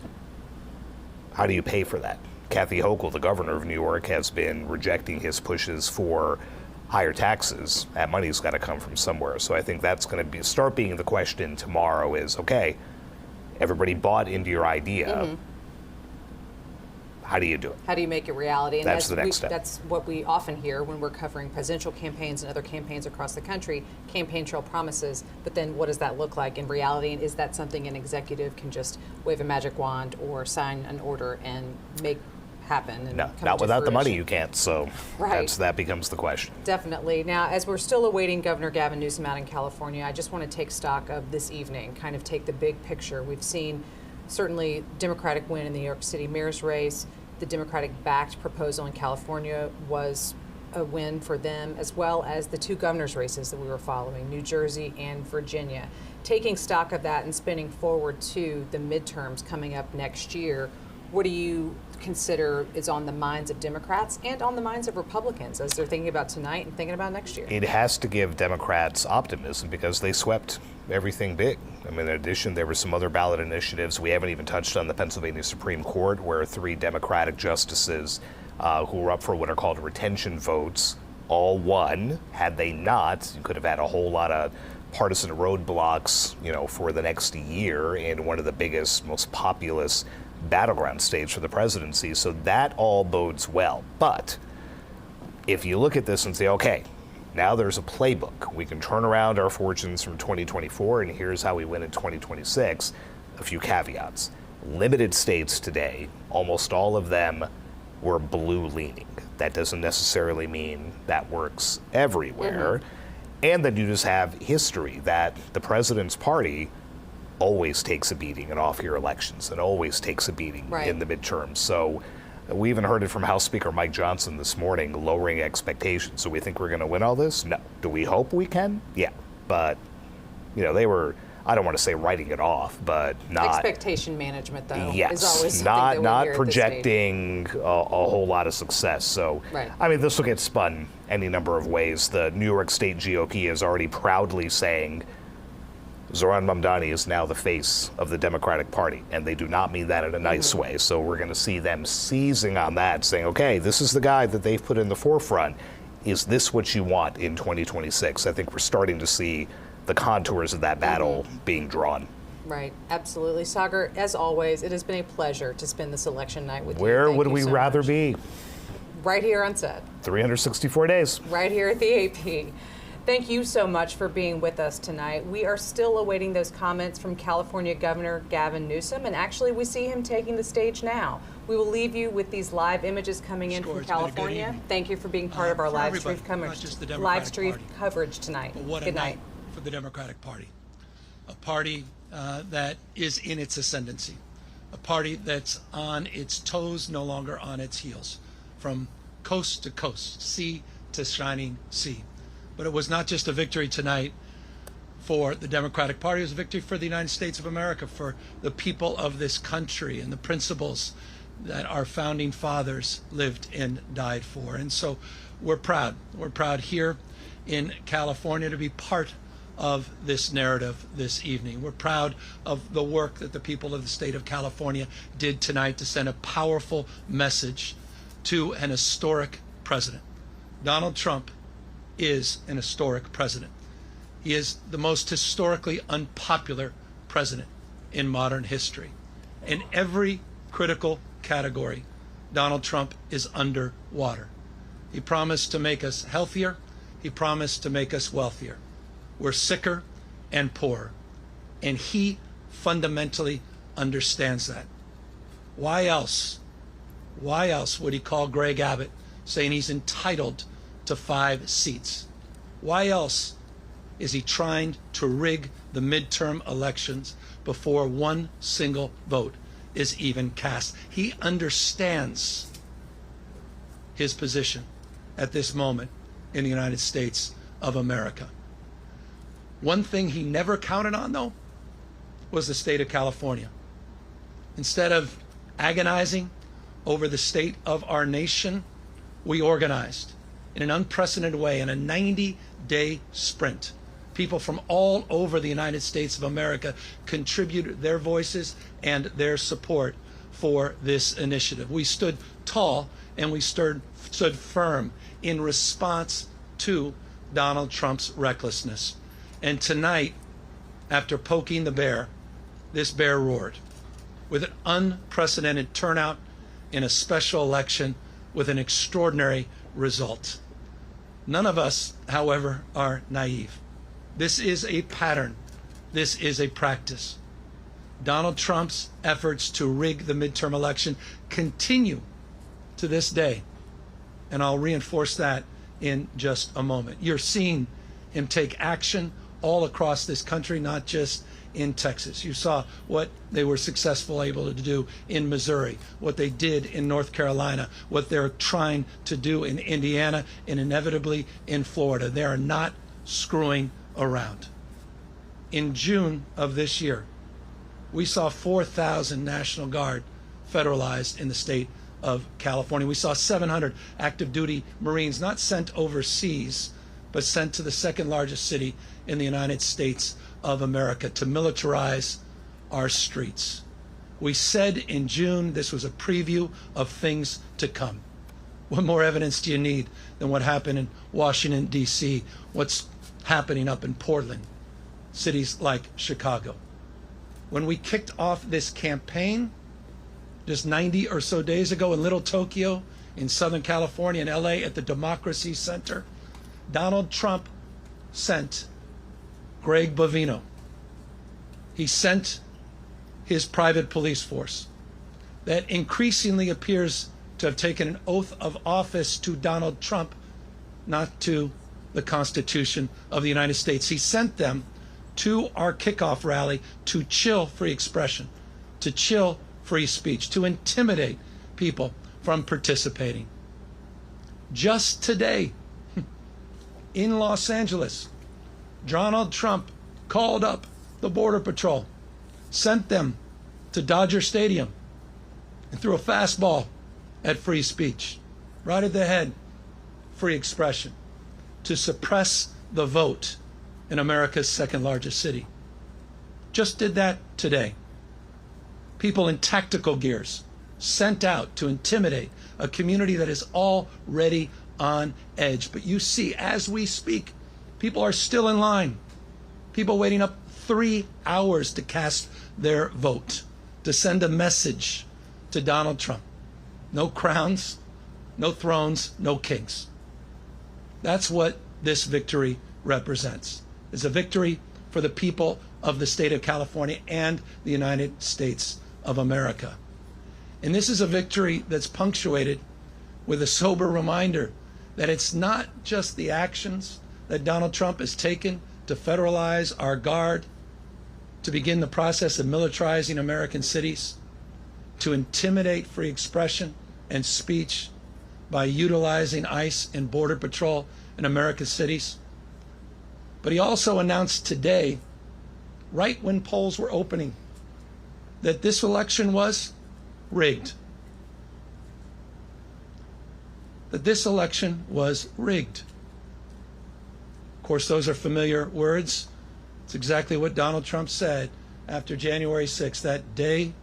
How do you pay for that? Kathy Hochul, the governor of New York, has been rejecting his pushes for higher taxes. That money's got to come from somewhere. So I think that's going to start being the question tomorrow is, okay, everybody bought into your idea. How do you do it? How do you make it reality? And that's the next step. That's what we often hear when we're covering presidential campaigns and other campaigns across the country, campaign trail promises, but then what does that look like in reality? And is that something an executive can just wave a magic wand or sign an order and make happen? And no, not without the money you can't, so that becomes the question. Definitely. Now, as we're still awaiting Governor Gavin Newsome out in California, I just want to take stock of this evening, kind of take the big picture. We've seen certainly Democratic win in the New York City mayor's race. The Democratic-backed proposal in California was a win for them, as well as the two governor's races that we were following, New Jersey and Virginia. Taking stock of that and spinning forward to the midterms coming up next year, what do you consider is on the minds of Democrats and on the minds of Republicans as they're thinking about tonight and thinking about next year? It has to give Democrats optimism because they swept everything big. I mean, in addition, there were some other ballot initiatives. We haven't even touched on the Pennsylvania Supreme Court, where 3 Democratic justices who were up for what are called retention votes all won. Had they not, you could have had a whole lot of partisan roadblocks, for the next year in one of the biggest, most populous battleground states for the presidency. So that all bodes well. But if you look at this and say, okay, now there's a playbook. We can turn around our fortunes from 2024, and here's how we win in 2026. A few caveats. Limited states today, almost all of them were blue-leaning. That doesn't necessarily mean that works everywhere. And then you just have history that the president's party always takes a beating in off-year elections and always takes a beating in the midterms. So we even heard it from House Speaker Mike Johnson this morning, lowering expectations. So we think we're going to win all this? No. Do we hope we can? Yeah. But, they were, I don't want to say writing it off, but not. Expectation management, though, yes, is always something not projecting a whole lot of success. So, I mean, this will get spun any number of ways. The New York State GOP is already proudly saying Zohran Mamdani is now the face of the Democratic Party, and they do not mean that in a nice way. So we're going to see them seizing on that, saying, okay, this is the guy that they've put in the forefront. Is this what you want in 2026? I think we're starting to see the contours of that battle being drawn. Right, absolutely. Sagar, as always, it has been a pleasure to spend this election night with you. Where Thank would you we so rather much. be? Right here on set. 364 days. Right here at the AP. Thank you so much for being with us tonight. We are still awaiting those comments from California Governor Gavin Newsome, and actually we see him taking the stage now. We will leave you with these live images coming in from California. Thank you for being part of our live stream coverage tonight. But what Good a night. night for the Democratic Party. A party that is in its ascendancy. A party that's on its toes, no longer on its heels. From coast to coast, sea to shining sea. But it was not just a victory tonight for the Democratic Party, it was a victory for the United States of America, for the people of this country and the principles that our founding fathers lived and died for. And so we're proud. We're proud here in California to be part of this narrative this evening. We're proud of the work that the people of the state of California did tonight to send a powerful message to an historic president. Donald Trump is an historic president. He is the most historically unpopular president in modern history. In every critical category, Donald Trump is underwater. He promised to make us healthier. He promised to make us wealthier. We're sicker and poorer. And he fundamentally understands that. Why else would he call Greg Abbott saying he's entitled to 5 seats? Why else is he trying to rig the midterm elections before one single vote is even cast? He understands his position at this moment in the United States of America. One thing he never counted on, though, was the state of California. Instead of agonizing over the state of our nation, we organized in an unprecedented way in a 90-day sprint. People from all over the United States of America contributed their voices and their support for this initiative. We stood tall and we stood firm in response to Donald Trump's recklessness. And tonight, after poking the bear, this bear roared with an unprecedented turnout in a special election with an extraordinary result. None of us, however, are naive. This is a pattern. This is a practice. Donald Trump's efforts to rig the midterm election continue to this day. And I'll reinforce that in just a moment. You're seeing him take action all across this country, not just in Texas. You saw what they were successful able to do in Missouri, what they did in North Carolina, what they're trying to do in Indiana, and inevitably in Florida. They are not screwing around. In June of this year, we saw 4,000 National Guard federalized in the state of California. We saw 700 active duty Marines not sent overseas, but sent to the second largest city in the United States of America to militarize our streets. We said in June this was a preview of things to come. What more evidence do you need than what happened in Washington, D.C., what's happening up in Portland, cities like Chicago? When we kicked off this campaign just 90 or so days ago in Little Tokyo, in Southern California, in L.A. at the Democracy Center, Donald Trump sent Greg Bovino. He sent his private police force that increasingly appears to have taken an oath of office to Donald Trump, not to the Constitution of the United States. He sent them to our kickoff rally to chill free expression, to chill free speech, to intimidate people from participating. Just today, in Los Angeles, Donald Trump called up the Border Patrol, sent them to Dodger Stadium, and threw a fastball at free speech, right at the head, free expression, to suppress the vote in America's second largest city. Just did that today. People in tactical gears sent out to intimidate a community that is already on edge. But you see, as we speak, people are still in line. People waiting up 3 hours to cast their vote, to send a message to Donald Trump. No crowns, no thrones, no kings. That's what this victory represents. It's a victory for the people of the state of California and the United States of America. And this is a victory that's punctuated with a sober reminder that it's not just the actions that Donald Trump has taken to federalize our guard, to begin the process of militarizing American cities, to intimidate free expression and speech by utilizing ICE and Border Patrol in America's cities. But he also announced today, right when polls were opening, that this election was rigged. That this election was rigged. Of course, those are familiar words. It's exactly what Donald Trump said after January 6th, that day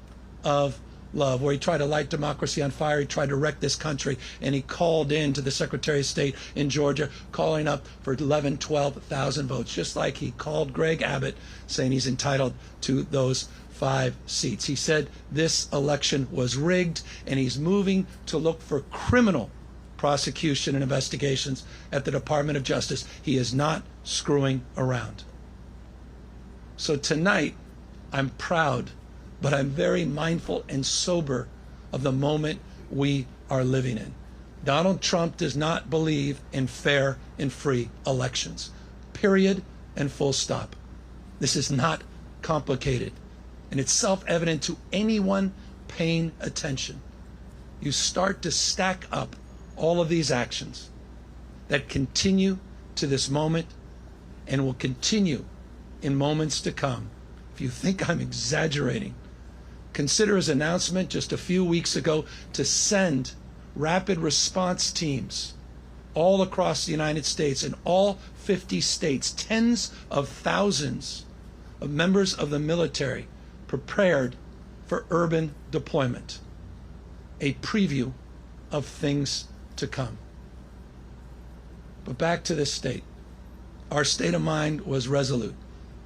of love, where he tried to light democracy on fire. He tried to wreck this country, and he called in to the Secretary of State in Georgia, calling up for 11,000, 12,000 votes, just like he called Greg Abbott, saying he's entitled to those 5 seats. He said this election was rigged, and he's moving to look for criminal prosecution and investigations at the Department of Justice. He is not screwing around. So tonight, I'm proud, but I'm very mindful and sober of the moment we are living in. Donald Trump does not believe in fair and free elections. Period and full stop. This is not complicated, and it's self-evident to anyone paying attention. You start to stack up all of these actions that continue to this moment and will continue in moments to come. If you think I'm exaggerating, consider his announcement just a few weeks ago to send rapid response teams all across the United States, in all 50 states, tens of thousands of members of the military prepared for urban deployment. A preview of things to come. But back to this state. Our state of mind was resolute.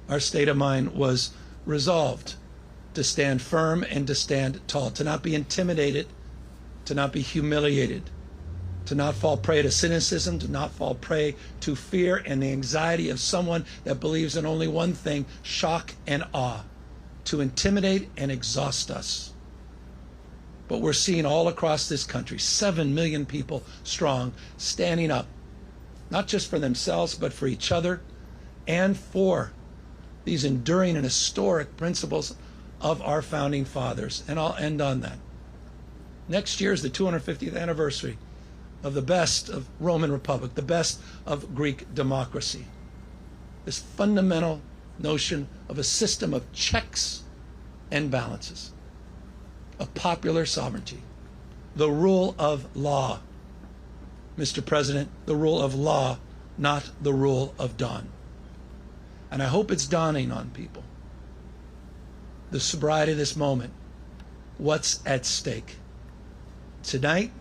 Our state of mind was resolved to stand firm and to stand tall, to not be intimidated, to not be humiliated, to not fall prey to cynicism, to not fall prey to fear and the anxiety of someone that believes in only one thing, shock and awe, to intimidate and exhaust us. But we're seeing all across this country, 7 million people strong, standing up, not just for themselves, but for each other and for these enduring and historic principles of our founding fathers. And I'll end on that. Next year is the 250th anniversary of the best of Roman Republic, the best of Greek democracy. This fundamental notion of a system of checks and balances, of popular sovereignty, the rule of law. Mr. President, the rule of law, not the rule of dawn. And I hope it's dawning on people, the sobriety of this moment, what's at stake. Tonight,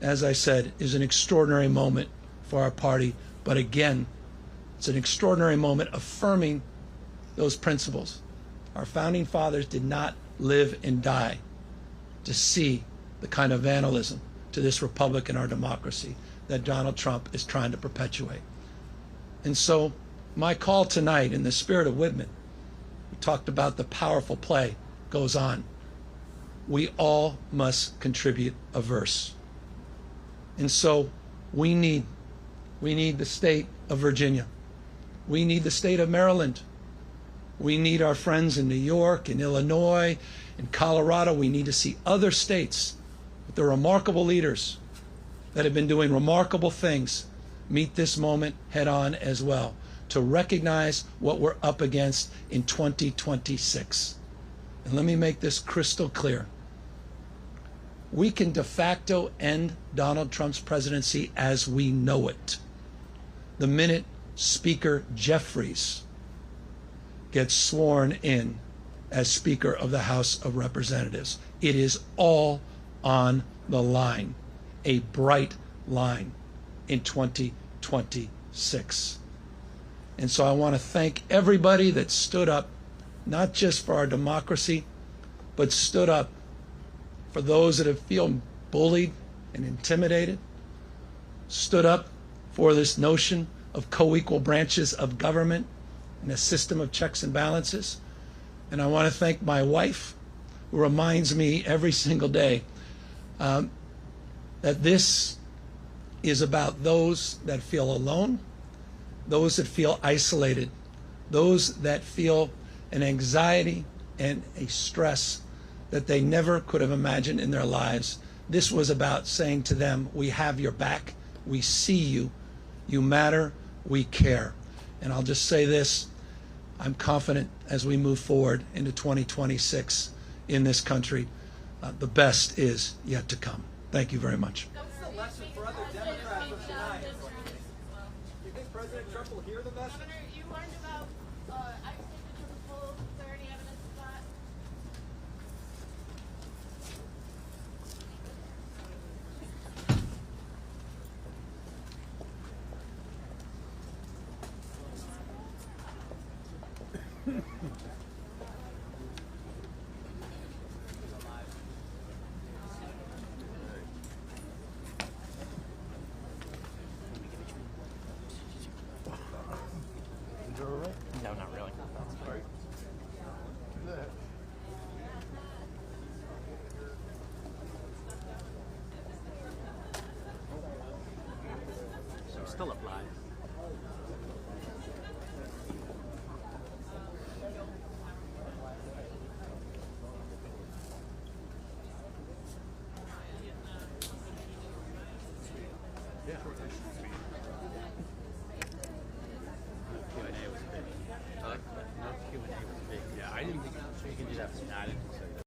as I said, is an extraordinary moment for our party, but again, it's an extraordinary moment affirming those principles. Our founding fathers did not live and die to see the kind of vandalism to this republic and our democracy that Donald Trump is trying to perpetuate. And so my call tonight, in the spirit of Whitman, we talked about the powerful play goes on. We all must contribute a verse. And so we need the state of Virginia. We need the state of Maryland. We need our friends in New York and Illinois and Colorado. We need to see other states with the remarkable leaders that have been doing remarkable things meet this moment head on as well, to recognize what we're up against in 2026. And let me make this crystal clear. We can de facto end Donald Trump's presidency as we know it the minute Speaker Jeffries gets sworn in as Speaker of the House of Representatives. It is all on the line, a bright line in 2026. And so I want to thank everybody that stood up not just for our democracy, but stood up for those that have feel bullied and intimidated, stood up for this notion of co-equal branches of government and a system of checks and balances. And I want to thank my wife, who reminds me every single day that this is about those that feel alone, those that feel isolated, those that feel an anxiety and a stress that they never could have imagined in their lives. This was about saying to them, we have your back, we see you, you matter, we care. And I'll just say this, I'm confident as we move forward into 2026 in this country, the best is yet to come. Thank you very much. What's the lesson for other Democrats of tonight? Do you think President Trump will hear the message? Governor, you learned about ice-making chemicals. Is there any evidence of that? No, not really. So still applies. Yeah, I didn't think you can do that. I didn't say that.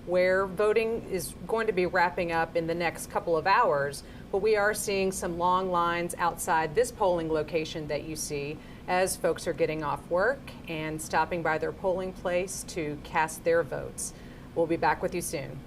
where voting is going to be wrapping up in the next couple of hours. But we are seeing some long lines outside this polling location that you see as folks are getting off work and stopping by their polling place to cast their votes. We'll be back with you soon.